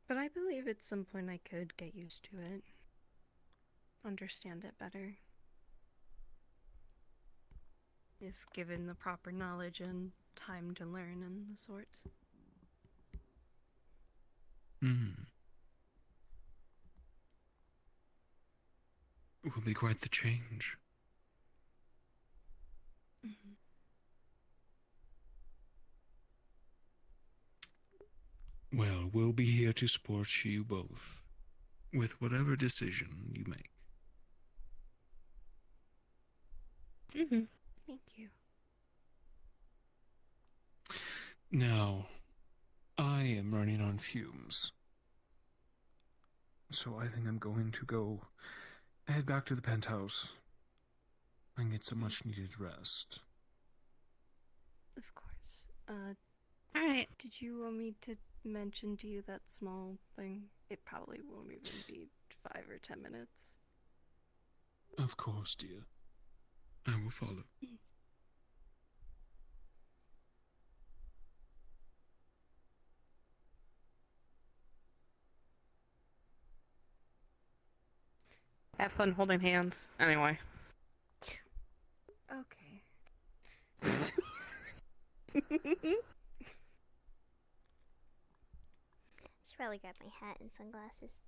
Speaker 8: But I believe at some point I could get used to it, understand it better, if given the proper knowledge and time to learn and the sorts.
Speaker 10: It will be quite the change. Well, we'll be here to support you both, with whatever decision you make.
Speaker 8: Thank you.
Speaker 10: Now, I am running on fumes. So I think I'm going to head back to the penthouse and get some much needed rest.
Speaker 8: Of course.
Speaker 16: Alright.
Speaker 8: Did you want me to mention to you that small thing? It probably won't even be 5 or 10 minutes.
Speaker 10: Of course, dear. I will follow.
Speaker 16: Have fun holding hands. Anyway.
Speaker 8: Okay.
Speaker 11: Should probably grab my hat and sunglasses.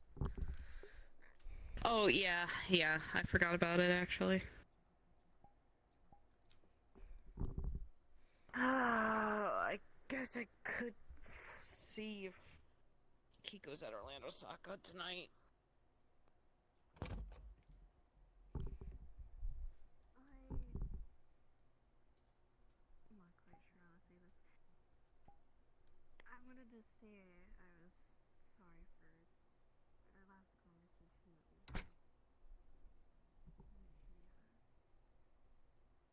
Speaker 16: Oh, yeah. Yeah, I forgot about it, actually. I guess I could see if Kiko's at Orlando Soccer tonight.
Speaker 8: I'm not quite sure how to say this. I wanted to say I was sorry for our last conversation that we had.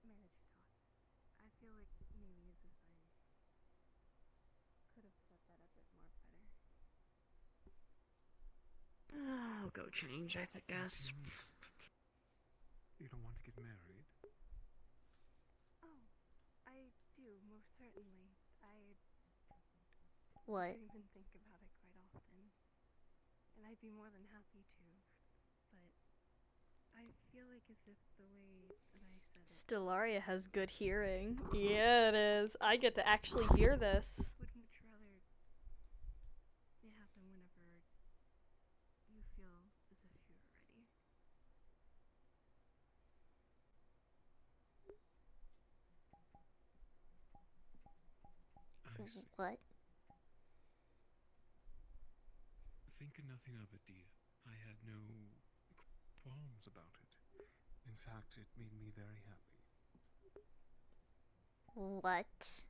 Speaker 8: Marriage talk. I feel like maybe as if I could have set that up a bit more better.
Speaker 16: I'll go change, I guess.
Speaker 10: You don't want to get married?
Speaker 8: Oh, I do, most certainly.
Speaker 11: What?
Speaker 8: I even think about it quite often. And I'd be more than happy to. But I feel like as if the way that I said it...
Speaker 2: Stellaria has good hearing. Yeah, it is. I get to actually hear this.
Speaker 8: Would much rather it happen whenever you feel as if you're ready.
Speaker 11: What?
Speaker 10: Think nothing of it, dear. I had no qualms about it. In fact, it made me very happy.
Speaker 11: What?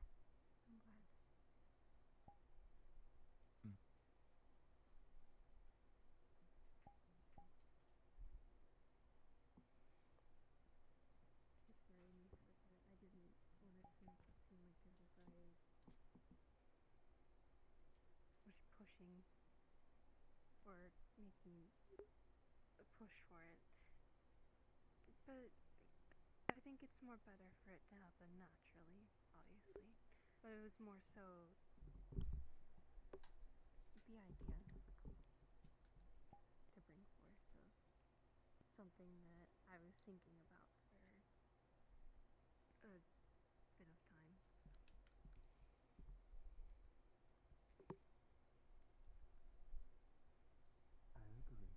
Speaker 8: I didn't want it to seem like it was was pushing or making a push for it. But I think it's more better for it to happen naturally, obviously. But it was more so the idea to bring forth of something that I was thinking about for a bit of time.
Speaker 10: I agree.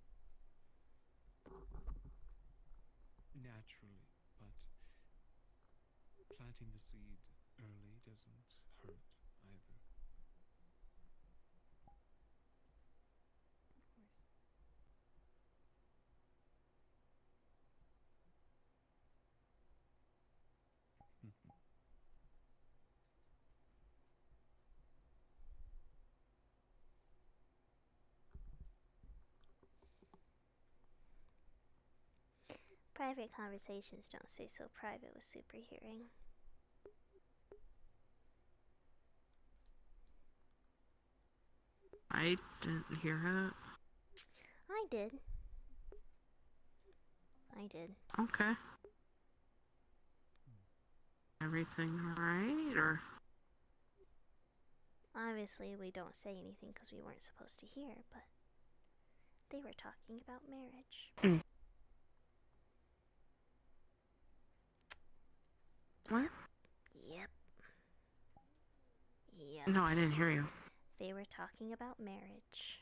Speaker 10: Naturally, but planting the seed early doesn't hurt either.
Speaker 8: Of course.
Speaker 11: Private conversations don't stay so private with super hearing.
Speaker 16: I didn't hear it.
Speaker 11: I did. I did.
Speaker 16: Okay. Everything alright, or?
Speaker 11: Obviously, we don't say anything because we weren't supposed to hear, but they were talking about marriage.
Speaker 16: What?
Speaker 11: Yep. Yep.
Speaker 16: No, I didn't hear you.
Speaker 11: They were talking about marriage.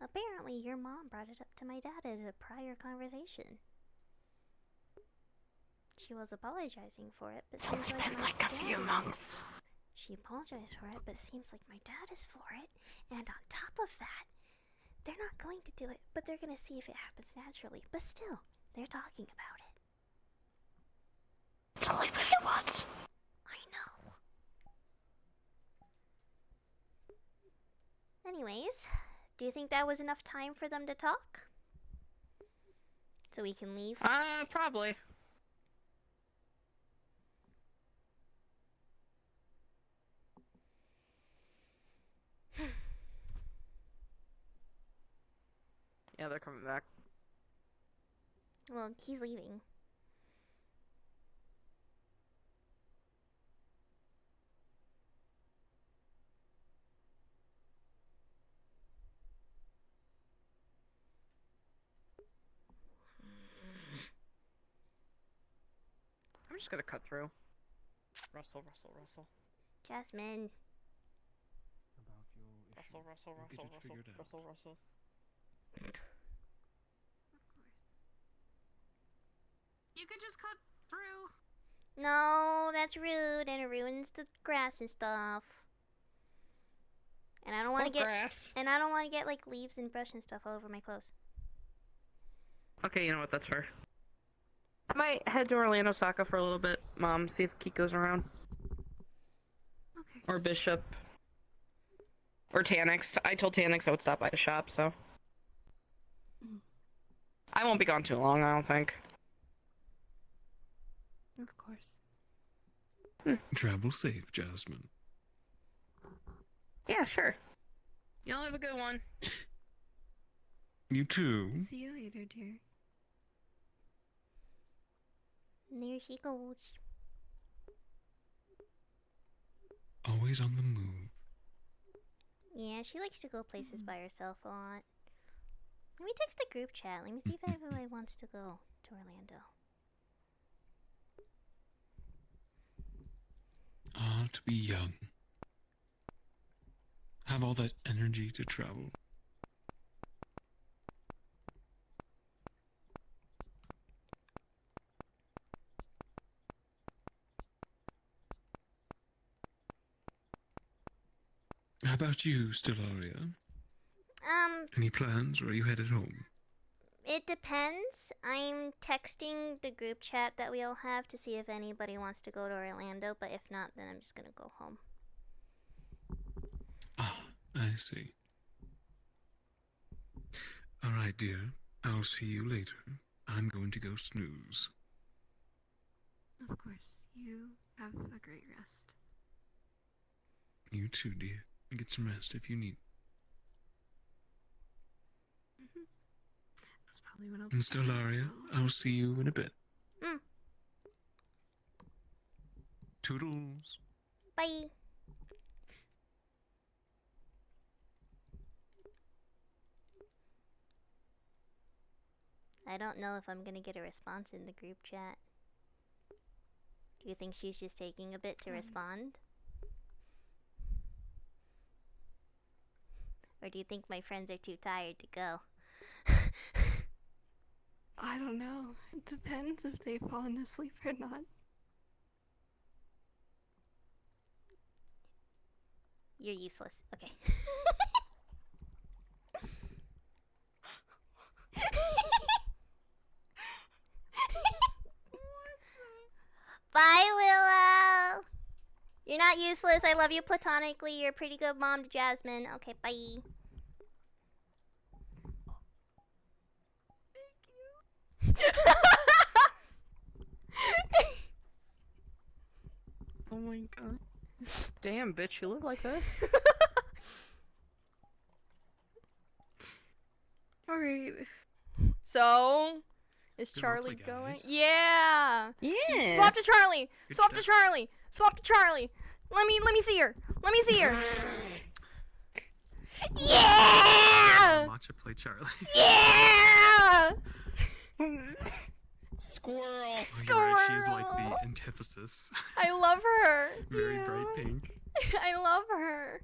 Speaker 11: Apparently, your mom brought it up to my dad at a prior conversation. She was apologizing for it, but seems like my
Speaker 16: like a
Speaker 11: dad
Speaker 16: few
Speaker 11: is
Speaker 16: months.
Speaker 11: She apologized for it, but seems like my dad is for it. And on top of that, they're not going to do it, but they're going to see if it happens naturally. But still, they're talking about it.
Speaker 16: It's only been a month.
Speaker 11: I know. Anyways, do you think that was enough time for them to talk? So we can leave?
Speaker 16: Probably. Yeah, they're coming back.
Speaker 11: Well, he's leaving.
Speaker 16: I'm just gonna cut through. Russell.
Speaker 11: Jasmine.
Speaker 10: About your issue.
Speaker 16: Russell.
Speaker 10: We'll get it figured out.
Speaker 9: You could just cut through.
Speaker 11: No, that's rude, and it ruins the grass and stuff. And I don't want to get
Speaker 16: grass.
Speaker 11: And I don't want to get like leaves and brush and stuff all over my clothes.
Speaker 16: Okay, you know what? That's fair. I might head to Orlando Saka for a little bit, Mom. See if Kiko's around.
Speaker 9: Okay.
Speaker 16: Or Bishop. Or Tannix. I told Tannix I would stop by the shop, so. I won't be gone too long, I don't think.
Speaker 9: Of course.
Speaker 10: Travel safe, Jasmine.
Speaker 16: Yeah, sure. Y'all have a good one.
Speaker 10: You too.
Speaker 9: See you later, dear.
Speaker 11: There she goes.
Speaker 10: Always on the move.
Speaker 11: Yeah, she likes to go places by herself a lot. Let me text the group chat. Let me see if everybody wants to go to Orlando.
Speaker 10: Ah, to be young. Have all that energy to travel. about you, Stellaria? Any plans, or are you headed home?
Speaker 11: It depends. I'm texting the group chat that we all have to see if anybody wants to go to Orlando, but if not, then I'm just gonna go home.
Speaker 10: I see. Alright, dear. I'll see you later. I'm going to go snooze.
Speaker 8: Of course. You have a great rest.
Speaker 10: You too, dear. Get some rest if you need.
Speaker 8: That's probably what I'll
Speaker 10: And Stellaria, I'll see you in a bit. Toodles.
Speaker 11: Bye. I don't know if I'm gonna get a response in the group chat. Do you think she's just taking a bit to respond? Or do you think my friends are too tired to go?
Speaker 8: I don't know. It depends if they've fallen asleep or not.
Speaker 11: You're useless. Okay. Bye, Willow! You're not useless. I love you platonically. You're a pretty good mom to Jasmine. Okay, bye.
Speaker 16: Oh my god. Damn, bitch, you look like this.
Speaker 8: Alright.
Speaker 2: So, is
Speaker 10: Good
Speaker 2: Charlie
Speaker 10: roleplay,
Speaker 2: going?
Speaker 10: guys.
Speaker 2: Yeah.
Speaker 16: Yeah.
Speaker 2: Swap to Charlie.
Speaker 10: Good
Speaker 2: Swap to
Speaker 10: stuff.
Speaker 2: Charlie. Swap to Charlie. Let me see her. Let me see her. Yeah.
Speaker 10: Matcha play Charlie.
Speaker 2: Yeah.
Speaker 16: Squirrel.
Speaker 10: Oh, you're right, she's like
Speaker 2: Squirrel.
Speaker 10: the antithesis.
Speaker 2: I love her.
Speaker 10: Very bright pink.
Speaker 2: I love her.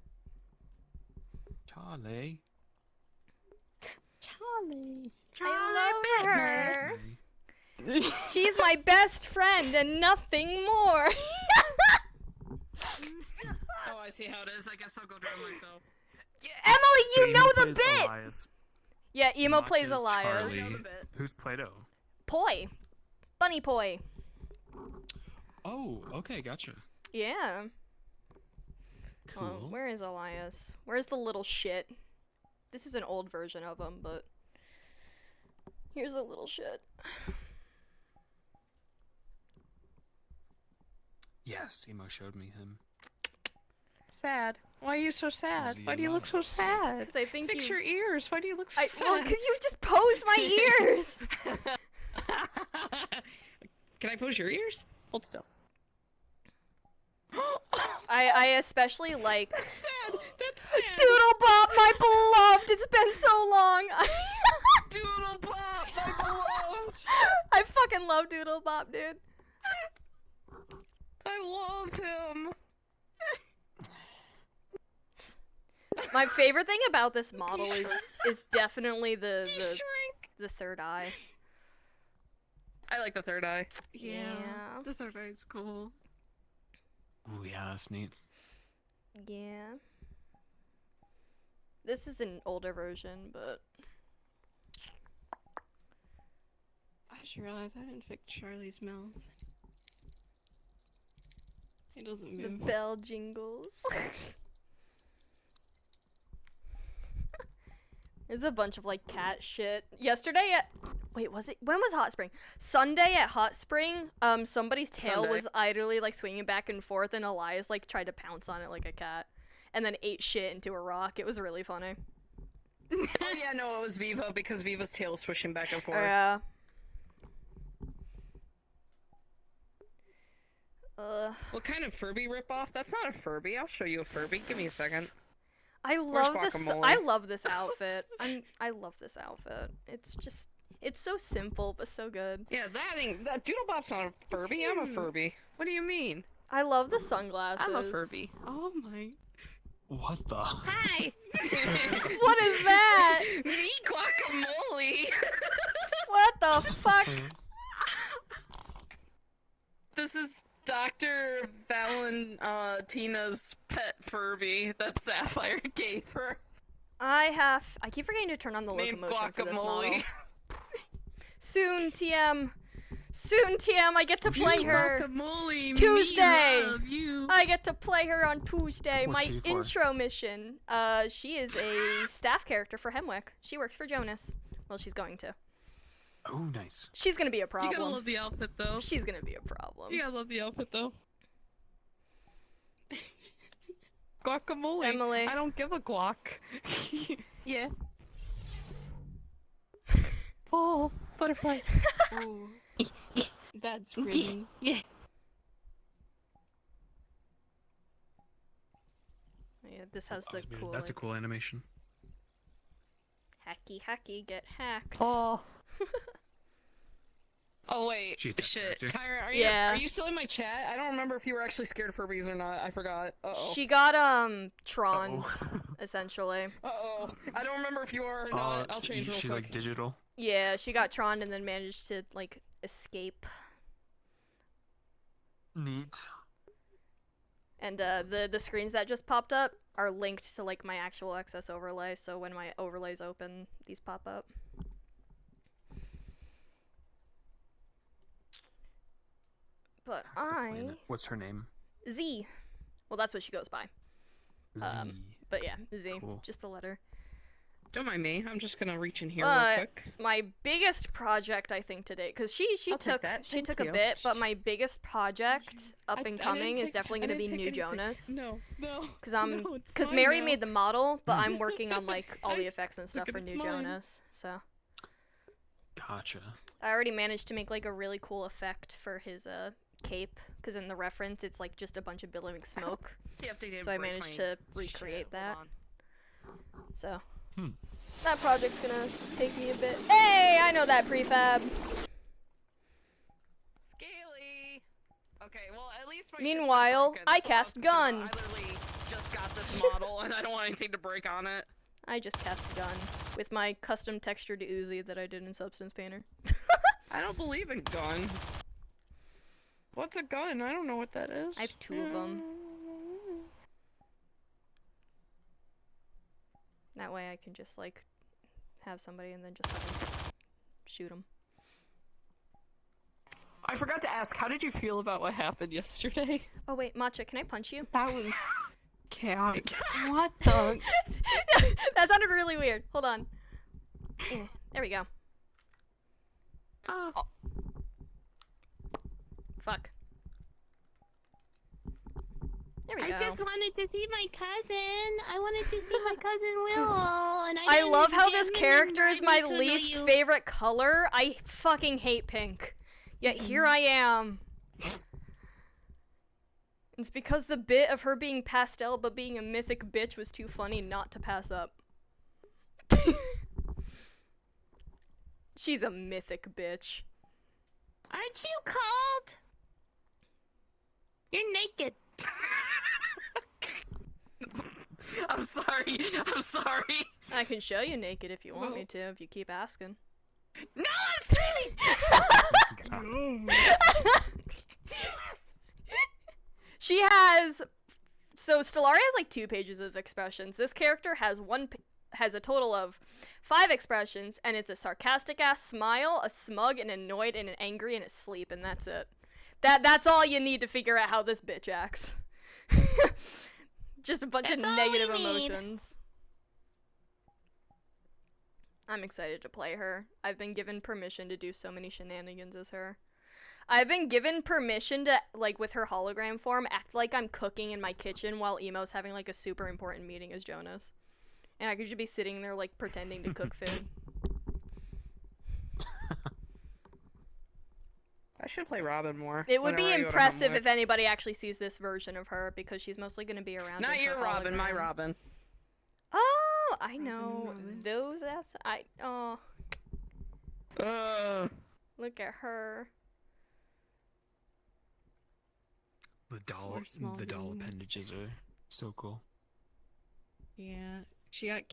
Speaker 10: Charlie.
Speaker 16: Charlie.
Speaker 2: I love her. She's my best friend and nothing more.
Speaker 9: Oh, I see how it is. I guess I'll go drown myself.
Speaker 2: Emily,
Speaker 10: So
Speaker 2: you
Speaker 10: Emo
Speaker 2: know the
Speaker 10: plays
Speaker 2: bit.
Speaker 10: Elias.
Speaker 2: Yeah, Emo
Speaker 10: Matcha's
Speaker 2: plays Elias.
Speaker 10: Charlie. Who's Play-Doh?
Speaker 2: Poi. Bunny Poi.
Speaker 10: Oh, okay, gotcha.
Speaker 2: Yeah.
Speaker 10: Cool.
Speaker 2: Where is Elias? Where's the little shit? This is an old version of him, but here's the little shit.
Speaker 10: Yes, Emo showed me him.
Speaker 16: Sad. Why are you so sad?
Speaker 10: Is he
Speaker 16: Why do you look so
Speaker 10: alive?
Speaker 16: sad?
Speaker 2: Because I think
Speaker 16: Fix
Speaker 2: you...
Speaker 16: your ears. Why do you look so sad?
Speaker 2: Well, because you just posed my ears!
Speaker 16: Can I pose your ears? Hold still.
Speaker 2: I especially like...
Speaker 16: That's sad. That's sad.
Speaker 2: Doodle Bob, my beloved! It's been so long!
Speaker 16: Doodle Bob, my beloved!
Speaker 2: I fucking love Doodle Bob, dude.
Speaker 16: I love him.
Speaker 2: My favorite thing about this model is definitely the third eye.
Speaker 16: I like the third eye.
Speaker 8: Yeah. The third eye's cool.
Speaker 10: Oh yeah, that's neat.
Speaker 2: Yeah. This is an older version, but
Speaker 8: I just realized I didn't fix Charlie's mouth. He doesn't
Speaker 2: the
Speaker 8: move.
Speaker 2: bell jingles. There's a bunch of like cat shit. Yesterday at wait, was it when was Hot Spring? Sunday at Hot Spring, somebody's tail
Speaker 16: Sunday.
Speaker 2: was idly like swinging back and forth, and Elias like tried to pounce on it like a cat, and then ate shit into a rock. It was really funny.
Speaker 16: Oh yeah, no, it was Viva because Viva's tail was swishing back and forth.
Speaker 2: Yeah.
Speaker 16: What kind of Furby ripoff? That's not a Furby. I'll show you a Furby. Give me a second.
Speaker 2: I
Speaker 16: Where's
Speaker 2: love this.
Speaker 16: Guacamole?
Speaker 2: I love this outfit. I love this outfit. It's just, it's so simple but so good.
Speaker 16: Yeah, that Doodle Bop's not a Furby. I'm a Furby. What do you mean?
Speaker 2: I love the sunglasses.
Speaker 16: I'm a Furby.
Speaker 8: Oh my.
Speaker 10: What the?
Speaker 16: Hi.
Speaker 2: What is that?
Speaker 16: Me, Guacamole.
Speaker 2: What the fuck?
Speaker 16: This is Dr. Valentina's pet Furby that Sapphire gave her.
Speaker 2: I keep forgetting to turn on the
Speaker 16: Named
Speaker 2: locomotion for this model.
Speaker 16: Guacamole.
Speaker 2: Soon, TM. Soon, TM. I get to play her
Speaker 16: Guacamole,
Speaker 2: Tuesday.
Speaker 16: me love you.
Speaker 2: I get to play her on Tuesday.
Speaker 10: What's
Speaker 2: My
Speaker 10: she for?
Speaker 2: intro mission. She is a staff character for Hemwick. She works for Jonas. Well, she's going to.
Speaker 10: Oh, nice.
Speaker 2: She's gonna be a problem.
Speaker 16: You gotta love the outfit, though.
Speaker 2: She's gonna be a problem.
Speaker 16: You gotta love the outfit, though. Guacamole.
Speaker 2: Emily.
Speaker 16: I don't give a guac. Yeah. Oh, butterflies.
Speaker 8: Ooh. That's pretty.
Speaker 16: Yeah.
Speaker 2: Yeah, this has the cool.
Speaker 10: That's a cool animation.
Speaker 2: Hacky, get hacked.
Speaker 16: Oh. Oh wait,
Speaker 10: She attacked
Speaker 16: shit.
Speaker 10: character.
Speaker 16: Tyra,
Speaker 2: Yeah.
Speaker 16: are you still in my chat? I don't remember if you were actually scared of Furbies or not. I forgot. Uh-oh.
Speaker 2: She got troned, essentially.
Speaker 16: Uh-oh. I don't remember if you are or not. I'll change real
Speaker 10: She's
Speaker 16: quick.
Speaker 10: like digital.
Speaker 2: Yeah, she got troned and then managed to like escape.
Speaker 10: Neat.
Speaker 2: And the screens that just popped up are linked to like my actual XS overlay, so when my overlays open, these pop up. But
Speaker 10: What's her name?
Speaker 2: Z. Well, that's what she goes by.
Speaker 10: Z.
Speaker 2: But yeah, Z.
Speaker 10: Cool.
Speaker 2: Just the letter.
Speaker 16: Don't mind me. I'm just gonna reach in here real
Speaker 2: But
Speaker 16: quick.
Speaker 2: my biggest project, I think, today, because she
Speaker 16: I'll take
Speaker 2: took
Speaker 16: that.
Speaker 2: she
Speaker 16: Thank
Speaker 2: took
Speaker 16: you.
Speaker 2: a bit, but my biggest project up and
Speaker 16: I
Speaker 2: coming
Speaker 16: didn't
Speaker 2: is definitely
Speaker 16: I
Speaker 2: going to be
Speaker 16: didn't
Speaker 2: New
Speaker 16: take anything.
Speaker 2: Jonas.
Speaker 16: No.
Speaker 2: Because Mary made the model, but I'm working on like all the effects and stuff
Speaker 16: took
Speaker 2: for
Speaker 16: it,
Speaker 2: New
Speaker 16: it's mine.
Speaker 2: Jonas. So
Speaker 10: Gotcha.
Speaker 2: I already managed to make like a really cool effect for his cape, because in the reference it's like just a bunch of billowing smoke. So I managed to recreate that. So that project's gonna take me a bit. Hey, I know that prefab.
Speaker 16: Scaly. Okay, well at least my
Speaker 2: Meanwhile,
Speaker 16: shit's not broken.
Speaker 2: I
Speaker 16: That's all
Speaker 2: cast
Speaker 16: was concerned
Speaker 2: gun.
Speaker 16: about. I literally just got this model and I don't want anything to break on it.
Speaker 2: I just cast gun with my custom textured Uzi that I did in Substance Painter.
Speaker 16: I don't believe in gun. What's a gun? I don't know what that is.
Speaker 2: I have 2 of them. That way I can just like have somebody and then just fucking shoot them.
Speaker 16: I forgot to ask, how did you feel about what happened yesterday?
Speaker 2: Oh wait, Matcha, can I punch you?
Speaker 8: That was chaotic. What the?
Speaker 2: That sounded really weird. Hold on. There we go.
Speaker 8: Oh.
Speaker 2: Fuck. There we
Speaker 17: I
Speaker 2: go.
Speaker 17: just wanted to see my cousin. I wanted to see my cousin Will, and
Speaker 2: I love how this
Speaker 17: didn't
Speaker 2: character is my
Speaker 17: invite me to know
Speaker 2: least
Speaker 17: you.
Speaker 2: favorite color. I fucking hate pink. Yet here I am. It's because the bit of her being pastel but being a mythic bitch was too funny not to pass up. She's a mythic bitch.
Speaker 17: Aren't you cold? You're naked.
Speaker 16: I'm sorry. I'm sorry.
Speaker 2: I can show you naked if you want me to, if you keep asking.
Speaker 16: No, I'm saying.
Speaker 2: She has... So Stellaria has like 2 pages of expressions. This character has has a total of 5 expressions, and it's a sarcastic ass smile, a smug, an annoyed, and an angry, and a sleep, and that's it. That's all you need to figure out how this bitch acts. Just a bunch of negative emotions. I'm excited to play her. I've been given permission to do so many shenanigans as her. I've been given permission to, like, with her hologram form, act like I'm cooking in my kitchen while Emo's having, like, a super important meeting as Jonas. And I could just be sitting there, like, pretending to cook food.
Speaker 16: I should play Robin more.
Speaker 2: It would be
Speaker 16: whenever I go to
Speaker 2: impressive
Speaker 16: Hemwick.
Speaker 2: if anybody actually sees this version of her, because she's mostly going to be around
Speaker 16: Not
Speaker 2: in her
Speaker 16: your Robin, my
Speaker 2: hologram.
Speaker 16: Robin.
Speaker 2: Oh, I know. Those ass. Oh. Look at her.
Speaker 10: The doll appendages are so cool.
Speaker 8: Yeah, she got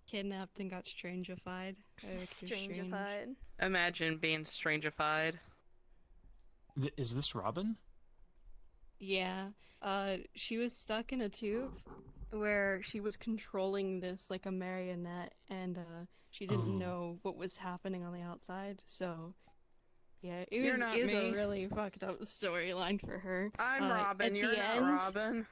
Speaker 8: kidnapped and got strangified.
Speaker 2: Strangified.
Speaker 16: Imagine being strangified.
Speaker 10: Is this Robin?
Speaker 8: Yeah. She was stuck in a tube where she was controlling this like a marionette, and she didn't know what was happening on the outside. So, yeah, it
Speaker 16: You're
Speaker 8: was
Speaker 16: not
Speaker 8: it was
Speaker 16: me.
Speaker 8: a really fucked up storyline for her.
Speaker 16: I'm Robin.
Speaker 8: At
Speaker 16: You're
Speaker 8: the
Speaker 16: not
Speaker 8: end,
Speaker 16: Robin.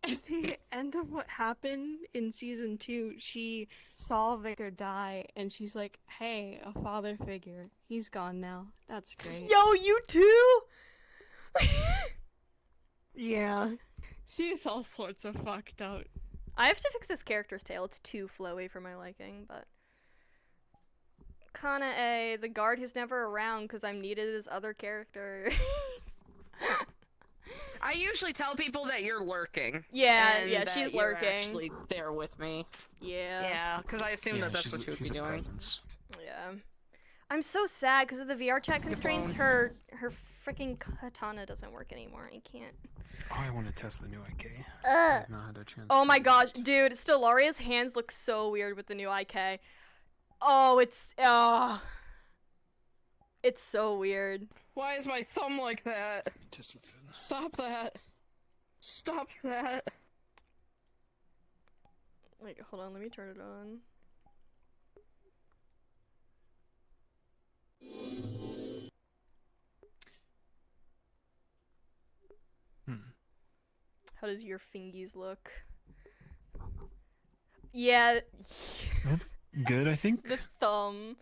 Speaker 8: At the end of what happened in season 2, she saw Victor die, and she's like, "Hey, a father figure. He's gone now. That's great."
Speaker 2: Yo, you too?
Speaker 8: Yeah. She's all sorts of fucked up.
Speaker 2: I have to fix this character's tail. It's too flowy for my liking, but... Kana-e, the guard who's never around because I'm needed as other characters.
Speaker 16: I usually tell people that you're lurking.
Speaker 2: Yeah,
Speaker 16: and
Speaker 2: yeah,
Speaker 16: that
Speaker 2: she's
Speaker 16: you're
Speaker 2: lurking.
Speaker 16: actually there with me.
Speaker 2: Yeah.
Speaker 16: Yeah, because I assume that that's what you would be
Speaker 10: she's a
Speaker 16: doing.
Speaker 10: presence.
Speaker 2: Yeah. I'm so sad because of the VR chat constraints. Her freaking katana doesn't work anymore. I can't.
Speaker 10: Oh, I want to test the new IK. I have not had a chance.
Speaker 2: Oh my gosh, dude, Stellaria's hands look so weird with the new IK. Oh, it's so weird.
Speaker 16: Why is my thumb like that? Stop that. Stop that.
Speaker 2: Wait, hold on, let me turn it on. How does your fingies look? Yeah.
Speaker 10: Good, I think.
Speaker 2: The thumb.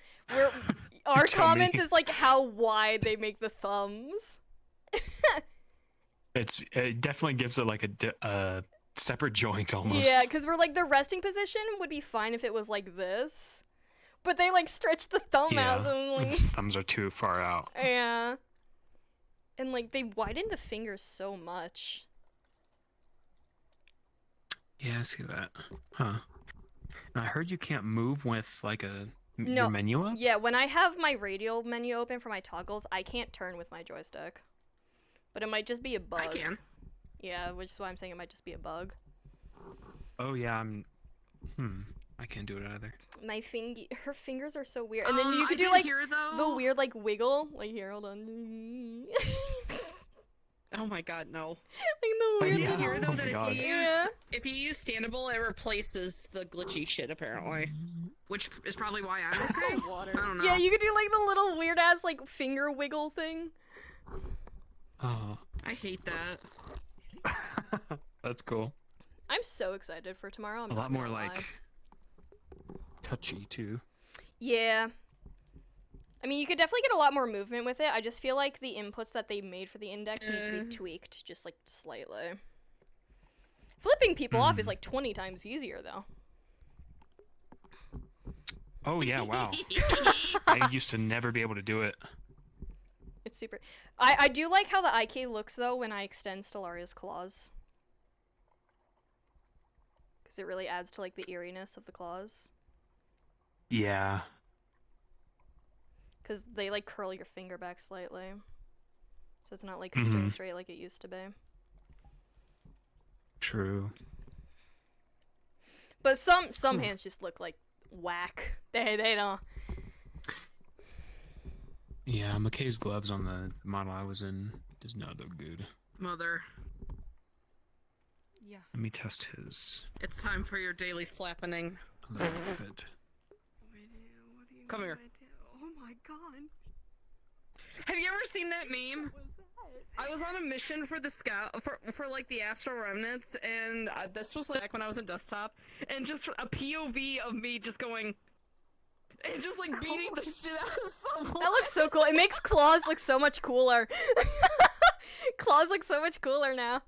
Speaker 2: Our
Speaker 10: Tell
Speaker 2: comments
Speaker 10: me.
Speaker 2: is like how wide they make the thumbs.
Speaker 10: It definitely gives it like a separate joint almost.
Speaker 2: Yeah, because we're like the resting position would be fine if it was like this, but they like stretch the thumb out. So I'm like,
Speaker 10: His thumbs are too far out.
Speaker 2: yeah, and like they widen the fingers so much.
Speaker 10: Yeah, I see that. Huh. And I heard you can't move with like your
Speaker 2: No,
Speaker 10: menu up.
Speaker 2: yeah, when I have my radial menu open for my toggles, I can't turn with my joystick. But it might just be a bug.
Speaker 16: I can.
Speaker 2: Yeah, which is why I'm saying it might just be a bug.
Speaker 10: Oh yeah, I can't do it either.
Speaker 2: Her fingers are so weird. And then you
Speaker 16: I
Speaker 2: could do
Speaker 16: did
Speaker 2: like
Speaker 16: hear, though-
Speaker 2: the weird like wiggle. Like here, hold on.
Speaker 16: Oh my god, no.
Speaker 2: Like the weird.
Speaker 16: Did you hear though
Speaker 10: Oh my
Speaker 16: that
Speaker 10: God.
Speaker 16: if you use standable, it replaces the glitchy shit apparently, which is probably why I'm saying water. I don't know.
Speaker 2: Yeah, you could do like the little weird ass like finger wiggle thing.
Speaker 10: Oh,
Speaker 16: I hate that.
Speaker 10: that's cool.
Speaker 2: I'm so excited for tomorrow. I'm
Speaker 10: A
Speaker 2: not
Speaker 10: lot more
Speaker 2: gonna lie.
Speaker 10: like touchy too.
Speaker 2: Yeah. I mean, you could definitely get a lot more movement with it. I just feel like the inputs that they made for the index need to be tweaked just like slightly. Flipping people off is like 20 times easier though.
Speaker 10: Oh yeah, wow. I used to never be able to do it.
Speaker 2: It's super. I do like how the IK looks though when I extend Stellaria's claws. Because it really adds to like the eeriness of the claws.
Speaker 10: Yeah.
Speaker 2: Because they like curl your finger back slightly. So it's not like
Speaker 10: Mhm.
Speaker 2: straight like it used to be.
Speaker 10: True.
Speaker 2: But some hands just look like whack. They don't.
Speaker 10: Yeah, McKay's gloves on the model I was in does not look good.
Speaker 16: Mother,
Speaker 8: Yeah.
Speaker 10: Let me test his
Speaker 16: it's time for your daily slappening.
Speaker 10: leather fit.
Speaker 16: Come here.
Speaker 8: Oh my god.
Speaker 16: Have you ever seen that meme? I was on a mission for the scout for like the Astral Remnants, and this was like when I was in desktop, and just a POV of me just going, and just like beating the shit out of someone.
Speaker 2: That looks so cool. It makes claws look so much cooler. Claws look so much cooler now.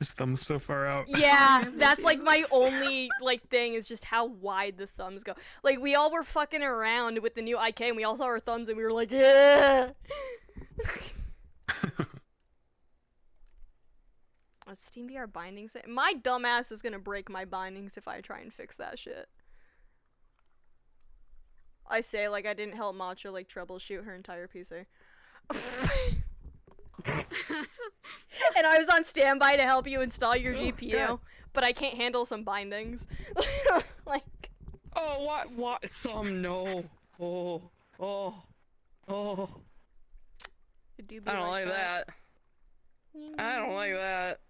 Speaker 10: His thumb's so far out.
Speaker 2: Yeah, that's like my only like thing is just how wide the thumbs go. Like we all were fucking around with the new IK and we all saw our thumbs and we were like, yeah. Steam VR bindings. My dumbass is gonna break my bindings if I try and fix that shit. I say like I didn't help Matcha like troubleshoot her entire PC. And I was on standby to help you install your GPU,
Speaker 16: God.
Speaker 2: but I can't handle some bindings. Like,
Speaker 16: Oh, what? Thumb, no. Oh.
Speaker 2: It do be
Speaker 16: I don't like that. I don't like that.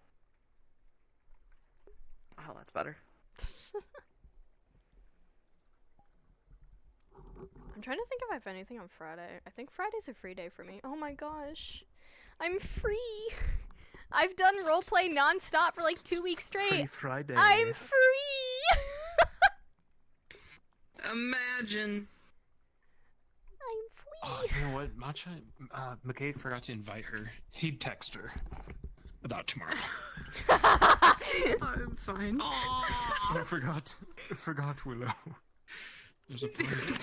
Speaker 16: Oh, that's better.
Speaker 2: I'm trying to think if I have anything on Friday. I think Friday's a free day for me. Oh my gosh. I'm free. I've done roleplay nonstop for like 2 weeks straight.
Speaker 3: Free Friday.
Speaker 2: I'm free.
Speaker 9: Imagine.
Speaker 10: Oh, you know what, Matcha? McKay forgot to invite her. He'd text her about tomorrow.
Speaker 9: Oh, it's fine.
Speaker 10: I forgot Willow. There's a point.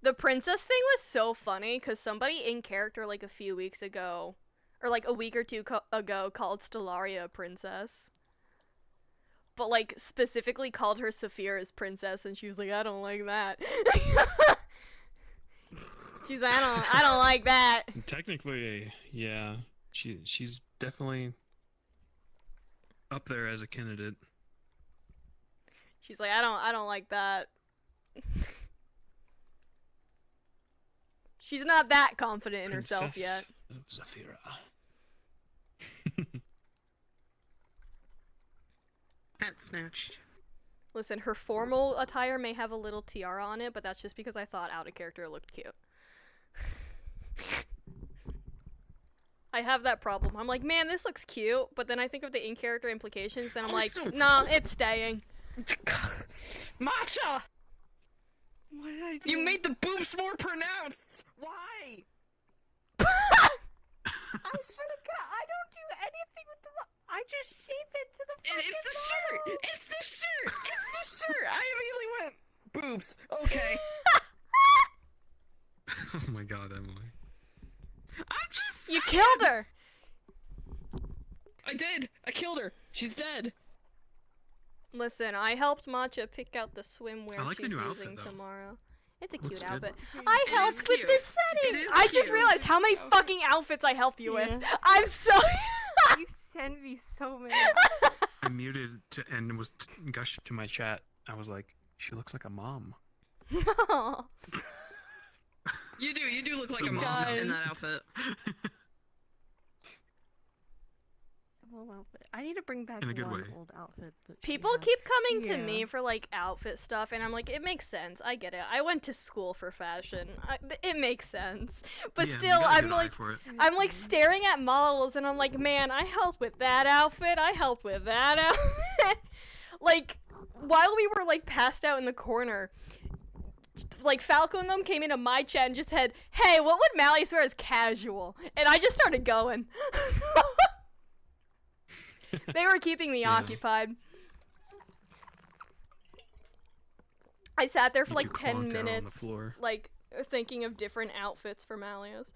Speaker 2: The princess thing was so funny because somebody in character like a few weeks ago, or like a week or two ago, called Stellaria a princess. But like specifically called her Saphira's princess, and she was like, I don't like that. She's like, I don't like that.
Speaker 10: Technically, yeah, she's definitely up there as a candidate.
Speaker 2: She's like, I don't like that. She's not that confident in herself yet.
Speaker 10: Zafira.
Speaker 9: Hat snatched.
Speaker 2: Listen, her formal attire may have a little tiara on it, but that's just because I thought out of character looked cute. I have that problem. I'm like, man, this looks cute, but then I think of the in-character implications, then I'm like, nah, it's staying.
Speaker 16: Matcha!
Speaker 5: What did I do?
Speaker 16: You made the boobs more pronounced! Why?
Speaker 5: I swear to God, I don't do anything with the. I just shape it to the.
Speaker 16: It's the shirt! It's the shirt! It's the shirt! I immediately went, boobs. Okay.
Speaker 10: Oh my god, Emily.
Speaker 9: I'm just
Speaker 2: You killed her!
Speaker 16: I did! I killed her! She's dead!
Speaker 2: Listen, I helped Matcha pick out the swimwear
Speaker 10: I like the
Speaker 2: she's
Speaker 10: new
Speaker 2: using
Speaker 10: outfit, though.
Speaker 2: tomorrow. It's a
Speaker 10: Looks
Speaker 2: cute
Speaker 10: good.
Speaker 2: outfit. I
Speaker 9: It
Speaker 2: helped
Speaker 9: is
Speaker 2: with
Speaker 9: cute.
Speaker 2: the setting!
Speaker 9: It is
Speaker 2: I just
Speaker 9: cute.
Speaker 2: realized how many fucking outfits I help you with.
Speaker 5: Yeah.
Speaker 2: I'm so.
Speaker 5: You send me so many.
Speaker 10: I muted and was gushed to my chat. I was like, she looks like a mom.
Speaker 9: You do look
Speaker 10: It's
Speaker 9: like
Speaker 10: a
Speaker 9: a mom
Speaker 10: mom
Speaker 9: in that outfit.
Speaker 8: Well, outfit. I need to bring back
Speaker 10: In a good
Speaker 8: one
Speaker 10: way.
Speaker 8: old outfit. That she
Speaker 2: People
Speaker 8: had.
Speaker 2: keep coming to
Speaker 8: Yeah.
Speaker 2: me for like outfit stuff, and I'm like, it makes sense. I get it. I went to school for fashion. It makes sense. But
Speaker 10: Yeah, you
Speaker 2: still,
Speaker 10: got a
Speaker 2: I'm
Speaker 10: good eye
Speaker 2: like,
Speaker 10: for it.
Speaker 2: I'm like staring at models, and I'm like, man, I helped with that outfit. I helped with that outfit. Like, while we were like passed out in the corner, like Falco and them came into my chat and just said, hey, what would Malleus wear as casual? And I just started going. They were keeping me occupied. I sat there for
Speaker 10: You
Speaker 2: like
Speaker 10: two
Speaker 2: 10
Speaker 10: clonked out on the
Speaker 2: minutes,
Speaker 10: floor.
Speaker 2: like thinking of different outfits for Malleus.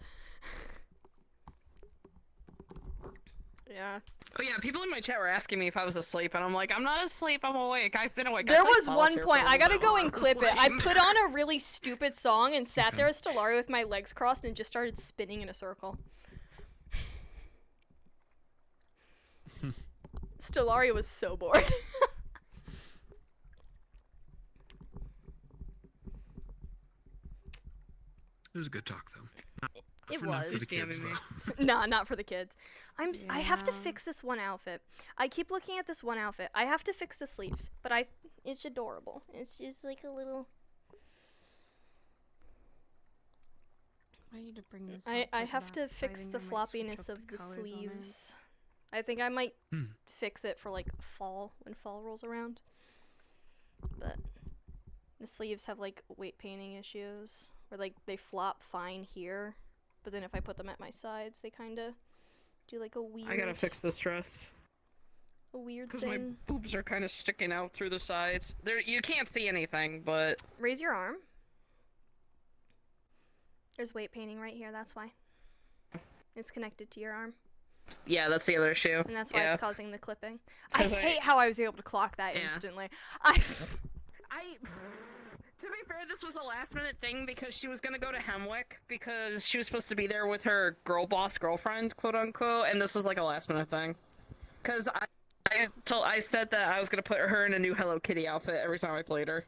Speaker 2: Yeah.
Speaker 16: Oh yeah, people in my chat were asking me if I was asleep, and I'm like, I'm not asleep, I'm awake. I've been awake. I
Speaker 2: There
Speaker 16: played
Speaker 2: was one
Speaker 16: solitaire
Speaker 2: point,
Speaker 16: for a
Speaker 2: I gotta
Speaker 16: little
Speaker 2: go
Speaker 16: bit
Speaker 2: and
Speaker 16: while
Speaker 2: clip it. I
Speaker 16: asleep.
Speaker 2: put on a really stupid song and sat there as Stellaria with my legs crossed and just started spinning in a circle. Stellaria was so bored.
Speaker 10: It was a good talk, though.
Speaker 2: It
Speaker 10: Not
Speaker 2: was.
Speaker 10: for the kids, though.
Speaker 2: Nah, not for the kids. I have to fix this one outfit. I keep looking at this one outfit. I have to fix the sleeves, but it's adorable. It's just like a little.
Speaker 8: I need to bring this.
Speaker 2: I
Speaker 8: outfit
Speaker 2: have
Speaker 8: back.
Speaker 2: to fix
Speaker 8: Fighting
Speaker 2: the
Speaker 8: I might switch
Speaker 2: floppiness
Speaker 8: up
Speaker 2: of the
Speaker 8: colors on it.
Speaker 2: sleeves. I think I might fix it for like fall when fall rolls around. But the sleeves have like weight painting issues where like they flop fine here, but then if I put them at my sides, they kind of do like a weird.
Speaker 16: I gotta fix this dress.
Speaker 2: A weird
Speaker 16: Because my
Speaker 2: thing.
Speaker 16: boobs are kind of sticking out through the sides. There, you can't see anything, but
Speaker 2: Raise your arm. There's weight painting right here. That's why. It's connected to your arm.
Speaker 16: yeah, that's the other issue.
Speaker 2: And that's why
Speaker 16: yeah.
Speaker 2: it's causing the clipping. I
Speaker 16: 'Cause
Speaker 2: hate how I was able to clock that
Speaker 16: Yeah.
Speaker 2: instantly.
Speaker 16: To be fair, this was a last minute thing because she was gonna go to Hemwick because she was supposed to be there with her girl boss girlfriend, quote unquote, and this was like a last minute thing. Cause I said that I was gonna put her in a new Hello Kitty outfit every time I played her.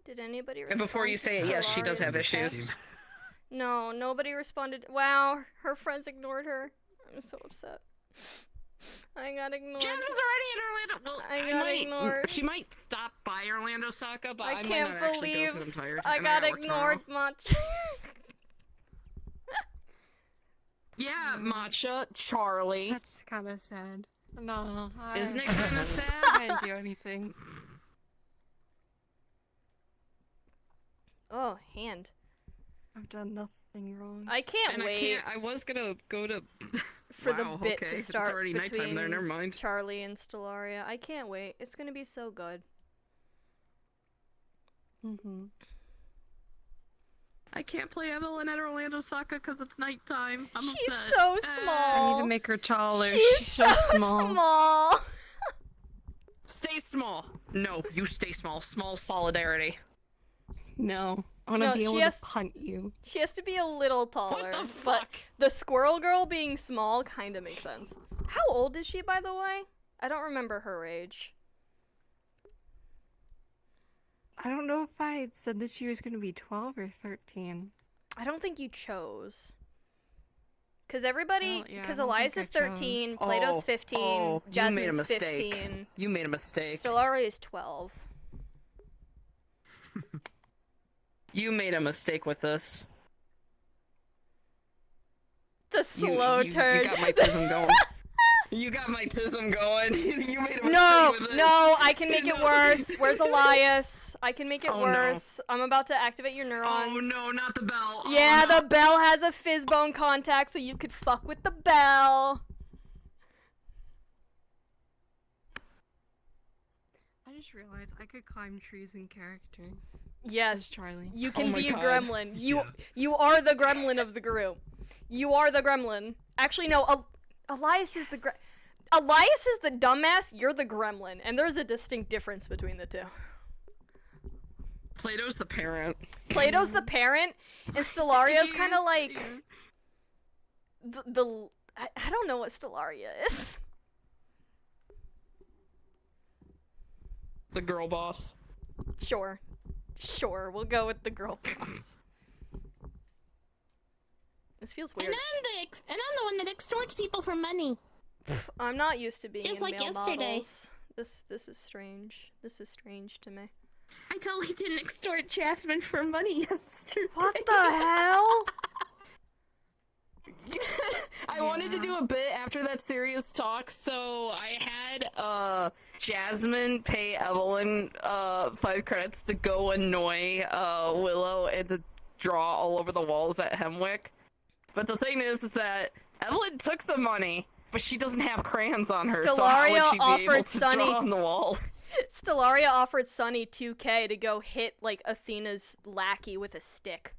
Speaker 2: Did anybody
Speaker 16: And
Speaker 2: respond?
Speaker 16: before you
Speaker 2: to
Speaker 16: say it, yes, she does have
Speaker 2: Stellaria's
Speaker 16: issues.
Speaker 2: text? No, nobody responded. Wow, her friends ignored her. I'm so upset. I got ignored.
Speaker 16: Jasmine's already in Orlando. Well,
Speaker 2: I got ignored.
Speaker 16: She might stop by Orlando, Sokka, but I might
Speaker 2: can't
Speaker 16: not actually go
Speaker 2: believe
Speaker 16: because I'm tired.
Speaker 2: I
Speaker 16: and
Speaker 2: got
Speaker 16: gotta work tomorrow.
Speaker 2: ignored much.
Speaker 16: Yeah, Matcha, Charlie.
Speaker 8: That's kind of sad. No,
Speaker 16: Isn't it kind of sad?
Speaker 8: I didn't do anything.
Speaker 2: Oh, hand.
Speaker 8: I've done nothing wrong.
Speaker 2: I can't
Speaker 16: And
Speaker 2: wait
Speaker 16: I was gonna go to
Speaker 2: for
Speaker 16: Wow,
Speaker 2: the bit
Speaker 16: okay.
Speaker 2: to start
Speaker 16: It's already
Speaker 2: between
Speaker 16: nighttime there. Never mind.
Speaker 2: Charlie and Stellaria. I can't wait. It's gonna be so good.
Speaker 8: Mm-hmm.
Speaker 16: I can't play Evelyn at Orlando, Sokka, because it's nighttime. I'm
Speaker 2: She's
Speaker 16: upset.
Speaker 2: so
Speaker 8: I
Speaker 2: small.
Speaker 8: need to make her taller.
Speaker 2: She's so small.
Speaker 16: Stay small. No, you stay small. Small solidarity.
Speaker 8: No, I want to
Speaker 2: No,
Speaker 8: be
Speaker 2: she
Speaker 8: able
Speaker 2: has-
Speaker 8: to punt you.
Speaker 2: She has to be a little taller.
Speaker 16: the
Speaker 2: But the squirrel girl being small kind of makes sense. How old is she, by the way? I don't remember her age.
Speaker 8: I don't know if I had said that she was going to be 12 or 13.
Speaker 2: I don't think you chose. Because everybody,
Speaker 8: Well, yeah, I
Speaker 2: because
Speaker 8: don't
Speaker 2: Elias
Speaker 8: think
Speaker 2: is
Speaker 8: I chose.
Speaker 2: 13, Plato's 15,
Speaker 16: you made a
Speaker 2: Jasmine's
Speaker 16: mistake.
Speaker 2: 15,
Speaker 16: You made a mistake.
Speaker 2: Stellaria is 12.
Speaker 16: You made a mistake with this.
Speaker 2: The slow turn.
Speaker 16: You got my tism going. You got my tism going. You made a mistake
Speaker 2: No,
Speaker 16: with this.
Speaker 2: no, I can make it
Speaker 16: No.
Speaker 2: worse. Where's Elias? I can make it
Speaker 16: Oh, no.
Speaker 2: worse. I'm about to activate your neurons.
Speaker 16: Oh no, not the bell. Oh,
Speaker 2: Yeah,
Speaker 16: no.
Speaker 2: the bell has a fizzbone contact, so you could fuck with the bell.
Speaker 8: I just realized I could climb trees in character.
Speaker 2: Yes,
Speaker 8: Charlie.
Speaker 2: you
Speaker 16: Oh
Speaker 2: can
Speaker 16: my
Speaker 2: be a
Speaker 16: God.
Speaker 2: gremlin. You are the gremlin of the group. You are the gremlin. Actually, no. Elias is the Elias is the dumbass. You're the gremlin, and there's a distinct difference between the two.
Speaker 16: Plato's the parent.
Speaker 2: Plato's the parent, and Stellaria's kind of like I don't know what Stellaria is.
Speaker 16: The girl boss.
Speaker 2: Sure, we'll go with the girl boss. This feels weird.
Speaker 17: And I'm the one that extorts people for money.
Speaker 2: I'm not used to being
Speaker 17: Just
Speaker 2: in
Speaker 17: like
Speaker 2: male
Speaker 17: yesterday.
Speaker 2: models. This is strange. This is strange to me.
Speaker 17: I totally didn't extort Jasmine for money yesterday.
Speaker 2: What the hell?
Speaker 16: I wanted to do a bit after that serious talk, so I had Jasmine pay Evelyn 5 credits to go annoy Willow and to draw all over the walls at Hemwick. But the thing is that Evelyn took the money, but she doesn't have crayons on her, so how would
Speaker 2: Stellaria
Speaker 16: she be able
Speaker 2: offered
Speaker 16: to
Speaker 2: Sunny
Speaker 16: draw on the walls?
Speaker 2: Stellaria offered Sunny 2K to go hit like Athena's lackey with a stick.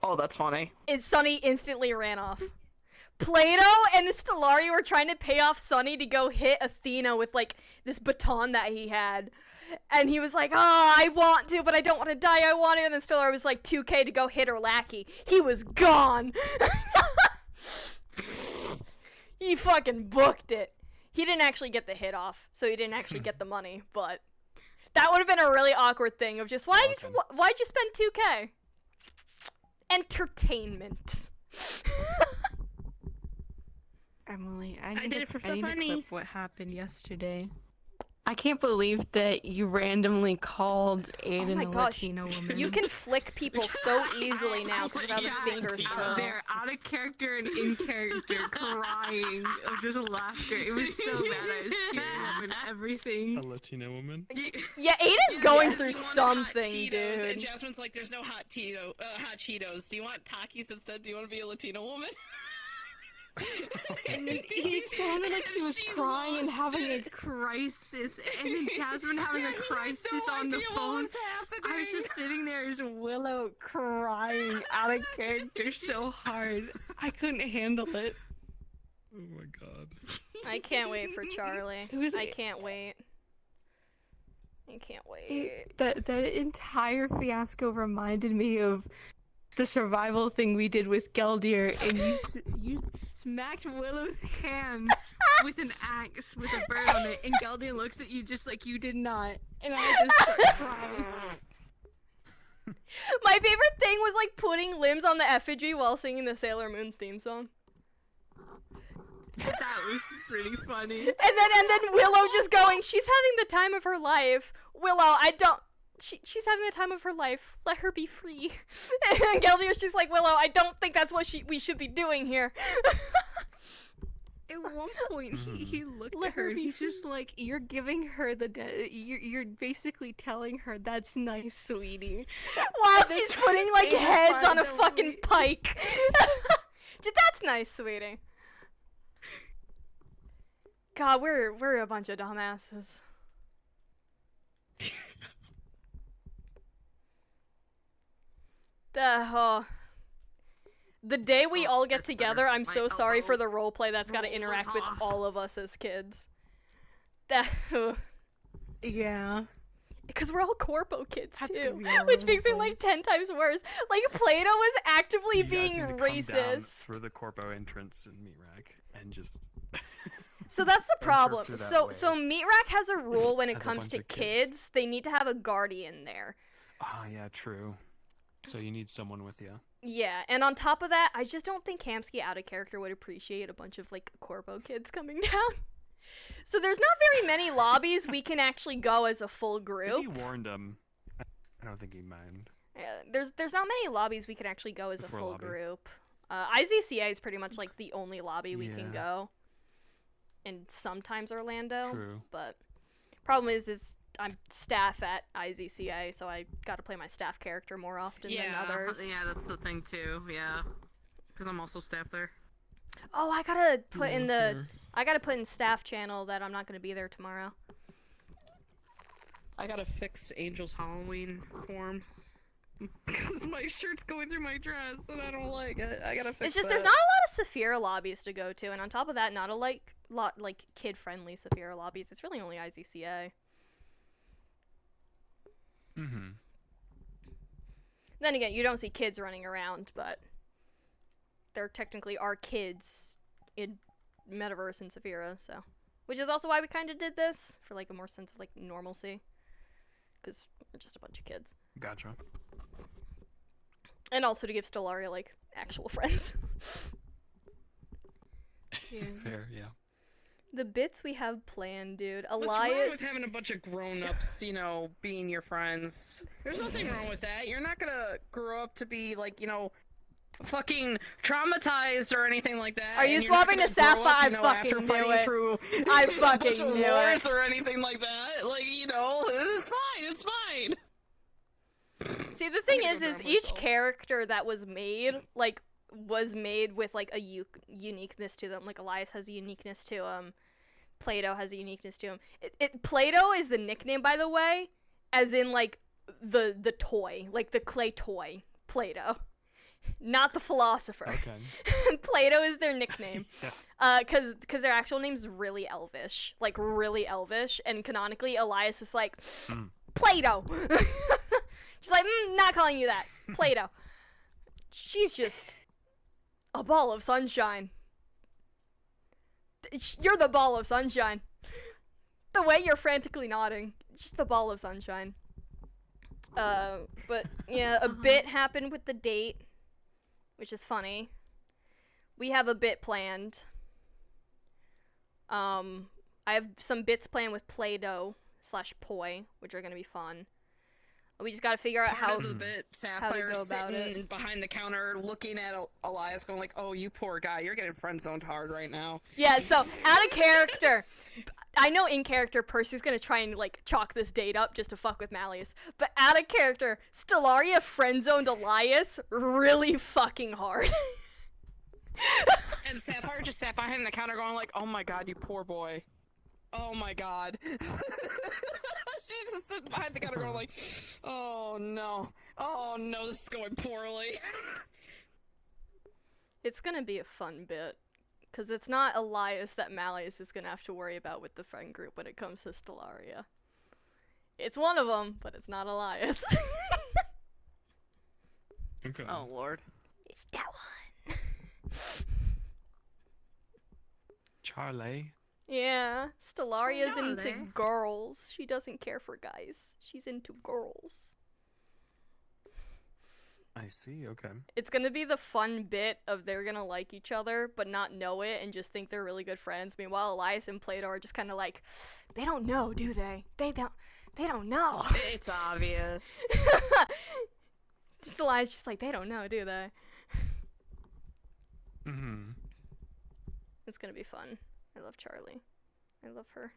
Speaker 16: Oh, that's funny.
Speaker 2: And Sunny instantly ran off. Plato and Stellaria were trying to pay off Sunny to go hit Athena with like this baton that he had. And he was like, I want to, but I don't want to die, I want to. And then Stellaria was like, 2K to go hit her lackey. He was gone. He fucking booked it. He didn't actually get the hit off, so he didn't actually get the money, but that would have been a really awkward thing of just, why'd you spend 2K? Entertainment.
Speaker 8: Emily,
Speaker 16: I did it for
Speaker 8: I need to
Speaker 16: funny.
Speaker 8: clip what happened yesterday. I can't believe that you randomly called Aiden
Speaker 2: my
Speaker 8: a
Speaker 2: gosh,
Speaker 8: Latino woman.
Speaker 2: You can flick people so easily now because of how the
Speaker 8: Yeah,
Speaker 2: fingers
Speaker 8: out
Speaker 2: go.
Speaker 8: there, out of character and in character, crying of just laughter. It was so bad. I was tearing up and everything.
Speaker 6: A Latino woman?
Speaker 2: Yeah, Aiden's going
Speaker 16: Yes,
Speaker 2: through
Speaker 16: you want hot
Speaker 2: something,
Speaker 16: Cheetos, And
Speaker 2: dude.
Speaker 16: Jasmine's like, there's no hot Cheetos. Do you want Takis instead? Do you want to be a Latino woman?
Speaker 8: And then he sounded like he was crying and having a crisis, and then Jasmine having a crisis on the phone. I was just sitting there as Willow crying out of character so hard. I couldn't handle it.
Speaker 6: Oh my god.
Speaker 2: I can't wait for Charlie. I can't wait. I can't wait.
Speaker 8: That entire fiasco reminded me of the survival thing we did with Geldir, and you smacked Willow's hand with an axe with a bird on it, and Geldian looks at you just like you did not, and I just start crying.
Speaker 2: My favorite thing was like putting limbs on the effigy while singing the Sailor Moon theme song.
Speaker 8: That was pretty funny.
Speaker 2: And then Willow just going, she's having the time of her life. Willow, she's having the time of her life. Let her be free. And Geldia's just like, Willow, I don't think that's what we should be doing here.
Speaker 8: At one point, he looked at her and he's just like, "You're giving her the you're basically telling her that's nice, sweetie."
Speaker 2: While she's putting like heads on a fucking pike. That's nice, sweetie. God, we're a bunch of dumbasses. The day we all get together, I'm so sorry for the roleplay that's got to interact with all of us as kids.
Speaker 8: Yeah.
Speaker 2: Because we're all corpo kids too, which makes it like 10 times worse. Like Plato was actively being racist
Speaker 18: for the corpo entrance in Meat Rack and just.
Speaker 2: So that's the problem. So Meat Rack has a rule when it comes to kids. They need to have a guardian there.
Speaker 18: Oh yeah, true. So you need someone with you.
Speaker 2: Yeah, and on top of that, I just don't think Kamsky out of character would appreciate a bunch of like corpo kids coming down. So there's not very many lobbies we can actually go as a full group.
Speaker 18: If you warned him, I don't think he'd mind.
Speaker 2: Yeah, there's not many lobbies we can actually go as a full group. IZCA is pretty much like the only lobby we can go. And sometimes Orlando.
Speaker 18: True.
Speaker 2: But problem is I'm staff at IZCA, so I gotta play my staff character more often than others.
Speaker 9: Yeah, that's the thing too. Yeah, because I'm also staff there.
Speaker 2: Oh, I gotta put in staff channel that I'm not gonna be there tomorrow.
Speaker 9: I gotta fix Angel's Halloween form because my shirt's going through my dress and I don't like it. I gotta fix.
Speaker 2: It's just
Speaker 9: that.
Speaker 2: there's not a lot of Saphira lobbies to go to, and on top of that, not a lot like kid-friendly Saphira lobbies. It's really only IZCA.
Speaker 18: Mm-hmm.
Speaker 2: Then again, you don't see kids running around, but there technically are kids in Metaverse and Saphira, so. Which is also why we kind of did this, for like a more sense of like normalcy. Because we're just a bunch of kids.
Speaker 18: Gotcha.
Speaker 2: And also to give Stellaria like actual friends.
Speaker 18: Fair, yeah.
Speaker 2: The bits we have planned, dude.
Speaker 9: What's wrong with having a bunch of grown-ups, being your friends? There's nothing wrong with that. You're not gonna grow up to be, like, fucking traumatized or anything like that.
Speaker 2: Are you swapping to Sapphire? I fucking knew it. I fucking knew it.
Speaker 9: Or anything like that. Like, it's fine. It's fine.
Speaker 2: See, the thing is each character that was made, was made with, like, a uniqueness to them. Like, Elias has a uniqueness to him. Plato has a uniqueness to him. Plato is the nickname, by the way, as in, like, the toy. Like, the clay toy. Plato. Not the philosopher.
Speaker 18: Okay.
Speaker 2: Plato is their nickname. Cause their actual name's really elvish. Like, really elvish. And canonically, Elias was like, Plato! She's like, not calling you that. Plato. She's just a ball of sunshine. You're the ball of sunshine. The way you're frantically nodding. Just the ball of sunshine. But, yeah, a bit happened with the date. Which is funny. We have a bit planned. I have some bits planned with Play-Doh / Poi, which are gonna be fun. We just gotta figure out how
Speaker 9: of the bit, Sapphire
Speaker 2: to go about
Speaker 9: sitting
Speaker 2: it.
Speaker 9: behind the counter looking at Elias going like, oh, you poor guy, you're getting friend-zoned hard right now.
Speaker 2: Yeah, so, out of character. I know in character, Percy's gonna try and, like, chalk this date up just to fuck with Malleus. But out of character, Stellaria friend-zoned Elias really fucking hard.
Speaker 9: And Sapphire just sat behind the counter going like, oh my god, you poor boy. Oh my god. She's just sitting behind the counter going like, oh no, this is going poorly.
Speaker 2: It's gonna be a fun bit. Because it's not Elias that Malleus is gonna have to worry about with the friend group when it comes to Stellaria. It's one of them, but it's not Elias.
Speaker 18: Okay.
Speaker 9: Oh lord.
Speaker 2: It's that one.
Speaker 18: Charlie.
Speaker 2: Yeah, Stellaria's
Speaker 16: Oh,
Speaker 2: into
Speaker 16: they?
Speaker 2: girls. She doesn't care for guys. She's into girls.
Speaker 18: I see. Okay.
Speaker 2: It's gonna be the fun bit of they're gonna like each other, but not know it and just think they're really good friends. Meanwhile, Elias and Plato are just kind of like, they don't know, do they? They don't know.
Speaker 16: It's obvious.
Speaker 2: Just Elias just like, they don't know, do they?
Speaker 18: Mm-hmm.
Speaker 2: It's gonna be fun. I love Charlie. I love her.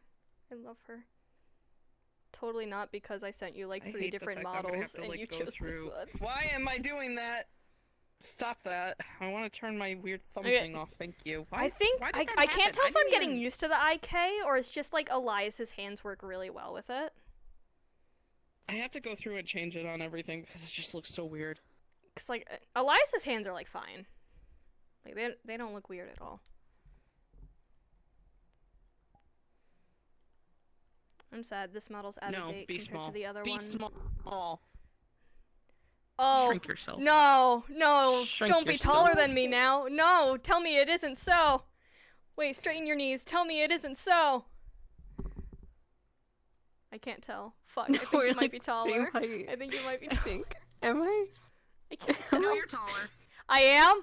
Speaker 2: I love her. Totally not because I sent you like
Speaker 16: I
Speaker 2: 3
Speaker 16: hate the
Speaker 2: different
Speaker 16: fact that I'm gonna
Speaker 2: models
Speaker 16: have to,
Speaker 2: and
Speaker 16: like,
Speaker 2: you
Speaker 16: go
Speaker 2: chose this
Speaker 16: through-
Speaker 2: one.
Speaker 16: Why am I doing that? Stop that. I want to turn my weird thumb
Speaker 2: Okay.
Speaker 16: thing off, thank you.
Speaker 2: I think
Speaker 16: why
Speaker 2: I
Speaker 16: did that
Speaker 2: can't
Speaker 16: happen?
Speaker 2: tell if I'm
Speaker 16: didn't
Speaker 2: getting
Speaker 16: even-
Speaker 2: used to the IK or it's just like Elias's hands work really well with it.
Speaker 16: I have to go through and change it on everything because it just looks so weird.
Speaker 2: Cause like Elias's hands are like fine. Like they don't look weird at all. I'm sad this model's out of date
Speaker 16: be
Speaker 2: compared
Speaker 16: small.
Speaker 2: to the other
Speaker 16: Be
Speaker 2: one.
Speaker 16: small.
Speaker 2: Oh,
Speaker 16: Shrink yourself.
Speaker 2: No,
Speaker 16: Shrink
Speaker 2: don't be taller
Speaker 16: yourself.
Speaker 2: than me now. No, tell me it isn't so. Wait, straighten your knees. Tell me it isn't so. I can't tell. Fuck, I think
Speaker 16: we're,
Speaker 2: you might
Speaker 16: like,
Speaker 2: be
Speaker 16: same
Speaker 2: taller.
Speaker 16: height.
Speaker 2: I think you might be taller.
Speaker 16: Am I?
Speaker 2: I can't tell.
Speaker 9: No, you're taller.
Speaker 2: I am?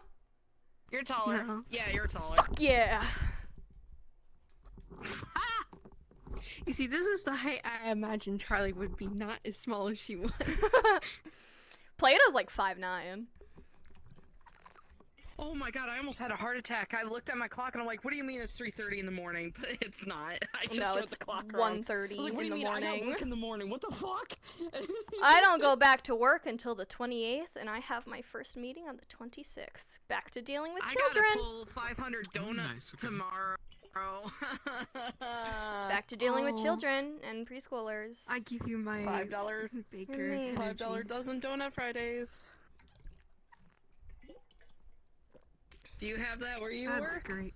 Speaker 9: You're taller.
Speaker 16: No.
Speaker 9: Yeah, you're taller.
Speaker 2: Fuck yeah.
Speaker 8: You see, this is the height I imagine Charlie would be, not as small as she was.
Speaker 2: Plato's like 5'9".
Speaker 9: Oh my god, I almost had a heart attack. I looked at my clock and I'm like, what do you mean it's 3:30 in the morning? But it's not. I just
Speaker 2: No,
Speaker 9: wrote
Speaker 2: it's
Speaker 9: the clock wrong.
Speaker 2: 1:30
Speaker 9: I was like, what
Speaker 2: in
Speaker 9: do you
Speaker 2: the
Speaker 9: mean? I got
Speaker 2: morning.
Speaker 9: work in the morning. What the fuck?
Speaker 2: I don't go back to work until the 28th, and I have my first meeting on the 26th. Back to dealing with children.
Speaker 9: I gotta pull 500 donuts tomorrow.
Speaker 2: Back to dealing with children and preschoolers.
Speaker 8: I give you my
Speaker 16: $5
Speaker 8: baker.
Speaker 16: $5 dozen donut Fridays.
Speaker 9: Do you have that where you
Speaker 8: That's
Speaker 9: work?
Speaker 8: great.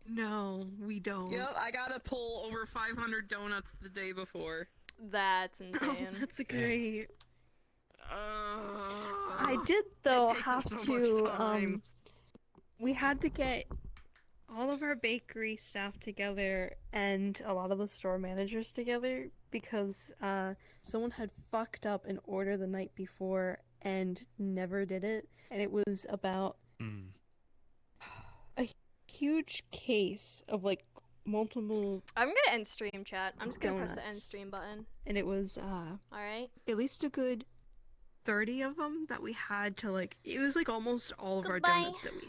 Speaker 8: No, we don't.
Speaker 9: Yep, I gotta pull over 500 donuts the day before.
Speaker 2: That's insane.
Speaker 8: That's great.
Speaker 9: I
Speaker 8: I did though
Speaker 9: takes up
Speaker 8: have
Speaker 9: so much
Speaker 8: to
Speaker 9: time.
Speaker 8: we had to get all of our bakery staff together and a lot of the store managers together because someone had fucked up an order the night before and never did it, and it was about a huge case of like multiple
Speaker 2: I'm gonna end stream chat. I'm just gonna press the end
Speaker 8: donuts.
Speaker 2: stream button.
Speaker 8: and it was
Speaker 2: Alright.
Speaker 8: at least a good 30 of them that we had to like, it was like almost all of our
Speaker 11: Goodbye.
Speaker 8: donuts that we